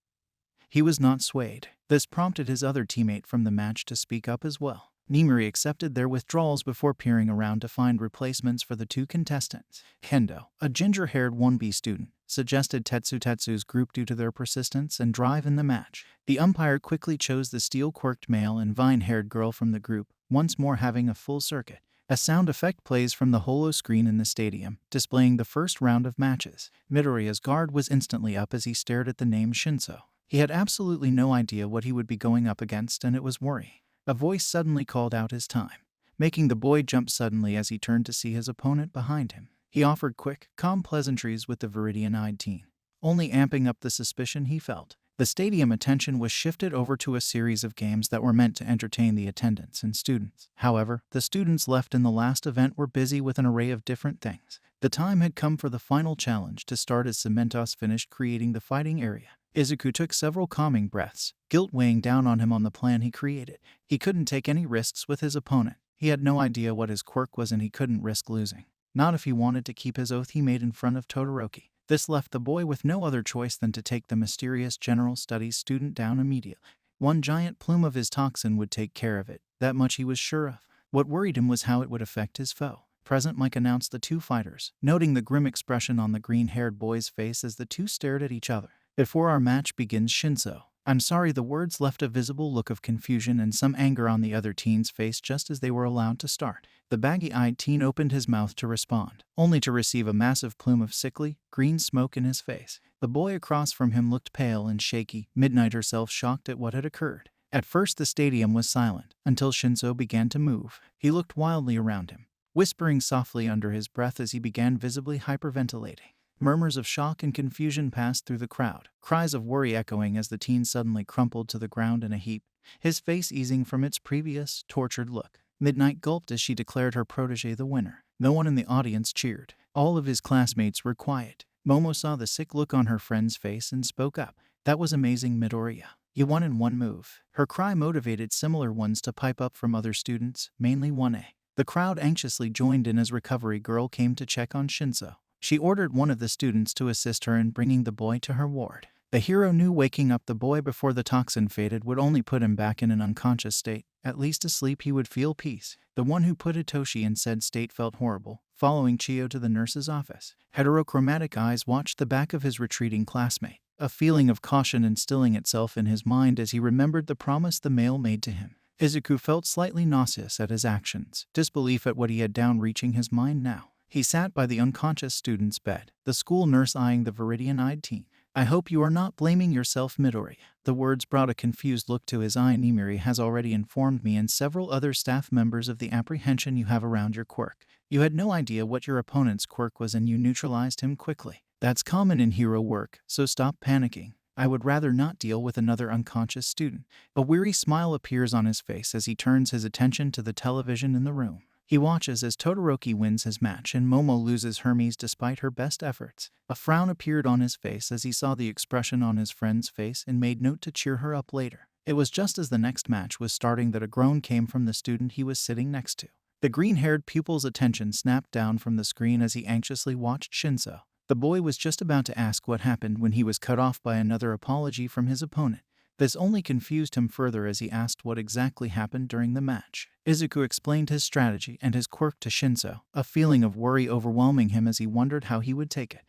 He was not swayed. This prompted his other teammate from the match to speak up as well. Nimuri accepted their withdrawals before peering around to find replacements for the two contestants. Kendo, a ginger-haired 1B student, suggested Tetsu's group due to their persistence and drive in the match. The umpire quickly chose the steel-quirked male and vine-haired girl from the group, once more having a full circuit. A sound effect plays from the holo screen in the stadium, displaying the first round of matches. Midoriya's guard was instantly up as he stared at the name Shinso. He had absolutely no idea what he would be going up against, and it was worry. A voice suddenly called out his time, making the boy jump suddenly as he turned to see his opponent behind him. He offered quick, calm pleasantries with the Viridian-eyed teen, only amping up the suspicion he felt. The stadium attention was shifted over to a series of games that were meant to entertain the attendants and students. However, the students left in the last event were busy with an array of different things. The time had come for the final challenge to start as Cementos finished creating the fighting area. Izuku took several calming breaths, guilt weighing down on him on the plan he created. He couldn't take any risks with his opponent. He had no idea what his quirk was and he couldn't risk losing. Not if he wanted to keep his oath he made in front of Todoroki. This left the boy with no other choice than to take the mysterious general studies student down immediately. One giant plume of his toxin would take care of it, that much he was sure of. What worried him was how it would affect his foe. President Mike announced the two fighters, noting the grim expression on the green-haired boy's face as the two stared at each other. Before our match begins, Shinso. I'm sorry, the words left a visible look of confusion and some anger on the other teen's face just as they were allowed to start. The baggy-eyed teen opened his mouth to respond, only to receive a massive plume of sickly, green smoke in his face. The boy across from him looked pale and shaky, Midnight herself shocked at what had occurred. At first the stadium was silent, until Shinso began to move. He looked wildly around him, whispering softly under his breath as he began visibly hyperventilating. Murmurs of shock and confusion passed through the crowd, cries of worry echoing as the teen suddenly crumpled to the ground in a heap, his face easing from its previous, tortured look. Midnight gulped as she declared her protege the winner. No one in the audience cheered. All of his classmates were quiet. Momo saw the sick look on her friend's face and spoke up. That was amazing, Midoriya. You won in one move. Her cry motivated similar ones to pipe up from other students, mainly 1A. The crowd anxiously joined in as Recovery Girl came to check on Shinso. She ordered one of the students to assist her in bringing the boy to her ward. The hero knew waking up the boy before the toxin faded would only put him back in an unconscious state. At least asleep he would feel peace. The one who put Hitoshi in said state felt horrible, following Chiyo to the nurse's office. Heterochromatic eyes watched the back of his retreating classmate, a feeling of caution instilling itself in his mind as he remembered the promise the male made to him. Izuku felt slightly nauseous at his actions, disbelief at what he had done reaching his mind now. He sat by the unconscious student's bed, the school nurse eyeing the Viridian-eyed teen. I hope you are not blaming yourself, Midori. The words brought a confused look to his eye. Nimiri has already informed me and several other staff members of the apprehension you have around your quirk. You had no idea what your opponent's quirk was and you neutralized him quickly. That's common in hero work, so stop panicking. I would rather not deal with another unconscious student. A weary smile appears on his face as he turns his attention to the television in the room. He watches as Todoroki wins his match and Momo loses Hermes despite her best efforts. A frown appeared on his face as he saw the expression on his friend's face and made note to cheer her up later. It was just as the next match was starting that a groan came from the student he was sitting next to. The green-haired pupil's attention snapped down from the screen as he anxiously watched Shinso. The boy was just about to ask what happened when he was cut off by another apology from his opponent. This only confused him further as he asked what exactly happened during the match. Izuku explained his strategy and his quirk to Shinso, a feeling of worry overwhelming him as he wondered how he would take it.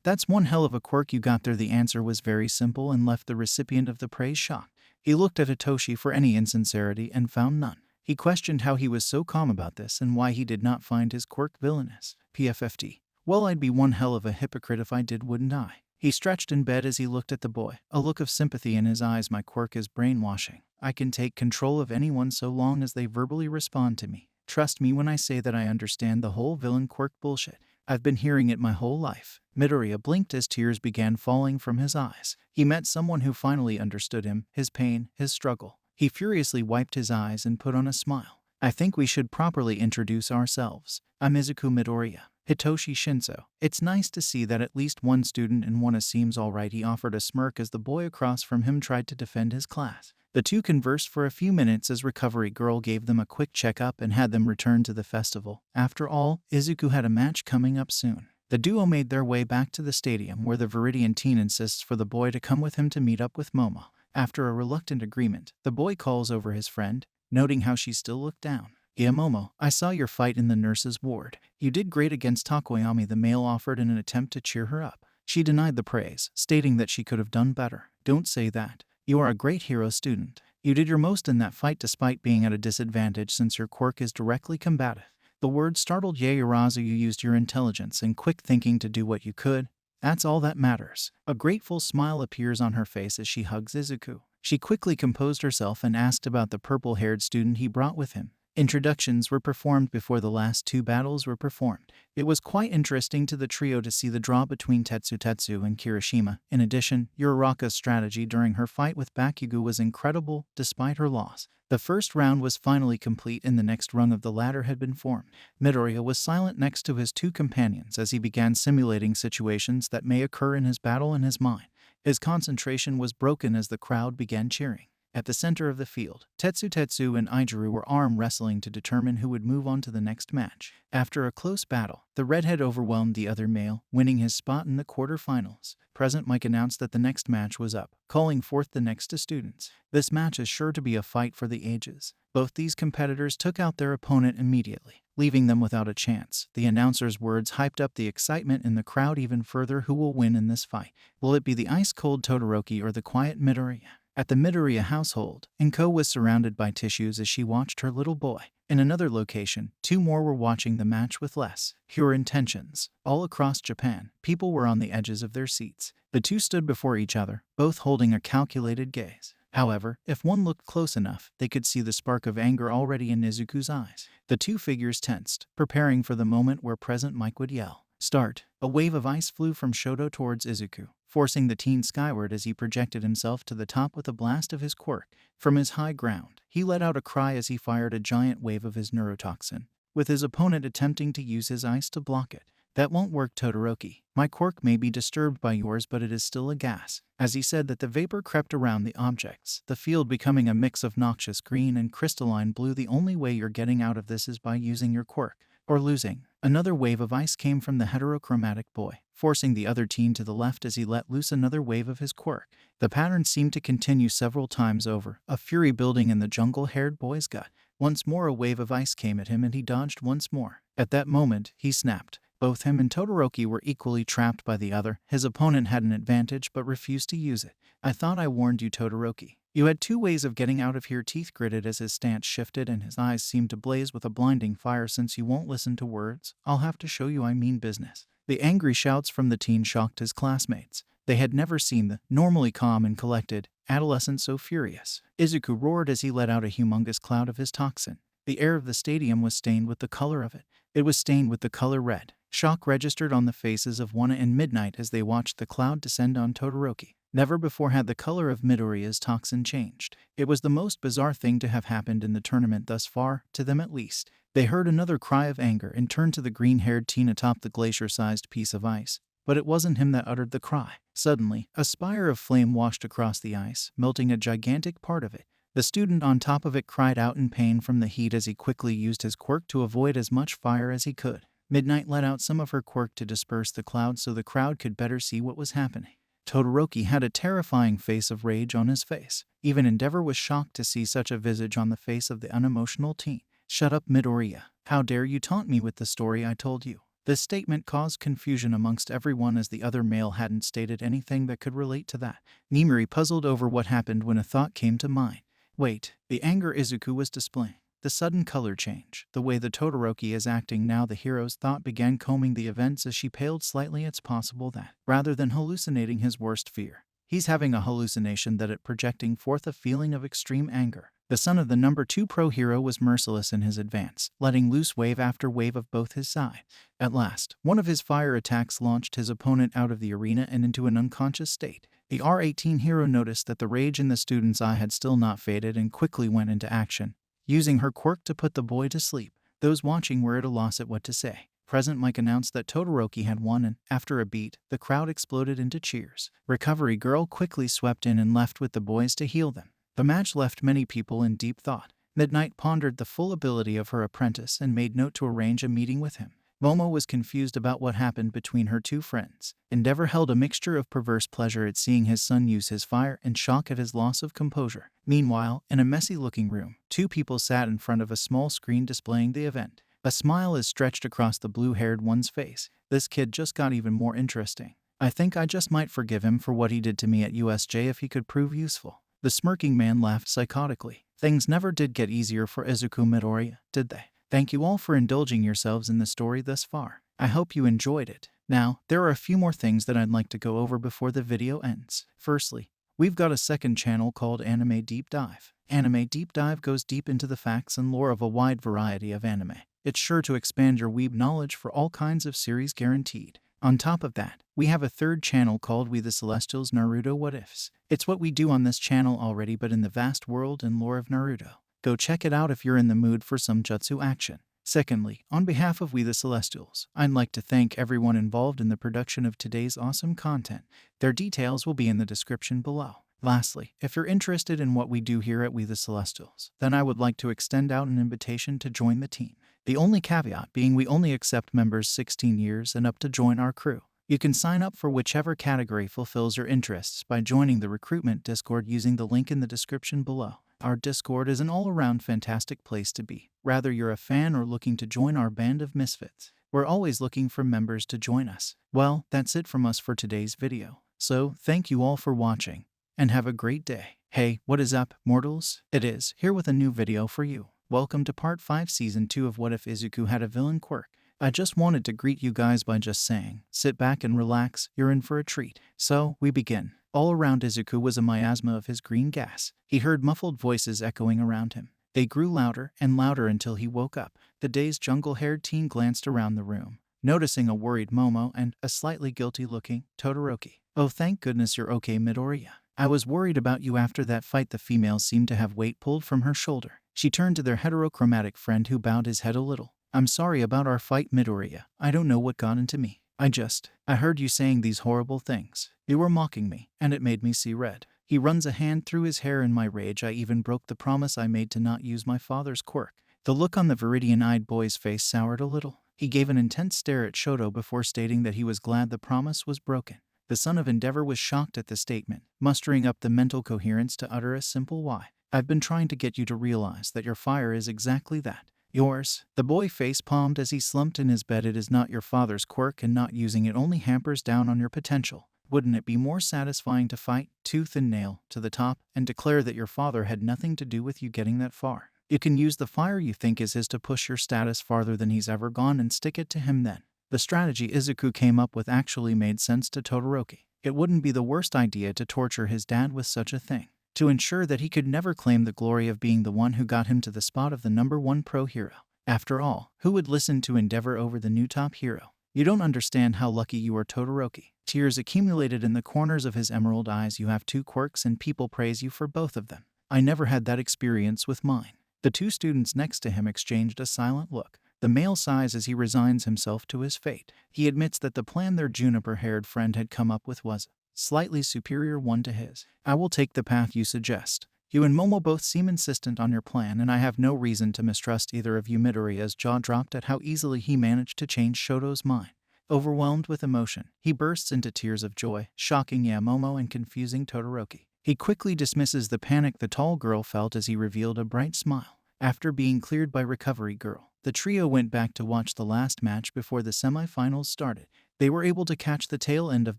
That's one hell of a quirk you got there." The answer was very simple and left the recipient of the praise shocked. He looked at Hitoshi for any insincerity and found none. He questioned how he was so calm about this and why he did not find his quirk villainous. PFFD. Well, I'd be one hell of a hypocrite if I did, wouldn't I? He stretched in bed as he looked at the boy, a look of sympathy in his eyes. My quirk is brainwashing. I can take control of anyone so long as they verbally respond to me. Trust me when I say that I understand the whole villain quirk bullshit. I've been hearing it my whole life. Midoriya blinked as tears began falling from his eyes. He met someone who finally understood him, his pain, his struggle. He furiously wiped his eyes and put on a smile. I think we should properly introduce ourselves. I'm Izuku Midoriya. Hitoshi Shinso. It's nice to see that at least one student in one seems alright. He offered a smirk as the boy across from him tried to defend his class. The two conversed for a few minutes as Recovery Girl gave them a quick checkup and had them return to the festival. After all, Izuku had a match coming up soon. The duo made their way back to the stadium where the Viridian teen insists for the boy to come with him to meet up with Momo. After a reluctant agreement, the boy calls over his friend, noting how she still looked down. Yeah, Momo, I saw your fight in the nurse's ward. You did great against Takoyami, the male offered in an attempt to cheer her up. She denied the praise, stating that she could have done better. Don't say that. You are a great hero student. You did your most in that fight despite being at a disadvantage since your quirk is directly combative. The word startled Yaoyorozu. You used your intelligence and quick thinking to do what you could. That's all that matters. A grateful smile appears on her face as she hugs Izuku. She quickly composed herself and asked about the purple-haired student he brought with him. Introductions were performed before the last two battles were performed. It was quite interesting to the trio to see the draw between Tetsu and Kirishima. In addition, Uraraka's strategy during her fight with Bakugo was incredible, despite her loss. The first round was finally complete and the next rung of the ladder had been formed. Midoriya was silent next to his two companions as he began simulating situations that may occur in his battle in his mind. His concentration was broken as the crowd began cheering. At the center of the field, Tetsu and Ijiru were arm wrestling to determine who would move on to the next match. After a close battle, the redhead overwhelmed the other male, winning his spot in the quarterfinals. President Mike announced that the next match was up, calling forth the next two students. This match is sure to be a fight for the ages. Both these competitors took out their opponent immediately, leaving them without a chance. The announcer's words hyped up the excitement in the crowd even further. Who will win in this fight? Will it be the ice-cold Todoroki or the quiet Midoriya? At the Midoriya household, Inko was surrounded by tissues as she watched her little boy. In another location, two more were watching the match with less pure intentions. All across Japan, people were on the edges of their seats. The two stood before each other, both holding a calculated gaze. However, if one looked close enough, they could see the spark of anger already in Izuku's eyes. The two figures tensed, preparing for the moment where President Mike would yell, "Start!" A wave of ice flew from Shoto towards Izuku, forcing the teen skyward as he projected himself to the top with a blast of his quirk. From his high ground, he let out a cry as he fired a giant wave of his neurotoxin, with his opponent attempting to use his ice to block it. "That won't work, Todoroki. My quirk may be disturbed by yours, but it is still a gas." As he said that, the vapor crept around the objects, the field becoming a mix of noxious green and crystalline blue. "The only way you're getting out of this is by using your quirk, or losing." Another wave of ice came from the heterochromatic boy, forcing the other teen to the left as he let loose another wave of his quirk. The pattern seemed to continue several times over, a fury building in the jungle-haired boy's gut. Once more a wave of ice came at him and he dodged once more. At that moment, he snapped. Both him and Todoroki were equally trapped by the other. His opponent had an advantage but refused to use it. "I thought I warned you, Todoroki. You had two ways of getting out of here." Teeth gritted as his stance shifted and his eyes seemed to blaze with a blinding fire. "Since you won't listen to words, I'll have to show you I mean business." The angry shouts from the teen shocked his classmates. They had never seen the normally calm and collected adolescent so furious. Izuku roared as he let out a humongous cloud of his toxin. The air of the stadium was stained with the color of it. It was stained with the color red. Shock registered on the faces of Wana and Midnight as they watched the cloud descend on Todoroki. Never before had the color of Midoriya's toxin changed. It was the most bizarre thing to have happened in the tournament thus far, to them at least. They heard another cry of anger and turned to the green-haired teen atop the glacier-sized piece of ice. But it wasn't him that uttered the cry. Suddenly, a spire of flame washed across the ice, melting a gigantic part of it. The student on top of it cried out in pain from the heat as he quickly used his quirk to avoid as much fire as he could. Midnight let out some of her quirk to disperse the cloud so the crowd could better see what was happening. Todoroki had a terrifying face of rage on his face. Even Endeavor was shocked to see such a visage on the face of the unemotional teen. "Shut up, Midoriya. How dare you taunt me with the story I told you?" This statement caused confusion amongst everyone as the other male hadn't stated anything that could relate to that. Nimiri puzzled over what happened when a thought came to mind. Wait, the anger Izuku was displaying. The sudden color change, the way the Todoroki is acting now, the hero's thought began combing the events as she paled slightly. It's possible that, rather than hallucinating his worst fear, he's having a hallucination that it projecting forth a feeling of extreme anger. The son of the number 2 pro hero was merciless in his advance, letting loose wave after wave of both his sides. At last, one of his fire attacks launched his opponent out of the arena and into an unconscious state. The R18 hero noticed that the rage in the student's eye had still not faded and quickly went into action, using her quirk to put the boy to sleep. Those watching were at a loss at what to say. Present Mike announced that Todoroki had won and, after a beat, the crowd exploded into cheers. Recovery Girl quickly swept in and left with the boys to heal them. The match left many people in deep thought. Midnight pondered the full ability of her apprentice and made note to arrange a meeting with him. Momo was confused about what happened between her two friends. Endeavor held a mixture of perverse pleasure at seeing his son use his fire and shock at his loss of composure. Meanwhile, in a messy-looking room, two people sat in front of a small screen displaying the event. A smile is stretched across the blue-haired one's face. This kid just got even more interesting. I think I just might forgive him for what he did to me at USJ if he could prove useful. The smirking man laughed psychotically. Things never did get easier for Izuku Midoriya, did they? Thank you all for indulging yourselves in the story thus far. I hope you enjoyed it. Now, there are a few more things that I'd like to go over before the video ends. Firstly, we've got a second channel called Anime Deep Dive. Anime Deep Dive goes deep into the facts and lore of a wide variety of anime. It's sure to expand your weeb knowledge for all kinds of series guaranteed. On top of that, we have a third channel called We The Celestials Naruto What Ifs. It's what we do on this channel already but in the vast world and lore of Naruto. Go check it out if you're in the mood for some jutsu action. Secondly, on behalf of We The Celestials, I'd like to thank everyone involved in the production of today's awesome content. Their details will be in the description below. Lastly, if you're interested in what we do here at We The Celestials, then I would like to extend out an invitation to join the team. The only caveat being we only accept members 16 years and up to join our crew. You can sign up for whichever category fulfills your interests by joining the recruitment Discord using the link in the description below. Our Discord is an all-around fantastic place to be. Whether you're a fan or looking to join our band of misfits, we're always looking for members to join us. Well, that's it from us for today's video. So, thank you all for watching, and have a great day. Hey, what is up, mortals? It is, here with a new video for you. Welcome to Part 5 Season 2 of What If Izuku Had a Villain Quirk. I just wanted to greet you guys by just saying, sit back and relax, you're in for a treat. So, we begin. All around Izuku was a miasma of his green gas. He heard muffled voices echoing around him. They grew louder and louder until he woke up. The dazed jungle-haired teen glanced around the room, noticing a worried Momo and a slightly guilty-looking Todoroki. Oh, thank goodness you're okay, Midoriya. I was worried about you after that fight. The female seemed to have weight pulled from her shoulder. She turned to their heterochromatic friend who bowed his head a little. I'm sorry about our fight, Midoriya. I don't know what got into me. I heard you saying these horrible things. You were mocking me, and it made me see red. He runs a hand through his hair in my rage. I even broke the promise I made to not use my father's quirk. The look on the viridian-eyed boy's face soured a little. He gave an intense stare at Shoto before stating that he was glad the promise was broken. The son of Endeavor was shocked at the statement, mustering up the mental coherence to utter a simple why. I've been trying to get you to realize that your fire is exactly that. Yours. The boy face-palmed as he slumped in his bed. It is not your father's quirk, and not using it only hampers down on your potential. Wouldn't it be more satisfying to fight, tooth and nail, to the top, and declare that your father had nothing to do with you getting that far? You can use the fire you think is his to push your status farther than he's ever gone and stick it to him then. The strategy Izuku came up with actually made sense to Todoroki. It wouldn't be the worst idea to torture his dad with such a thing, to ensure that he could never claim the glory of being the one who got him to the spot of the #1 pro hero. After all, who would listen to Endeavor over the new top hero? You don't understand how lucky you are, Todoroki. Tears accumulated in the corners of his emerald eyes. You have two quirks and people praise you for both of them. I never had that experience with mine. The two students next to him exchanged a silent look. The male sighs as he resigns himself to his fate. He admits that the plan their juniper-haired friend had come up with was a slightly superior one to his. I will take the path you suggest. You and Momo both seem insistent on your plan, and I have no reason to mistrust either of you. Midoriya's jaw dropped at how easily he managed to change Shoto's mind. Overwhelmed with emotion, he bursts into tears of joy, shocking Momo and confusing Todoroki. He quickly dismisses the panic the tall girl felt as he revealed a bright smile. After being cleared by Recovery Girl, the trio went back to watch the last match before the semifinals started. They were able to catch the tail end of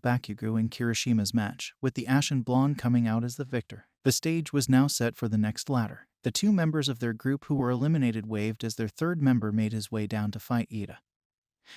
Bakugo and Kirishima's match, with the Ashen Blonde coming out as the victor. The stage was now set for the next ladder. The two members of their group who were eliminated waved as their third member made his way down to fight Ida,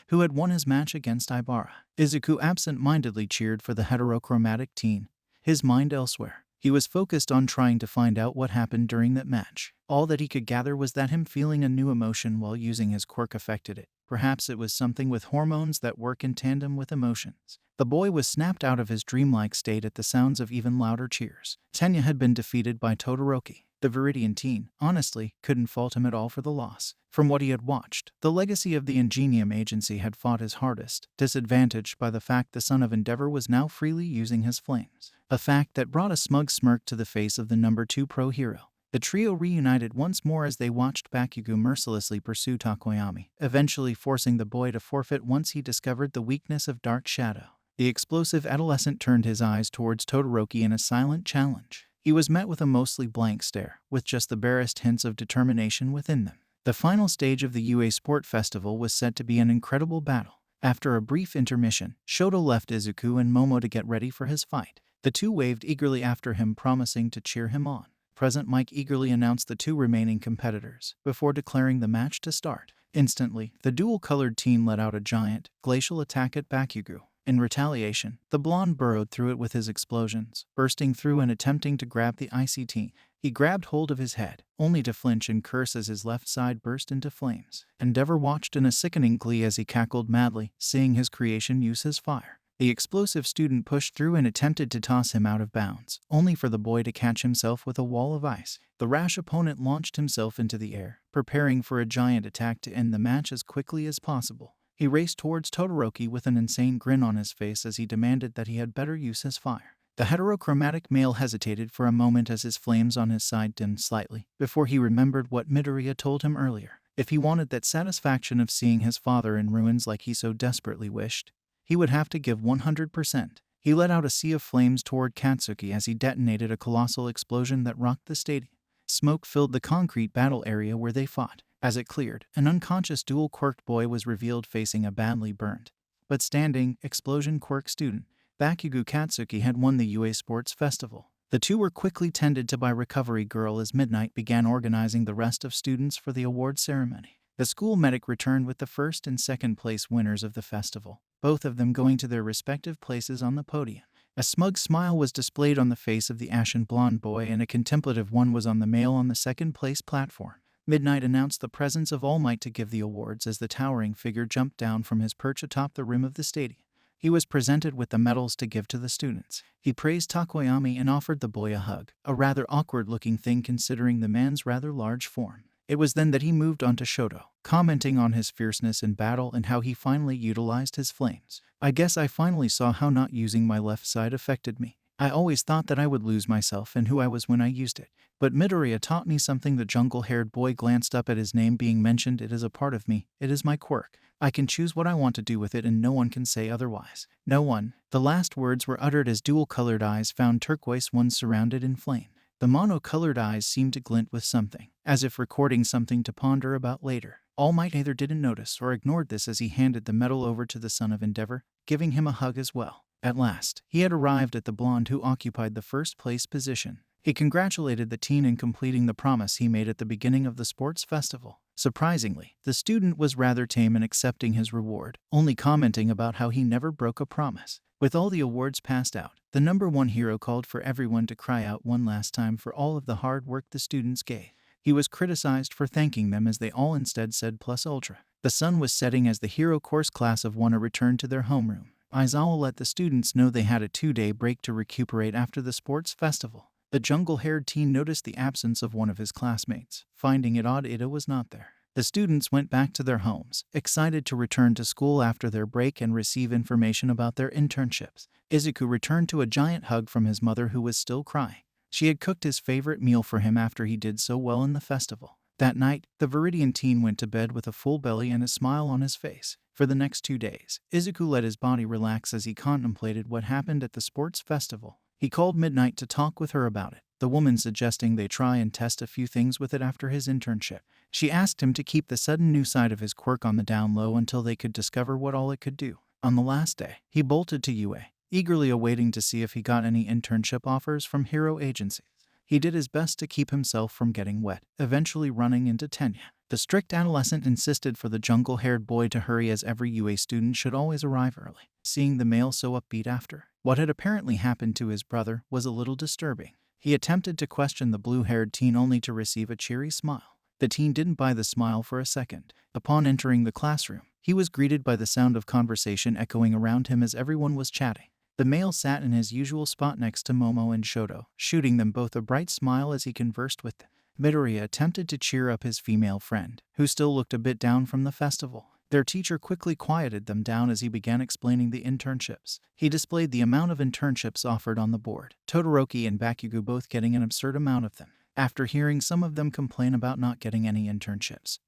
who had won his match against Ibara. Izuku absent-mindedly cheered for the heterochromatic teen, his mind elsewhere. He was focused on trying to find out what happened during that match. All that he could gather was that him feeling a new emotion while using his quirk affected it. Perhaps it was something with hormones that work in tandem with emotions. The boy was snapped out of his dreamlike state at the sounds of even louder cheers. Tenya had been defeated by Todoroki. The Viridian teen, honestly, couldn't fault him at all for the loss. From what he had watched, the legacy of the Ingenium Agency had fought his hardest, disadvantaged by the fact the son of Endeavor was now freely using his flames. A fact that brought a smug smirk to the face of the #2 pro hero. The trio reunited once more as they watched Bakugo mercilessly pursue Takoyami, eventually forcing the boy to forfeit once he discovered the weakness of Dark Shadow. The explosive adolescent turned his eyes towards Todoroki in a silent challenge. He was met with a mostly blank stare, with just the barest hints of determination within them. The final stage of the UA Sport Festival was said to be an incredible battle. After a brief intermission, Shoto left Izuku and Momo to get ready for his fight. The two waved eagerly after him, promising to cheer him on. President Mike eagerly announced the two remaining competitors, before declaring the match to start. Instantly, the dual-colored teen let out a giant, glacial attack at Bakugo. In retaliation, the blonde burrowed through it with his explosions, bursting through and attempting to grab the icy teen. He grabbed hold of his head, only to flinch and curse as his left side burst into flames. Endeavor watched in a sickening glee as he cackled madly, seeing his creation use his fire. The explosive student pushed through and attempted to toss him out of bounds, only for the boy to catch himself with a wall of ice. The rash opponent launched himself into the air, preparing for a giant attack to end the match as quickly as possible. He raced towards Todoroki with an insane grin on his face as he demanded that he had better use his fire. The heterochromatic male hesitated for a moment as his flames on his side dimmed slightly, before he remembered what Midoriya told him earlier. If he wanted that satisfaction of seeing his father in ruins like he so desperately wished, he would have to give 100%. He let out a sea of flames toward Katsuki as he detonated a colossal explosion that rocked the stadium. Smoke filled the concrete battle area where they fought. As it cleared, an unconscious dual-quirked boy was revealed facing a badly burned, but standing, explosion quirk student. Bakugo Katsuki had won the UA Sports Festival. The two were quickly tended to by Recovery Girl as Midnight began organizing the rest of students for the award ceremony. The school medic returned with the first and second place winners of the festival, both of them going to their respective places on the podium. A smug smile was displayed on the face of the ashen blonde boy, and a contemplative one was on the male on the second place platform. Midnight announced the presence of All Might to give the awards as the towering figure jumped down from his perch atop the rim of the stadium. He was presented with the medals to give to the students. He praised Takoyami and offered the boy a hug, a rather awkward-looking thing considering the man's rather large form. It was then that he moved on to Shoto, commenting on his fierceness in battle and how he finally utilized his flames. I guess I finally saw how not using my left side affected me. I always thought that I would lose myself and who I was when I used it. But Midoriya taught me something. The jungle-haired boy glanced up at his name being mentioned. It is a part of me. It is my quirk. I can choose what I want to do with it and no one can say otherwise. No one. The last words were uttered as dual-colored eyes found turquoise ones surrounded in flame. The mono-colored eyes seemed to glint with something, as if recording something to ponder about later. All Might either didn't notice or ignored this as he handed the medal over to the son of Endeavor, giving him a hug as well. At last, he had arrived at the blonde who occupied the first place position. He congratulated the teen in completing the promise he made at the beginning of the sports festival. Surprisingly, the student was rather tame in accepting his reward, only commenting about how he never broke a promise. With all the awards passed out, the number one hero called for everyone to cry out one last time for all of the hard work the students gave. He was criticized for thanking them as they all instead said plus ultra. The sun was setting as the hero course class of Wana returned to their homeroom. Aizawa let the students know they had a 2-day break to recuperate after the sports festival. The jungle-haired teen noticed the absence of one of his classmates. Finding it odd, Ida was not there. The students went back to their homes, excited to return to school after their break and receive information about their internships. Izuku returned to a giant hug from his mother, who was still crying. She had cooked his favorite meal for him after he did so well in the festival. That night, the Viridian teen went to bed with a full belly and a smile on his face. For the next 2 days, Izuku let his body relax as he contemplated what happened at the sports festival. He called Midnight to talk with her about it, the woman suggesting they try and test a few things with it after his internship. She asked him to keep the sudden new side of his quirk on the down low until they could discover what all it could do. On the last day, he bolted to UA, eagerly awaiting to see if he got any internship offers from hero agencies. He did his best to keep himself from getting wet, eventually running into Tenya. The strict adolescent insisted for the jungle-haired boy to hurry, as every UA student should always arrive early. Seeing the male so upbeat after what had apparently happened to his brother was a little disturbing. He attempted to question the blue-haired teen only to receive a cheery smile. The teen didn't buy the smile for a second. Upon entering the classroom, he was greeted by the sound of conversation echoing around him as everyone was chatting. The male sat in his usual spot next to Momo and Shoto, shooting them both a bright smile as he conversed with them. Midoriya attempted to cheer up his female friend, who still looked a bit down from the festival. Their teacher quickly quieted them down as he began explaining the internships. He displayed the amount of internships offered on the board, Todoroki and Bakugo both getting an absurd amount of them. After hearing some of them complain about not getting any internships,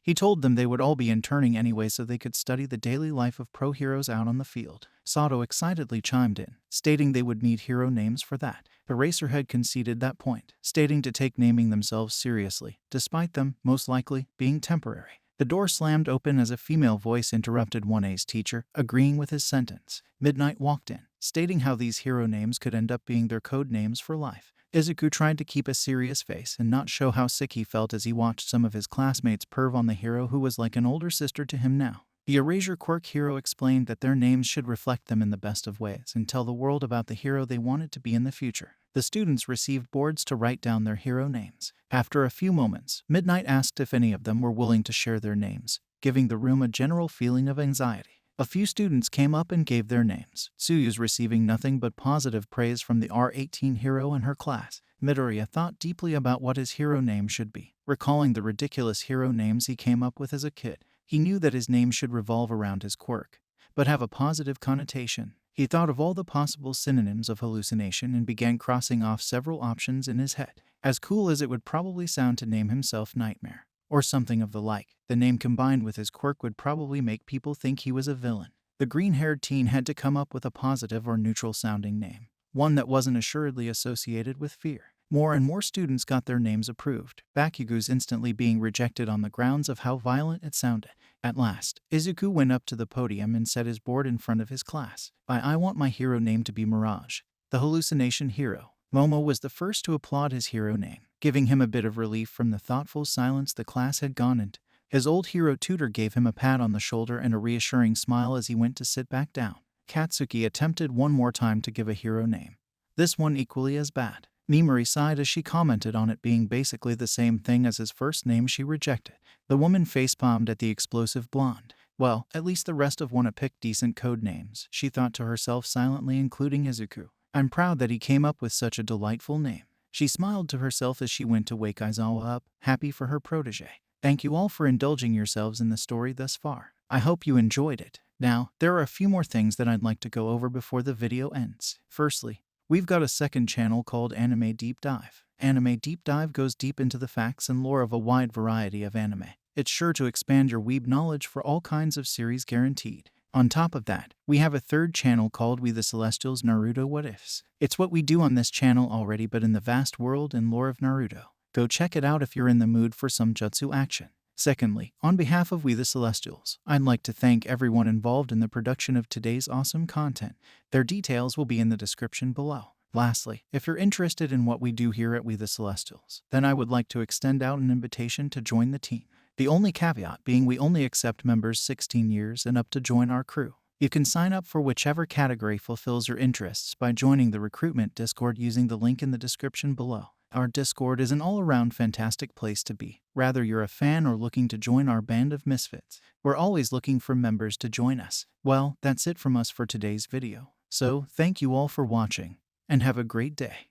he told them they would all be interning anyway so they could study the daily life of pro heroes out on the field. Sato excitedly chimed in, stating they would need hero names for that. Eraserhead conceded that point, stating to take naming themselves seriously, despite them, most likely, being temporary. The door slammed open as a female voice interrupted 1A's teacher, agreeing with his sentence. Midnight walked in, stating how these hero names could end up being their code names for life. Izuku tried to keep a serious face and not show how sick he felt as he watched some of his classmates perv on the hero who was like an older sister to him now. The Erasure Quirk hero explained that their names should reflect them in the best of ways and tell the world about the hero they wanted to be in the future. The students received boards to write down their hero names. After a few moments, Midnight asked if any of them were willing to share their names, giving the room a general feeling of anxiety. A few students came up and gave their names. Tsuyu's receiving nothing but positive praise from the R18 hero and her class. Midoriya thought deeply about what his hero name should be. Recalling the ridiculous hero names he came up with as a kid, he knew that his name should revolve around his quirk, but have a positive connotation. He thought of all the possible synonyms of hallucination and began crossing off several options in his head. As cool as it would probably sound to name himself Nightmare, or something of the like, the name combined with his quirk would probably make people think he was a villain. The green-haired teen had to come up with a positive or neutral-sounding name, one that wasn't assuredly associated with fear. More and more students got their names approved, Bakugo's instantly being rejected on the grounds of how violent it sounded. At last, Izuku went up to the podium and set his board in front of his class. I want my hero name to be Mirage, the hallucination hero. Momo was the first to applaud his hero name, giving him a bit of relief from the thoughtful silence the class had gone into. His old hero tutor gave him a pat on the shoulder and a reassuring smile as he went to sit back down. Katsuki attempted one more time to give a hero name, this one equally as bad. Mimori sighed as she commented on it being basically the same thing as his first name she rejected. The woman facepalmed at the explosive blonde. Well, at least the rest of Wana picked decent code names, she thought to herself silently, including Izuku. I'm proud that he came up with such a delightful name. She smiled to herself as she went to wake Aizawa up, happy for her protege. Thank you all for indulging yourselves in the story thus far. I hope you enjoyed it. Now, there are a few more things that I'd like to go over before the video ends. Firstly, we've got a second channel called Anime Deep Dive. Anime Deep Dive goes deep into the facts and lore of a wide variety of anime. It's sure to expand your weeb knowledge for all kinds of series guaranteed. On top of that, we have a third channel called We The Celestials Naruto What Ifs. It's what we do on this channel already, but in the vast world and lore of Naruto. Go check it out if you're in the mood for some jutsu action. Secondly, on behalf of We The Celestials, I'd like to thank everyone involved in the production of today's awesome content. Their details will be in the description below. Lastly, if you're interested in what we do here at We The Celestials, then I would like to extend out an invitation to join the team. The only caveat being we only accept members 16 years and up to join our crew. You can sign up for whichever category fulfills your interests by joining the recruitment Discord using the link in the description below. Our Discord is an all-around fantastic place to be, whether you're a fan or looking to join our band of misfits. We're always looking for members to join us. Well, that's it from us for today's video. So, thank you all for watching, and have a great day.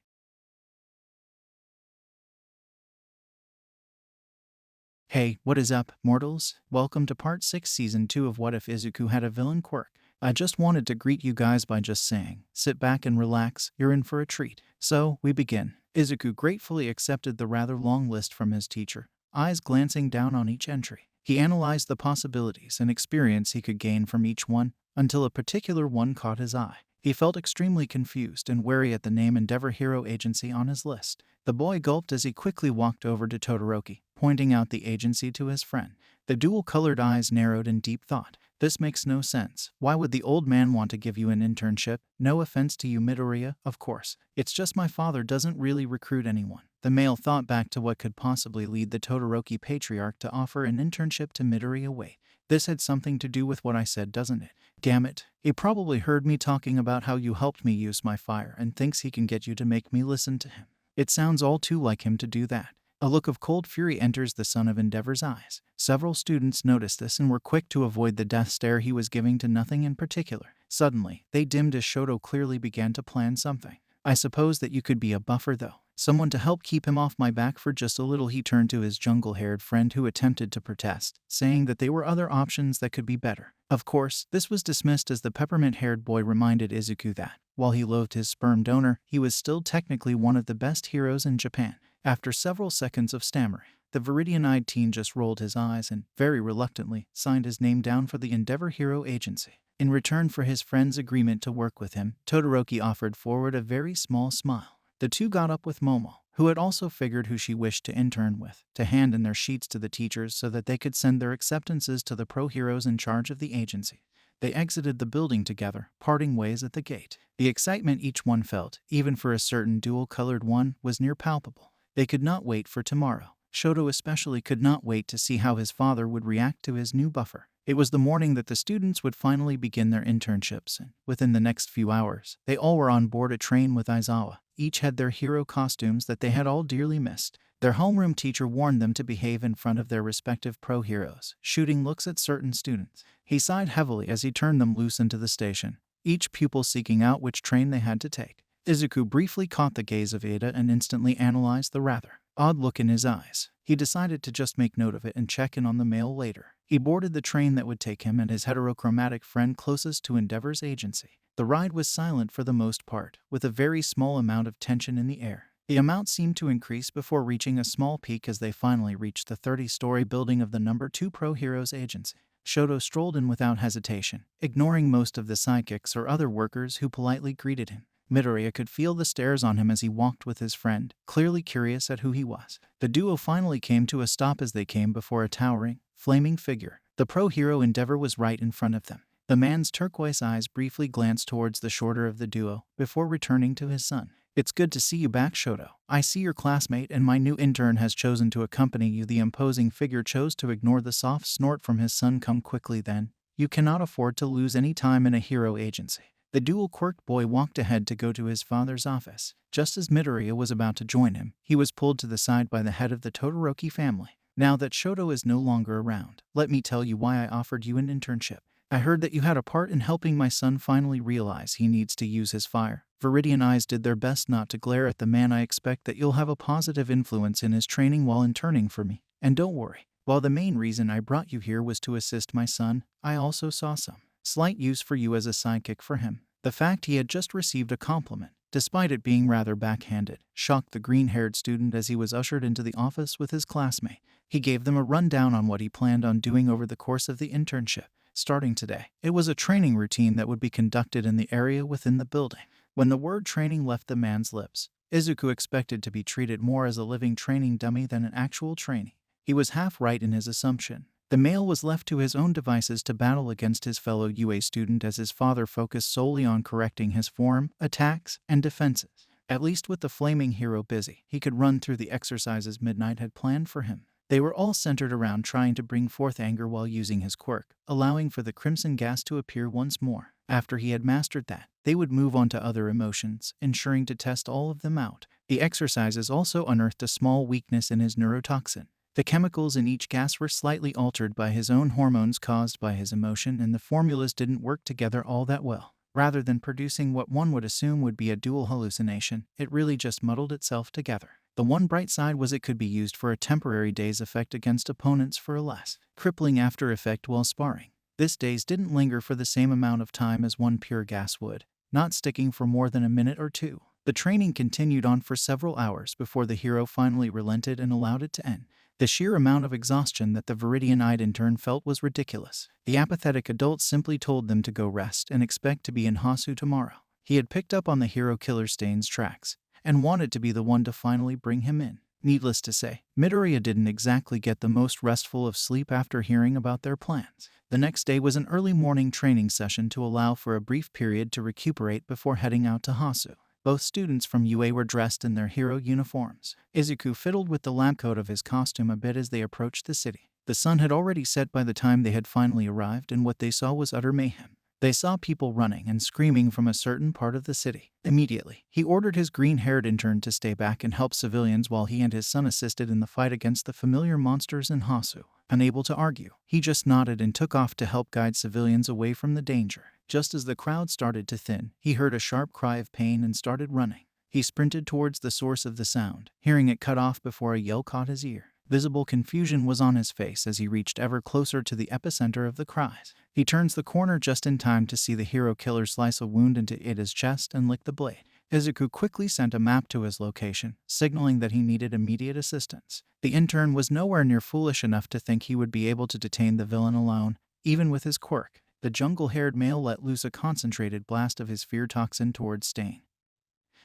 Hey, what is up, mortals? Welcome to part 6 season 2 of What If Izuku Had a Villain Quirk. I just wanted to greet you guys by just saying, sit back and relax, you're in for a treat. So, we begin. Izuku gratefully accepted the rather long list from his teacher, eyes glancing down on each entry. He analyzed the possibilities and experience he could gain from each one, until a particular one caught his eye. He felt extremely confused and wary at the name Endeavor Hero Agency on his list. The boy gulped as he quickly walked over to Todoroki, pointing out the agency to his friend. The dual-colored eyes narrowed in deep thought. This makes no sense. Why would the old man want to give you an internship? No offense to you, Midoriya, of course. It's just my father doesn't really recruit anyone. The male thought back to what could possibly lead the Todoroki patriarch to offer an internship to Midoriya. Wait, this had something to do with what I said, doesn't it? Damn it. He probably heard me talking about how you helped me use my fire and thinks he can get you to make me listen to him. It sounds all too like him to do that. A look of cold fury enters the son of Endeavor's eyes. Several students noticed this and were quick to avoid the death stare he was giving to nothing in particular. Suddenly, they dimmed as Shoto clearly began to plan something. I suppose that you could be a buffer though. Someone to help keep him off my back for just a little. He turned to his jungle-haired friend who attempted to protest, saying that there were other options that could be better. Of course, this was dismissed as the peppermint-haired boy reminded Izuku that, while he loathed his sperm donor, he was still technically one of the best heroes in Japan. After several seconds of stammering, the Viridian-eyed teen just rolled his eyes and, very reluctantly, signed his name down for the Endeavor Hero Agency. In return for his friend's agreement to work with him, Todoroki offered forward a very small smile. The two got up with Momo, who had also figured who she wished to intern with, to hand in their sheets to the teachers so that they could send their acceptances to the pro heroes in charge of the agency. They exited the building together, parting ways at the gate. The excitement each one felt, even for a certain dual-colored one, was near palpable. They could not wait for tomorrow. Shoto especially could not wait to see how his father would react to his new buffer. It was the morning that the students would finally begin their internships, and within the next few hours, they all were on board a train with Aizawa. Each had their hero costumes that they had all dearly missed. Their homeroom teacher warned them to behave in front of their respective pro heroes, shooting looks at certain students. He sighed heavily as he turned them loose into the station, each pupil seeking out which train they had to take. Izuku briefly caught the gaze of Ada and instantly analyzed the rather odd look in his eyes. He decided to just make note of it and check in on the mail later. He boarded the train that would take him and his heterochromatic friend closest to Endeavor's agency. The ride was silent for the most part, with a very small amount of tension in the air. The amount seemed to increase before reaching a small peak as they finally reached the 30-story building of the number 2 Pro Heroes agency. Shoto strolled in without hesitation, ignoring most of the sidekicks or other workers who politely greeted him. Midoriya could feel the stares on him as he walked with his friend, clearly curious at who he was. The duo finally came to a stop as they came before a towering, flaming figure. The pro hero Endeavor was right in front of them. The man's turquoise eyes briefly glanced towards the shorter of the duo, before returning to his son. It's good to see you back, Shoto. I see your classmate and my new intern has chosen to accompany you. The imposing figure chose to ignore the soft snort from his son. Come quickly then. You cannot afford to lose any time in a hero agency. The dual quirked boy walked ahead to go to his father's office. Just as Midoriya was about to join him, he was pulled to the side by the head of the Todoroki family. Now that Shoto is no longer around, let me tell you why I offered you an internship. I heard that you had a part in helping my son finally realize he needs to use his fire. Viridian eyes did their best not to glare at the man. I expect that you'll have a positive influence in his training while interning for me. And don't worry, while the main reason I brought you here was to assist my son, I also saw some slight use for you as a sidekick for him. The fact he had just received a compliment, despite it being rather backhanded, shocked the green-haired student as he was ushered into the office with his classmate. He gave them a rundown on what he planned on doing over the course of the internship. Starting today, it was a training routine that would be conducted in the area within the building. When the word training left the man's lips, Izuku expected to be treated more as a living training dummy than an actual trainee. He was half right in his assumption. The male was left to his own devices to battle against his fellow UA student as his father focused solely on correcting his form, attacks, and defenses. At least with the flaming hero busy, he could run through the exercises Midnight had planned for him. They were all centered around trying to bring forth anger while using his quirk, allowing for the crimson gas to appear once more. After he had mastered that, they would move on to other emotions, ensuring to test all of them out. The exercises also unearthed a small weakness in his neurotoxin. The chemicals in each gas were slightly altered by his own hormones caused by his emotion, and the formulas didn't work together all that well. Rather than producing what one would assume would be a dual hallucination, it really just muddled itself together. The one bright side was it could be used for a temporary daze effect against opponents for a less crippling after effect while sparring. This daze didn't linger for the same amount of time as one pure gas would, not sticking for more than a minute or two. The training continued on for several hours before the hero finally relented and allowed it to end. The sheer amount of exhaustion that the Viridian-eyed intern felt was ridiculous. The apathetic adult simply told them to go rest and expect to be in Hasu tomorrow. He had picked up on the hero killer Stain's tracks and wanted to be the one to finally bring him in. Needless to say, Midoriya didn't exactly get the most restful of sleep after hearing about their plans. The next day was an early morning training session to allow for a brief period to recuperate before heading out to Hasu. Both students from UA were dressed in their hero uniforms. Izuku fiddled with the lab coat of his costume a bit as they approached the city. The sun had already set by the time they had finally arrived, and what they saw was utter mayhem. They saw people running and screaming from a certain part of the city. Immediately, he ordered his green-haired intern to stay back and help civilians while he and his son assisted in the fight against the familiar monsters in Hasu. Unable to argue, he just nodded and took off to help guide civilians away from the danger. Just as the crowd started to thin, he heard a sharp cry of pain and started running. He sprinted towards the source of the sound, hearing it cut off before a yell caught his ear. Visible confusion was on his face as he reached ever closer to the epicenter of the cries. He turns the corner just in time to see the hero killer slice a wound into Ida's chest and lick the blade. Izuku quickly sent a map to his location, signaling that he needed immediate assistance. The intern was nowhere near foolish enough to think he would be able to detain the villain alone, even with his quirk. The jungle-haired male let loose a concentrated blast of his fear toxin towards Stain,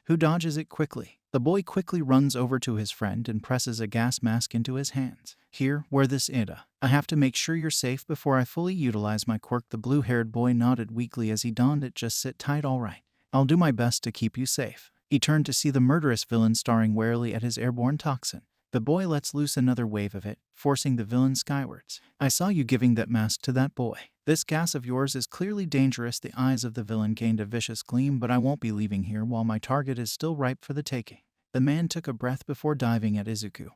who dodges it quickly. The boy quickly runs over to his friend and presses a gas mask into his hands. Here, wear this Ida. I have to make sure you're safe before I fully utilize my quirk. The blue-haired boy nodded weakly as he donned it. Just sit tight, all right. I'll do my best to keep you safe. He turned to see the murderous villain staring warily at his airborne toxin. The boy lets loose another wave of it, forcing the villain skywards. I saw you giving that mask to that boy. This gas of yours is clearly dangerous. The eyes of the villain gained a vicious gleam, but I won't be leaving here while my target is still ripe for the taking. The man took a breath before diving at Izuku,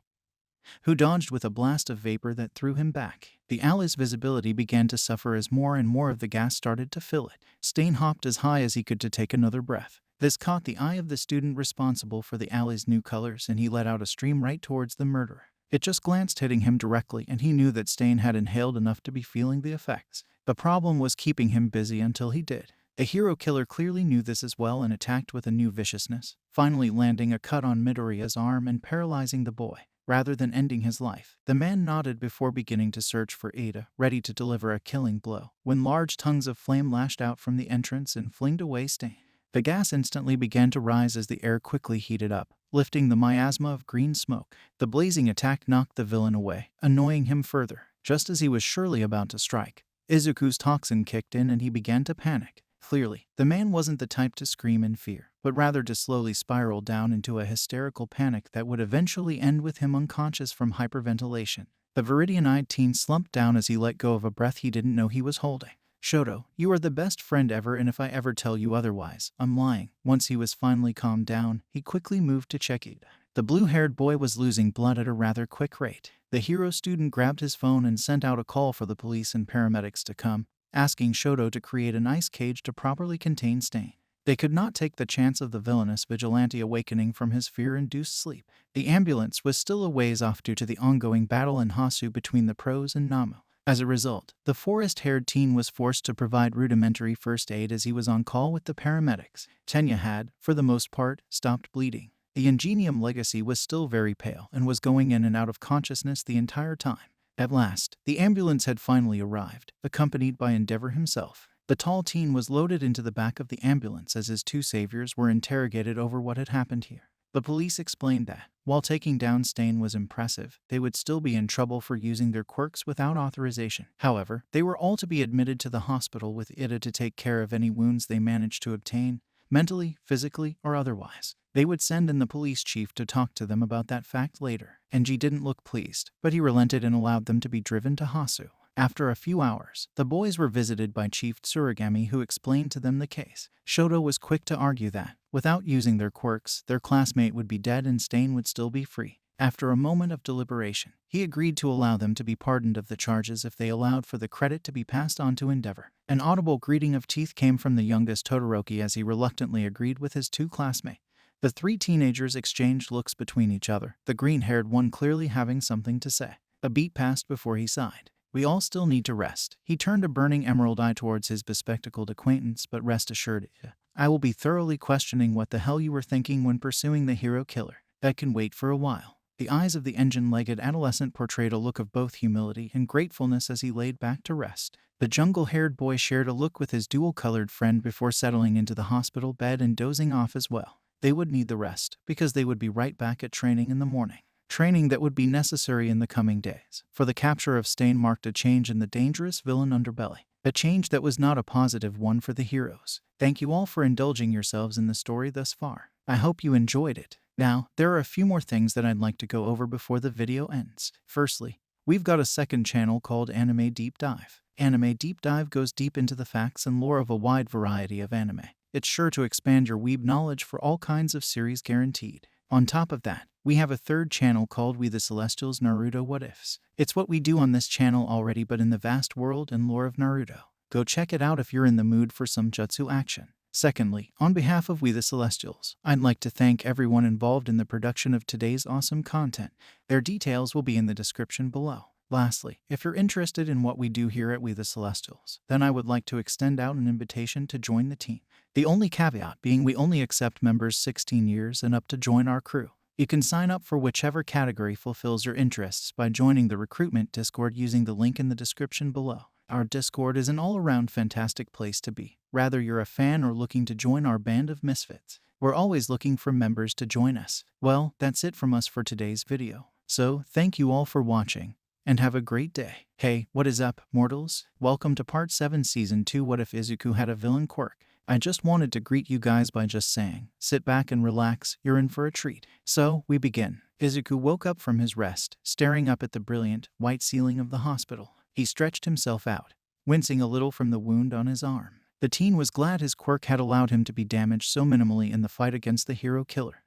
who dodged with a blast of vapor that threw him back. The alley's visibility began to suffer as more and more of the gas started to fill it. Stain hopped as high as he could to take another breath. This caught the eye of the student responsible for the alley's new colors, and he let out a stream right towards the murderer. It just glanced, hitting him directly, and he knew that Stain had inhaled enough to be feeling the effects. The problem was keeping him busy until he did. The hero killer clearly knew this as well and attacked with a new viciousness, finally landing a cut on Midoriya's arm and paralyzing the boy. Rather than ending his life, the man nodded before beginning to search for Ada, ready to deliver a killing blow, when large tongues of flame lashed out from the entrance and flinged away Stain. The gas instantly began to rise as the air quickly heated up, lifting the miasma of green smoke. The blazing attack knocked the villain away, annoying him further. Just as he was surely about to strike, Izuku's toxin kicked in and he began to panic. Clearly, the man wasn't the type to scream in fear, but rather to slowly spiral down into a hysterical panic that would eventually end with him unconscious from hyperventilation. The Viridian-eyed teen slumped down as he let go of a breath he didn't know he was holding. Shoto, you are the best friend ever, and if I ever tell you otherwise, I'm lying. Once he was finally calmed down, he quickly moved to check Ida. The blue-haired boy was losing blood at a rather quick rate. The hero student grabbed his phone and sent out a call for the police and paramedics to come, asking Shoto to create an ice cage to properly contain Stain. They could not take the chance of the villainous vigilante awakening from his fear-induced sleep. The ambulance was still a ways off due to the ongoing battle in Hasu between the pros and Namu. As a result, the forest-haired teen was forced to provide rudimentary first aid as he was on call with the paramedics. Tenya had, for the most part, stopped bleeding. The Ingenium legacy was still very pale and was going in and out of consciousness the entire time. At last, the ambulance had finally arrived, accompanied by Endeavor himself. The tall teen was loaded into the back of the ambulance as his two saviors were interrogated over what had happened here. The police explained that, while taking down Stain was impressive, they would still be in trouble for using their quirks without authorization. However, they were all to be admitted to the hospital with Ida to take care of any wounds they managed to obtain, mentally, physically, or otherwise. They would send in the police chief to talk to them about that fact later. Enji didn't look pleased, but he relented and allowed them to be driven to Hasu. After a few hours, the boys were visited by Chief Tsurugami, who explained to them the case. Shoto was quick to argue that, without using their quirks, their classmate would be dead and Stain would still be free. After a moment of deliberation, he agreed to allow them to be pardoned of the charges if they allowed for the credit to be passed on to Endeavor. An audible greeting of teeth came from the youngest Todoroki as he reluctantly agreed with his two classmates. The three teenagers exchanged looks between each other, the green-haired one clearly having something to say. A beat passed before he sighed. We all still need to rest. He turned a burning emerald eye towards his bespectacled acquaintance, but rest assured, I will be thoroughly questioning what the hell you were thinking when pursuing the hero killer. That can wait for a while. The eyes of the engine-legged adolescent portrayed a look of both humility and gratefulness as he laid back to rest. The jungle-haired boy shared a look with his dual-colored friend before settling into the hospital bed and dozing off as well. They would need the rest, because they would be right back at training in the morning. Training that would be necessary in the coming days. For the capture of Stain marked a change in the dangerous villain underbelly. A change that was not a positive one for the heroes. Thank you all for indulging yourselves in the story thus far. I hope you enjoyed it. Now, there are a few more things that I'd like to go over before the video ends. Firstly, we've got a second channel called Anime Deep Dive. Anime Deep Dive goes deep into the facts and lore of a wide variety of anime. It's sure to expand your weeb knowledge for all kinds of series guaranteed. On top of that, we have a third channel called We The Celestials Naruto What Ifs. It's what we do on this channel already, but in the vast world and lore of Naruto. Go check it out if you're in the mood for some jutsu action. Secondly, on behalf of We The Celestials, I'd like to thank everyone involved in the production of today's awesome content. Their details will be in the description below. Lastly, if you're interested in what we do here at We The Celestials, then I would like to extend out an invitation to join the team. The only caveat being we only accept members 16 years and up to join our crew. You can sign up for whichever category fulfills your interests by joining the recruitment Discord using the link in the description below. Our Discord is an all-around fantastic place to be. Whether you're a fan or looking to join our band of misfits, we're always looking for members to join us. Well, that's it from us for today's video. So, thank you all for watching, and have a great day. Hey, what is up, mortals? Welcome to Part 7 Season 2 What If Izuku Had a Villain Quirk? I just wanted to greet you guys by just saying, sit back and relax, you're in for a treat. So, we begin. Izuku woke up from his rest, staring up at the brilliant, white ceiling of the hospital. He stretched himself out, wincing a little from the wound on his arm. The teen was glad his quirk had allowed him to be damaged so minimally in the fight against the hero killer.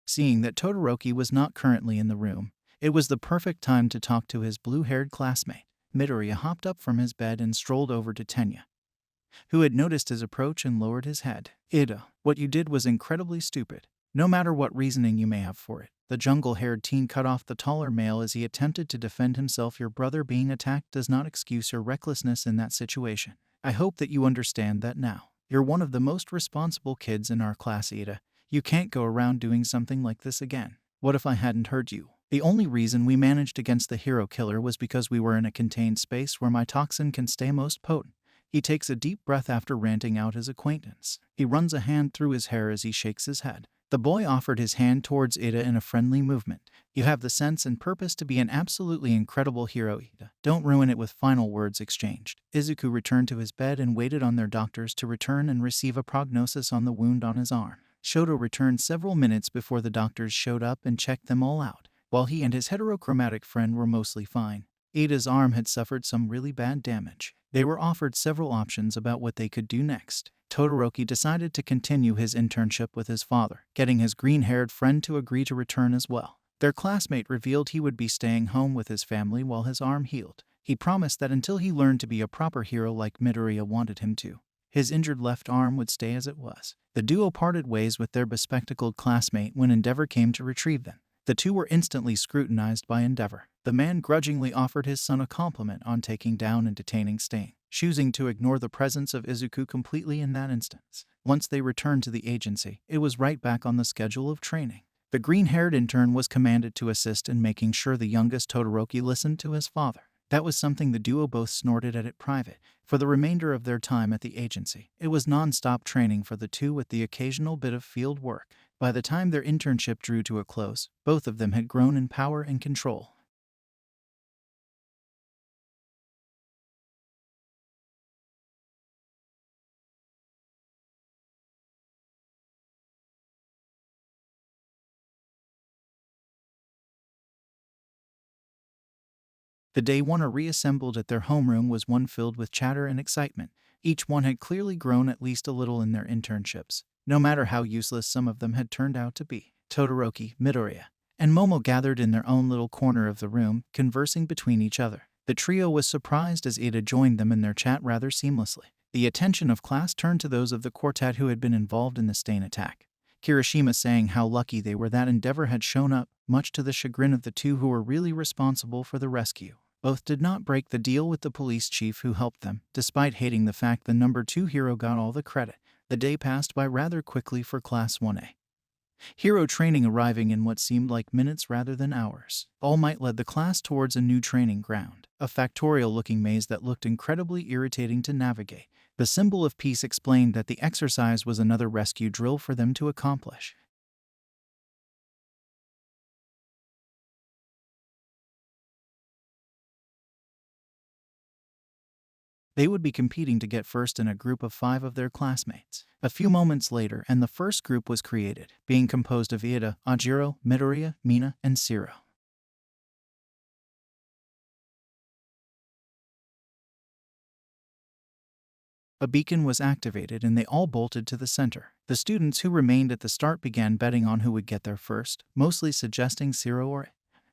Seeing that Todoroki was not currently in the room, it was the perfect time to talk to his blue-haired classmate. Midoriya hopped up from his bed and strolled over to Tenya, who had noticed his approach and lowered his head. Ida, what you did was incredibly stupid. No matter what reasoning you may have for it. The jungle-haired teen cut off the taller male as he attempted to defend himself. Your brother being attacked does not excuse your recklessness in that situation. I hope that you understand that now. You're one of the most responsible kids in our class, Ida. You can't go around doing something like this again. What if I hadn't heard you? The only reason we managed against the hero killer was because we were in a contained space where my toxin can stay most potent. He takes a deep breath after ranting out his acquaintance. He runs a hand through his hair as he shakes his head. The boy offered his hand towards Ida in a friendly movement. You have the sense and purpose to be an absolutely incredible hero, Ida. Don't ruin it with final words exchanged. Izuku returned to his bed and waited on their doctors to return and receive a prognosis on the wound on his arm. Shoto returned several minutes before the doctors showed up and checked them all out. While he and his heterochromatic friend were mostly fine, Ida's arm had suffered some really bad damage. They were offered several options about what they could do next. Todoroki decided to continue his internship with his father, getting his green-haired friend to agree to return as well. Their classmate revealed he would be staying home with his family while his arm healed. He promised that until he learned to be a proper hero like Midoriya wanted him to, his injured left arm would stay as it was. The duo parted ways with their bespectacled classmate when Endeavor came to retrieve them. The two were instantly scrutinized by Endeavor. The man grudgingly offered his son a compliment on taking down and detaining Stain, choosing to ignore the presence of Izuku completely in that instance. Once they returned to the agency, it was right back on the schedule of training. The green-haired intern was commanded to assist in making sure the youngest Todoroki listened to his father. That was something the duo both snorted at it private. For the remainder of their time at the agency, it was non-stop training for the two with the occasional bit of field work. By the time their internship drew to a close, both of them had grown in power and control. The day one are reassembled at their homeroom was one filled with chatter and excitement. Each one had clearly grown at least a little in their internships, no matter how useless some of them had turned out to be. Todoroki, Midoriya, and Momo gathered in their own little corner of the room, conversing between each other. The trio was surprised as Ada joined them in their chat rather seamlessly. The attention of class turned to those of the quartet who had been involved in the stain attack. Kirishima saying how lucky they were that Endeavor had shown up, much to the chagrin of the two who were really responsible for the rescue. Both did not break the deal with the police chief who helped them, despite hating the fact the number 2 hero got all the credit. The day passed by rather quickly for Class 1A. Hero training arriving in what seemed like minutes rather than hours. All Might led the class towards a new training ground, a factorial-looking maze that looked incredibly irritating to navigate. The symbol of peace explained that the exercise was another rescue drill for them to accomplish. They would be competing to get first in a group of 5 of their classmates. A few moments later, and the first group was created, being composed of Iida, Ajiro, Midoriya, Mina, and Zero. A beacon was activated and they all bolted to the center. The students who remained at the start began betting on who would get there first, mostly suggesting Zero or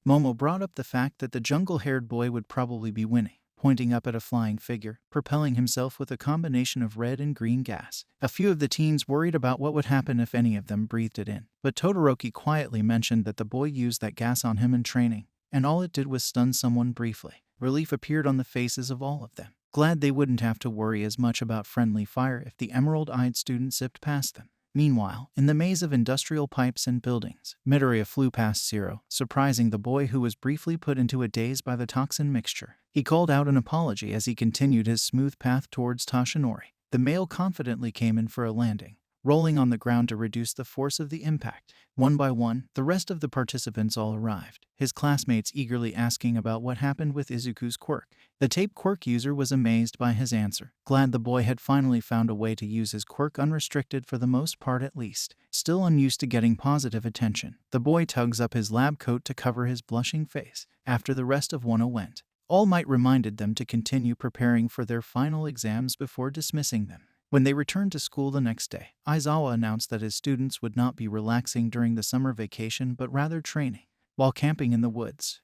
Momo brought up the fact that the jungle-haired boy would probably be winning, pointing up at a flying figure, propelling himself with a combination of red and green gas. A few of the teens worried about what would happen if any of them breathed it in, but Todoroki quietly mentioned that the boy used that gas on him in training, and all it did was stun someone briefly. Relief appeared on the faces of all of them, glad they wouldn't have to worry as much about friendly fire if the emerald-eyed student zipped past them. Meanwhile, in the maze of industrial pipes and buildings, Midoriya flew past Zero, surprising the boy who was briefly put into a daze by the toxin mixture. He called out an apology as he continued his smooth path towards Toshinori. The male confidently came in for a landing, rolling on the ground to reduce the force of the impact. One by one, the rest of the participants all arrived, his classmates eagerly asking about what happened with Izuku's quirk. The tape quirk user was amazed by his answer, glad the boy had finally found a way to use his quirk unrestricted for the most part at least. Still unused to getting positive attention, the boy tugs up his lab coat to cover his blushing face. After the rest of Wano went, All Might reminded them to continue preparing for their final exams before dismissing them. When they returned to school the next day, Aizawa announced that his students would not be relaxing during the summer vacation but rather training, while camping in the woods.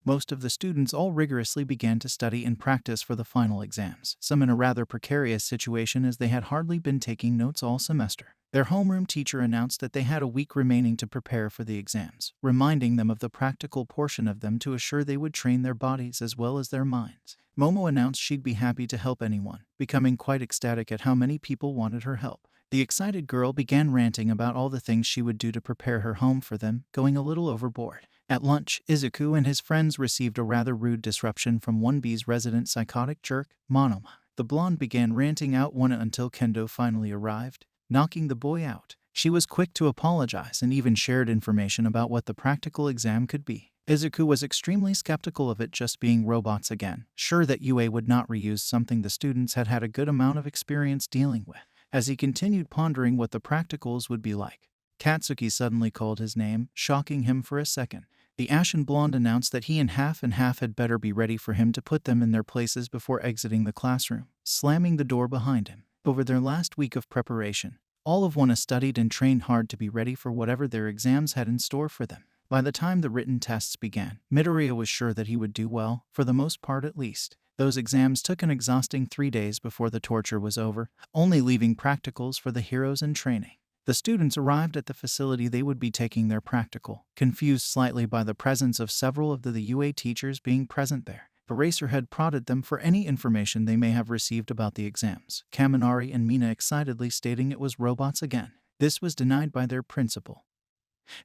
Most of the students all rigorously began to study and practice for the final exams, some in a rather precarious situation as they had hardly been taking notes all semester. Their homeroom teacher announced that they had a week remaining to prepare for the exams, reminding them of the practical portion of them to assure they would train their bodies as well as their minds. Momo announced she'd be happy to help anyone, becoming quite ecstatic at how many people wanted her help. The excited girl began ranting about all the things she would do to prepare her home for them, going a little overboard. At lunch, Izuku and his friends received a rather rude disruption from 1B's resident psychotic jerk, Monoma. The blonde began ranting out one until Kendo finally arrived, knocking the boy out. She was quick to apologize and even shared information about what the practical exam could be. Izuku was extremely skeptical of it just being robots again, sure that UA would not reuse something the students had had a good amount of experience dealing with. As he continued pondering what the practicals would be like, Katsuki suddenly called his name, shocking him for a second. The ashen blonde announced that he and half had better be ready for him to put them in their places before exiting the classroom, slamming the door behind him. Over their last week of preparation, all of Wana studied and trained hard to be ready for whatever their exams had in store for them. By the time the written tests began, Midoriya was sure that he would do well, for the most part at least. Those exams took an exhausting 3 days before the torture was over, only leaving practicals for the heroes in training. The students arrived at the facility they would be taking their practical, confused slightly by the presence of several of the UA teachers being present there. Eraser had prodded them for any information they may have received about the exams, Kaminari and Mina excitedly stating it was robots again. This was denied by their principal,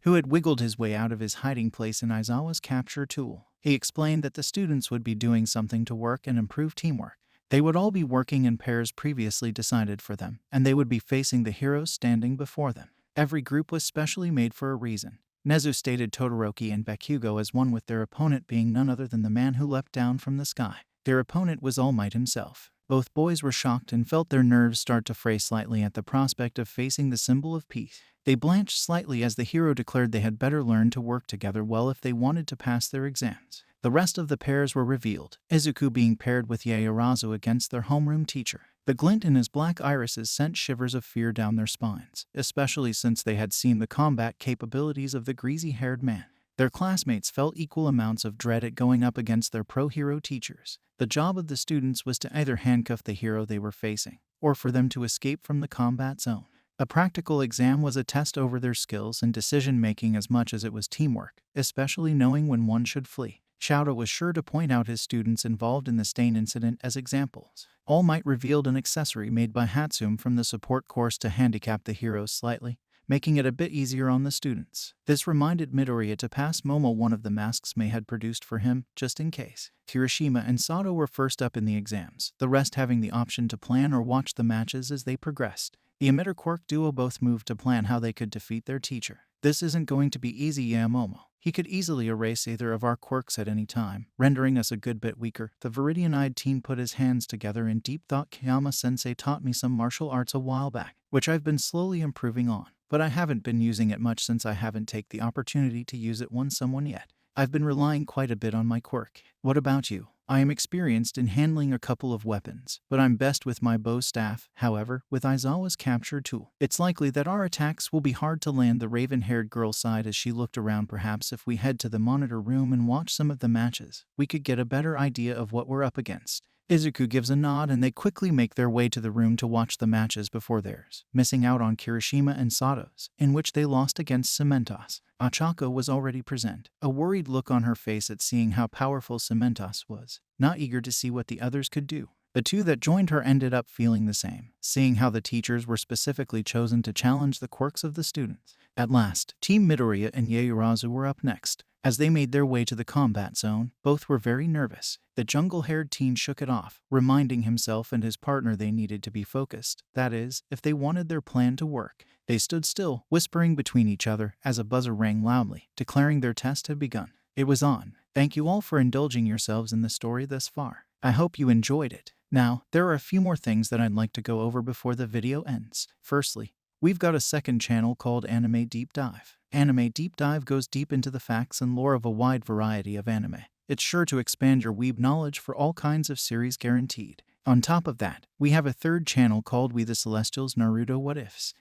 who had wiggled his way out of his hiding place in Aizawa's capture tool. He explained that the students would be doing something to work and improve teamwork. They would all be working in pairs previously decided for them, and they would be facing the heroes standing before them. Every group was specially made for a reason. Nezu stated Todoroki and Bakugo as one, with their opponent being none other than the man who leapt down from the sky. Their opponent was All Might himself. Both boys were shocked and felt their nerves start to fray slightly at the prospect of facing the symbol of peace. They blanched slightly as the hero declared they had better learn to work together well if they wanted to pass their exams. The rest of the pairs were revealed, Izuku being paired with Yaoyorozu against their homeroom teacher. The glint in his black irises sent shivers of fear down their spines, especially since they had seen the combat capabilities of the greasy-haired man. Their classmates felt equal amounts of dread at going up against their pro-hero teachers. The job of the students was to either handcuff the hero they were facing, or for them to escape from the combat zone. A practical exam was a test over their skills and decision-making as much as it was teamwork, especially knowing when one should flee. Shouta was sure to point out his students involved in the stain incident as examples. All Might revealed an accessory made by Hatsum from the support course to handicap the heroes slightly, making it a bit easier on the students. This reminded Midoriya to pass Momo one of the masks May had produced for him, just in case. Kirishima and Sato were first up in the exams, the rest having the option to plan or watch the matches as they progressed. The emitter-Quirk duo both moved to plan how they could defeat their teacher. This isn't going to be easy, Momo. He could easily erase either of our quirks at any time, rendering us a good bit weaker. The Viridian-eyed teen put his hands together in deep thought. Kiyama-sensei taught me some martial arts a while back, which I've been slowly improving on, but I haven't been using it much since I haven't taken the opportunity to use it on someone yet. I've been relying quite a bit on my quirk. What about you? I am experienced in handling a couple of weapons, but I'm best with my bow staff. However, with Aizawa's capture tool, it's likely that our attacks will be hard to land. The raven-haired girl sighed as she looked around. Perhaps if we head to the monitor room and watch some of the matches, we could get a better idea of what we're up against. Izuku gives a nod and they quickly make their way to the room to watch the matches before theirs, missing out on Kirishima and Sato's, in which they lost against Cementos. Ochako was already present, a worried look on her face at seeing how powerful Cementos was, not eager to see what the others could do. The two that joined her ended up feeling the same, seeing how the teachers were specifically chosen to challenge the quirks of the students. At last, Team Midoriya and Yaoyorozu were up next. As they made their way to the combat zone, both were very nervous. The jungle-haired teen shook it off, reminding himself and his partner they needed to be focused. That is, if they wanted their plan to work. They stood still, whispering between each other as a buzzer rang loudly, declaring their test had begun. It was on. Thank you all for indulging yourselves in the story thus far. I hope you enjoyed it. Now, there are a few more things that I'd like to go over before the video ends. Firstly, we've got a second channel called Anime Deep Dive. Anime Deep Dive goes deep into the facts and lore of a wide variety of anime. It's sure to expand your weeb knowledge for all kinds of series guaranteed. On top of that, we have a third channel called We The Celestials Naruto What Ifs.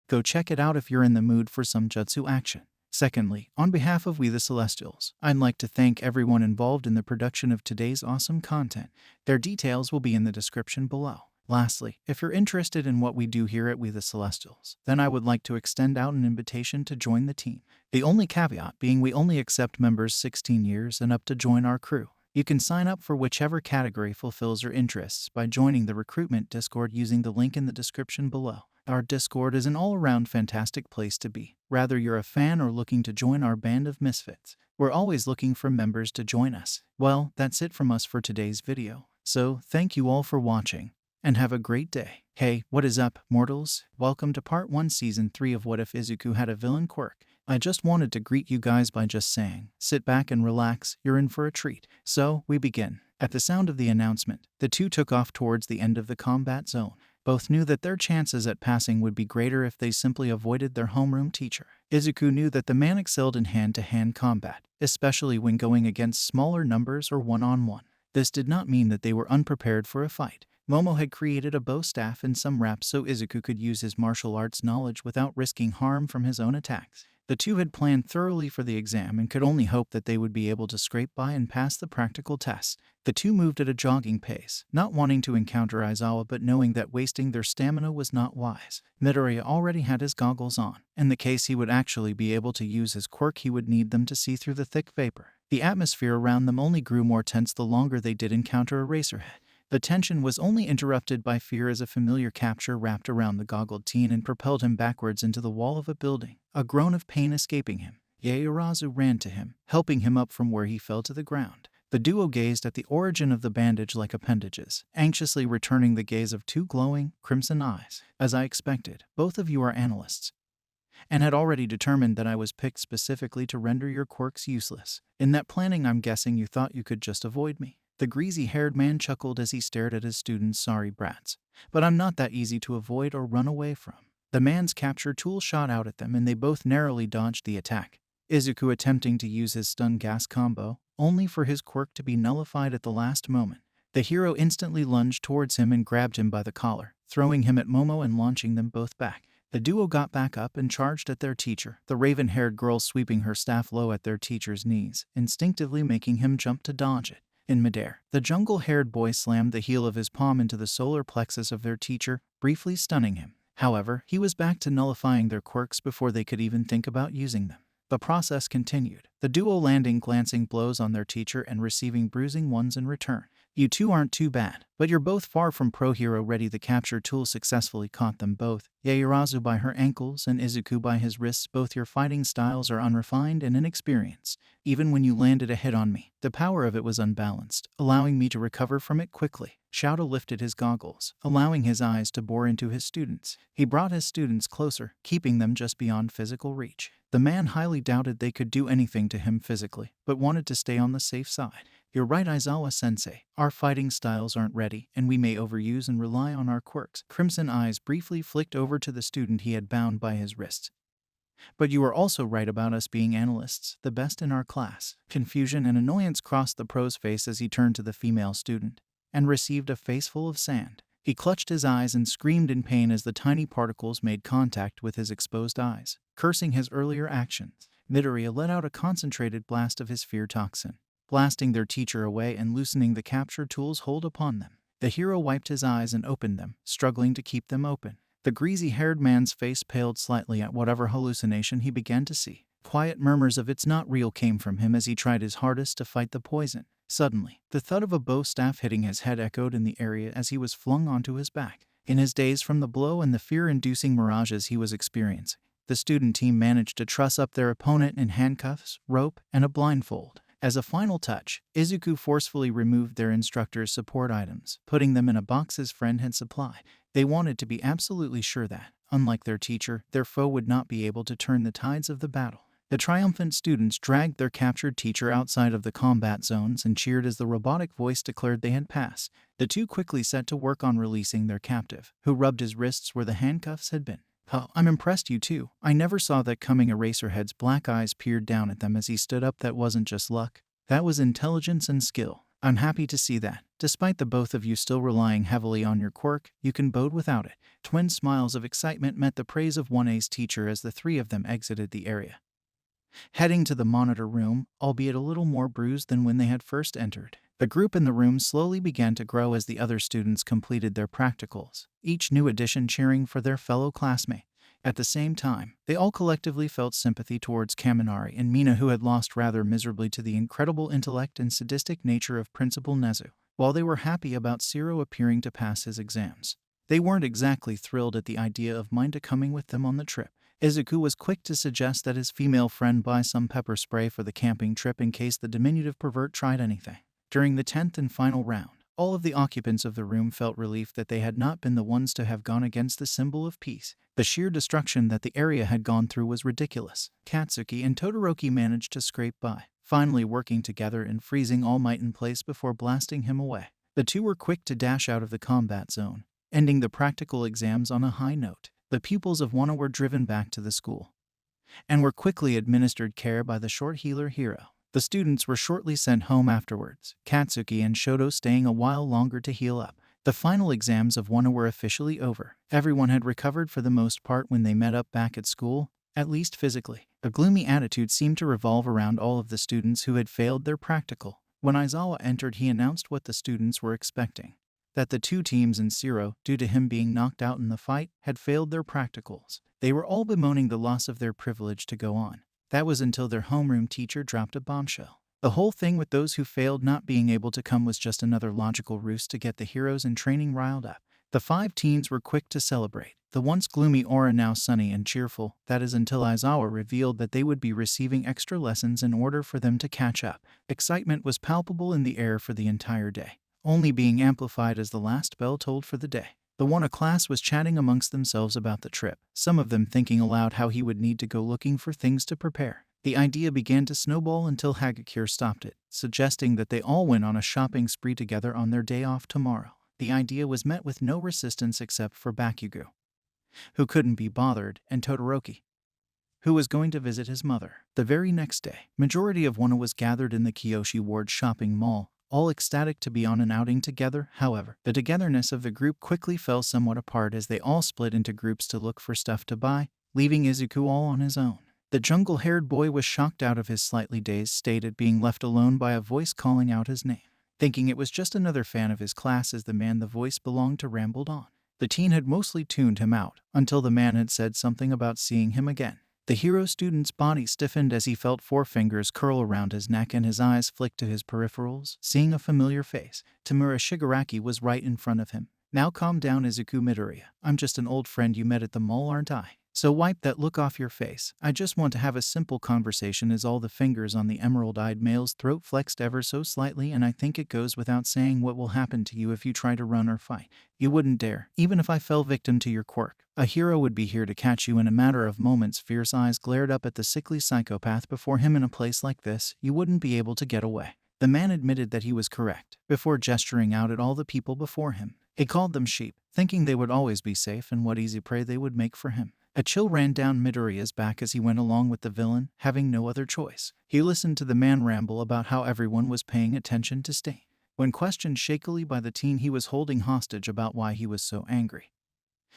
Go check it out if you're in the mood for some jutsu action. Secondly, on behalf of We The Celestials, I'd like to thank everyone involved in the production of today's awesome content. Their details will be in the description below. Lastly, if you're interested in what we do here at We The Celestials, then I would like to extend out an invitation to join the team. The only caveat being we only accept members 16 years and up to join our crew. You can sign up for whichever category fulfills your interests by joining the recruitment Discord using the link in the description below. Our Discord is an all-around fantastic place to be, whether you're a fan or looking to join our band of misfits. We're always looking for members to join us. Well, that's it from us for today's video. So, thank you all for watching, and have a great day. Hey, what is up, mortals? Welcome to Part 1 Season 3 of What If Izuku Had a Villain Quirk. I just wanted to greet you guys by just saying, sit back and relax, you're in for a treat. So, we begin. At the sound of the announcement, the two took off towards the end of the combat zone. Both knew that their chances at passing would be greater if they simply avoided their homeroom teacher. Izuku knew that the man excelled in hand-to-hand combat, especially when going against smaller numbers or one-on-one. This did not mean that they were unprepared for a fight. Momo had created a bow staff and some wraps so Izuku could use his martial arts knowledge without risking harm from his own attacks. The two had planned thoroughly for the exam and could only hope that they would be able to scrape by and pass the practical test. The two moved at a jogging pace, not wanting to encounter Aizawa but knowing that wasting their stamina was not wise. Midoriya already had his goggles on. In the case he would actually be able to use his quirk, he would need them to see through the thick vapor. The atmosphere around them only grew more tense the longer they did encounter Eraserhead. The tension was only interrupted by fear as a familiar capture wrapped around the goggled teen and propelled him backwards into the wall of a building, a groan of pain escaping him. Yaoyorozu ran to him, helping him up from where he fell to the ground. The duo gazed at the origin of the bandage like appendages, anxiously returning the gaze of two glowing, crimson eyes. As I expected, both of you are analysts, and had already determined that I was picked specifically to render your quirks useless. In that planning, I'm guessing you thought you could just avoid me. The greasy-haired man chuckled as he stared at his students. Sorry, brats, but I'm not that easy to avoid or run away from. The man's capture tool shot out at them, and they both narrowly dodged the attack. Izuku attempting to use his stun gas combo, only for his quirk to be nullified at the last moment. The hero instantly lunged towards him and grabbed him by the collar, throwing him at Momo and launching them both back. The duo got back up and charged at their teacher, the raven-haired girl sweeping her staff low at their teacher's knees, instinctively making him jump to dodge it. In midair, the jungle-haired boy slammed the heel of his palm into the solar plexus of their teacher, briefly stunning him. However, he was back to nullifying their quirks before they could even think about using them. The process continued, the duo landing glancing blows on their teacher and receiving bruising ones in return. You two aren't too bad, but you're both far from pro-hero ready. The capture tool successfully caught them both, Yaoyorozu by her ankles and Izuku by his wrists. Both your fighting styles are unrefined and inexperienced. Even when you landed a hit on me, the power of it was unbalanced, allowing me to recover from it quickly. Shadow lifted his goggles, allowing his eyes to bore into his students. He brought his students closer, keeping them just beyond physical reach. The man highly doubted they could do anything to him physically, but wanted to stay on the safe side. You're right, Aizawa-sensei. Our fighting styles aren't ready, and we may overuse and rely on our quirks. Crimson eyes briefly flicked over to the student he had bound by his wrists. But you are also right about us being analysts, the best in our class. Confusion and annoyance crossed the pro's face as he turned to the female student and received a face full of sand. He clutched his eyes and screamed in pain as the tiny particles made contact with his exposed eyes. Cursing his earlier actions, Midoriya let out a concentrated blast of his fear toxin, blasting their teacher away and loosening the capture tool's hold upon them. The hero wiped his eyes and opened them, struggling to keep them open. The greasy-haired man's face paled slightly at whatever hallucination he began to see. Quiet murmurs of "it's not real" came from him as he tried his hardest to fight the poison. Suddenly, the thud of a bow staff hitting his head echoed in the area as he was flung onto his back. In his daze from the blow and the fear-inducing mirages he was experiencing, the student team managed to truss up their opponent in handcuffs, rope, and a blindfold. As a final touch, Izuku forcefully removed their instructor's support items, putting them in a box his friend had supplied. They wanted to be absolutely sure that, unlike their teacher, their foe would not be able to turn the tides of the battle. The triumphant students dragged their captured teacher outside of the combat zones and cheered as the robotic voice declared they had passed. The two quickly set to work on releasing their captive, who rubbed his wrists where the handcuffs had been. "Oh, I'm impressed, you two. I never saw that coming." Eraserhead's black eyes peered down at them as he stood up. "That wasn't just luck. That was intelligence and skill. I'm happy to see that, despite the both of you still relying heavily on your quirk, you can bode without it." Twin smiles of excitement met the praise of 1A's teacher as the three of them exited the area, heading to the monitor room, albeit a little more bruised than when they had first entered. The group in the room slowly began to grow as the other students completed their practicals, each new addition cheering for their fellow classmate. At the same time, they all collectively felt sympathy towards Kaminari and Mina, who had lost rather miserably to the incredible intellect and sadistic nature of Principal Nezu. While they were happy about Zero appearing to pass his exams, they weren't exactly thrilled at the idea of Minda coming with them on the trip. Izuku was quick to suggest that his female friend buy some pepper spray for the camping trip in case the diminutive pervert tried anything. During the 10th and final round, all of the occupants of the room felt relief that they had not been the ones to have gone against the symbol of peace. The sheer destruction that the area had gone through was ridiculous. Katsuki and Todoroki managed to scrape by, finally working together and freezing All Might in place before blasting him away. The two were quick to dash out of the combat zone, ending the practical exams on a high note. The pupils of Wano were driven back to the school, and were quickly administered care by the short healer hero. The students were shortly sent home afterwards, Katsuki and Shoto staying a while longer to heal up. The final exams of Wano were officially over. Everyone had recovered for the most part when they met up back at school, at least physically. A gloomy attitude seemed to revolve around all of the students who had failed their practical. When Aizawa entered, he announced what the students were expecting: that the two teams in Zero, due to him being knocked out in the fight, had failed their practicals. They were all bemoaning the loss of their privilege to go on. That was until their homeroom teacher dropped a bombshell. The whole thing with those who failed not being able to come was just another logical ruse to get the heroes in training riled up. The 5 teens were quick to celebrate. The once gloomy aura now sunny and cheerful, that is until Aizawa revealed that they would be receiving extra lessons in order for them to catch up. Excitement was palpable in the air for the entire day, only being amplified as the last bell tolled for the day. The one class was chatting amongst themselves about the trip, some of them thinking aloud how he would need to go looking for things to prepare. The idea began to snowball until Hagakure stopped it, suggesting that they all went on a shopping spree together on their day off tomorrow. The idea was met with no resistance except for Bakugo, who couldn't be bothered, and Todoroki, who was going to visit his mother. The very next day, majority of Wano was gathered in the Kiyoshi Ward shopping mall, all ecstatic to be on an outing together. However, the togetherness of the group quickly fell somewhat apart as they all split into groups to look for stuff to buy, leaving Izuku all on his own. The jungle-haired boy was shocked out of his slightly dazed state at being left alone by a voice calling out his name. Thinking it was just another fan of his class as the man the voice belonged to rambled on. The teen had mostly tuned him out, until the man had said something about seeing him again. The hero student's body stiffened as he felt 4 fingers curl around his neck and his eyes flicked to his peripherals, seeing a familiar face. Tamura Shigaraki was right in front of him. "Now calm down, Izuku Midoriya. I'm just an old friend you met at the mall, aren't I? So wipe that look off your face. I just want to have a simple conversation." As all the fingers on the emerald-eyed male's throat flexed ever so slightly, "And I think it goes without saying what will happen to you if you try to run or fight. You wouldn't dare, even if I fell victim to your quirk. A hero would be here to catch you in a matter of moments." Fierce eyes glared up at the sickly psychopath before him. "In a place like this, you wouldn't be able to get away." The man admitted that he was correct, before gesturing out at all the people before him. He called them sheep, thinking they would always be safe and what easy prey they would make for him. A chill ran down Midoriya's back as he went along with the villain, having no other choice. He listened to the man ramble about how everyone was paying attention to Stain. When questioned shakily by the teen he was holding hostage about why he was so angry,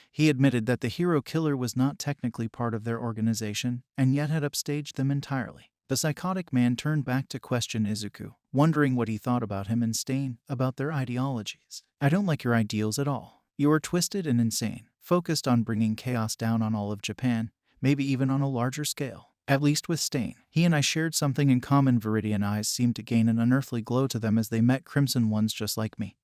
he admitted that the hero killer was not technically part of their organization, and yet had upstaged them entirely. The psychotic man turned back to question Izuku, wondering what he thought about him and Stain, about their ideologies. "I don't like your ideals at all. You are twisted and insane, focused on bringing chaos down on all of Japan, maybe even on a larger scale." At least with Stain, he and I shared something in common. Viridian eyes seemed to gain an unearthly glow to them as they met crimson ones just like me.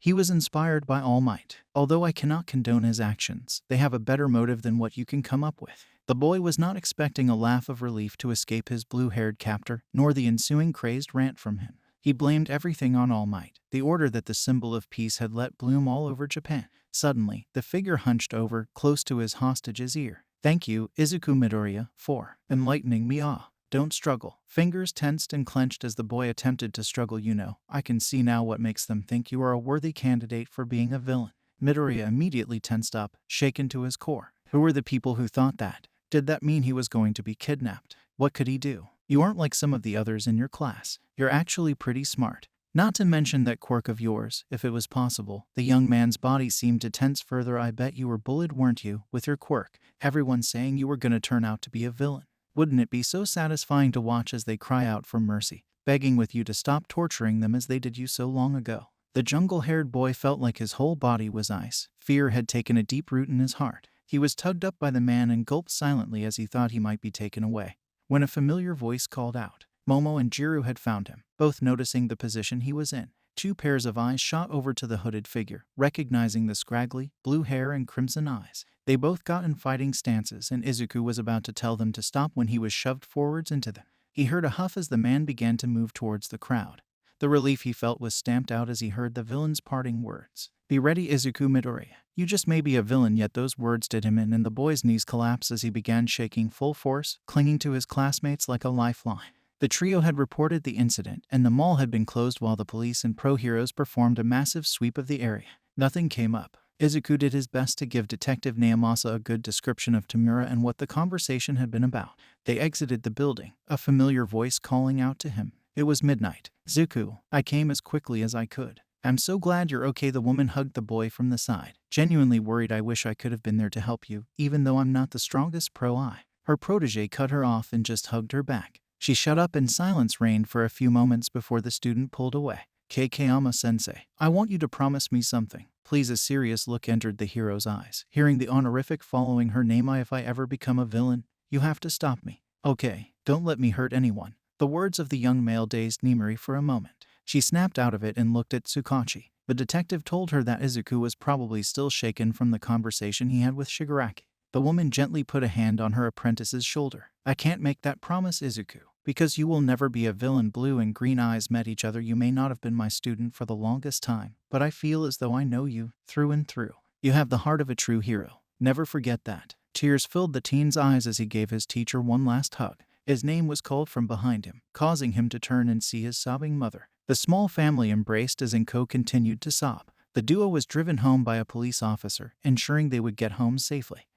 He was inspired by All Might. Although I cannot condone his actions, they have a better motive than what you can come up with. The boy was not expecting a laugh of relief to escape his blue-haired captor, nor the ensuing crazed rant from him. He blamed everything on All Might, the order that the symbol of peace had let bloom all over Japan. Suddenly, the figure hunched over, close to his hostage's ear. "Thank you, Izuku Midoriya, for enlightening me. Don't struggle." Fingers tensed and clenched as the boy attempted to struggle. "You know, I can see now what makes them think you are a worthy candidate for being a villain." Midoriya immediately tensed up, shaken to his core. Who were the people who thought that? Did that mean he was going to be kidnapped? What could he do? "You aren't like some of the others in your class. You're actually pretty smart. Not to mention that quirk of yours, if it was possible." The young man's body seemed to tense further. "I bet you were bullied, weren't you, with your quirk? Everyone saying you were gonna turn out to be a villain. Wouldn't it be so satisfying to watch as they cry out for mercy, begging with you to stop torturing them as they did you so long ago?" The jungle-haired boy felt like his whole body was ice. Fear had taken a deep root in his heart. He was tugged up by the man and gulped silently as he thought he might be taken away, when a familiar voice called out. Momo and Jiru had found him, both noticing the position he was in. 2 pairs of eyes shot over to the hooded figure, recognizing the scraggly, blue hair and crimson eyes. They both got in fighting stances, and Izuku was about to tell them to stop when he was shoved forwards into them. He heard a huff as the man began to move towards the crowd. The relief he felt was stamped out as he heard the villain's parting words. "Be ready, Izuku Midoriya. You just may be a villain." Yet those words did him in, and the boy's knees collapsed as he began shaking full force, clinging to his classmates like a lifeline. The trio had reported the incident, and the mall had been closed while the police and pro-heroes performed a massive sweep of the area. Nothing came up. Izuku did his best to give Detective Naomasa a good description of Tamura and what the conversation had been about. They exited the building, a familiar voice calling out to him. It was midnight. "Zuku, I came as quickly as I could. I'm so glad you're okay." The woman hugged the boy from the side, genuinely worried. "I wish I could have been there to help you, even though I'm not the strongest pro-I." Her protege cut her off and just hugged her back. She shut up and silence reigned for a few moments before the student pulled away. "Kakeyama-sensei, I want you to promise me something, please." A serious look entered the hero's eyes. Hearing the honorific following her name, "If I ever become a villain, you have to stop me. Okay, don't let me hurt anyone." The words of the young male dazed Nimari for a moment. She snapped out of it and looked at Tsukachi. The detective told her that Izuku was probably still shaken from the conversation he had with Shigaraki. The woman gently put a hand on her apprentice's shoulder. I can't make that promise, Izuku, because you will never be a villain. Blue and green eyes met each other. You may not have been my student for the longest time, but I feel as though I know you through and through. You have the heart of a true hero. Never forget that. Tears filled the teen's eyes as he gave his teacher one last hug. His name was called from behind him, causing him to turn and see his sobbing mother. The small family embraced as Inko continued to sob. The duo was driven home by a police officer, ensuring they would get home safely.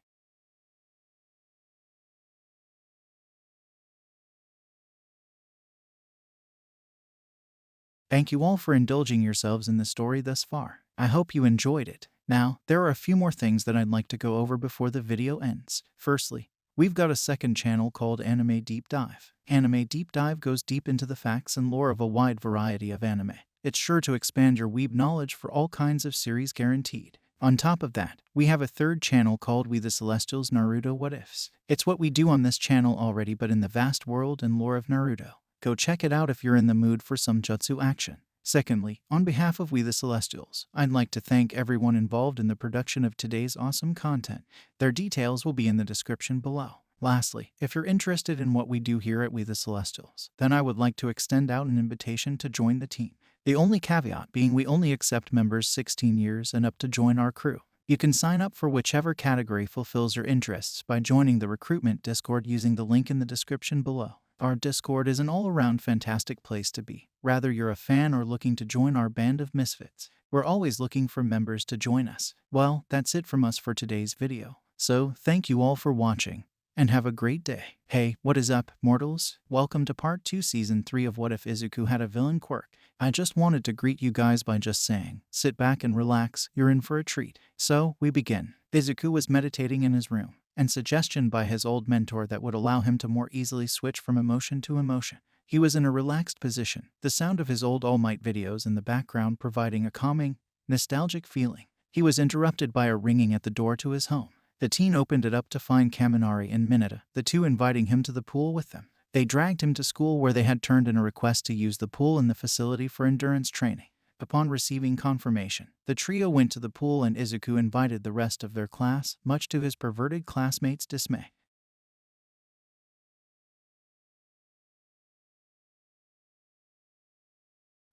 Thank you all for indulging yourselves in the story thus far. I hope you enjoyed it. Now, there are a few more things that I'd like to go over before the video ends. Firstly, we've got a second channel called Anime Deep Dive. Anime Deep Dive goes deep into the facts and lore of a wide variety of anime. It's sure to expand your weeb knowledge for all kinds of series guaranteed. On top of that, we have a third channel called We The Celestials Naruto What Ifs. It's what we do on this channel already, but in the vast world and lore of Naruto. Go check it out if you're in the mood for some jutsu action. Secondly, on behalf of We The Celestials, I'd like to thank everyone involved in the production of today's awesome content. Their details will be in the description below. Lastly, if you're interested in what we do here at We The Celestials, then I would like to extend out an invitation to join the team. The only caveat being we only accept members 16 years and up to join our crew. You can sign up for whichever category fulfills your interests by joining the recruitment Discord using the link in the description below. Our Discord is an all-around fantastic place to be. Whether you're a fan or looking to join our band of misfits, we're always looking for members to join us. Well, that's it from us for today's video. So, thank you all for watching, and have a great day. Hey, what is up, mortals? Welcome to Part 2 Season 3 of What If Izuku Had a Villain Quirk. I just wanted to greet you guys by just saying, sit back and relax, you're in for a treat. So, we begin. Izuku was meditating in his room, and suggestion by his old mentor that would allow him to more easily switch from emotion to emotion. He was in a relaxed position, the sound of his old All Might videos in the background providing a calming, nostalgic feeling. He was interrupted by a ringing at the door to his home. The teen opened it up to find Kaminari and Mineta, the two inviting him to the pool with them. They dragged him to school where they had turned in a request to use the pool in the facility for endurance training. Upon receiving confirmation, the trio went to the pool and Izuku invited the rest of their class, much to his perverted classmates' dismay.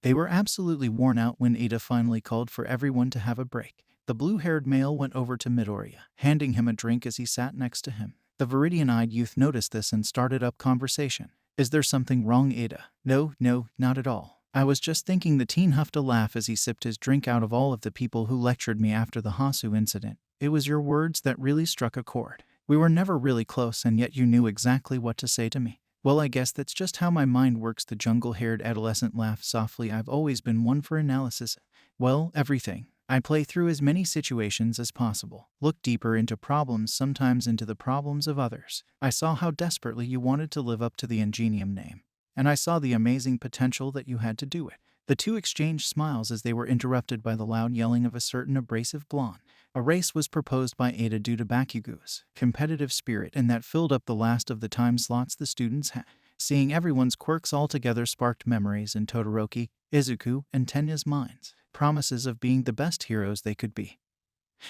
They were absolutely worn out when Ida finally called for everyone to have a break. The blue-haired male went over to Midoriya, handing him a drink as he sat next to him. The Viridian-eyed youth noticed this and started up conversation. Is there something wrong, Ada? No, not at all. I was just thinking. The teen huffed a laugh as he sipped his drink. Out of all of the people who lectured me after the Hasu incident, it was your words that really struck a chord. We were never really close and yet you knew exactly what to say to me. Well, I guess that's just how my mind works. The jungle-haired adolescent laughed softly. I've always been one for analysis. Well, everything. I play through as many situations as possible, look deeper into problems, sometimes into the problems of others. I saw how desperately you wanted to live up to the Ingenium name, and I saw the amazing potential that you had to do it. The two exchanged smiles as they were interrupted by the loud yelling of a certain abrasive blonde. A race was proposed by Ada due to Bakugo's competitive spirit, and that filled up the last of the time slots the students had. Seeing everyone's quirks all together sparked memories in Todoroki, Izuku, and Tenya's minds. Promises of being the best heroes they could be.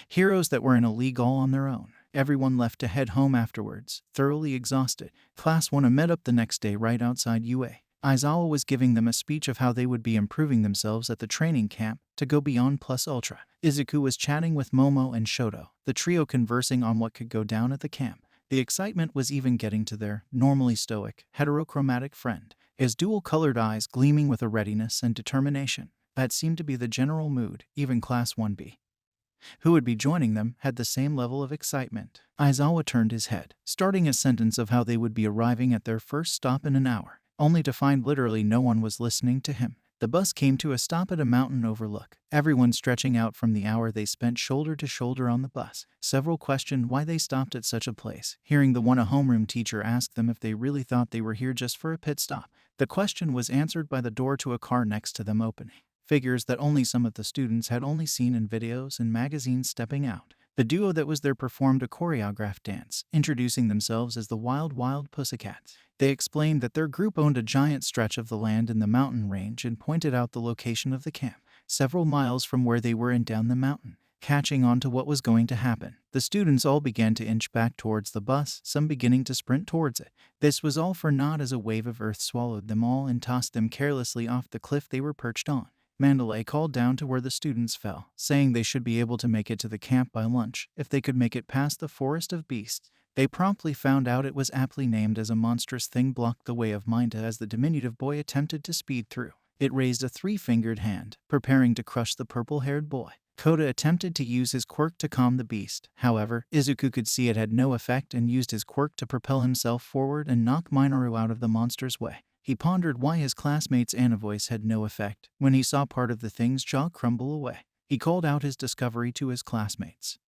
Heroes that were in a league all on their own. Everyone left to head home afterwards, thoroughly exhausted. Class 1 met up the next day right outside UA. Aizawa was giving them a speech of how they would be improving themselves at the training camp to go beyond plus ultra. Izuku was chatting with Momo and Shoto, the trio conversing on what could go down at the camp. The excitement was even getting to their normally stoic, heterochromatic friend, his dual-colored eyes gleaming with a readiness and determination. That seemed to be the general mood. Even Class 1B, who would be joining them, had the same level of excitement. Aizawa turned his head, starting a sentence of how they would be arriving at their first stop in an hour, only to find literally no one was listening to him. The bus came to a stop at a mountain overlook, everyone stretching out from the hour they spent shoulder to shoulder on the bus. Several questioned why they stopped at such a place, hearing the one a homeroom teacher ask them if they really thought they were here just for a pit stop. The question was answered by the door to a car next to them opening. Figures that only some of the students had only seen in videos and magazines stepping out. The duo that was there performed a choreographed dance, introducing themselves as the Wild Wild Pussycats. They explained that their group owned a giant stretch of the land in the mountain range and pointed out the location of the camp. several miles from where they were and down the mountain. Catching on to what was going to happen, the students all began to inch back towards the bus, some beginning to sprint towards it. This was all for naught as a wave of earth swallowed them all and tossed them carelessly off the cliff they were perched on. Mandalay called down to where the students fell, saying they should be able to make it to the camp by lunch if they could make it past the forest of beasts. They promptly found out it was aptly named as a monstrous thing blocked the way of Minta as the diminutive boy attempted to speed through. It raised a three-fingered hand, preparing to crush the purple-haired boy. Koda attempted to use his quirk to calm the beast. However, Izuku could see it had no effect and used his quirk to propel himself forward and knock Minoru out of the monster's way. He pondered why his classmate's Anavoice had no effect. When he saw part of the thing's jaw crumble away, he called out his discovery to his classmates,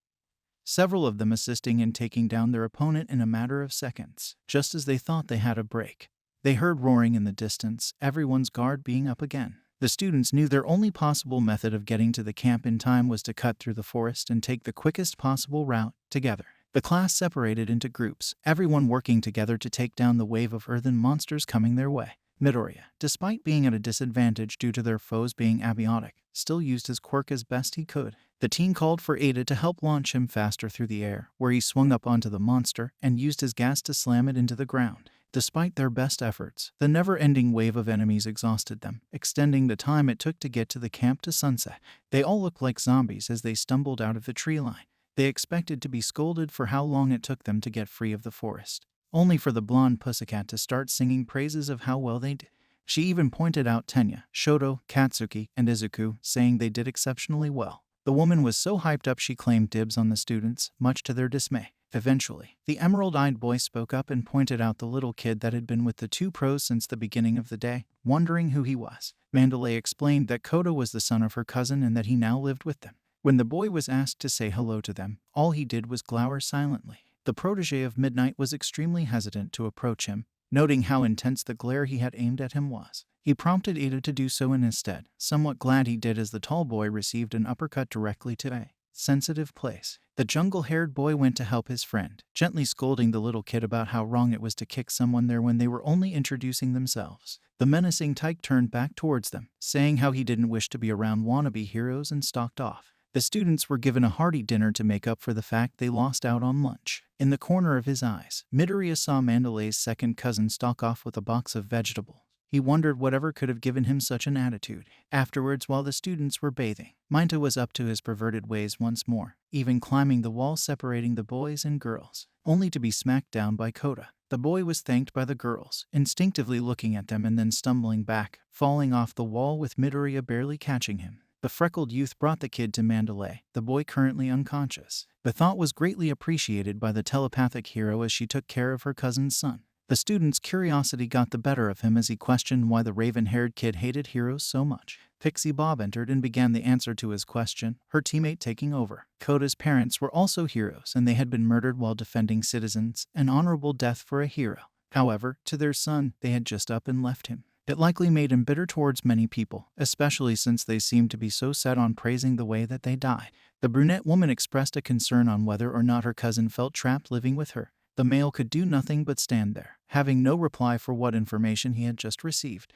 several of them assisting in taking down their opponent in a matter of seconds. Just as they thought they had a break, they heard roaring in the distance, everyone's guard being up again. The students knew their only possible method of getting to the camp in time was to cut through the forest and take the quickest possible route together. The class separated into groups, everyone working together to take down the wave of earthen monsters coming their way. Midoriya, despite being at a disadvantage due to their foes being abiotic, still used his quirk as best he could. The team called for Ada to help launch him faster through the air, where he swung up onto the monster and used his gas to slam it into the ground. Despite their best efforts, the never-ending wave of enemies exhausted them, extending the time it took to get to the camp to sunset. They all looked like zombies as they stumbled out of the tree line. They expected to be scolded for how long it took them to get free of the forest, only for the blonde pussycat to start singing praises of how well they did. She even pointed out Tenya, Shoto, Katsuki, and Izuku, saying they did exceptionally well. The woman was so hyped up she claimed dibs on the students, much to their dismay. Eventually, the emerald-eyed boy spoke up and pointed out the little kid that had been with the two pros since the beginning of the day, wondering who he was. Mandalay explained that Koda was the son of her cousin and that he now lived with them. When the boy was asked to say hello to them, all he did was glower silently. The protege of Midnight was extremely hesitant to approach him, noting how intense the glare he had aimed at him was. He prompted Ada to do so in his stead, somewhat glad he did as the tall boy received an uppercut directly to a sensitive place. The jungle-haired boy went to help his friend, gently scolding the little kid about how wrong it was to kick someone there when they were only introducing themselves. The menacing tyke turned back towards them, saying how he didn't wish to be around wannabe heroes and stalked off. The students were given a hearty dinner to make up for the fact they lost out on lunch. In the corner of his eyes, Midoriya saw Mandalay's second cousin stalk off with a box of vegetables. He wondered whatever could have given him such an attitude. Afterwards, while the students were bathing, Minta was up to his perverted ways once more, even climbing the wall separating the boys and girls, only to be smacked down by Koda. The boy was thanked by the girls, instinctively looking at them and then stumbling back, falling off the wall with Midoriya barely catching him. The freckled youth brought the kid to Mandalay, the boy currently unconscious. The thought was greatly appreciated by the telepathic hero as she took care of her cousin's son. The student's curiosity got the better of him as he questioned why the raven-haired kid hated heroes so much. Pixie Bob entered and began the answer to his question, her teammate taking over. Koda's parents were also heroes and they had been murdered while defending citizens, an honorable death for a hero. However, to their son, they had just up and left him. It likely made him bitter towards many people, especially since they seemed to be so set on praising the way that they died. The brunette woman expressed a concern on whether or not her cousin felt trapped living with her. The male could do nothing but stand there, having no reply for what information he had just received.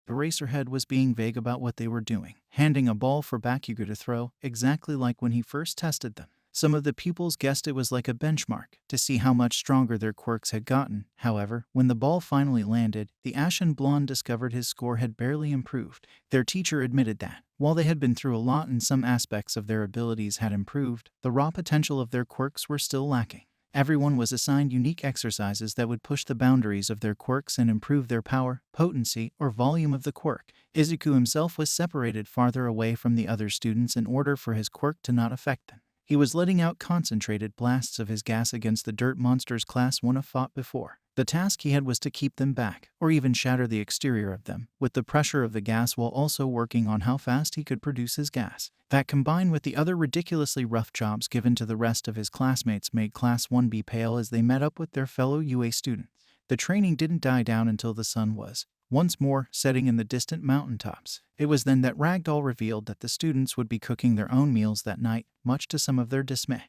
Eraserhead was being vague about what they were doing, handing a ball for Bakugo to throw, exactly like when he first tested them. Some of the pupils guessed it was like a benchmark to see how much stronger their quirks had gotten. However, when the ball finally landed, the ashen blonde discovered his score had barely improved. Their teacher admitted that, while they had been through a lot and some aspects of their abilities had improved, the raw potential of their quirks were still lacking. Everyone was assigned unique exercises that would push the boundaries of their quirks and improve their power, potency, or volume of the quirk. Izuku himself was separated farther away from the other students in order for his quirk to not affect them. He was letting out concentrated blasts of his gas against the dirt monsters Class 1 have fought before. The task he had was to keep them back, or even shatter the exterior of them, with the pressure of the gas while also working on how fast he could produce his gas. That combined with the other ridiculously rough jobs given to the rest of his classmates made Class 1 be pale as they met up with their fellow UA students. The training didn't die down until the sun was once more setting in the distant mountaintops. It was then that Ragdoll revealed that the students would be cooking their own meals that night, much to some of their dismay.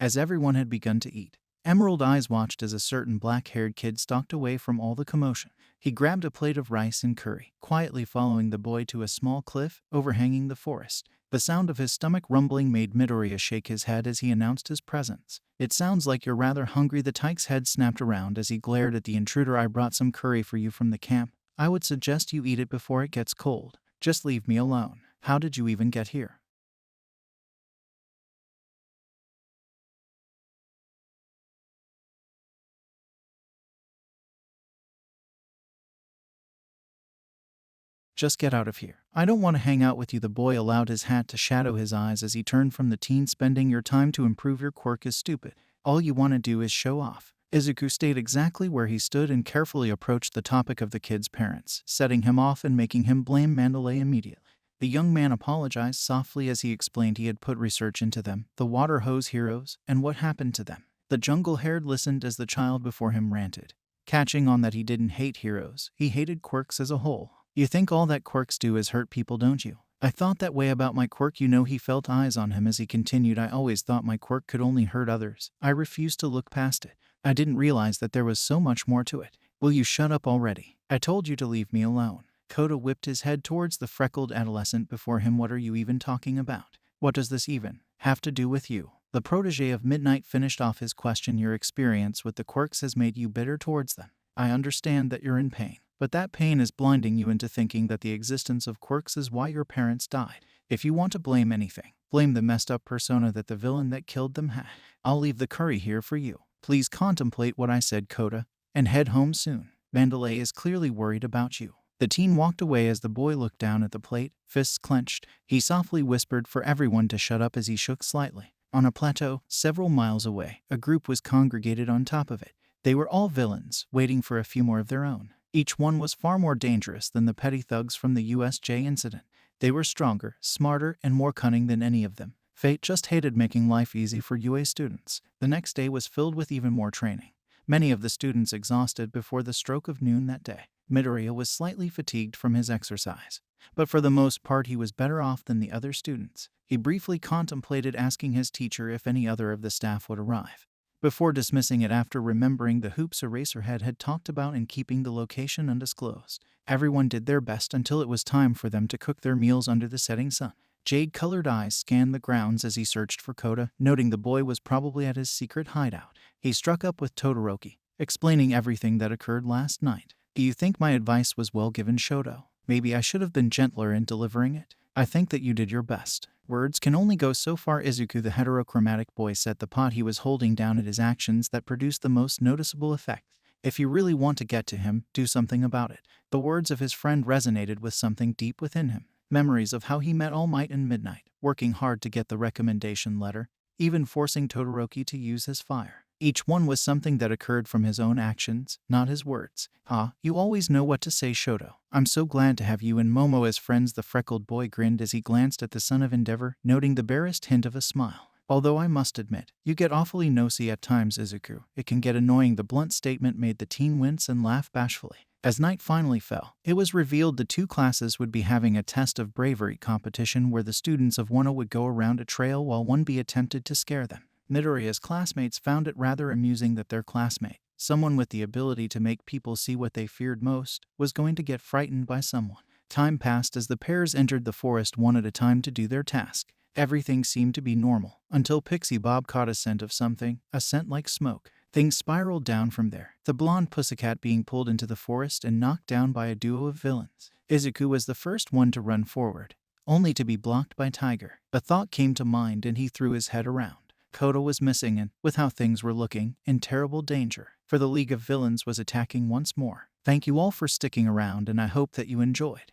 as everyone had begun to eat. Emerald Eyes watched as a certain black-haired kid stalked away from all the commotion. He grabbed a plate of rice and curry, quietly following the boy to a small cliff overhanging the forest. The sound of his stomach rumbling made Midoriya shake his head as he announced his presence. "It sounds like you're rather hungry." The tyke's head snapped around as he glared at the intruder. "I brought some curry for you from the camp. I would suggest you eat it before it gets cold. Just leave me alone." "How did you even get here?" "Just get out of here. I don't want to hang out with you." The boy allowed his hat to shadow his eyes as he turned from the teen. "Spending your time to improve your quirk is stupid. All you want to do is show off." Izuku stayed exactly where he stood and carefully approached the topic of the kid's parents, setting him off and making him blame Mandalay immediately. The young man apologized softly as he explained he had put research into them, the water hose heroes, and what haired to them. The jungle-haired listened as the child before him ranted, catching on that he didn't hate heroes, he hated quirks as a whole. "You think all that quirks do is hurt people, don't you? I thought that way about my quirk." He felt eyes on him as he continued. "I always thought my quirk could only hurt others. I refused to look past it. I didn't realize that there was so much more to it." "Will you shut up already? I told you to leave me alone." Koda whipped his head towards the freckled adolescent before him. "What are you even talking about? What does this even have to do with you?" The protege of Midnight finished off his question. "Your experience with the quirks has made you bitter towards them. I understand that you're in pain, but that pain is blinding you into thinking that the existence of quirks is why your parents died. If you want to blame anything, blame the messed up persona that the villain that killed them had. I'll leave the curry here for you. Please contemplate what I said, Koda, and head home soon. Mandalay is clearly worried about you." The teen walked away as the boy looked down at the plate, fists clenched. He softly whispered for everyone to shut up as he shook slightly. On a plateau, several miles away, a group was congregated on top of it. They were all villains, waiting for a few more of their own. Each one was far more dangerous than the petty thugs from the USJ incident. They were stronger, smarter, and more cunning than any of them. Fate just hated making life easy for UA students. The next day was filled with even more training. Many of the students exhausted before the stroke of noon that day. Midoriya was slightly fatigued from his exercise, but for the most part he was better off than the other students. He briefly contemplated asking his teacher if any other of the staff would arrive, before dismissing it after remembering the hoops Eraserhead had talked about and keeping the location undisclosed. Everyone did their best until it was time for them to cook their meals under the setting sun. Jade-colored eyes scanned the grounds as he searched for Koda, noting the boy was probably at his secret hideout. He struck up with Todoroki, explaining everything that occurred last night. "Do you think my advice was well given, Shoto? Maybe I should have been gentler in delivering it. I think that you did your best. Words can only go so far." Izuku, the heterochromatic boy, set the pot he was holding down at his actions that produced the most noticeable effect. "If you really want to get to him, do something about it." The words of his friend resonated with something deep within him. Memories of how he met All Might and Midnight, working hard to get the recommendation letter, even forcing Todoroki to use his fire. Each one was something that occurred from his own actions, not his words. "Ah, you always know what to say, Shoto. I'm so glad to have you and Momo as friends." The freckled boy grinned as he glanced at the son of Endeavor, noting the barest hint of a smile. "Although I must admit, you get awfully nosy at times, Izuku. It can get annoying." The blunt statement made the teen wince and laugh bashfully. As night finally fell, it was revealed the two classes would be having a test of bravery competition where the students of 1A would go around a trail while 1B attempted to scare them. Midoriya's classmates found it rather amusing that their classmate, someone with the ability to make people see what they feared most, was going to get frightened by someone. Time passed as the pairs entered the forest one at a time to do their task. Everything seemed to be normal, until Pixie Bob caught a scent of something, a scent like smoke. Things spiraled down from there, the blonde pussycat being pulled into the forest and knocked down by a duo of villains. Izuku was the first one to run forward, only to be blocked by Tiger. A thought came to mind and he threw his head around. Koda was missing and, with how things were looking, in terrible danger, for the League of Villains was attacking once more. Thank you all for sticking around and I hope that you enjoyed.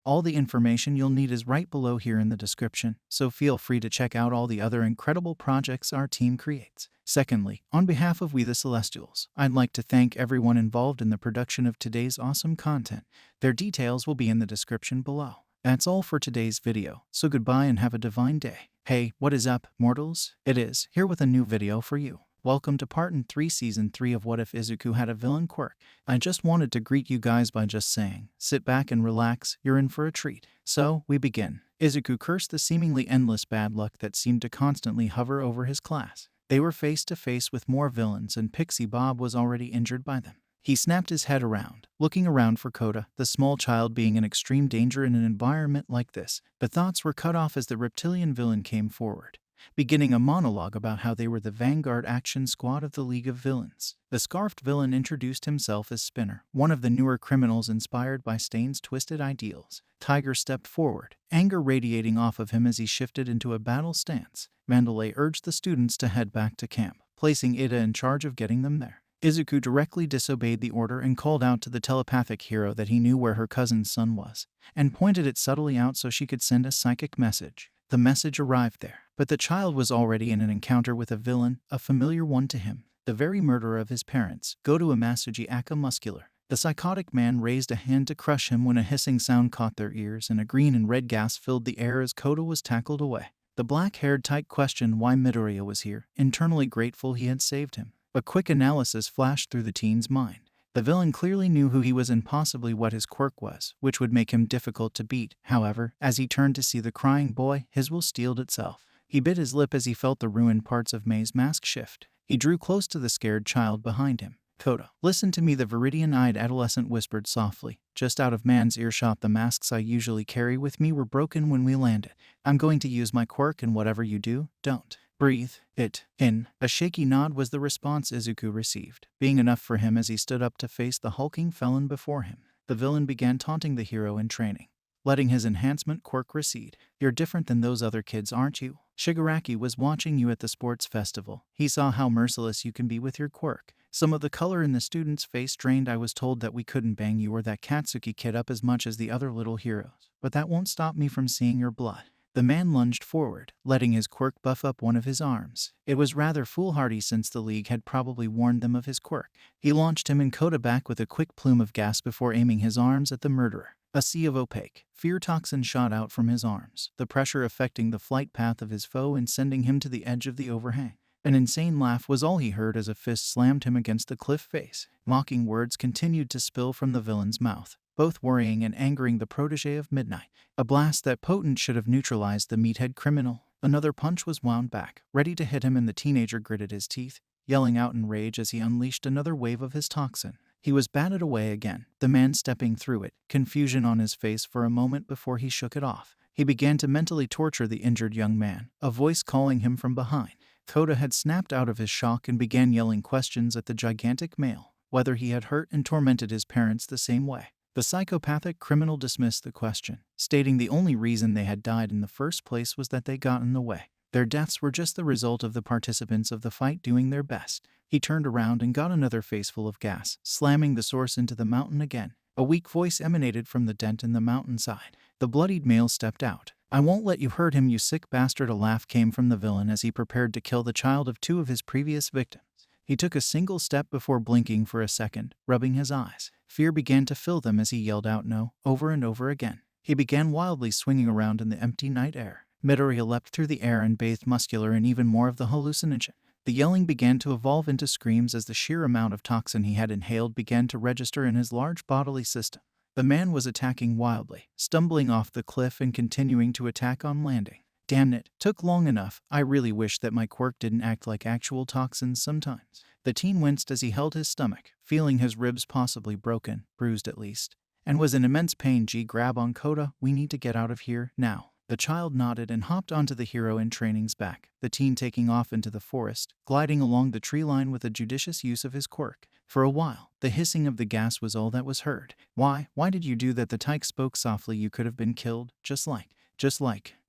All the information you'll need is right below here in the description, so feel free to check out all the other incredible projects our team creates. Secondly, on behalf of We the Celestials, I'd like to thank everyone involved in the production of today's awesome content. Their details will be in the description below. That's all for today's video, so goodbye and have a divine day. Hey, what is up, mortals? It is, here with a new video for you. welcome to Part 3 Season 3 of What If Izuku Had a Villain Quirk. I just wanted to greet you guys by just saying, sit back and relax, you're in for a treat. So, we begin. Izuku cursed the seemingly endless bad luck that seemed to constantly hover over his class. They were face to face with more villains and Pixie Bob was already injured by them. He snapped his head around, looking around for Koda, the small child being in extreme danger in an environment like this. But thoughts were cut off as the reptilian villain came forward, beginning a monologue about how they were the vanguard action squad of the League of Villains. The scarfed villain introduced himself as Spinner, one of the newer criminals inspired by Stain's twisted ideals. Tiger stepped forward, anger radiating off of him as he shifted into a battle stance. Mandalay urged the students to head back to camp, placing Ida in charge of getting them there. Izuku directly disobeyed the order and called out to the telepathic hero that he knew where her cousin's son was, and pointed it subtly out so she could send a psychic message. The message arrived there, but the child was already in an encounter with a villain, a familiar one to him, the very murderer of his parents, Goto Amasuji Aka Muscular. The psychotic man raised a hand to crush him when a hissing sound caught their ears and a green and red gas filled the air as Koda was tackled away. The black-haired tyke questioned why Midoriya was here, internally grateful he had saved him. A quick analysis flashed through the teen's mind. The villain clearly knew who he was and possibly what his quirk was, which would make him difficult to beat. However, as he turned to see the crying boy, his will steeled itself. He bit his lip as he felt the ruined parts of Mei's mask shift. He drew close to the scared child behind him. Koda, listen to me, the viridian-eyed adolescent whispered softly. Just out of man's earshot, the masks I usually carry with me were broken when we landed. I'm going to use my quirk, and whatever you do, don't breathe it in. A shaky nod was the response Izuku received, being enough for him as he stood up to face the hulking felon before him. The villain began taunting the hero in training, letting his enhancement quirk recede. You're different than those other kids, aren't you? Shigaraki was watching you at the sports festival. He saw how merciless you can be with your quirk. Some of the color in the student's face drained. I was told that we couldn't bang you or that Katsuki kid up as much as the other little heroes, but that won't stop me from seeing your blood. The man lunged forward, letting his quirk buff up one of his arms. It was rather foolhardy since the League had probably warned them of his quirk. He launched him and Koda back with a quick plume of gas before aiming his arms at the murderer. A sea of opaque fear toxin shot out from his arms, the pressure affecting the flight path of his foe and sending him to the edge of the overhang. An insane laugh was all he heard as a fist slammed him against the cliff face. Mocking words continued to spill from the villain's mouth, both worrying and angering the protege of Midnight. A blast that potent should have neutralized the meathead criminal. Another punch was wound back, ready to hit him, and the teenager gritted his teeth, yelling out in rage as he unleashed another wave of his toxin. He was batted away again, the man stepping through it, confusion on his face for a moment before he shook it off. He began to mentally torture the injured young man, a voice calling him from behind. Koda had snapped out of his shock and began yelling questions at the gigantic male, whether he had hurt and tormented his parents the same way. The psychopathic criminal dismissed the question, stating the only reason they had died in the first place was that they got in the way. Their deaths were just the result of the participants of the fight doing their best. He turned around and got another faceful of gas, slamming the source into the mountain again. A weak voice emanated from the dent in the mountainside. The bloodied male stepped out. I won't let you hurt him, you sick bastard. A laugh came from the villain as he prepared to kill the child of two of his previous victims. He took a single step before blinking for a second, rubbing his eyes. Fear began to fill them as he yelled out no, over and over again. He began wildly swinging around in the empty night air. Midoriya leapt through the air and bathed Muscular in even more of the hallucinogen. The yelling began to evolve into screams as the sheer amount of toxin he had inhaled began to register in his large bodily system. The man was attacking wildly, stumbling off the cliff and continuing to attack on landing. Damn it, took long enough. I really wish that my quirk didn't act like actual toxins sometimes. The teen winced as he held his stomach, feeling his ribs possibly broken, bruised at least, and was in immense pain. Grab on Koda, we need to get out of here, now. The child nodded and hopped onto the hero in training's back, the teen taking off into the forest, gliding along the tree line with a judicious use of his quirk. For a while, the hissing of the gas was all that was heard. Why did you do that? The tyke spoke softly. You could have been killed, just like.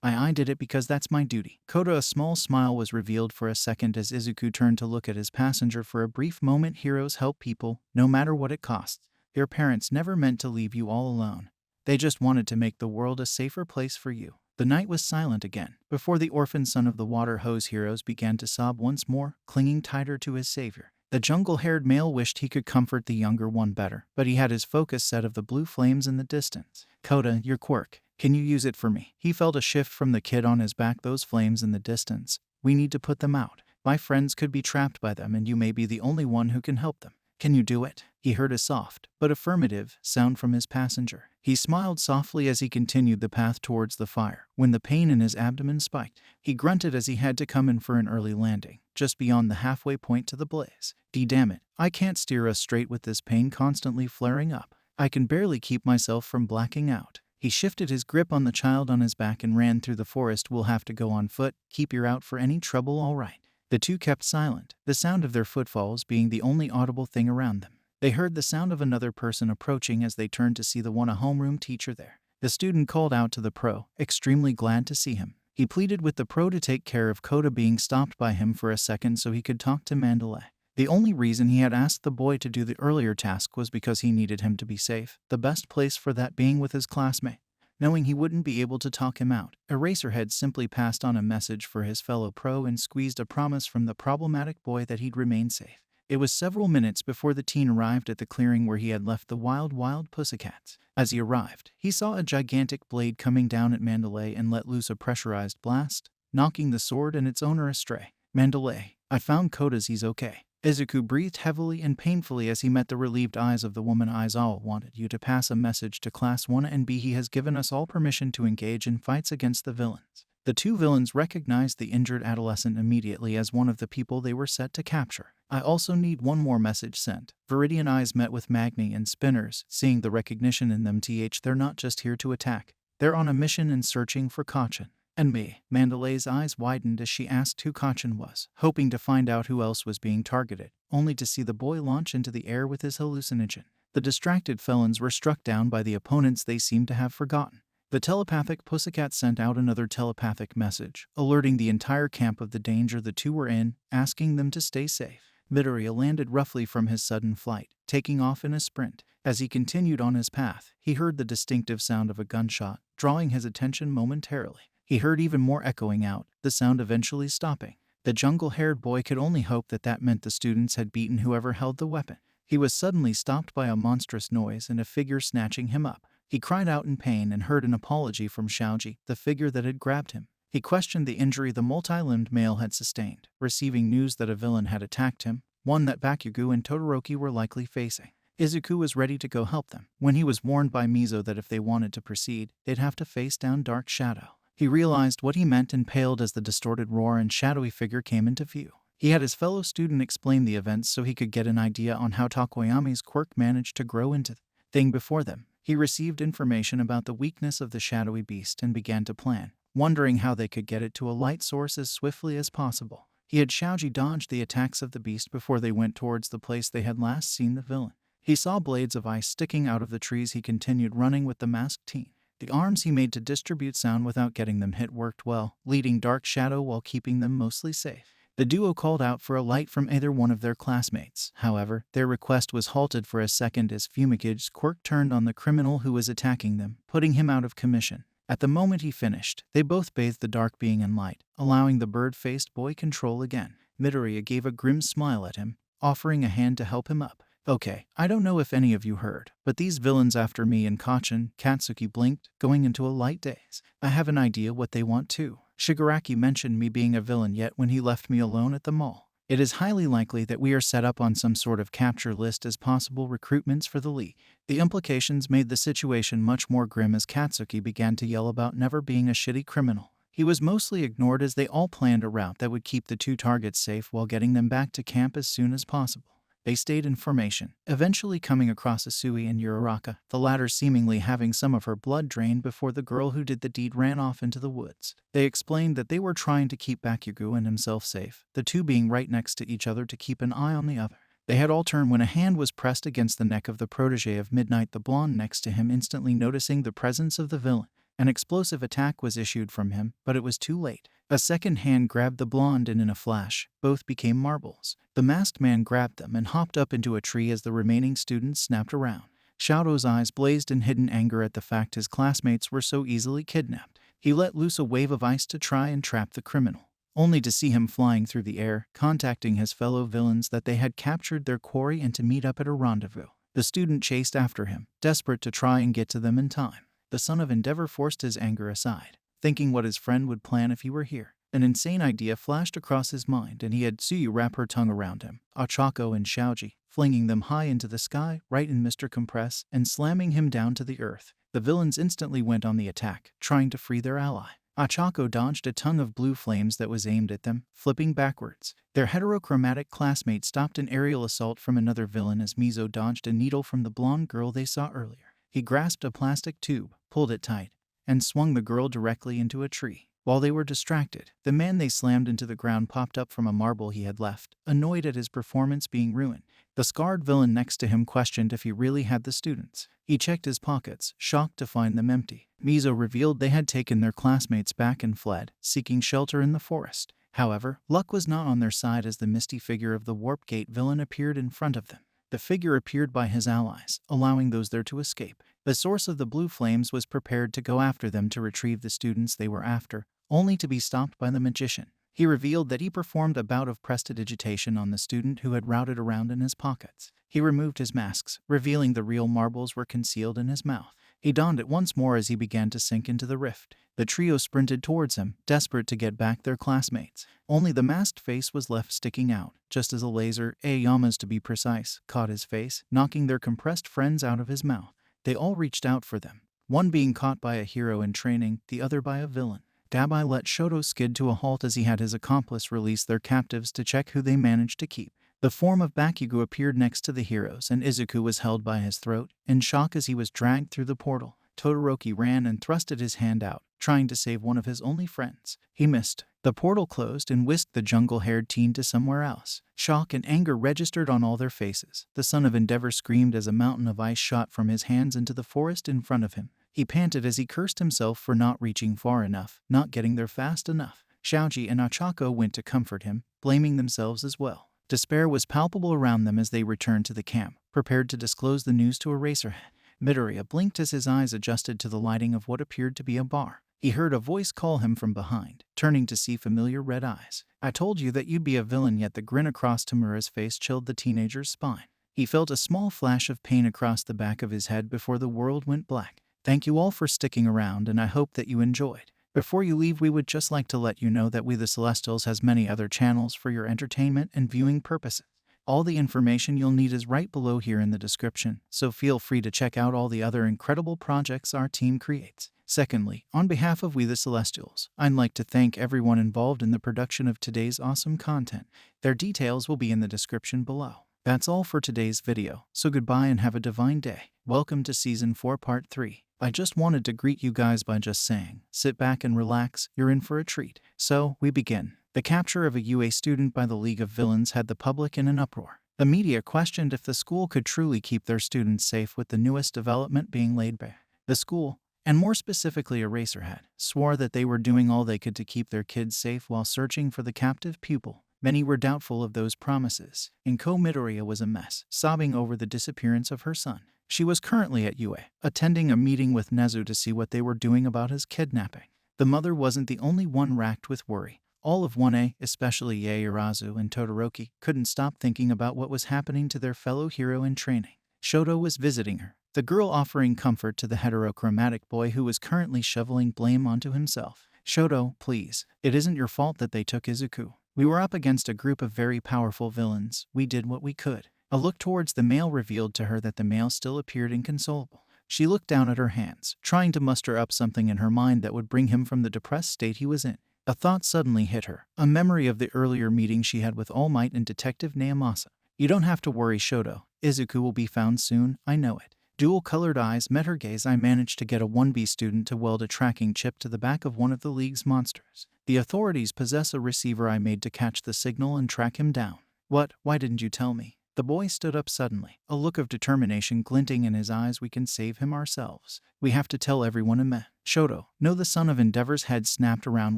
I did it because that's my duty. Koda, a small smile was revealed for a second as Izuku turned to look at his passenger for a brief moment. Heroes help people, no matter what it costs. Your parents never meant to leave you all alone. They just wanted to make the world a safer place for you. The night was silent again, before the orphan son of the water hose heroes began to sob once more, clinging tighter to his savior. The jungle-haired male wished he could comfort the younger one better, but he had his focus set of the blue flames in the distance. Koda, your quirk. Can you use it for me? He felt a shift from the kid on his back. Those flames in the distance. We need to put them out. My friends could be trapped by them and you may be the only one who can help them. Can you do it? He heard a soft, but affirmative, sound from his passenger. He smiled softly as he continued the path towards the fire. When the pain in his abdomen spiked, he grunted as he had to come in for an early landing, just beyond the halfway point to the blaze. Damn it, I can't steer us straight with this pain constantly flaring up. I can barely keep myself from blacking out. He shifted his grip on the child on his back and ran through the forest. We'll have to go on foot. Keep your out for any trouble, all right. The two kept silent, the sound of their footfalls being the only audible thing around them. They heard the sound of another person approaching as they turned to see a homeroom teacher there. The student called out to the pro, extremely glad to see him. He pleaded with the pro to take care of Kota being stopped by him for a second so he could talk to Mandalay. The only reason he had asked the boy to do the earlier task was because he needed him to be safe, the best place for that being with his classmate. Knowing he wouldn't be able to talk him out, Eraserhead simply passed on a message for his fellow pro and squeezed a promise from the problematic boy that he'd remain safe. It was several minutes before the teen arrived at the clearing where he had left the wild pussycats. As he arrived, he saw a gigantic blade coming down at Mandalay and let loose a pressurized blast, knocking the sword and its owner astray. Mandalay, I found Kota's, he's okay. Izuku breathed heavily and painfully as he met the relieved eyes of the woman. Aizawa wanted you to pass a message to Class 1 and B. He has given us all permission to engage in fights against the villains. The two villains recognized the injured adolescent immediately as one of the people they were set to capture. I also need one more message sent. Viridian eyes met with Magni and Spinners, seeing the recognition in them. They're not just here to attack. They're on a mission and searching for Kachin. And me. Mandalay's eyes widened as she asked who Kachin was, hoping to find out who else was being targeted, only to see the boy launch into the air with his hallucinogen. The distracted felons were struck down by the opponents they seemed to have forgotten. The telepathic pussycat sent out another telepathic message, alerting the entire camp of the danger the two were in, asking them to stay safe. Midoriya landed roughly from his sudden flight, taking off in a sprint. As he continued on his path, he heard the distinctive sound of a gunshot, drawing his attention momentarily. He heard even more echoing out, the sound eventually stopping. The jungle-haired boy could only hope that meant the students had beaten whoever held the weapon. He was suddenly stopped by a monstrous noise and a figure snatching him up. He cried out in pain and heard an apology from Shaoji, the figure that had grabbed him. He questioned the injury the multi-limbed male had sustained, receiving news that a villain had attacked him, one that Bakugo and Todoroki were likely facing. Izuku was ready to go help them, when he was warned by Mizo that if they wanted to proceed, they'd have to face down Dark Shadow. He realized what he meant and paled as the distorted roar and shadowy figure came into view. He had his fellow student explain the events so he could get an idea on how Tokoyami's quirk managed to grow into the thing before them. He received information about the weakness of the shadowy beast and began to plan, wondering how they could get it to a light source as swiftly as possible. He had Shaoji dodge the attacks of the beast before they went towards the place they had last seen the villain. He saw blades of ice sticking out of the trees. He continued running with the masked teen. The arms he made to distribute sound without getting them hit worked well, leading Dark Shadow while keeping them mostly safe. The duo called out for a light from either one of their classmates. However, their request was halted for a second as Fumigage's quirk turned on the criminal who was attacking them, putting him out of commission. At the moment he finished, they both bathed the dark being in light, allowing the bird-faced boy control again. Midoriya gave a grim smile at him, offering a hand to help him up. Okay, I don't know if any of you heard, but these villains after me and Kachin, Katsuki blinked, going into a light daze. I have an idea what they want too. Shigaraki mentioned me being a villain yet when he left me alone at the mall. It is highly likely that we are set up on some sort of capture list as possible recruitments for the League. The implications made the situation much more grim as Katsuki began to yell about never being a shitty criminal. He was mostly ignored as they all planned a route that would keep the two targets safe while getting them back to camp as soon as possible. They stayed in formation, eventually coming across Asui and Uraraka, the latter seemingly having some of her blood drained before the girl who did the deed ran off into the woods. They explained that they were trying to keep Bakugo and himself safe, the two being right next to each other to keep an eye on the other. They had all turned when a hand was pressed against the neck of the protege of Midnight, the blonde next to him, instantly noticing the presence of the villain. An explosive attack was issued from him, but it was too late. A second hand grabbed the blonde and in a flash, both became marbles. The masked man grabbed them and hopped up into a tree as the remaining students snapped around. Shado's eyes blazed in hidden anger at the fact his classmates were so easily kidnapped. He let loose a wave of ice to try and trap the criminal, only to see him flying through the air, contacting his fellow villains that they had captured their quarry and to meet up at a rendezvous. The student chased after him, desperate to try and get to them in time. The son of Endeavor forced his anger aside, thinking what his friend would plan if he were here. An insane idea flashed across his mind, and he had Tsuyu wrap her tongue around him, Ochako and Shaoji, flinging them high into the sky, right in Mr. Compress, and slamming him down to the earth. The villains instantly went on the attack, trying to free their ally. Ochako dodged a tongue of blue flames that was aimed at them, flipping backwards. Their heterochromatic classmate stopped an aerial assault from another villain as Mizo dodged a needle from the blonde girl they saw earlier. He grasped a plastic tube, pulled it tight, and swung the girl directly into a tree. While they were distracted, the man they slammed into the ground popped up from a marble he had left, annoyed at his performance being ruined. The scarred villain next to him questioned if he really had the students. He checked his pockets, shocked to find them empty. Mizo revealed they had taken their classmates back and fled, seeking shelter in the forest. However, luck was not on their side as the misty figure of the Warp Gate villain appeared in front of them. The figure appeared by his allies, allowing those there to escape. The source of the blue flames was prepared to go after them to retrieve the students they were after, only to be stopped by the magician. He revealed that he performed a bout of prestidigitation on the student who had routed around in his pockets. He removed his masks, revealing the real marbles were concealed in his mouth. He donned it once more as he began to sink into the rift. The trio sprinted towards him, desperate to get back their classmates. Only the masked face was left sticking out, just as a laser, Yama's to be precise, caught his face, knocking their compressed friends out of his mouth. They all reached out for them, one being caught by a hero in training, the other by a villain. Dabai let Shoto skid to a halt as he had his accomplice release their captives to check who they managed to keep. The form of Bakugo appeared next to the heroes, and Izuku was held by his throat, in shock as he was dragged through the portal. Todoroki ran and thrusted his hand out, trying to save one of his only friends. He missed. The portal closed and whisked the jungle-haired teen to somewhere else. Shock and anger registered on all their faces. The son of Endeavor screamed as a mountain of ice shot from his hands into the forest in front of him. He panted as he cursed himself for not reaching far enough, not getting there fast enough. Shaoji and Ochako went to comfort him, blaming themselves as well. Despair was palpable around them as they returned to the camp, prepared to disclose the news to Eraserhead. Midoriya blinked as his eyes adjusted to the lighting of what appeared to be a bar. He heard a voice call him from behind, turning to see familiar red eyes. "I told you that you'd be a villain," yet the grin across Tamura's face chilled the teenager's spine. He felt a small flash of pain across the back of his head before the world went black. "Thank you all for sticking around, and I hope that you enjoyed. Before you leave, we would just like to let you know that We the Celestials has many other channels for your entertainment and viewing purposes. All the information you'll need is right below here in the description, so feel free to check out all the other incredible projects our team creates. Secondly, on behalf of We the Celestials, I'd like to thank everyone involved in the production of today's awesome content. Their details will be in the description below. That's all for today's video, so goodbye and have a divine day. Welcome to Season 4 Part 3. I just wanted to greet you guys by just saying, sit back and relax, you're in for a treat. So, we begin. The capture of a UA student by the League of Villains had the public in an uproar. The media questioned if the school could truly keep their students safe with the newest development being laid bare. The school, and more specifically Eraserhead, swore that they were doing all they could to keep their kids safe while searching for the captive pupil. Many were doubtful of those promises. Inko Midoriya was a mess, sobbing over the disappearance of her son. She was currently at UA, attending a meeting with Nezu to see what they were doing about his kidnapping. The mother wasn't the only one racked with worry. All of 1A, especially Yaoyorozu and Todoroki, couldn't stop thinking about what was happening to their fellow hero in training. Shoto was visiting her, the girl offering comfort to the heterochromatic boy who was currently shoveling blame onto himself. "Shoto, please. It isn't your fault that they took Izuku. We were up against a group of very powerful villains. We did what we could." A look towards the male revealed to her that the male still appeared inconsolable. She looked down at her hands, trying to muster up something in her mind that would bring him from the depressed state he was in. A thought suddenly hit her, a memory of the earlier meeting she had with All Might and Detective Naomasa. "You don't have to worry, Shoto. Izuku will be found soon, I know it." Dual-colored eyes met her gaze. "I managed to get a 1B student to weld a tracking chip to the back of one of the League's monsters. The authorities possess a receiver I made to catch the signal and track him down." "What? Why didn't you tell me?" The boy stood up suddenly, a look of determination glinting in his eyes. "We can save him ourselves. We have to tell everyone in me." "Shoto, no," the son of Endeavor's head snapped around.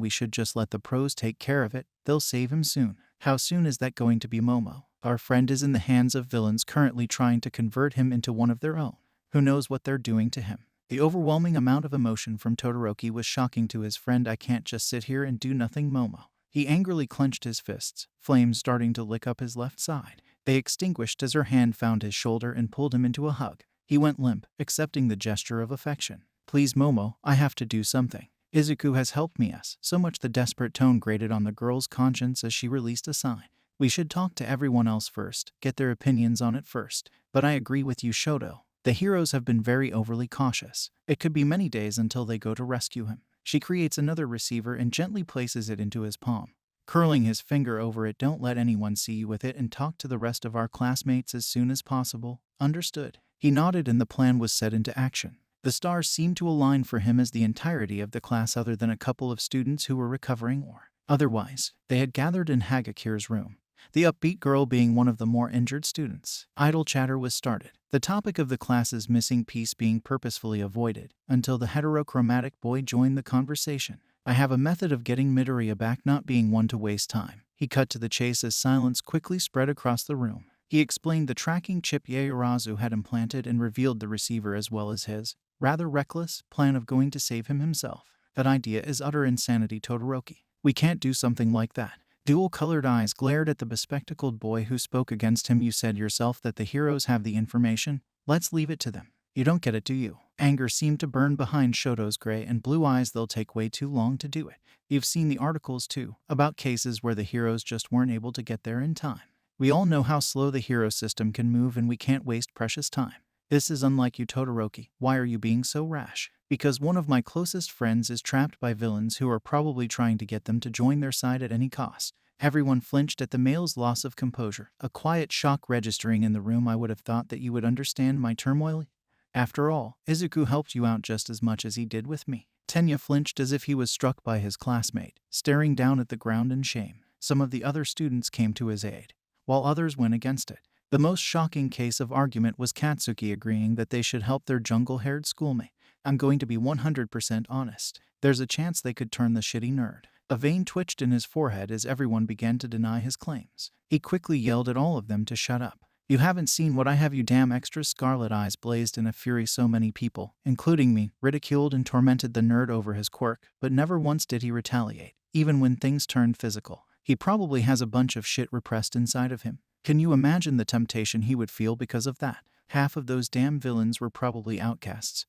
"We should just let the pros take care of it. They'll save him soon." "How soon is that going to be, Momo? Our friend is in the hands of villains currently trying to convert him into one of their own. Who knows what they're doing to him?" The overwhelming amount of emotion from Todoroki was shocking to his friend. "I can't just sit here and do nothing, Momo." He angrily clenched his fists, flames starting to lick up his left side. They extinguished as her hand found his shoulder and pulled him into a hug. He went limp, accepting the gesture of affection. "Please, Momo, I have to do something." Izuku has helped me us. So much the desperate tone grated on the girl's conscience as she released a sigh. We should talk to everyone else first, get their opinions on it first. But I agree with you, Shoto. The heroes have been very overly cautious. It could be many days until they go to rescue him. She creates another receiver and gently places it into his palm. Curling his finger over it, don't let anyone see you with it and talk to the rest of our classmates as soon as possible. Understood. He nodded and the plan was set into action. The stars seemed to align for him as the entirety of the class, other than a couple of students who were recovering or otherwise, they had gathered in Hagakir's room. The upbeat girl being one of the more injured students. Idle chatter was started, the topic of the class's missing piece being purposefully avoided, until the heterochromatic boy joined the conversation. I have a method of getting Midoriya back, not being one to waste time. He cut to the chase as silence quickly spread across the room. He explained the tracking chip Yaoyorozu had implanted and revealed the receiver as well as his rather reckless plan of going to save him himself. That idea is utter insanity, Todoroki. We can't do something like that. Dual-colored eyes glared at the bespectacled boy who spoke against him. You said yourself that the heroes have the information. Let's leave it to them. You don't get it, do you? Anger seemed to burn behind Shoto's gray and blue eyes. They'll take way too long to do it. You've seen the articles too, about cases where the heroes just weren't able to get there in time. We all know how slow the hero system can move, and we can't waste precious time. This is unlike you, Todoroki. Why are you being so rash? Because one of my closest friends is trapped by villains who are probably trying to get them to join their side at any cost. Everyone flinched at the male's loss of composure, a quiet shock registering in the room. I would have thought that you would understand my turmoil. After all, Izuku helped you out just as much as he did with me. Tenya flinched as if he was struck by his classmate, staring down at the ground in shame. Some of the other students came to his aid, while others went against it. The most shocking case of argument was Katsuki agreeing that they should help their jungle-haired schoolmate. I'm going to be 100% honest. There's a chance they could turn the shitty nerd. A vein twitched in his forehead as everyone began to deny his claims. He quickly yelled at all of them to shut up. You haven't seen what I have, you damn extra. Scarlet eyes blazed in a fury. So many people, including me, ridiculed and tormented the nerd over his quirk, but never once did he retaliate, even when things turned physical. He probably has a bunch of shit repressed inside of him. Can you imagine the temptation he would feel because of that? Half of those damn villains were probably outcasts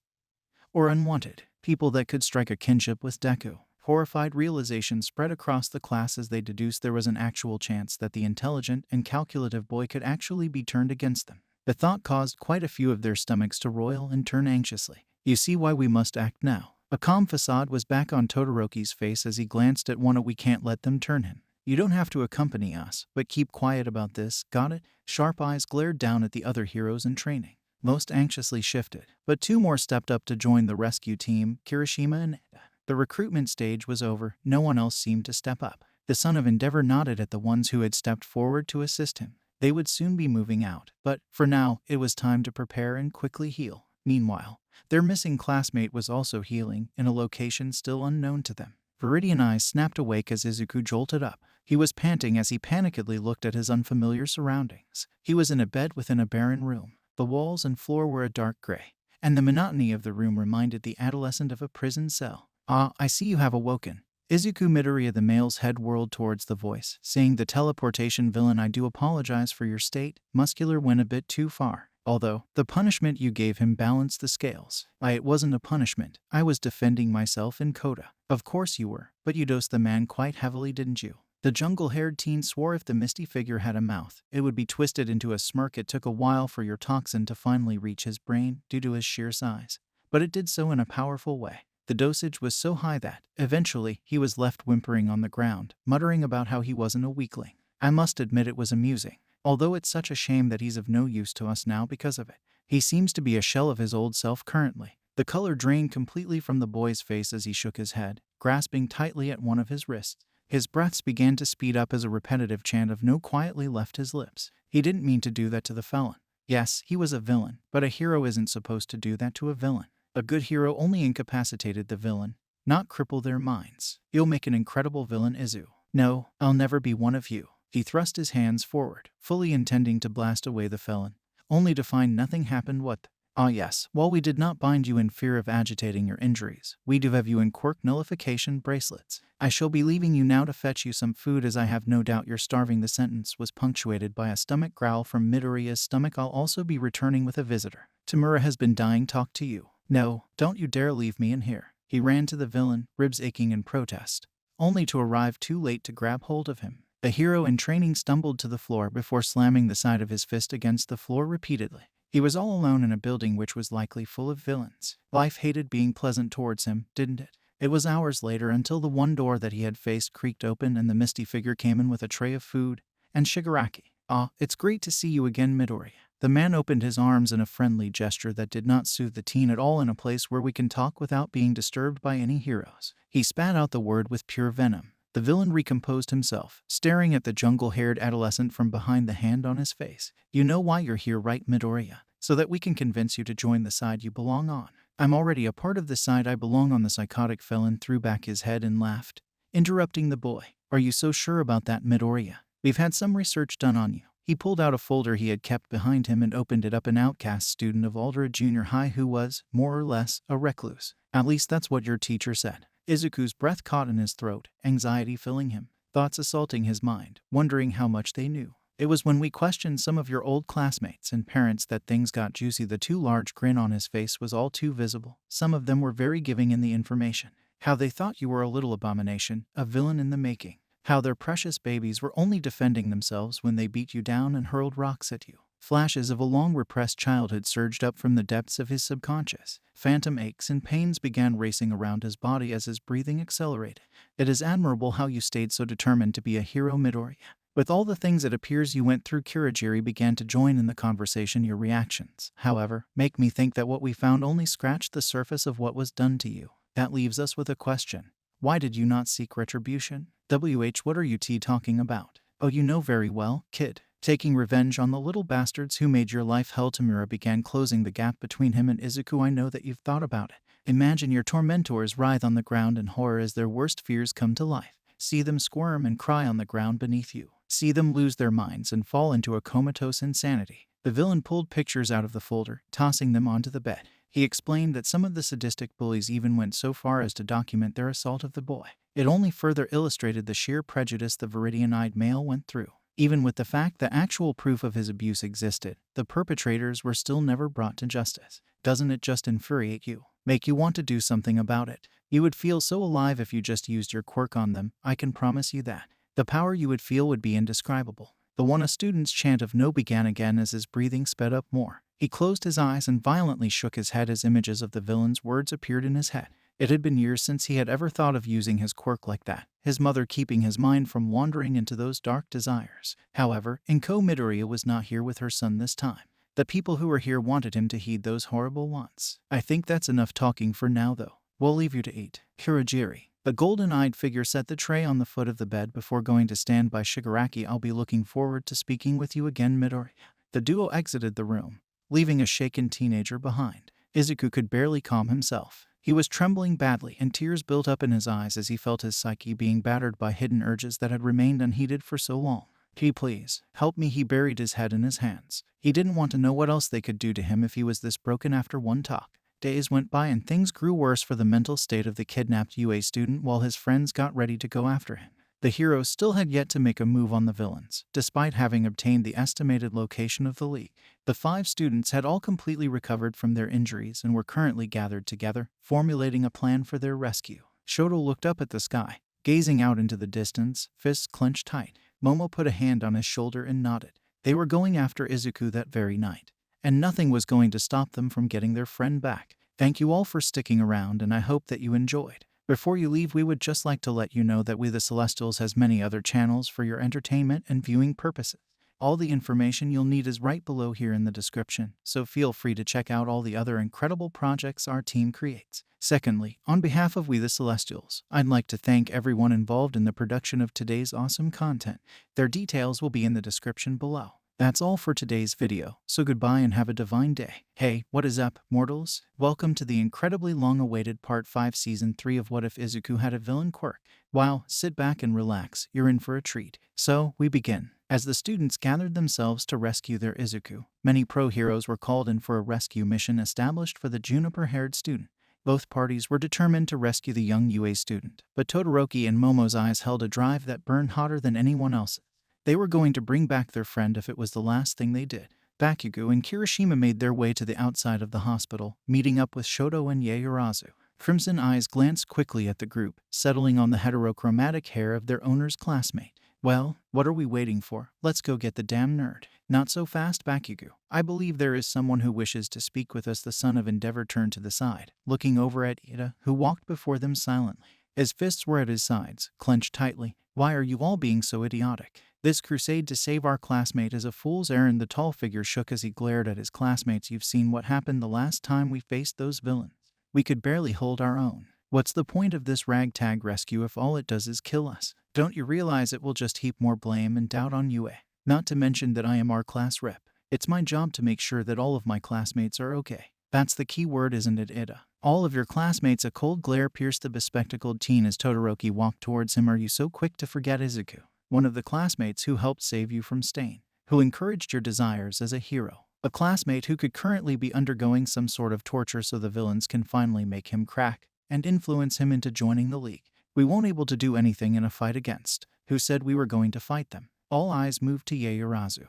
or unwanted, people that could strike a kinship with Deku. Horrified realization spread across the class as they deduced there was an actual chance that the intelligent and calculative boy could actually be turned against them. The thought caused quite a few of their stomachs to roil and turn anxiously. You see why we must act now. A calm facade was back on Todoroki's face as he glanced at one. We can't let them turn him. You don't have to accompany us, but keep quiet about this, got it? Sharp eyes glared down at the other heroes in training. Most anxiously shifted, but two more stepped up to join the rescue team, Kirishima and Eda. The recruitment stage was over. No one else seemed to step up. The son of Endeavor nodded at the ones who had stepped forward to assist him. They would soon be moving out, but for now, it was time to prepare and quickly heal. Meanwhile, their missing classmate was also healing in a location still unknown to them. Viridian eyes snapped awake as Izuku jolted up. He was panting as he panickedly looked at his unfamiliar surroundings. He was in a bed within a barren room. The walls and floor were a dark gray, and the monotony of the room reminded the adolescent of a prison cell. Ah, I see you have awoken. Izuku Midoriya, the male's head whirled towards the voice, saying, the teleportation villain, I do apologize for your state. Muscular went a bit too far. Although, the punishment you gave him balanced the scales. It wasn't a punishment. I was defending myself in Koda. Of course you were, but you dosed the man quite heavily, didn't you? The jungle-haired teen swore if the misty figure had a mouth, it would be twisted into a smirk. It took a while for your toxin to finally reach his brain due to his sheer size, but it did so in a powerful way. The dosage was so high that, eventually, he was left whimpering on the ground, muttering about how he wasn't a weakling. I must admit it was amusing, although it's such a shame that he's of no use to us now because of it. He seems to be a shell of his old self currently. The color drained completely from the boy's face as he shook his head, grasping tightly at one of his wrists. His breaths began to speed up as a repetitive chant of no quietly left his lips. He didn't mean to do that to the felon. Yes, he was a villain, but a hero isn't supposed to do that to a villain. A good hero only incapacitated the villain, not cripple their minds. You'll make an incredible villain, Izu. No, I'll never be one of you. He thrust his hands forward, fully intending to blast away the felon, only to find nothing happened. What? Ah yes, while we did not bind you in fear of agitating your injuries, we do have you in quirk nullification bracelets. I shall be leaving you now to fetch you some food, as I have no doubt you're starving. The sentence was punctuated by a stomach growl from Midoriya's stomach. I'll also be returning with a visitor. Tamura has been dying. Talk to you. No, don't you dare leave me in here. He ran to the villain, ribs aching in protest, only to arrive too late to grab hold of him. The hero in training stumbled to the floor before slamming the side of his fist against the floor repeatedly. He was all alone in a building which was likely full of villains. Life hated being pleasant towards him, didn't it? It was hours later until the one door that he had faced creaked open and the misty figure came in with a tray of food and shigaraki. "Ah, it's great to see you again, Midoriya." The man opened his arms in a friendly gesture that did not soothe the teen at all. "In a place where we can talk without being disturbed by any heroes." He spat out the word with pure venom. The villain recomposed himself, staring at the jungle-haired adolescent from behind the hand on his face. "You know why you're here, right, Midoriya? So that we can convince you to join the side you belong on." "I'm already a part of the side I belong on." The psychotic felon threw back his head and laughed, interrupting the boy. "Are you so sure about that, Midoriya? We've had some research done on you." He pulled out a folder he had kept behind him and opened it up. "An outcast student of Aldera Junior High who was, more or less, a recluse. At least that's what your teacher said." Izuku's breath caught in his throat, anxiety filling him, thoughts assaulting his mind, wondering how much they knew. "It was when we questioned some of your old classmates and parents that things got juicy." The too large grin on his face was all too visible. Some of them were very giving in the information. How they thought you were a little abomination, a villain in the making. How their precious babies were only defending themselves when they beat you down and hurled rocks at you. Flashes of a long-repressed childhood surged up from the depths of his subconscious. Phantom aches and pains began racing around his body as his breathing accelerated. "It is admirable how you stayed so determined to be a hero, Midoriya. With all the things it appears you went through." Kirigiri began to join in the conversation. "Your reactions, however, make me think that what we found only scratched the surface of what was done to you. That leaves us with a question. Why did you not seek retribution?" What are you talking about?" "Oh, you know very well, kid. Taking revenge on the little bastards who made your life hell." Tamura began closing the gap between him and Izuku. "I know that you've thought about it. Imagine your tormentors writhe on the ground in horror as their worst fears come to life. See them squirm and cry on the ground beneath you. See them lose their minds and fall into a comatose insanity." The villain pulled pictures out of the folder, tossing them onto the bed. He explained that some of the sadistic bullies even went so far as to document their assault of the boy. It only further illustrated the sheer prejudice the Viridian-eyed male went through. Even with the fact that actual proof of his abuse existed, the perpetrators were still never brought to justice. "Doesn't it just infuriate you? Make you want to do something about it? You would feel so alive if you just used your quirk on them, I can promise you that. The power you would feel would be indescribable." The one a student's chant of no began again as his breathing sped up more. He closed his eyes and violently shook his head as images of the villain's words appeared in his head. It had been years since he had ever thought of using his quirk like that, his mother keeping his mind from wandering into those dark desires. However, Inko Midoriya was not here with her son this time. The people who were here wanted him to heed those horrible wants. "I think that's enough talking for now, though. We'll leave you to eat." Kirigiri, the golden-eyed figure, set the tray on the foot of the bed before going to stand by Shigaraki. "I'll be looking forward to speaking with you again, Midoriya." The duo exited the room, leaving a shaken teenager behind. Izuku could barely calm himself. He was trembling badly, and tears built up in his eyes as he felt his psyche being battered by hidden urges that had remained unheeded for so long. Please, help me." He buried his head in his hands. He didn't want to know what else they could do to him if he was this broken after one talk. Days went by and things grew worse for the mental state of the kidnapped UA student while his friends got ready to go after him. The hero still had yet to make a move on the villains, despite having obtained the estimated location of the league. The 5 students had all completely recovered from their injuries and were currently gathered together, formulating a plan for their rescue. Shoto looked up at the sky, gazing out into the distance, fists clenched tight. Momo put a hand on his shoulder and nodded. They were going after Izuku that very night, and nothing was going to stop them from getting their friend back. Thank you all for sticking around, and I hope that you enjoyed. Before you leave, we would just like to let you know that We the Celestials has many other channels for your entertainment and viewing purposes. All the information you'll need is right below here in the description, so feel free to check out all the other incredible projects our team creates. Secondly, on behalf of We the Celestials, I'd like to thank everyone involved in the production of today's awesome content. Their details will be in the description below. That's all for today's video, so goodbye and have a divine day. Hey, what is up, mortals? Welcome to the incredibly long-awaited Part 5 Season 3 of What If Izuku Had a Villain Quirk. Wow, sit back and relax, you're in for a treat. So, we begin. As the students gathered themselves to rescue their Izuku, many pro-heroes were called in for a rescue mission established for the juniper-haired student. Both parties were determined to rescue the young UA student, but Todoroki and Momo's eyes held a drive that burned hotter than anyone else's. They were going to bring back their friend if it was the last thing they did. Bakugo and Kirishima made their way to the outside of the hospital, meeting up with Shoto and Yaoyorozu. Crimson eyes glanced quickly at the group, settling on the heterochromatic hair of their owner's classmate. Well, what are we waiting for? Let's go get the damn nerd. Not so fast, Bakugo. I believe there is someone who wishes to speak with us. The son of Endeavor turned to the side, looking over at Ida, who walked before them silently. His fists were at his sides, clenched tightly. Why are you all being so idiotic? This crusade to save our classmate is a fool's errand. The tall figure shook as he glared at his classmates. You've seen what happened the last time we faced those villains. We could barely hold our own. What's the point of this ragtag rescue if all it does is kill us? Don't you realize it will just heap more blame and doubt on you? Not to mention that I am our class rep. It's my job to make sure that all of my classmates are okay. That's the key word, isn't it, Ida? All of your classmates. A cold glare pierced the bespectacled teen as Todoroki walked towards him. Are you so quick to forget Izuku, one of the classmates who helped save you from Stain, who encouraged your desires as a hero? A classmate who could currently be undergoing some sort of torture so the villains can finally make him crack and influence him into joining the league. We won't able to do anything in a fight against. Who said we were going to fight them? All eyes moved to Yaoyorozu,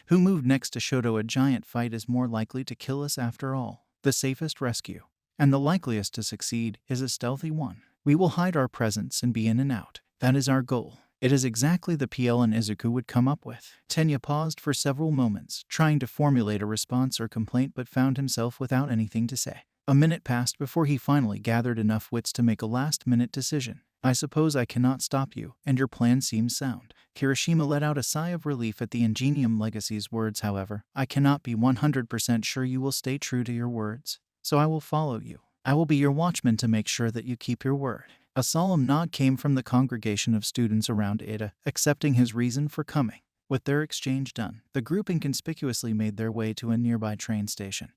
who moved next to Shoto. A giant fight is more likely to kill us after all. The safest rescue, and the likeliest to succeed, is a stealthy one. We will hide our presence and be in and out. That is our goal. It is exactly the PL and Izuku would come up with. Tenya paused for several moments, trying to formulate a response or complaint, but found himself without anything to say. A minute passed before he finally gathered enough wits to make a last-minute decision. I suppose I cannot stop you, and your plan seems sound. Kirishima let out a sigh of relief at the Ingenium Legacy's words. However, I cannot be 100% sure you will stay true to your words, so I will follow you. I will be your watchman to make sure that you keep your word. A solemn nod came from the congregation of students around Ida, accepting his reason for coming. With their exchange done, the group inconspicuously made their way to a nearby train station,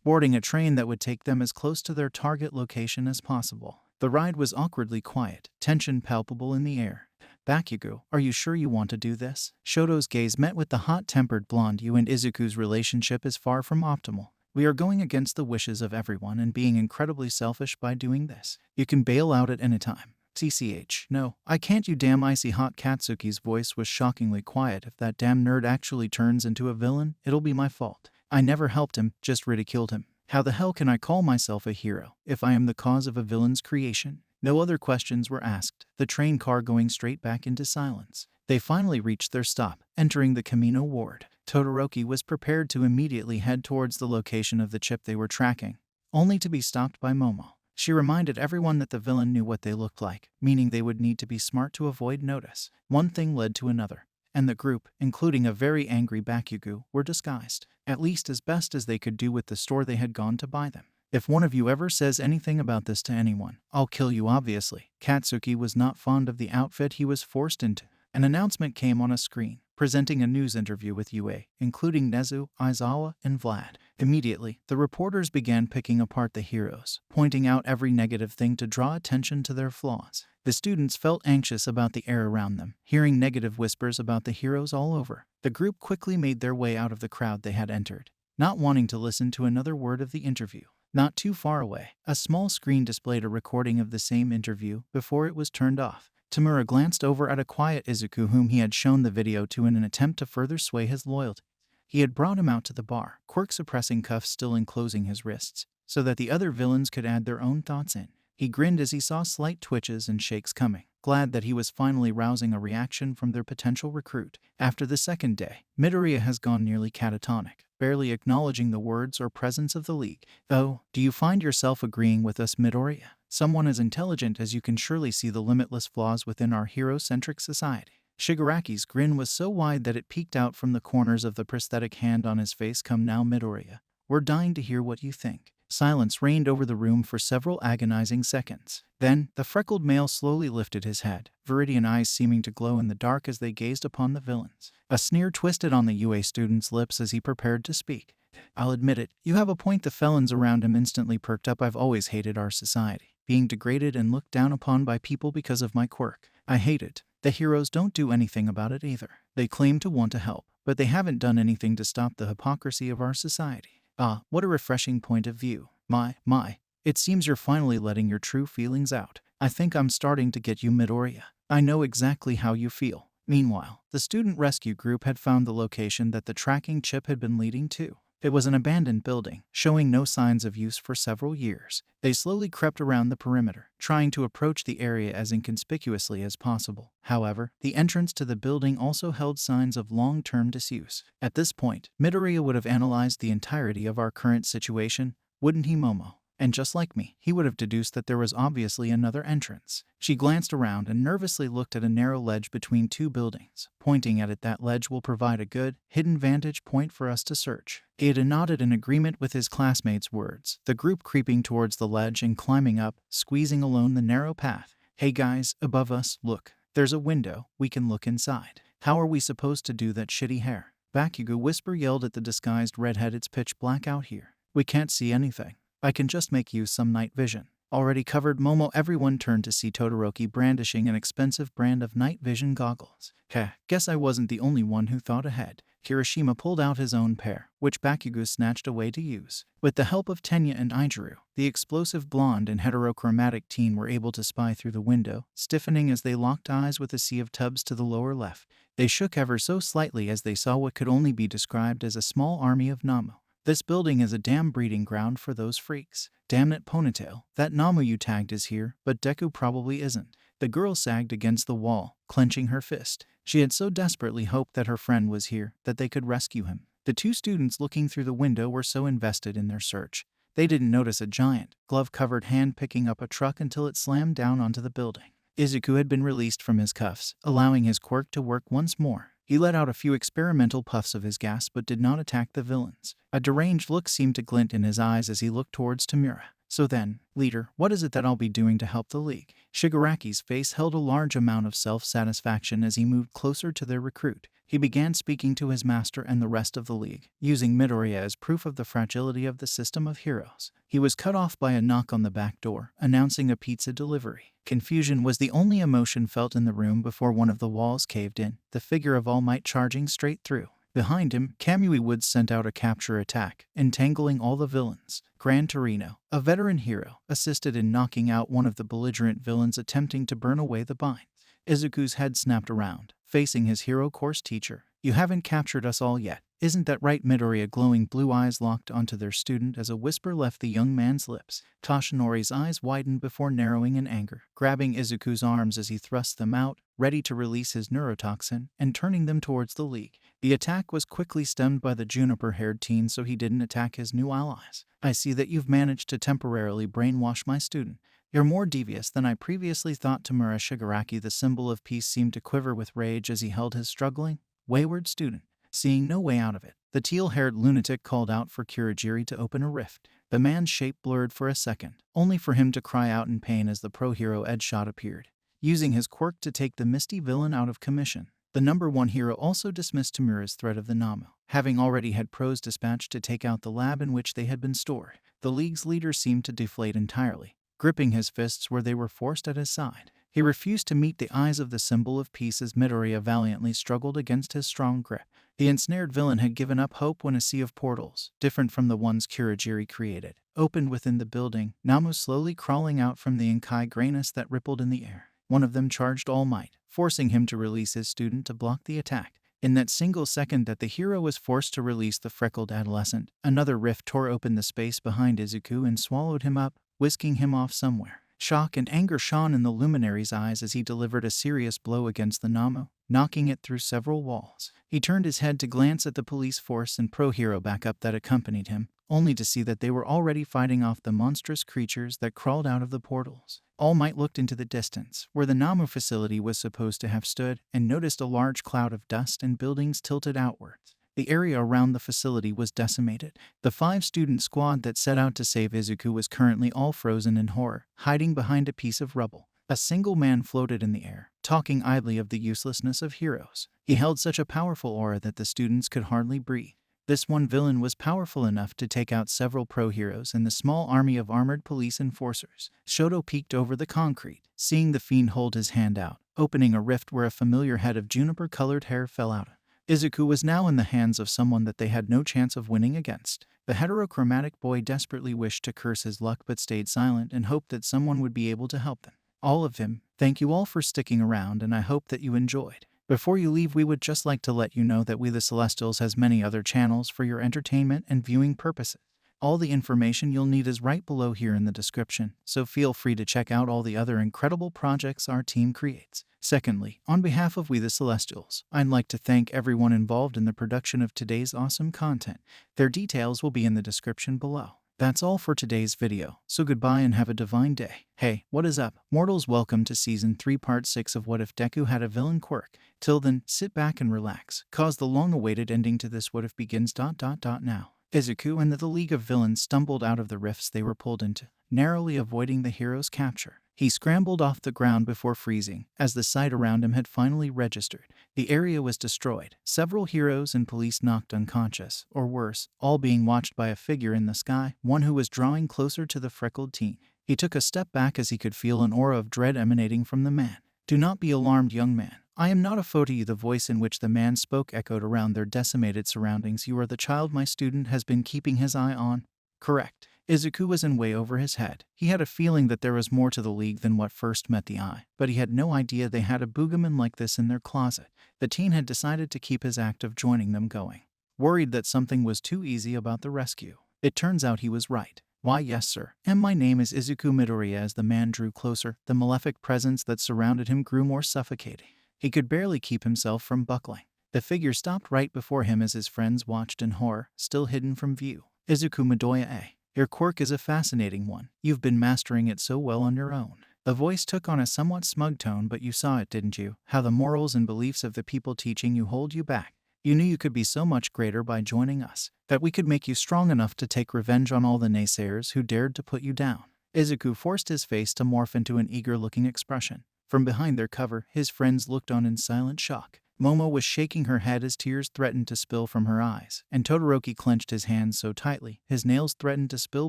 boarding a train that would take them as close to their target location as possible. The ride was awkwardly quiet, tension palpable in the air. Bakugo, are you sure you want to do this? Shoto's gaze met with the hot-tempered blonde. You and Izuku's relationship is far from optimal. We are going against the wishes of everyone and being incredibly selfish by doing this. You can bail out at any time. TCH, no, I can't. You damn icy hot. Katsuki's voice was shockingly quiet. If that damn nerd actually turns into a villain, it'll be my fault. I never helped him, just ridiculed him. How the hell can I call myself a hero if I am the cause of a villain's creation? No other questions were asked, the train car going straight back into silence. They finally reached their stop, entering the Camino ward. Todoroki was prepared to immediately head towards the location of the chip they were tracking, only to be stopped by Momo. She reminded everyone that the villain knew what they looked like, meaning they would need to be smart to avoid notice. One thing led to another, and the group, including a very angry Bakugo, were disguised, at least as best as they could do with the store they had gone to buy them. If one of you ever says anything about this to anyone, I'll kill you. Obviously, Katsuki was not fond of the outfit he was forced into. An announcement came on a screen, presenting a news interview with UA, including Nezu, Aizawa, and Vlad. Immediately, the reporters began picking apart the heroes, pointing out every negative thing to draw attention to their flaws. The students felt anxious about the air around them, hearing negative whispers about the heroes all over. The group quickly made their way out of the crowd they had entered, not wanting to listen to another word of the interview. Not too far away, a small screen displayed a recording of the same interview before it was turned off. Tamura glanced over at a quiet Izuku whom he had shown the video to in an attempt to further sway his loyalty. He had brought him out to the bar, Quirk suppressing cuffs still enclosing his wrists, so that the other villains could add their own thoughts in. He grinned as he saw slight twitches and shakes coming, glad that he was finally rousing a reaction from their potential recruit. After the second day, Midoriya has gone nearly catatonic, barely acknowledging the words or presence of the league. Oh, do you find yourself agreeing with us, Midoriya? Someone as intelligent as you can surely see the limitless flaws within our hero-centric society. Shigaraki's grin was so wide that it peeked out from the corners of the prosthetic hand on his face. Come now, Midoriya. We're dying to hear what you think. Silence reigned over the room for several agonizing seconds. Then, the freckled male slowly lifted his head, viridian eyes seeming to glow in the dark as they gazed upon the villains. A sneer twisted on the UA student's lips as he prepared to speak. I'll admit it, you have a point. The felons around him instantly perked up. I've always hated our society, being degraded and looked down upon by people because of my quirk. I hate it. The heroes don't do anything about it either. They claim to want to help, but they haven't done anything to stop the hypocrisy of our society. Ah, what a refreshing point of view. My. It seems you're finally letting your true feelings out. I think I'm starting to get you, Midoriya. I know exactly how you feel. Meanwhile, the student rescue group had found the location that the tracking chip had been leading to. It was an abandoned building, showing no signs of use for several years. They slowly crept around the perimeter, trying to approach the area as inconspicuously as possible. However, the entrance to the building also held signs of long-term disuse. At this point, Midoriya would have analyzed the entirety of our current situation, wouldn't he, Momo? And just like me, he would have deduced that there was obviously another entrance. She glanced around and nervously looked at a narrow ledge between two buildings. Pointing at it, that ledge will provide a good, hidden vantage point for us to search. Ada nodded in agreement with his classmate's words, the group creeping towards the ledge and climbing up, squeezing along the narrow path. Hey guys, above us, look. There's a window, we can look inside. How are we supposed to do that shitty hair? Bakugo whisper yelled at the disguised redhead, it's pitch black out here. We can't see anything. I can just make use some night vision. Already covered, Momo. Everyone turned to see Todoroki brandishing an expensive brand of night vision goggles. Heh, guess I wasn't the only one who thought ahead. Kirishima pulled out his own pair, which Bakugo snatched away to use. With the help of Tenya and Ijiru, the explosive blonde and heterochromatic teen were able to spy through the window, stiffening as they locked eyes with a sea of tubs to the lower left. They shook ever so slightly as they saw what could only be described as a small army of Namu. This building is a damn breeding ground for those freaks. Damn it, Ponytail. That Namu you tagged is here, but Deku probably isn't. The girl sagged against the wall, clenching her fist. She had so desperately hoped that her friend was here, that they could rescue him. The two students looking through the window were so invested in their search. They didn't notice a giant, glove-covered hand picking up a truck until it slammed down onto the building. Izuku had been released from his cuffs, allowing his quirk to work once more. He let out a few experimental puffs of his gas but did not attack the villains. A deranged look seemed to glint in his eyes as he looked towards Tamura. So then, leader, what is it that I'll be doing to help the League? Shigaraki's face held a large amount of self-satisfaction as he moved closer to their recruit. He began speaking to his master and the rest of the League, using Midoriya as proof of the fragility of the system of heroes. He was cut off by a knock on the back door, announcing a pizza delivery. Confusion was the only emotion felt in the room before one of the walls caved in, the figure of All Might charging straight through. Behind him, Kamui Woods sent out a capture attack, entangling all the villains. Gran Torino, a veteran hero, assisted in knocking out one of the belligerent villains attempting to burn away the binds. Izuku's head snapped around, facing his hero course teacher. You haven't captured us all yet. Isn't that right? Midoriya glowing blue eyes locked onto their student as a whisper left the young man's lips. Toshinori's eyes widened before narrowing in anger, grabbing Izuku's arms as he thrust them out, ready to release his neurotoxin, and turning them towards the League. The attack was quickly stemmed by the juniper-haired teen so he didn't attack his new allies. I see that you've managed to temporarily brainwash my student. You're more devious than I previously thought. Tamura Shigaraki, the symbol of peace, seemed to quiver with rage as he held his struggling, wayward student. Seeing no way out of it, the teal-haired lunatic called out for Kurogiri to open a rift. The man's shape blurred for a second, only for him to cry out in pain as the pro-hero Edshot appeared, using his quirk to take the misty villain out of commission. The number one hero also dismissed Tamura's threat of the Namu, having already had pros dispatched to take out the lab in which they had been stored. The League's leader seemed to deflate entirely, gripping his fists where they were forced at his side. He refused to meet the eyes of the symbol of peace as Midoriya valiantly struggled against his strong grip. The ensnared villain had given up hope when a sea of portals, different from the ones Kurogiri created, opened within the building, Namu slowly crawling out from the inkai grayness that rippled in the air. One of them charged All Might, forcing him to release his student to block the attack. In that single second that the hero was forced to release the freckled adolescent, another rift tore open the space behind Izuku and swallowed him up, whisking him off somewhere. Shock and anger shone in the luminary's eyes as he delivered a serious blow against the Namu, knocking it through several walls. He turned his head to glance at the police force and pro-hero backup that accompanied him, only to see that they were already fighting off the monstrous creatures that crawled out of the portals. All Might looked into the distance, where the Namu facility was supposed to have stood, and noticed a large cloud of dust and buildings tilted outwards. The area around the facility was decimated. The 5-student squad that set out to save Izuku was currently all frozen in horror, hiding behind a piece of rubble. A single man floated in the air, talking idly of the uselessness of heroes. He held such a powerful aura that the students could hardly breathe. This one villain was powerful enough to take out several pro-heroes and the small army of armored police enforcers. Shoto peeked over the concrete, seeing the fiend hold his hand out, opening a rift where a familiar head of juniper-colored hair fell out. Izuku was now in the hands of someone that they had no chance of winning against. The heterochromatic boy desperately wished to curse his luck but stayed silent and hoped that someone would be able to help them. All of him, thank you all for sticking around and I hope that you enjoyed. Before you leave, we would just like to let you know that We the Celestials has many other channels for your entertainment and viewing purposes. All the information you'll need is right below here in the description, so feel free to check out all the other incredible projects our team creates. Secondly, on behalf of We the Celestials, I'd like to thank everyone involved in the production of today's awesome content. Their details will be in the description below. That's all for today's video, so goodbye and have a divine day. Hey, what is up, mortals? Welcome to Season 3 Part 6 of What If Deku Had a Villain Quirk. Till then, sit back and relax, cause the long-awaited ending to this what if begins. Now. Izuku and the League of Villains stumbled out of the rifts they were pulled into, narrowly avoiding the hero's capture. He scrambled off the ground before freezing, as the sight around him had finally registered. The area was destroyed, several heroes and police knocked unconscious, or worse, all being watched by a figure in the sky, one who was drawing closer to the freckled teen. He took a step back as he could feel an aura of dread emanating from the man. "Do not be alarmed, young man. I am not a foe to you." The voice in which the man spoke echoed around their decimated surroundings. "You are the child my student has been keeping his eye on." Correct. Izuku was in way over his head. He had a feeling that there was more to the League than what first met the eye, but he had no idea they had a boogerman like this in their closet. The teen had decided to keep his act of joining them going, worried that something was too easy about the rescue. It turns out he was right. "Why, yes, sir. And my name is Izuku Midoriya." As the man drew closer, the malefic presence that surrounded him grew more suffocating. He could barely keep himself from buckling. The figure stopped right before him as his friends watched in horror, still hidden from view. "Izuku Midoriya, your quirk is a fascinating one. You've been mastering it so well on your own." The voice took on a somewhat smug tone. "But you saw it, didn't you? How the morals and beliefs of the people teaching you hold you back. You knew you could be so much greater by joining us, that we could make you strong enough to take revenge on all the naysayers who dared to put you down." Izuku forced his face to morph into an eager-looking expression. From behind their cover, his friends looked on in silent shock. Momo was shaking her head as tears threatened to spill from her eyes, and Todoroki clenched his hands so tightly, his nails threatened to spill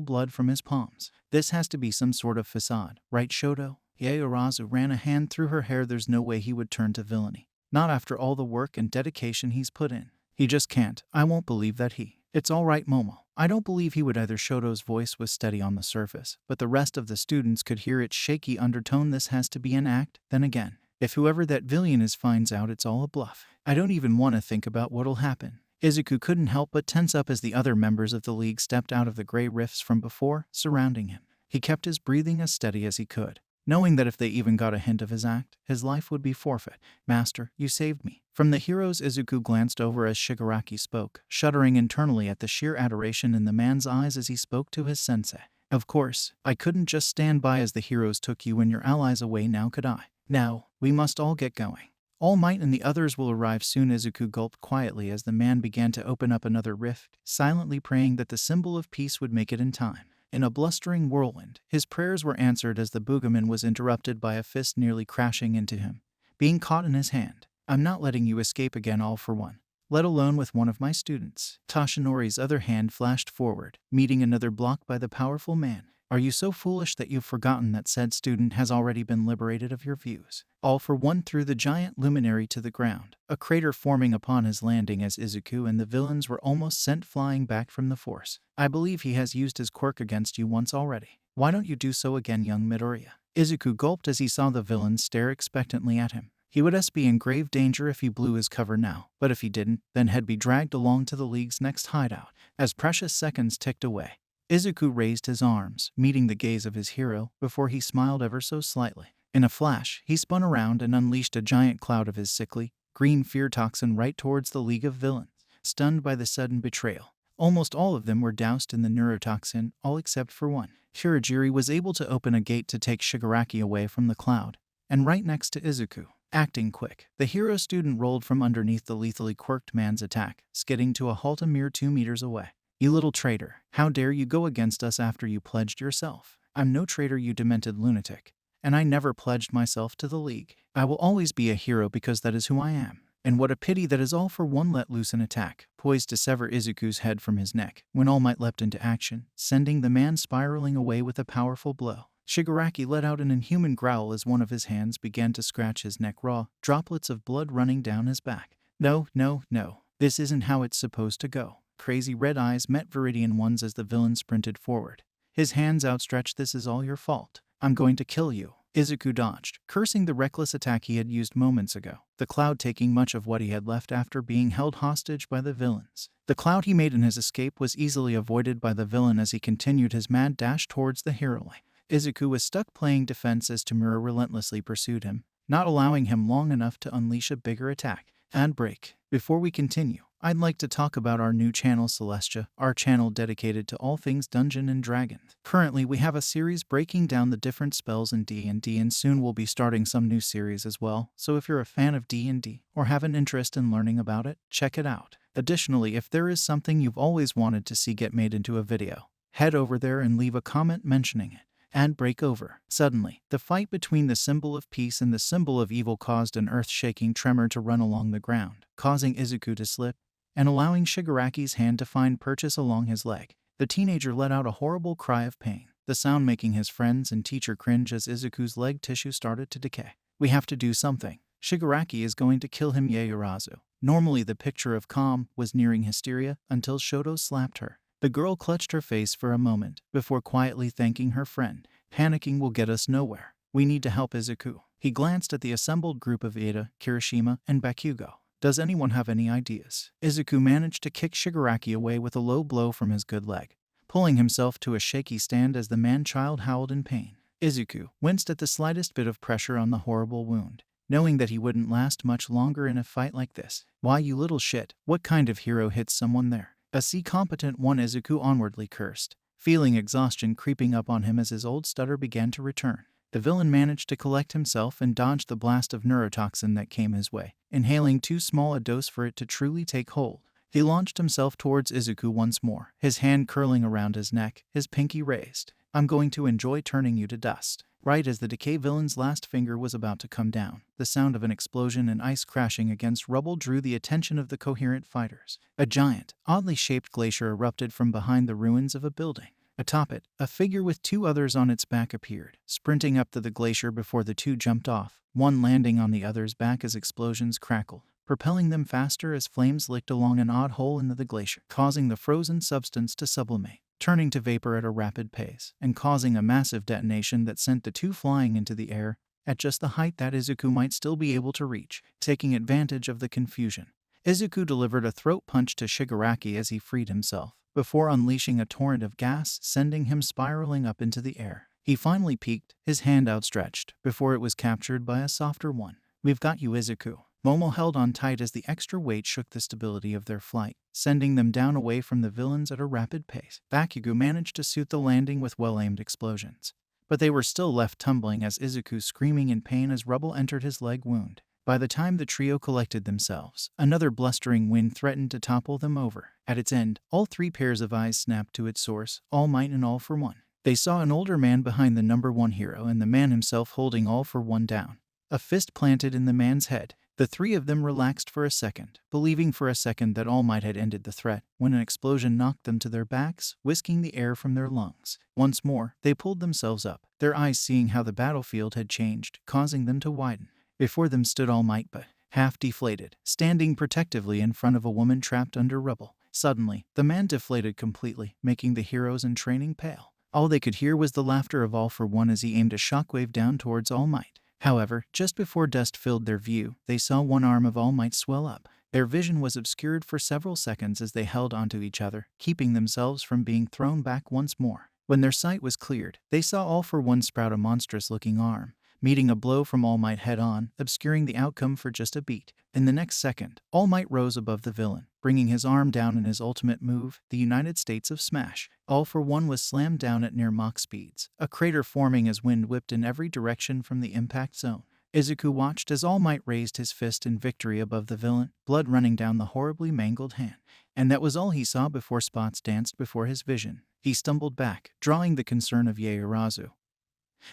blood from his palms. "This has to be some sort of facade, right, Shoto?" Yaoyorozu ran a hand through her hair. "There's no way he would turn to villainy. Not after all the work and dedication he's put in. He just can't. I won't believe that he..." "It's all right, Momo. I don't believe he would either." Shoto's voice was steady on the surface, but the rest of the students could hear its shaky undertone. "This has to be an act. Then again, if whoever that villain is finds out it's all a bluff, I don't even want to think about what'll happen." Izuku couldn't help but tense up as the other members of the League stepped out of the gray rifts from before, surrounding him. He kept his breathing as steady as he could, knowing that if they even got a hint of his act, his life would be forfeit. "Master, you saved me." From the heroes, Izuku glanced over as Shigaraki spoke, shuddering internally at the sheer adoration in the man's eyes as he spoke to his sensei. "Of course, I couldn't just stand by as the heroes took you and your allies away, now could I? Now, we must all get going. All Might and the others will arrive soon." Izuku gulped quietly as the man began to open up another rift, silently praying that the symbol of peace would make it in time. In a blustering whirlwind, his prayers were answered as the boogerman was interrupted by a fist nearly crashing into him, being caught in his hand. "I'm not letting you escape again, all for one. Let alone with one of my students." Toshinori's other hand flashed forward, meeting another block by the powerful man. "Are you so foolish that you've forgotten that said student has already been liberated of your views?" All for one threw the giant luminary to the ground, a crater forming upon his landing as Izuku and the villains were almost sent flying back from the force. "I believe he has used his quirk against you once already. Why don't you do so again, young Midoriya?" Izuku gulped as he saw the villains stare expectantly at him. He would be in grave danger if he blew his cover now, but if he didn't, then he'd be dragged along to the League's next hideout. As precious seconds ticked away, Izuku raised his arms, meeting the gaze of his hero, before he smiled ever so slightly. In a flash, he spun around and unleashed a giant cloud of his sickly, green fear toxin right towards the League of Villains. Stunned by the sudden betrayal, almost all of them were doused in the neurotoxin, all except for one. Shirajiri was able to open a gate to take Shigaraki away from the cloud, and right next to Izuku. Acting quick, the hero student rolled from underneath the lethally quirked man's attack, skidding to a halt a mere 2 meters away. "You little traitor, how dare you go against us after you pledged yourself?" "I'm no traitor, you demented lunatic, and I never pledged myself to the League. I will always be a hero because that is who I am." And what a pity that is all for one let loose an attack, poised to sever Izuku's head from his neck, when All Might leapt into action, sending the man spiraling away with a powerful blow. Shigaraki let out an inhuman growl as one of his hands began to scratch his neck raw, droplets of blood running down his back. "No, no, no. This isn't how it's supposed to go." Crazy red eyes met Viridian ones as the villain sprinted forward, his hands outstretched. "This is all your fault. I'm going to kill you." Izuku dodged, cursing the reckless attack he had used moments ago, the cloud taking much of what he had left after being held hostage by the villains. The cloud he made in his escape was easily avoided by the villain as he continued his mad dash towards the hero. Izuku was stuck playing defense as Tamura relentlessly pursued him, not allowing him long enough to unleash a bigger attack. Ad break. Before we continue, I'd like to talk about our new channel Celestia, our channel dedicated to all things Dungeon and Dragons. Currently, we have a series breaking down the different spells in D&D, and soon we'll be starting some new series as well, so if you're a fan of D&D or have an interest in learning about it, check it out. Additionally, if there is something you've always wanted to see get made into a video, head over there and leave a comment mentioning it. Ad break over. Suddenly, the fight between the symbol of peace and the symbol of evil caused an earth-shaking tremor to run along the ground, causing Izuku to slip and allowing Shigaraki's hand to find purchase along his leg. The teenager let out a horrible cry of pain, the sound making his friends and teacher cringe as Izuku's leg tissue started to decay. We have to do something. Shigaraki is going to kill him, Yaoyorozu. Normally the picture of calm was nearing hysteria until Shoto slapped her. The girl clutched her face for a moment before quietly thanking her friend. Panicking will get us nowhere. We need to help Izuku. He glanced at the assembled group of Ida, Kirishima, and Bakugo. Does anyone have any ideas? Izuku managed to kick Shigaraki away with a low blow from his good leg, pulling himself to a shaky stand as the man-child howled in pain. Izuku winced at the slightest bit of pressure on the horrible wound, knowing that he wouldn't last much longer in a fight like this. Why, you little shit, what kind of hero hits someone there? A C-competent one, Izuku onwardly cursed, feeling exhaustion creeping up on him as his old stutter began to return. The villain managed to collect himself and dodged the blast of neurotoxin that came his way, inhaling too small a dose for it to truly take hold. He launched himself towards Izuku once more, his hand curling around his neck, his pinky raised. I'm going to enjoy turning you to dust. Right as the decay villain's last finger was about to come down, the sound of an explosion and ice crashing against rubble drew the attention of the coherent fighters. A giant, oddly shaped glacier erupted from behind the ruins of a building. Atop it, a figure with two others on its back appeared, sprinting up to the glacier before the two jumped off, one landing on the other's back as explosions crackled, propelling them faster as flames licked along an odd hole into the glacier, causing the frozen substance to sublimate, turning to vapor at a rapid pace, and causing a massive detonation that sent the two flying into the air at just the height that Izuku might still be able to reach. Taking advantage of the confusion, Izuku delivered a throat punch to Shigaraki as he freed himself, before unleashing a torrent of gas, sending him spiraling up into the air. He finally peeked, his hand outstretched, before it was captured by a softer one. We've got you, Izuku. Momo held on tight as the extra weight shook the stability of their flight, sending them down away from the villains at a rapid pace. Bakugo managed to suit the landing with well-aimed explosions, but they were still left tumbling as Izuku screaming in pain as rubble entered his leg wound. By the time the trio collected themselves, another blustering wind threatened to topple them over. At its end, all three pairs of eyes snapped to its source, All Might and All for One. They saw an older man behind the number one hero and the man himself holding All for One down, a fist planted in the man's head. The three of them relaxed for a second, believing for a second that All Might had ended the threat, when an explosion knocked them to their backs, whisking the air from their lungs. Once more, they pulled themselves up, their eyes seeing how the battlefield had changed, causing them to widen. Before them stood All Might, but half deflated, standing protectively in front of a woman trapped under rubble. Suddenly, the man deflated completely, making the heroes in training pale. All they could hear was the laughter of All for One as he aimed a shockwave down towards All Might. However, just before dust filled their view, they saw one arm of All Might swell up. Their vision was obscured for several seconds as they held onto each other, keeping themselves from being thrown back once more. When their sight was cleared, they saw All for One sprout a monstrous-looking arm, meeting a blow from All Might head-on, obscuring the outcome for just a beat. In the next second, All Might rose above the villain, bringing his arm down in his ultimate move, the United States of Smash. All for One was slammed down at near Mach speeds, a crater forming as wind whipped in every direction from the impact zone. Izuku watched as All Might raised his fist in victory above the villain, blood running down the horribly mangled hand. And that was all he saw before spots danced before his vision. He stumbled back, drawing the concern of Yaoyorozu,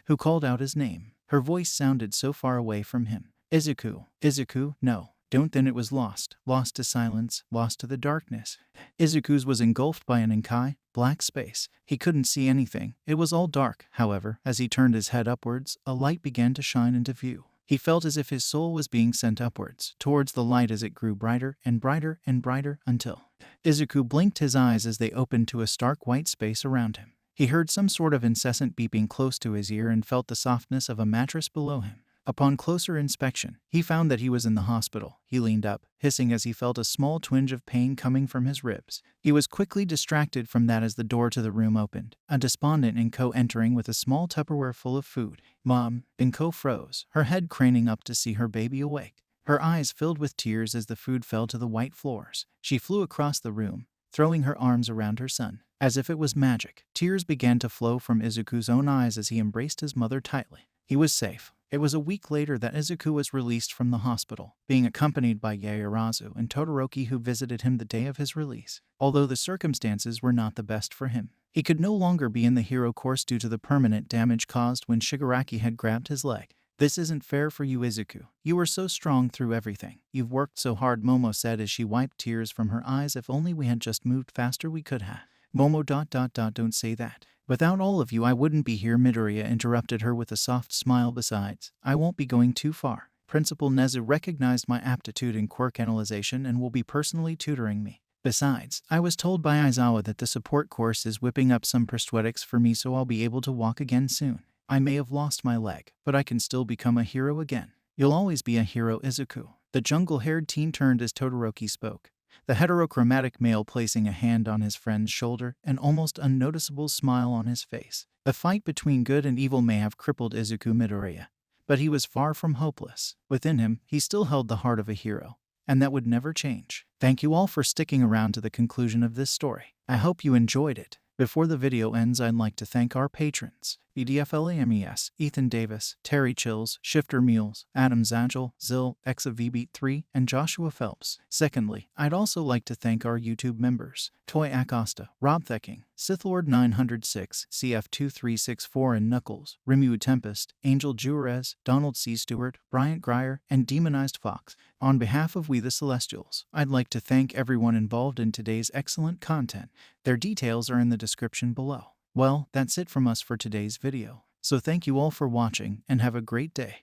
who called out his name. Her voice sounded so far away from him. Izuku, Izuku, no, don't. Then it was lost to silence, lost to the darkness. Izuku's was engulfed by an inkai, black space. He couldn't see anything. It was all dark. However, as he turned his head upwards, a light began to shine into view. He felt as if his soul was being sent upwards, towards the light as it grew brighter and brighter and brighter until Izuku blinked his eyes as they opened to a stark white space around him. He heard some sort of incessant beeping close to his ear and felt the softness of a mattress below him. Upon closer inspection, he found that he was in the hospital. He leaned up, hissing as he felt a small twinge of pain coming from his ribs. He was quickly distracted from that as the door to the room opened, a despondent Inko entering with a small Tupperware full of food. "Mom," Inko froze, her head craning up to see her baby awake. Her eyes filled with tears as the food fell to the white floors. She flew across the room, throwing her arms around her son. As if it was magic, tears began to flow from Izuku's own eyes as he embraced his mother tightly. He was safe. It was a week later that Izuku was released from the hospital, being accompanied by Yaoyorozu and Todoroki, who visited him the day of his release. Although the circumstances were not the best for him, he could no longer be in the hero course due to the permanent damage caused when Shigaraki had grabbed his leg. "This isn't fair for you, Izuku. You were so strong through everything. You've worked so hard," Momo said as she wiped tears from her eyes. "If only we had just moved faster, we could have." "Momo ... don't say that. Without all of you, I wouldn't be here," Midoriya interrupted her with a soft smile. "Besides, I won't be going too far. Principal Nezu recognized my aptitude in quirk analyzation and will be personally tutoring me. Besides, I was told by Aizawa that the support course is whipping up some prosthetics for me, so I'll be able to walk again soon. I may have lost my leg, but I can still become a hero again." "You'll always be a hero, Izuku." The jungle-haired teen turned as Todoroki spoke, the heterochromatic male placing a hand on his friend's shoulder, an almost unnoticeable smile on his face. The fight between good and evil may have crippled Izuku Midoriya, but he was far from hopeless. Within him, he still held the heart of a hero, and that would never change. Thank you all for sticking around to the conclusion of this story. I hope you enjoyed it. Before the video ends, I'd like to thank our patrons: EDFLAMES, Ethan Davis, Terry Chills, Shifter Mules, Adam Zangel, Zill, ExaVBeat3, and Joshua Phelps. Secondly, I'd also like to thank our YouTube members: Toy Acosta, Rob Thecking, Sithlord906, CF2364 and Knuckles, Rimu Tempest, Angel Juarez, Donald C. Stewart, Bryant Grier, and Demonized Fox. On behalf of We the Celestials, I'd like to thank everyone involved in today's excellent content. Their details are in the description below. Well, that's it from us for today's video. So thank you all for watching and have a great day.